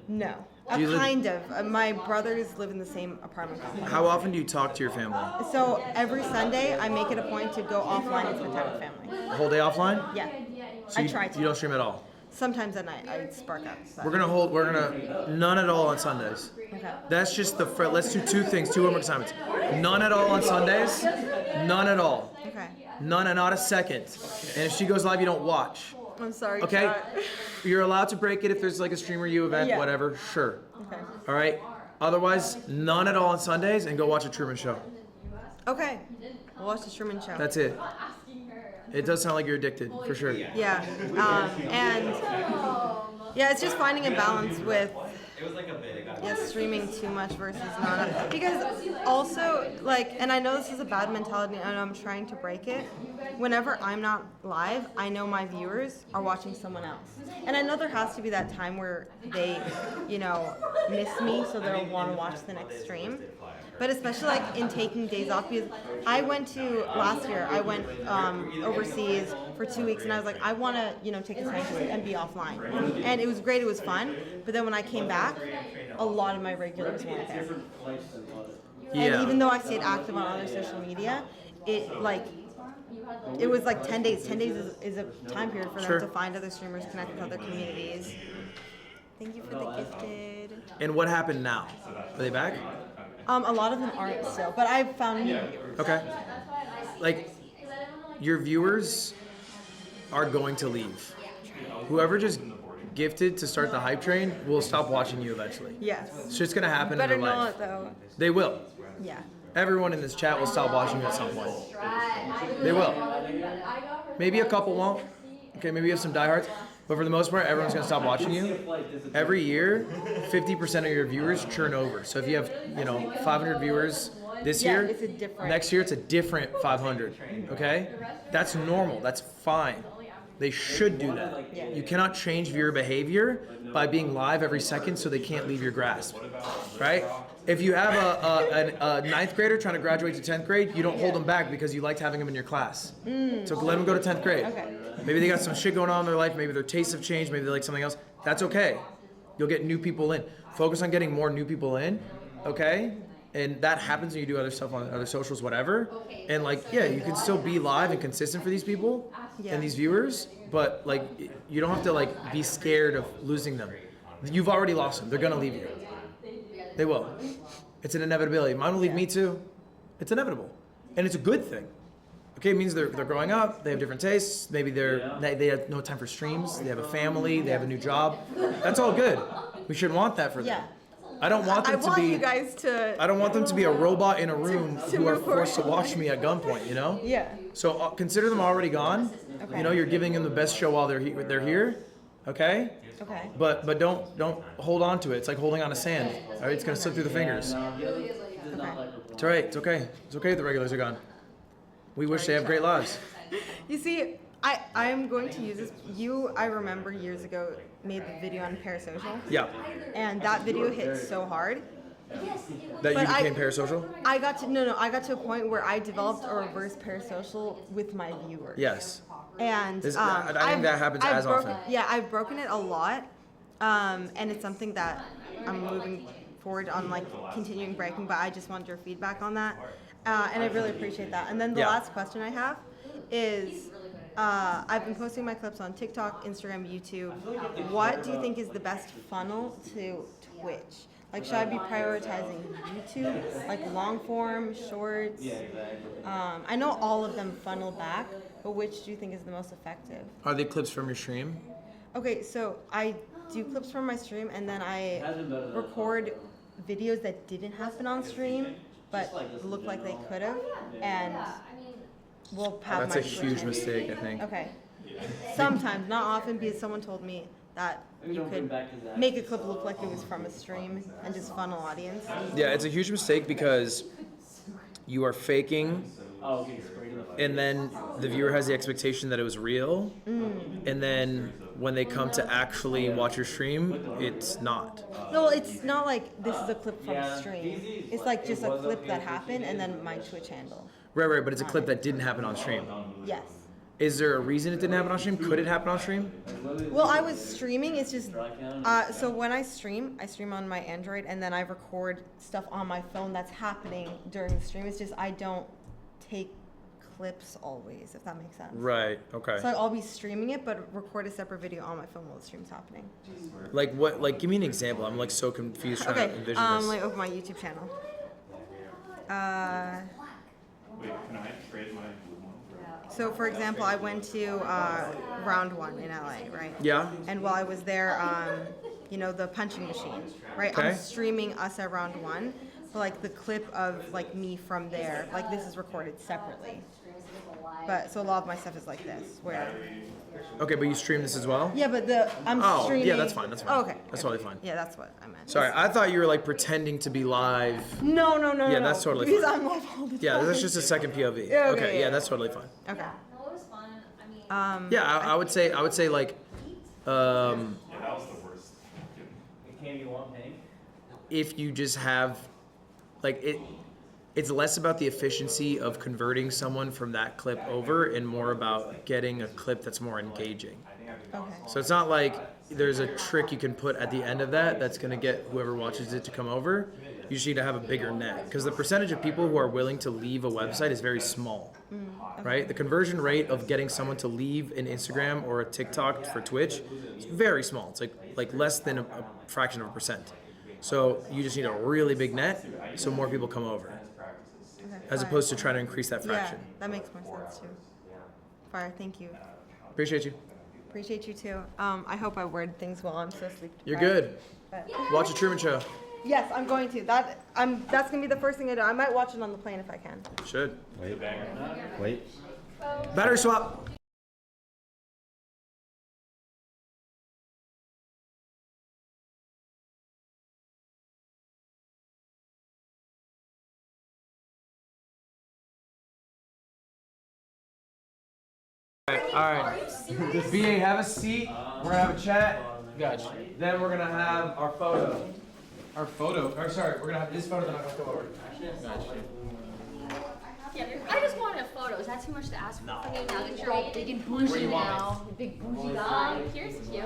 No. Do you live- Kind of. My brothers live in the same apartment complex. How often do you talk to your family? So every Sunday, I make it a point to go offline and spend time with family. The whole day offline? Yeah. So I try to. You don't stream at all? Sometimes at night, I spark up. So. We're gonna none at all on Sundays. Okay. That's just let's do two things, two homework assignments. None at all on Sundays, none at all. Okay. None and not a second. And if she goes live, you don't watch. I'm sorry. Okay? Chad. You're allowed to break it if there's like a Streamer U event, Yeah. whatever, sure. Okay. All right? Otherwise, none at all on Sundays, and go watch a Truman Show. Okay. We'll watch the Truman Show. That's it. It does sound like you're addicted, for sure. Yeah. And yeah, it's just finding a balance with Yeah, streaming too much versus not. Because also, like, and I know this is a bad mentality and I'm trying to break it. Whenever I'm not live, I know my viewers are watching someone else. And I know there has to be that time where they, miss me, so they'll want to watch the next stream. But especially like in taking days off, because last year, I went overseas for 2 weeks and I was like, I want to, take a sanctuary and be offline. And it was great, it was fun. But then when I came back, a lot of my regulars weren't there. Yeah. And even though I stayed active on other social media, it was like 10 days. 10 days is a time period for them to find other streamers, connect with other communities. Thank you for the gifted. And what happened now? Are they back? A lot of them aren't still, but I've found new viewers. Okay. Like, your viewers are going to leave. Whoever just gifted to start the hype train will stop watching you eventually. Yes. It's just gonna happen Better in their know life. it though. They will. Yeah. Everyone in this chat will stop watching you at some point. They will. Maybe a couple won't. Okay, maybe you have some diehards. But for the most part, everyone's gonna stop watching you. Every year, 50% of your viewers churn over. So if you have, 500 viewers this year, it's a different. next year it's a different 500. Okay? That's normal. That's fine. They should do that. Yeah. You cannot change viewer behavior by being live every second so they can't leave your grasp, right? If you have a ninth grader trying to graduate to 10th grade, you don't hold them back because you liked having them in your class. So let them go to 10th grade. Okay. Maybe they got some shit going on in their life. Maybe their tastes have changed. Maybe they like something else. That's okay. You'll get new people in. Focus on getting more new people in, okay? And that happens when you do other stuff on other socials, whatever. And you can still be live and consistent for these people and these viewers, but you don't have to be scared of losing them. You've already lost them. They're gonna leave you. They will. It's an inevitability. Mine will leave me too. It's inevitable, and it's a good thing. Okay, it means they're growing up. They have different tastes. Maybe they have no time for streams. They have a family. They have a new job. That's all good. We should want that for them. Yeah. I don't want them to be. you guys to. I don't want them to be a robot in a room to who are record. forced to watch me at gunpoint. Yeah. So consider them already gone. Okay. You're giving them the best show while they're here. Okay. Okay. But don't hold on to it. It's like holding on to sand. All right, it's gonna slip through the fingers. Okay. It's all right. It's okay. It's okay. The regulars are gone. We wish they have great lives. You see, I am going to use this. I remember years ago, made the video on parasocial. Yeah. And that video hit so hard. That you became parasocial? I got to a point where I developed a reverse parasocial with my viewers. Yes. And I think that happens as often. Yeah, I've broken it a lot, and it's something that I'm moving forward on, continuing breaking. But I just want your feedback on that, and I really appreciate that. And then the last question I have is, I've been posting my clips on TikTok, Instagram, YouTube. What do you think is the best funnel to Twitch? Should I be prioritizing YouTube, long form, shorts? I know all of them funnel back, but which do you think is the most effective? Are they clips from your stream? Okay, so I do clips from my stream, and then I record videos that didn't happen on stream, but look like they could have, and we'll have That's my a huge mistake, I think. Okay. Sometimes, not often, because someone told me that you could make a clip look like it was from a stream and just funnel audience. Yeah, it's a huge mistake because you are faking, and then the viewer has the expectation that it was real, and then when they come to actually watch your stream, it's not. No, it's not like this is a clip from stream. It's just a clip that happened and then my Twitch handle. Right, but it's a clip that didn't happen on stream. Yes. Is there a reason it didn't happen on stream? Could it happen on stream? Well, I was streaming. It's just so when I stream on my Android, and then I record stuff on my phone that's happening during the stream. It's just I don't take clips always, if that makes sense. Right. Okay. So I'll be streaming it, but record a separate video on my phone while the stream's happening. Like what? Like give me an example. I'm so confused trying to envision this. Let me open my YouTube channel. Wait, can I trade my blue one? So, for example, I went to round 1 in LA, right? Yeah. And while I was there, the punching machine, right? Okay. I'm streaming us at round 1, but the clip of me from there, this is recorded separately. But so a lot of my stuff is like this, where. Okay, but you stream this as well? Yeah, but I'm streaming. Yeah, that's fine. That's fine. Oh, okay. That's totally fine. Yeah, that's what I meant. Sorry, I thought you were like pretending to be live. No. Yeah, that's totally because fine. I'm live all the time. Yeah, that's just a second POV. Yeah, Okay, yeah, that's totally fine. Okay. Yeah, I would say like, Yeah, that was the worst. It came you want paying? if you just have, like it's less about the efficiency of converting someone from that clip over and more about getting a clip that's more engaging. Okay. So it's not like there's a trick you can put at the end of that that's going to get whoever watches it to come over. You just need to have a bigger net because the percentage of people who are willing to leave a website is very small, right? The conversion rate of getting someone to leave an Instagram or a TikTok for Twitch is very small. It's like less than a fraction of a percent. So you just need a really big net so more people come over, as opposed to trying to increase that fraction. Yeah, that makes more sense too. Fire, thank you. Appreciate you. Appreciate you too. I hope I word things well. I'm so sleep deprived. You're good. But- Watch the Truman Show. Yes, I'm going to. That's gonna be the first thing I do. I might watch it on the plane if I can. Should. Wait. Battery swap. All right. BA, have a seat. We're gonna have a chat. Gotcha. Then we're gonna have our photo. Our photo. Or sorry, we're gonna have this photo. Then I'm gonna come over. Gotcha. Yeah, I just wanted a photo. Is that too much to ask for from you now that you're all big and bougie now? Big bougie guy. Here's cute.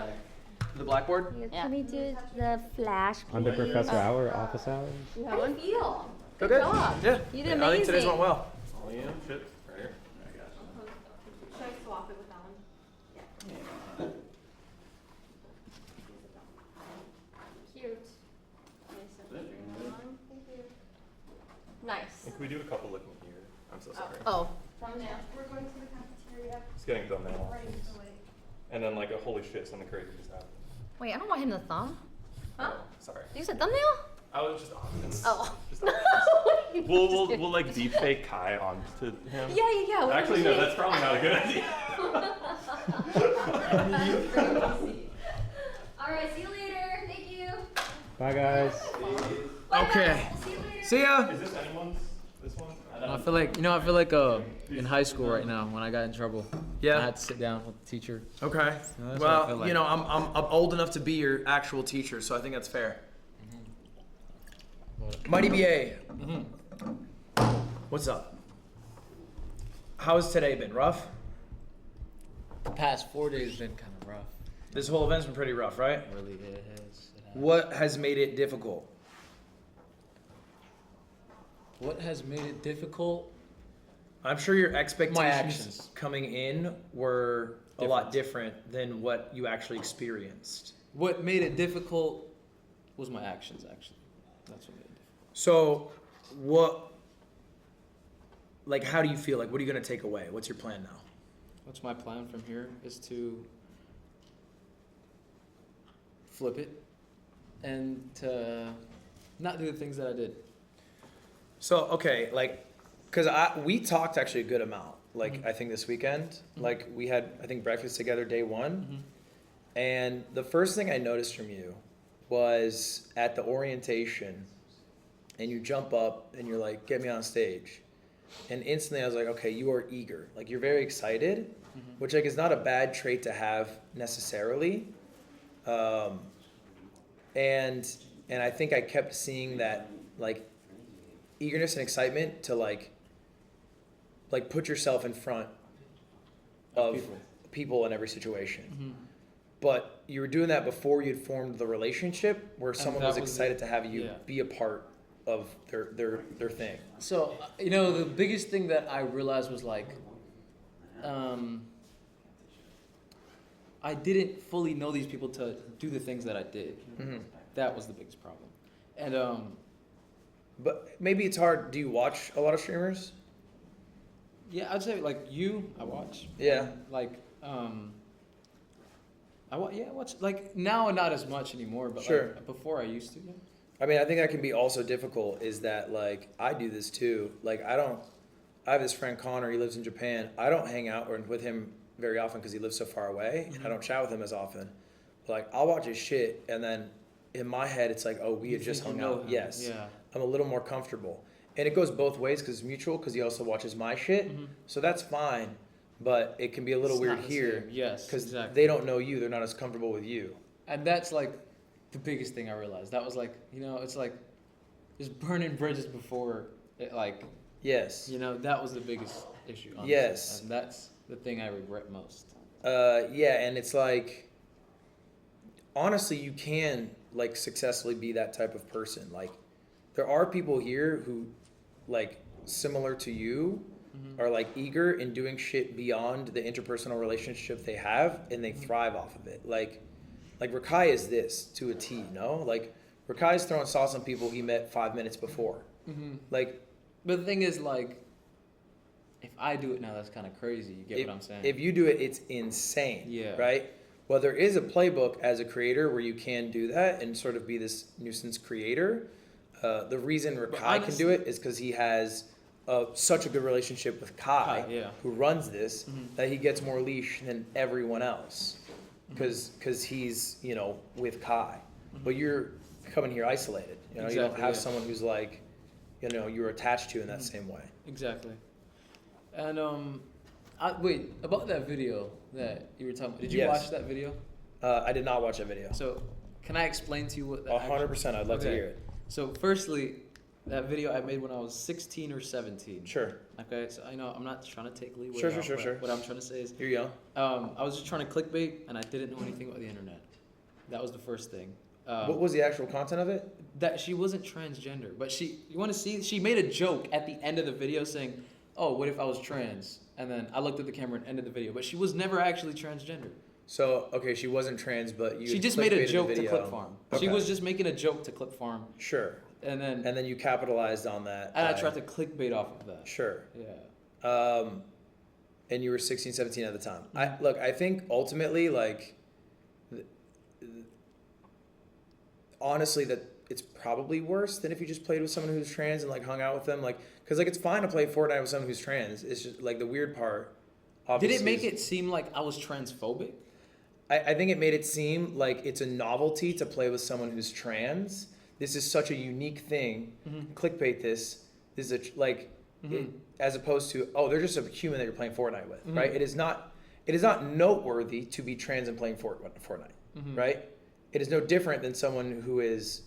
The blackboard? Yeah. Can we do the flash? Under professor hour, office hours? How do you feel? Good. job. Yeah. You did I think today's amazing. went well. Oh yeah, shit. Right here. Should I swap it with that one? Yeah. Cute. Nice. Can we do a couple looking here? I'm so sorry. Oh. Thumbnail. We're going to the cafeteria. Just getting thumbnail. Right away. And then like a holy shit, something crazy just happened. Wait, I don't want him to thumb. Huh? Sorry. You said thumbnail? I was just honest. Oh. Just honest. We'll like deep fake Kai onto him. Yeah. Actually, no, that's probably not a good idea. All right, see you later. Thank you. Bye guys. Okay. See ya. Is this anyone's? This one? I feel like in high school right now when I got in trouble. Yeah. I had to sit down with the teacher. Okay. That's what I Well, feel like. you know, I'm old enough to be your actual teacher, so I think that's fair. Mighty BA. What's up? How's today been? Rough? The past 4 days have been kind of rough. This whole event's been pretty rough, right? Really, it has. What has made it difficult? What has made it difficult? I'm sure your expectations actions. coming in were a lot different than what you actually experienced. What made it difficult was my actions, actually. That's what made it difficult. So, how do you feel? Like, what are you going to take away? What's your plan now? What's my plan from here is to flip it and to not do the things that I did. So, okay, because we talked actually a good amount, I think this weekend. Like, we had, I think, breakfast together day one. And the first thing I noticed from you was at the orientation, and you jump up and you're like, get me on stage. And instantly I was like, okay, you are eager. Like, you're very excited, which is not a bad trait to have necessarily. And I think I kept seeing that, eagerness and excitement to put yourself in front of people in every situation. But you were doing that before you'd formed the relationship where someone was excited to have you be a part of their thing. So, the biggest thing that I realized was I didn't fully know these people to do the things that I did. That was the biggest problem. And but maybe it's hard. Do you watch a lot of streamers? Yeah, I'd say you, I watch. Yeah. I watch now and not as much anymore, but Sure. Before I used to. Yeah. I mean, I think that can be also difficult is that I do this too. I have this friend Connor. He lives in Japan. I don't hang out with him very often because he lives so far away. I don't chat with him as often. But like I'll watch his shit, and then in my head it's like, oh, we had just hung out. Yes. Yeah. I'm a little more comfortable, and it goes both ways because it's mutual. Because he also watches my shit, so that's fine. But it can be a little weird here. Yes. Because Exactly. they don't know you. They're not as comfortable with you. And that's like the biggest thing I realized. That was like, it's like just burning bridges before it, like. Yes. That was the biggest issue. Honestly. Yes. And that's the thing I regret most. Yeah, and it's like, honestly, you can like successfully be that type of person. Like, there are people here who, like, similar to you, are like eager in doing shit beyond the interpersonal relationship they have, and they thrive off of it. Like Rakai is this to a T, Like, Rakai's throwing sauce on people he met 5 minutes before. Like, but the thing is, like, if I do it now, that's kind of crazy. You get what I'm saying? If you do it, it's insane. Yeah. Right? Well, there is a playbook as a creator where you can do that and sort of be this nuisance creator. The reason Rakai can do it is because he has such a good relationship with Kai, who runs this, that he gets more leash than everyone else. Because he's, with Kai. But you're coming here isolated. You don't have someone who's like, you're attached to in that same way. Exactly. And wait, about that video that you were talking about, did you watch that video? I did not watch that video. So, can I explain to you what that 100%, I'd love to hear it. So, firstly, that video I made when I was 16 or 17. Sure. Okay, so I know I'm not trying to take leeway. Sure. What I'm trying to say is, you're young. I was just trying to clickbait, and I didn't know anything about the internet. That was the first thing. What was the actual content of it? That she wasn't transgender, but you want to see? She made a joke at the end of the video saying, "Oh, what if I was trans?" And then I looked at the camera and ended the video, but she was never actually transgender. So, okay, she wasn't trans, but she just made a joke to Clip Farm. Okay. She was just making a joke to Clip Farm. Sure. And then you capitalized on that. And I tried to clickbait off of that. Sure. Yeah. And you were 16, 17 at the time. I think ultimately, like, honestly, that it's probably worse than if you just played with someone who's trans and like hung out with them, like, because like it's fine to play Fortnite with someone who's trans. It's just like the weird part. Did it make it seem like I was transphobic? I think it made it seem like it's a novelty to play with someone who's trans. This is such a unique thing. Clickbait this. This is as opposed to, oh, they're just a human that you're playing Fortnite with, right? It is not noteworthy to be trans and playing Fortnite, right? It is no different than someone who is,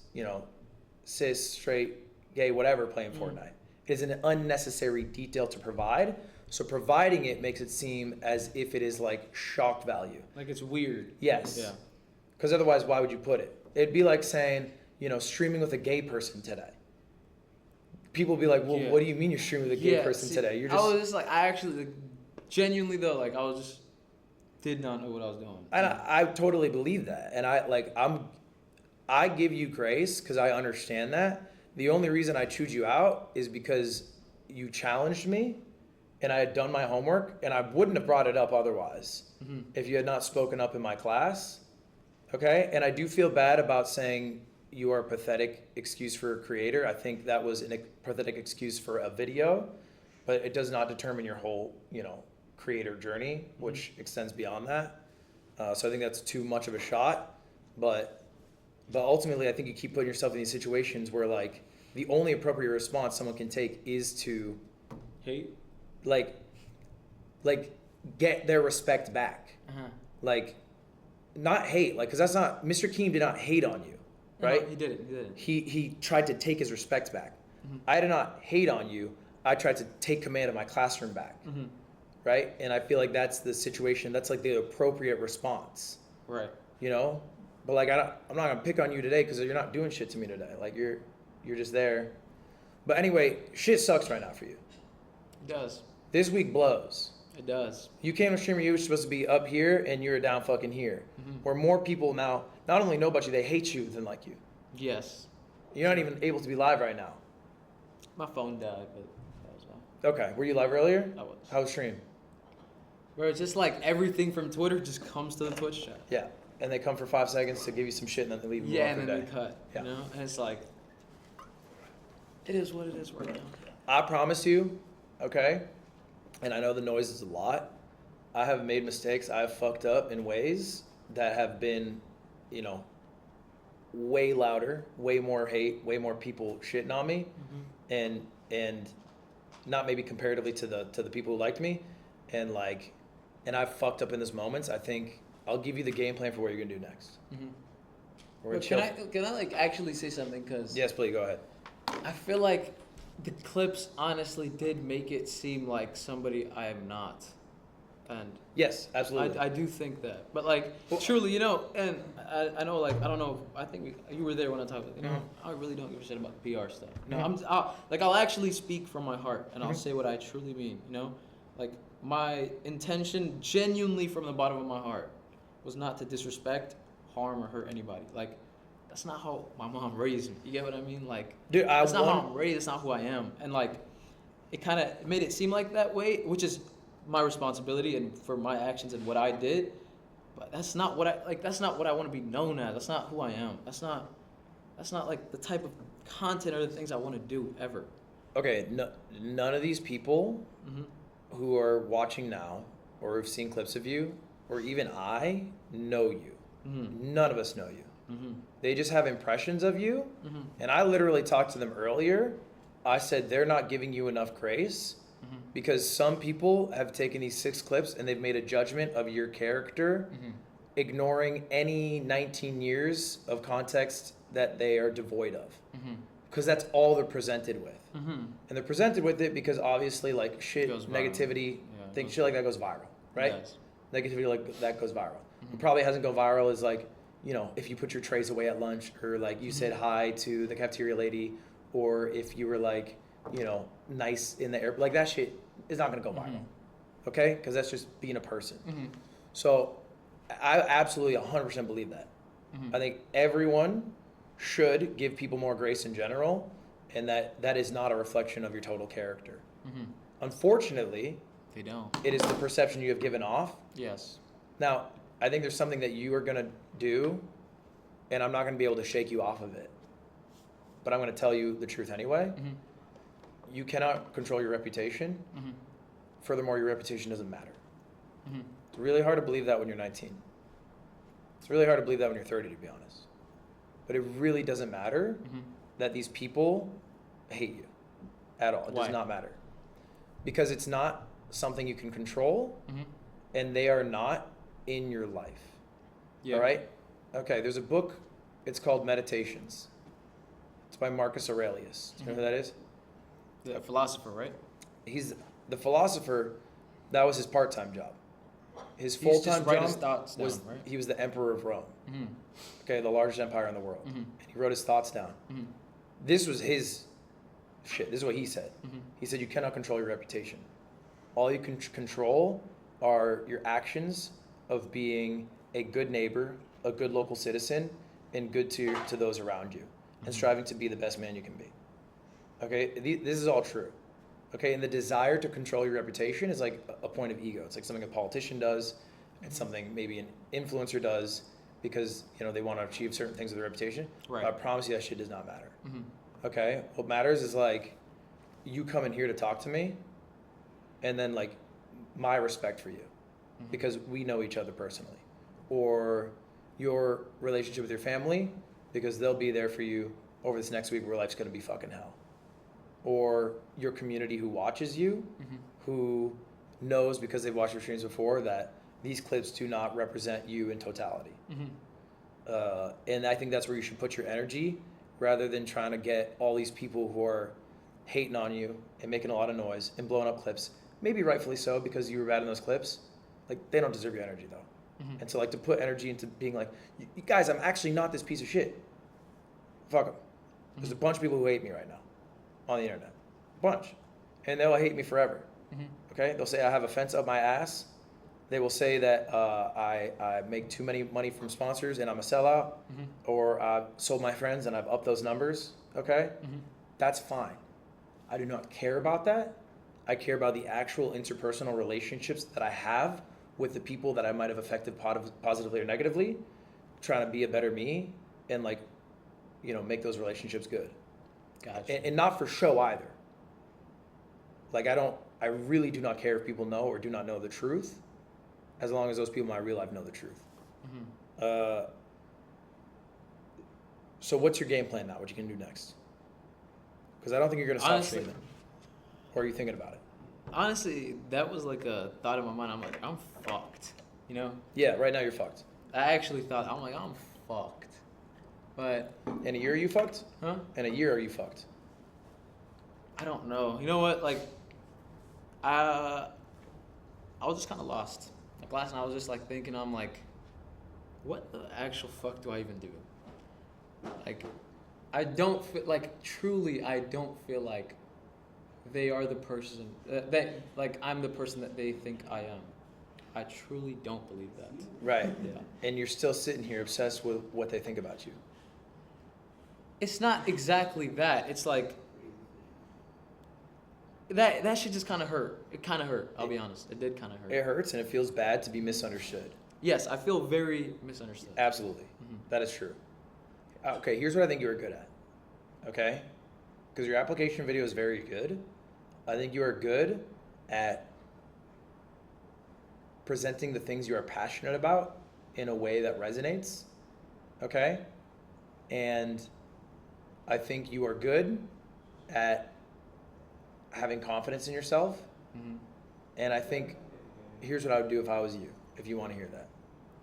cis, straight, gay, whatever, playing Fortnite. It is an unnecessary detail to provide. So providing it makes it seem as if it is like shock value. Like it's weird. Yes. Yeah. Because otherwise, why would you put it? It'd be like saying, streaming with a gay person today. People would be like, well, what do you mean you're streaming with a gay person today? You're just. I was just like, I actually, genuinely though, like did not know what I was doing. And I totally believe that. And I give you grace because I understand that. The only reason I chewed you out is because you challenged me and I had done my homework and I wouldn't have brought it up otherwise if you had not spoken up in my class. Okay? And I do feel bad about saying you are a pathetic excuse for a creator. I think that was a pathetic excuse for a video, but it does not determine your whole, creator journey, which extends beyond that. So I think that's too much of a shot. But ultimately, I think you keep putting yourself in these situations where, like, the only appropriate response someone can take is to hate, like get their respect back. Like, not hate, like, because that's not, Mr. Keem did not hate on you, right? No, he didn't. He tried to take his respect back. I did not hate on you. I tried to take command of my classroom back, right? And I feel like that's the situation. That's like the appropriate response, right? But like I'm not gonna pick on you today because you're not doing shit to me today. Like you're just there. But anyway, shit sucks right now for you. It does. This week blows. It does. You came to Streamer U, you're supposed to be up here, and you're down fucking here. Where more people now not only know about you, they hate you than like you. Yes. You're not even able to be live right now. My phone died, but that was fine. Okay. Were you live earlier? I was. How was stream? Bro, it's just like everything from Twitter just comes to the Twitch chat. Yeah. And they come for 5 seconds to give you some shit and then they leave you and then they cut. Yeah. And it's like, it is what it is right now. I promise you, okay? And I know the noise is a lot. I have made mistakes. I have fucked up in ways that have been, you know, way louder, way more hate, way more people shitting on me, and not maybe comparatively to the people who liked me, and like, and I've fucked up in those moments. I think I'll give you the game plan for what you're gonna do next. But can I like actually say something? Cause yes, please go ahead. I feel like the clips honestly did make it seem like somebody I am not. And yes, absolutely. I do think that. But like, truly, you know, and I know, like, I don't know, I think you were there when I talked about, you know, I really don't give a shit about PR stuff. You know, I'll actually speak from my heart, and I'll say what I truly mean, you know? Like, my intention, genuinely from the bottom of my heart, was not to disrespect, harm, or hurt anybody. Like, that's not how my mom raised me. You get what I mean? Like, dude, that's not how I'm raised, that's not who I am. And like, it kind of made it seem like that way, which is my responsibility and for my actions and what I did, but that's not what I want to be known as. That's not who I am. That's not like the type of content or the things I want to do ever. Okay, none of these people who are watching now or have seen clips of you, or even I, know you. None of us know you. They just have impressions of you, and I literally talked to them earlier. I said they're not giving you enough grace. Because some people have taken these 6 clips and they've made a judgment of your character, ignoring any 19 years of context that they are devoid of. Because that's all they're presented with. And they're presented with it because obviously like shit, negativity, shit like that goes viral, right? Negativity like that goes viral. What probably hasn't gone viral is like, you know, if you put your trays away at lunch, or like you said hi to the cafeteria lady, or if you were like, you know, nice in the air, like that shit is not gonna go viral, okay? Because that's just being a person. So I absolutely 100% believe that. I think everyone should give people more grace in general, and that is not a reflection of your total character. Unfortunately, they don't. It is the perception you have given off. Yes. Now, I think there's something that you are gonna do, and I'm not gonna be able to shake you off of it, but I'm gonna tell you the truth anyway. You cannot control your reputation. Furthermore, your reputation doesn't matter. It's really hard to believe that when you're 19. It's really hard to believe that when you're 30, to be honest. But it really doesn't matter that these people hate you at all. It does not matter. Because it's not something you can control, and they are not in your life. All right? Okay, there's a book, it's called Meditations. It's by Marcus Aurelius. Do you know who that is? The philosopher, right? He's the philosopher. That was his part-time job. His full-time job was right? He was the emperor of Rome. Okay, the largest empire in the world. And he wrote his thoughts down. This was his shit. This is what he said. He said you cannot control your reputation. All you can control are your actions of being a good neighbor, a good local citizen, and good to those around you, and striving to be the best man you can be. Okay, this is all true. Okay, and the desire to control your reputation is like a point of ego. It's like something a politician does. It's something maybe an influencer does because, you know, they want to achieve certain things with their reputation. Right. But I promise you that shit does not matter. Okay, what matters is like you come in here to talk to me, and then like my respect for you, because we know each other personally, or your relationship with your family, because they'll be there for you over this next week where life's gonna be fucking hell. Or your community who watches you, who knows because they've watched your streams before that these clips do not represent you in totality. And I think that's where you should put your energy, rather than trying to get all these people who are hating on you and making a lot of noise and blowing up clips. Maybe rightfully so, because you were bad in those clips. Like, they don't deserve your energy though. And so like to put energy into being like, you guys, I'm actually not this piece of shit. Fuck them. There's a bunch of people who hate me right now on the internet. A bunch. And they'll hate me forever. Okay? They'll say I have a fence up my ass. They will say that I make too many money from sponsors and I'm a sellout. Or I've sold my friends and I've upped those numbers. Okay? That's fine. I do not care about that. I care about the actual interpersonal relationships that I have with the people that I might have affected positively or negatively, trying to be a better me and like, you know, make those relationships good. Gotcha. And not for show either. Like I don't I really do not care if people know or do not know the truth, as long as those people in my real life know the truth. So what's your game plan now? What you can do next? Because I don't think you're gonna stop streaming. Or are you thinking about it? Honestly, that was like a thought in my mind. I'm like, I'm fucked. You know? Yeah, right now you're fucked. I actually thought, I'm like, I'm fucked. But in a year, are you fucked? Huh? In a year, are you fucked? I don't know. You know what? Like, I was just kind of lost. Like last night, I was just like thinking, I'm like, what the actual fuck do I even do? Like, I don't feel like truly. I don't feel like they are the person that like I'm the person that they think I am. I truly don't believe that. Right. Yeah. And you're still sitting here obsessed with what they think about you. It's not exactly that. It's like that shit just kind of hurt. It kind of hurt. I'll be honest. It did kind of hurt. It hurts and it feels bad to be misunderstood. Yes, I feel very misunderstood. Absolutely. That is true. Okay, here's what I think you are good at. Okay? Because your application video is very good. I think you are good at presenting the things you are passionate about in a way that resonates. Okay? And I think you are good at having confidence in yourself. And I think here's what I would do if I was you, if you want to hear that.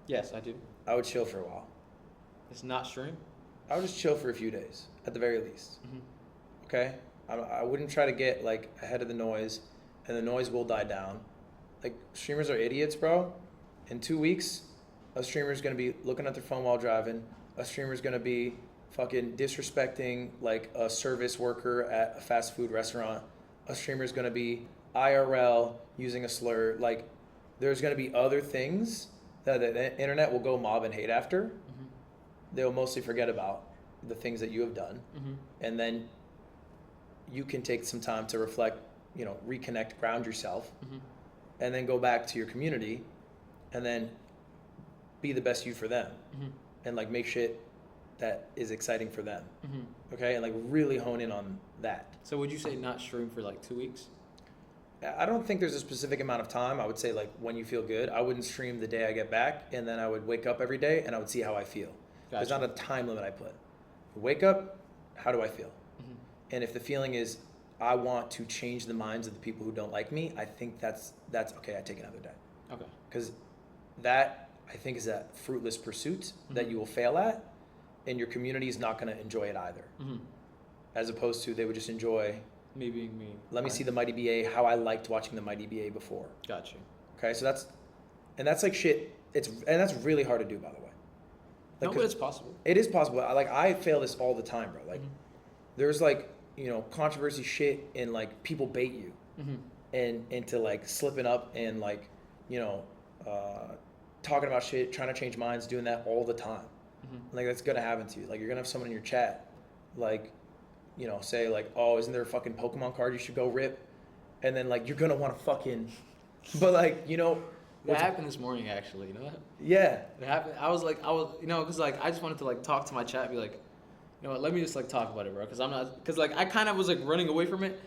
Yes, I do. I would chill for a while. It's not stream? I would just chill for a few days, at the very least. Okay? I wouldn't try to get like ahead of the noise, and the noise will die down. Like, streamers are idiots, bro. In 2 weeks, a streamer's gonna be looking at their phone while driving. A streamer's gonna be fucking disrespecting like a service worker at a fast food restaurant. A streamer's gonna be IRL using a slur. Like, there's gonna be other things that the internet will go mob and hate after. They'll mostly forget about the things that you have done. And then you can take some time to reflect, you know, reconnect, ground yourself, and then go back to your community and then be the best you for them. And like make shit that is exciting for them. Okay? And like really hone in on that. So would you say not stream for like 2 weeks? I don't think there's a specific amount of time. I would say like when you feel good. I wouldn't stream the day I get back, and then I would wake up every day and I would see how I feel. There's not a time limit I put. Wake up, how do I feel? And if the feeling is I want to change the minds of the people who don't like me, I think that's okay. I take another day. Okay. Because that I think is a fruitless pursuit that you will fail at, and your community is not going to enjoy it either. As opposed to they would just enjoy me being me. Let me see the Mighty BA how I liked watching the Mighty BA before. Got you. Okay, so that's like shit. And that's really hard to do, by the way. Like, no, but it's possible. It is possible. I fail this all the time, bro. Like, there's like, you know, controversy shit and like people bait you and into like slipping up and like, you know, talking about shit, trying to change minds, doing that all the time. Like that's gonna happen to you. Like you're gonna have someone in your chat, like, you know, say like, oh, isn't there a fucking Pokemon card you should go rip? And then like you're gonna want to fucking, but like, you know. That happened this morning, actually. You know that? Yeah. It happened. I was, you know, because like I just wanted to like talk to my chat, and be like, you know what? Let me just like talk about it, bro. Because like I kind of was like running away from it,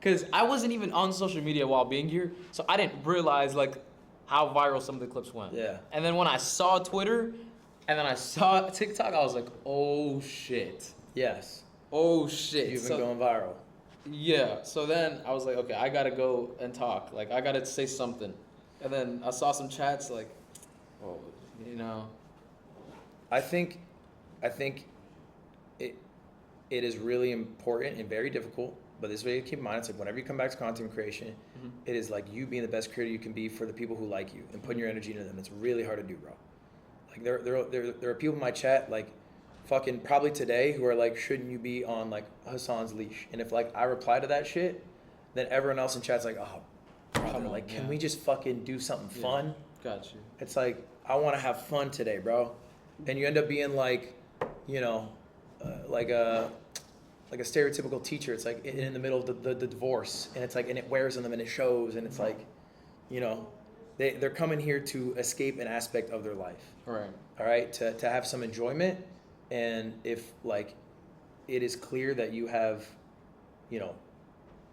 because I wasn't even on social media while being here, so I didn't realize like how viral some of the clips went. Yeah. And then when I saw Twitter, and then I saw TikTok, I was like, oh shit. Yes. Oh shit. You've been going viral. Yeah. So then I was like, okay, I gotta go and talk. Like I gotta say something. And then I saw some chats like, oh, you know. I think it is really important and very difficult, but this way to keep in mind, it's like whenever you come back to content creation, it is like you being the best creator you can be for the people who like you and putting your energy into them. It's really hard to do, bro. Like there are people in my chat like fucking probably today who are like, shouldn't you be on like Hassan's leash? And if like I reply to that shit, then everyone else in chat's like, oh, brother, like, can we just fucking do something fun? Got you. It's like, I want to have fun today, bro. And you end up being like, you know, like a stereotypical teacher. It's like in the middle of the divorce, and it's like, and it wears on them and it shows, and it's like, you know, they're coming here to escape an aspect of their life. Right. All right, to have some enjoyment, and if like, it is clear that you have, you know,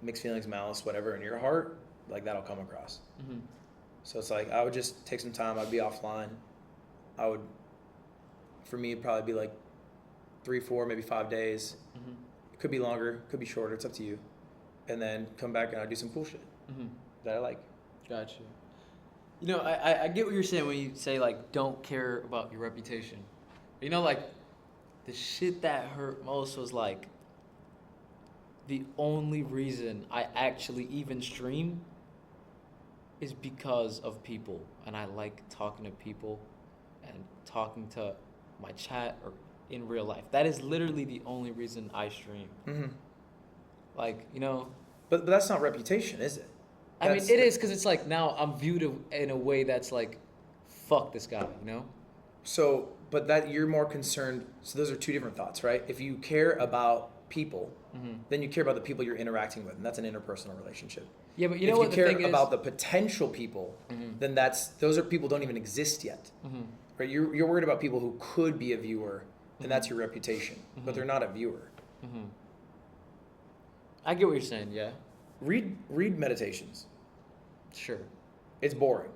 mixed feelings, malice, whatever in your heart, like that'll come across. Mm-hmm. So it's like I would just take some time. I'd be offline. I would, for me, it'd probably be like 3, 4, maybe 5 days. Mm-hmm. It could be longer, could be shorter. It's up to you. And then come back and I'd do some cool shit Mm-hmm. that I like. Gotcha. You know, I get what you're saying when you say like don't care about your reputation. You know, like the shit that hurt most was like the only reason I actually even stream is because of people, and I like talking to people and talking to my chat or in real life. That is literally the only reason I stream. Mm-hmm. Like, you know. But that's not reputation, is it? I mean, it is, because it's like now I'm viewed in a way that's like, fuck this guy, you know? So, but that you're more concerned. So those are two different thoughts, right? If you care about people, Mm-hmm. then you care about the people you're interacting with, and that's an interpersonal relationship. Yeah, but you know what the thing is? If you care about the potential people, Mhm. then those are people don't even exist yet, Mhm. right? You're worried about people who could be a viewer, and that's your reputation, but Mhm. they're not a viewer. Mm-hmm. I get what you're saying, yeah. Read Meditations. Sure. It's boring.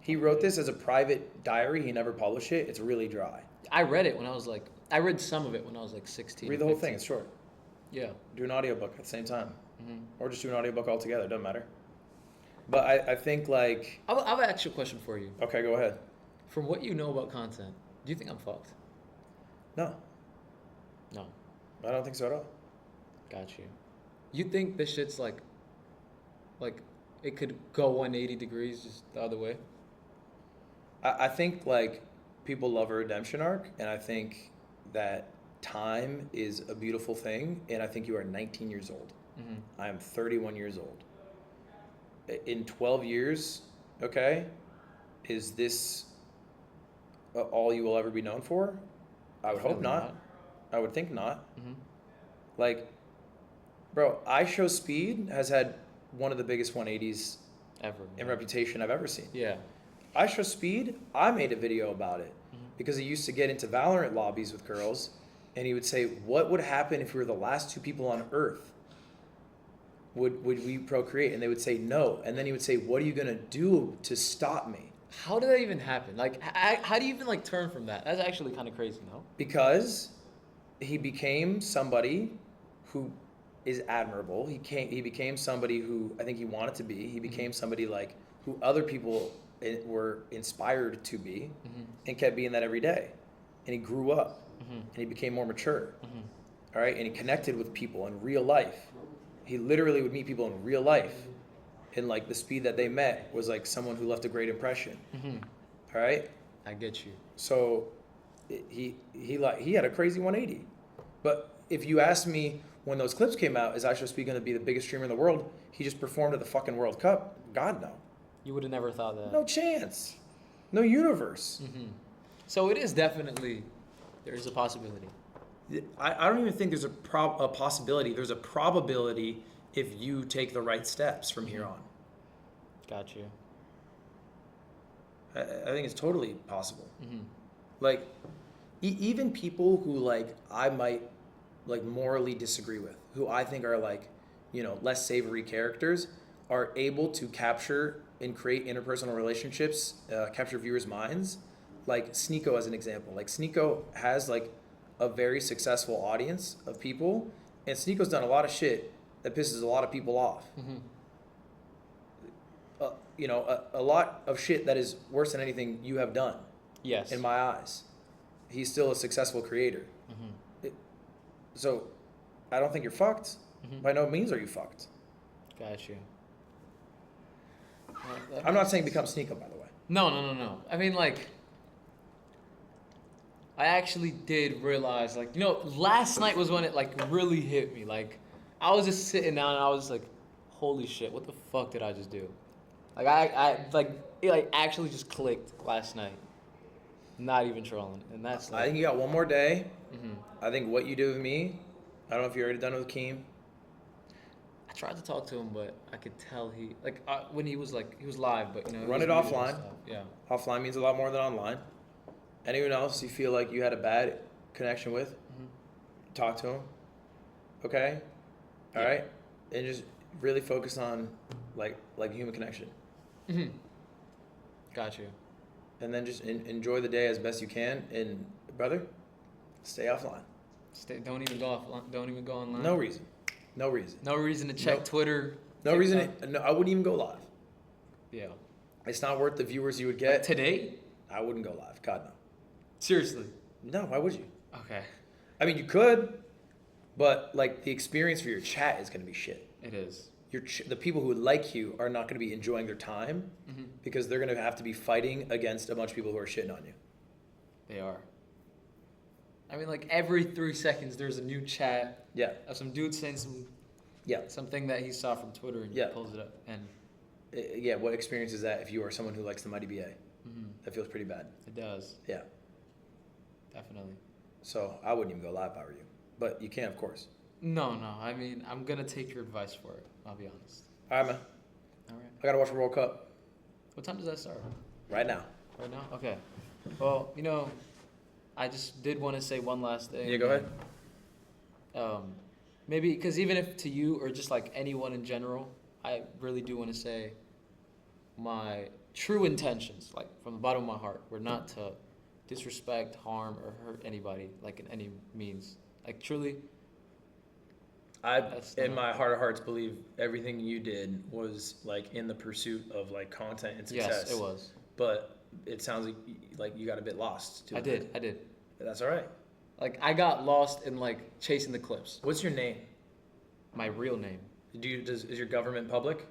He wrote this as a private diary. He never published it. It's really dry. I read it when I was like, I read some of it when I was like 16. Read the whole thing. It's short. Yeah. Do an audiobook at the same time. Mm-hmm. Or just do an audiobook altogether. It doesn't matter. But I think like... I'll ask you a question for you. Okay, go ahead. From what you know about content, do you think I'm fucked? No. No. I don't think so at all. Got you. You think this shit's like it could go 180 degrees just the other way? I think like people love a redemption arc, and I think that time is a beautiful thing, and I think you are 19 years old. Mm-hmm. I am 31 years old. In 12 years, okay, is this all you will ever be known for? I would hope not. I would think not. Mm-hmm. Like, bro, I Show Speed has had one of the biggest 180s ever in reputation I've ever seen. Yeah. I Show Speed, I made a video about it because he used to get into Valorant lobbies with girls, and he would say, what would happen if we were the last 2 people on Earth? Would we procreate? And they would say no. And then he would say, what are you going to do to stop me? How did that even happen? Like, how do you even like turn from that? That's actually kind of crazy, no? Because he became somebody who is admirable. He became somebody who I think he wanted to be. He became somebody like who other people were inspired to be, and kept being that every day. And he grew up, and he became more mature. All right, and he connected with people in real life. He literally would meet people in real life, and like the speed that they met was like someone who left a great impression. All right, I get you. So he had a crazy 180. But if you ask me when those clips came out, is I Show Speed going to be the biggest streamer in the world? He just performed at the fucking World Cup. God no. You would have never thought that. No chance. No universe. Mm-hmm. So it is definitely, there's a possibility. I don't even think there's a possibility. There's a probability if you take the right steps from here on. Got you. I think it's totally possible. Mm-hmm. Like, even people who like I might like morally disagree with, who I think are like, you know, less savory characters, are able to capture and create interpersonal relationships, capture viewers' minds. Like Sneeko as an example. Like Sneeko has like a very successful audience of people, and Sneeko's done a lot of shit that pisses a lot of people off. Mm-hmm. You know, a lot of shit that is worse than anything you have done. Yes. In my eyes. He's still a successful creator. Mm-hmm. So, I don't think you're fucked. Mm-hmm. By no means are you fucked. Got you. I'm not saying become Sneeko, by the way. No. I mean, like, I actually did realize, like, you know, last night was when it, like, really hit me. Like, I was just sitting down and I was like, holy shit, what the fuck did I just do? Like, it, like, actually just clicked last night. Not even trolling. And that's like... I think you got one more day. Mm-hmm. I think what you do with me, I don't know if you're already done with Keem. I tried to talk to him, but I could tell he, like, when he was live, but, you know. Run it offline. Yeah. Offline means a lot more than online. Anyone else you feel like you had a bad connection with, talk to him. Okay? All right? And just really focus on like human connection. Mm-hmm. Got you. And then just enjoy the day as best you can. And brother, stay offline. Don't even go offline. Don't even go online. No reason. No reason. No reason to check Twitter. No reason. No, I wouldn't even go live. Yeah. It's not worth the viewers you would get. Like today? I wouldn't go live. God no. Seriously? No. Why would you? Okay. I mean, you could, but like the experience for your chat is gonna be shit. It is. The people who like you are not going to be enjoying their time because they're going to have to be fighting against a bunch of people who are shitting on you. They are. I mean, like every 3 seconds, there's a new chat. Yeah. Of some dude saying something that he saw from Twitter, and he pulls it up. And yeah, what experience is that if you are someone who likes the Mighty BA? That feels pretty bad. It does. Yeah. Definitely. So I wouldn't even go live if I were you, but you can, of course. No. I mean, I'm gonna take your advice for it. I'll be honest. All right, man. All right. I gotta watch the World Cup. What time does that start? Right now. Right now? Okay. Well, I just did want to say one last thing. Yeah, go ahead. Maybe because even if to you or just like anyone in general, I really do want to say my true intentions, like from the bottom of my heart, were not to disrespect, harm, or hurt anybody, like in any means. Like truly. In my heart of hearts, believe everything you did was like in the pursuit of like content and success. Yes, it was. But it sounds like you got a bit lost too. I did. That's all right. Like I got lost in like chasing the clips. What's your name? My real name. Is your government public?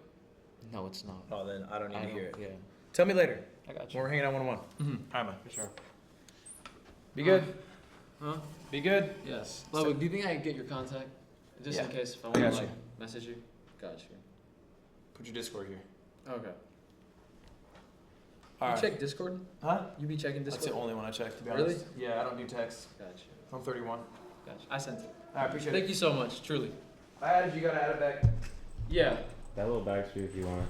No, it's not. Oh, then I don't need to hear it. Yeah. Tell me later. I got you. When we're hanging out one-on-one. Mm-hmm. All right, man. For sure. Be good. Huh? Be good. Yes. Ludwig, do you think I can get your contact? Just in case if I want to like message you. Got you. Put your Discord here. Okay. All you right. check Discord? Huh? You be checking Discord? That's the only one I check, to be Really? honest. Yeah, I don't do text. Got you. I'm 31. Got you. I sent it. I appreciate it. Thank you so much, truly. I added you, gotta add it back. Yeah. That little backstreet if you want.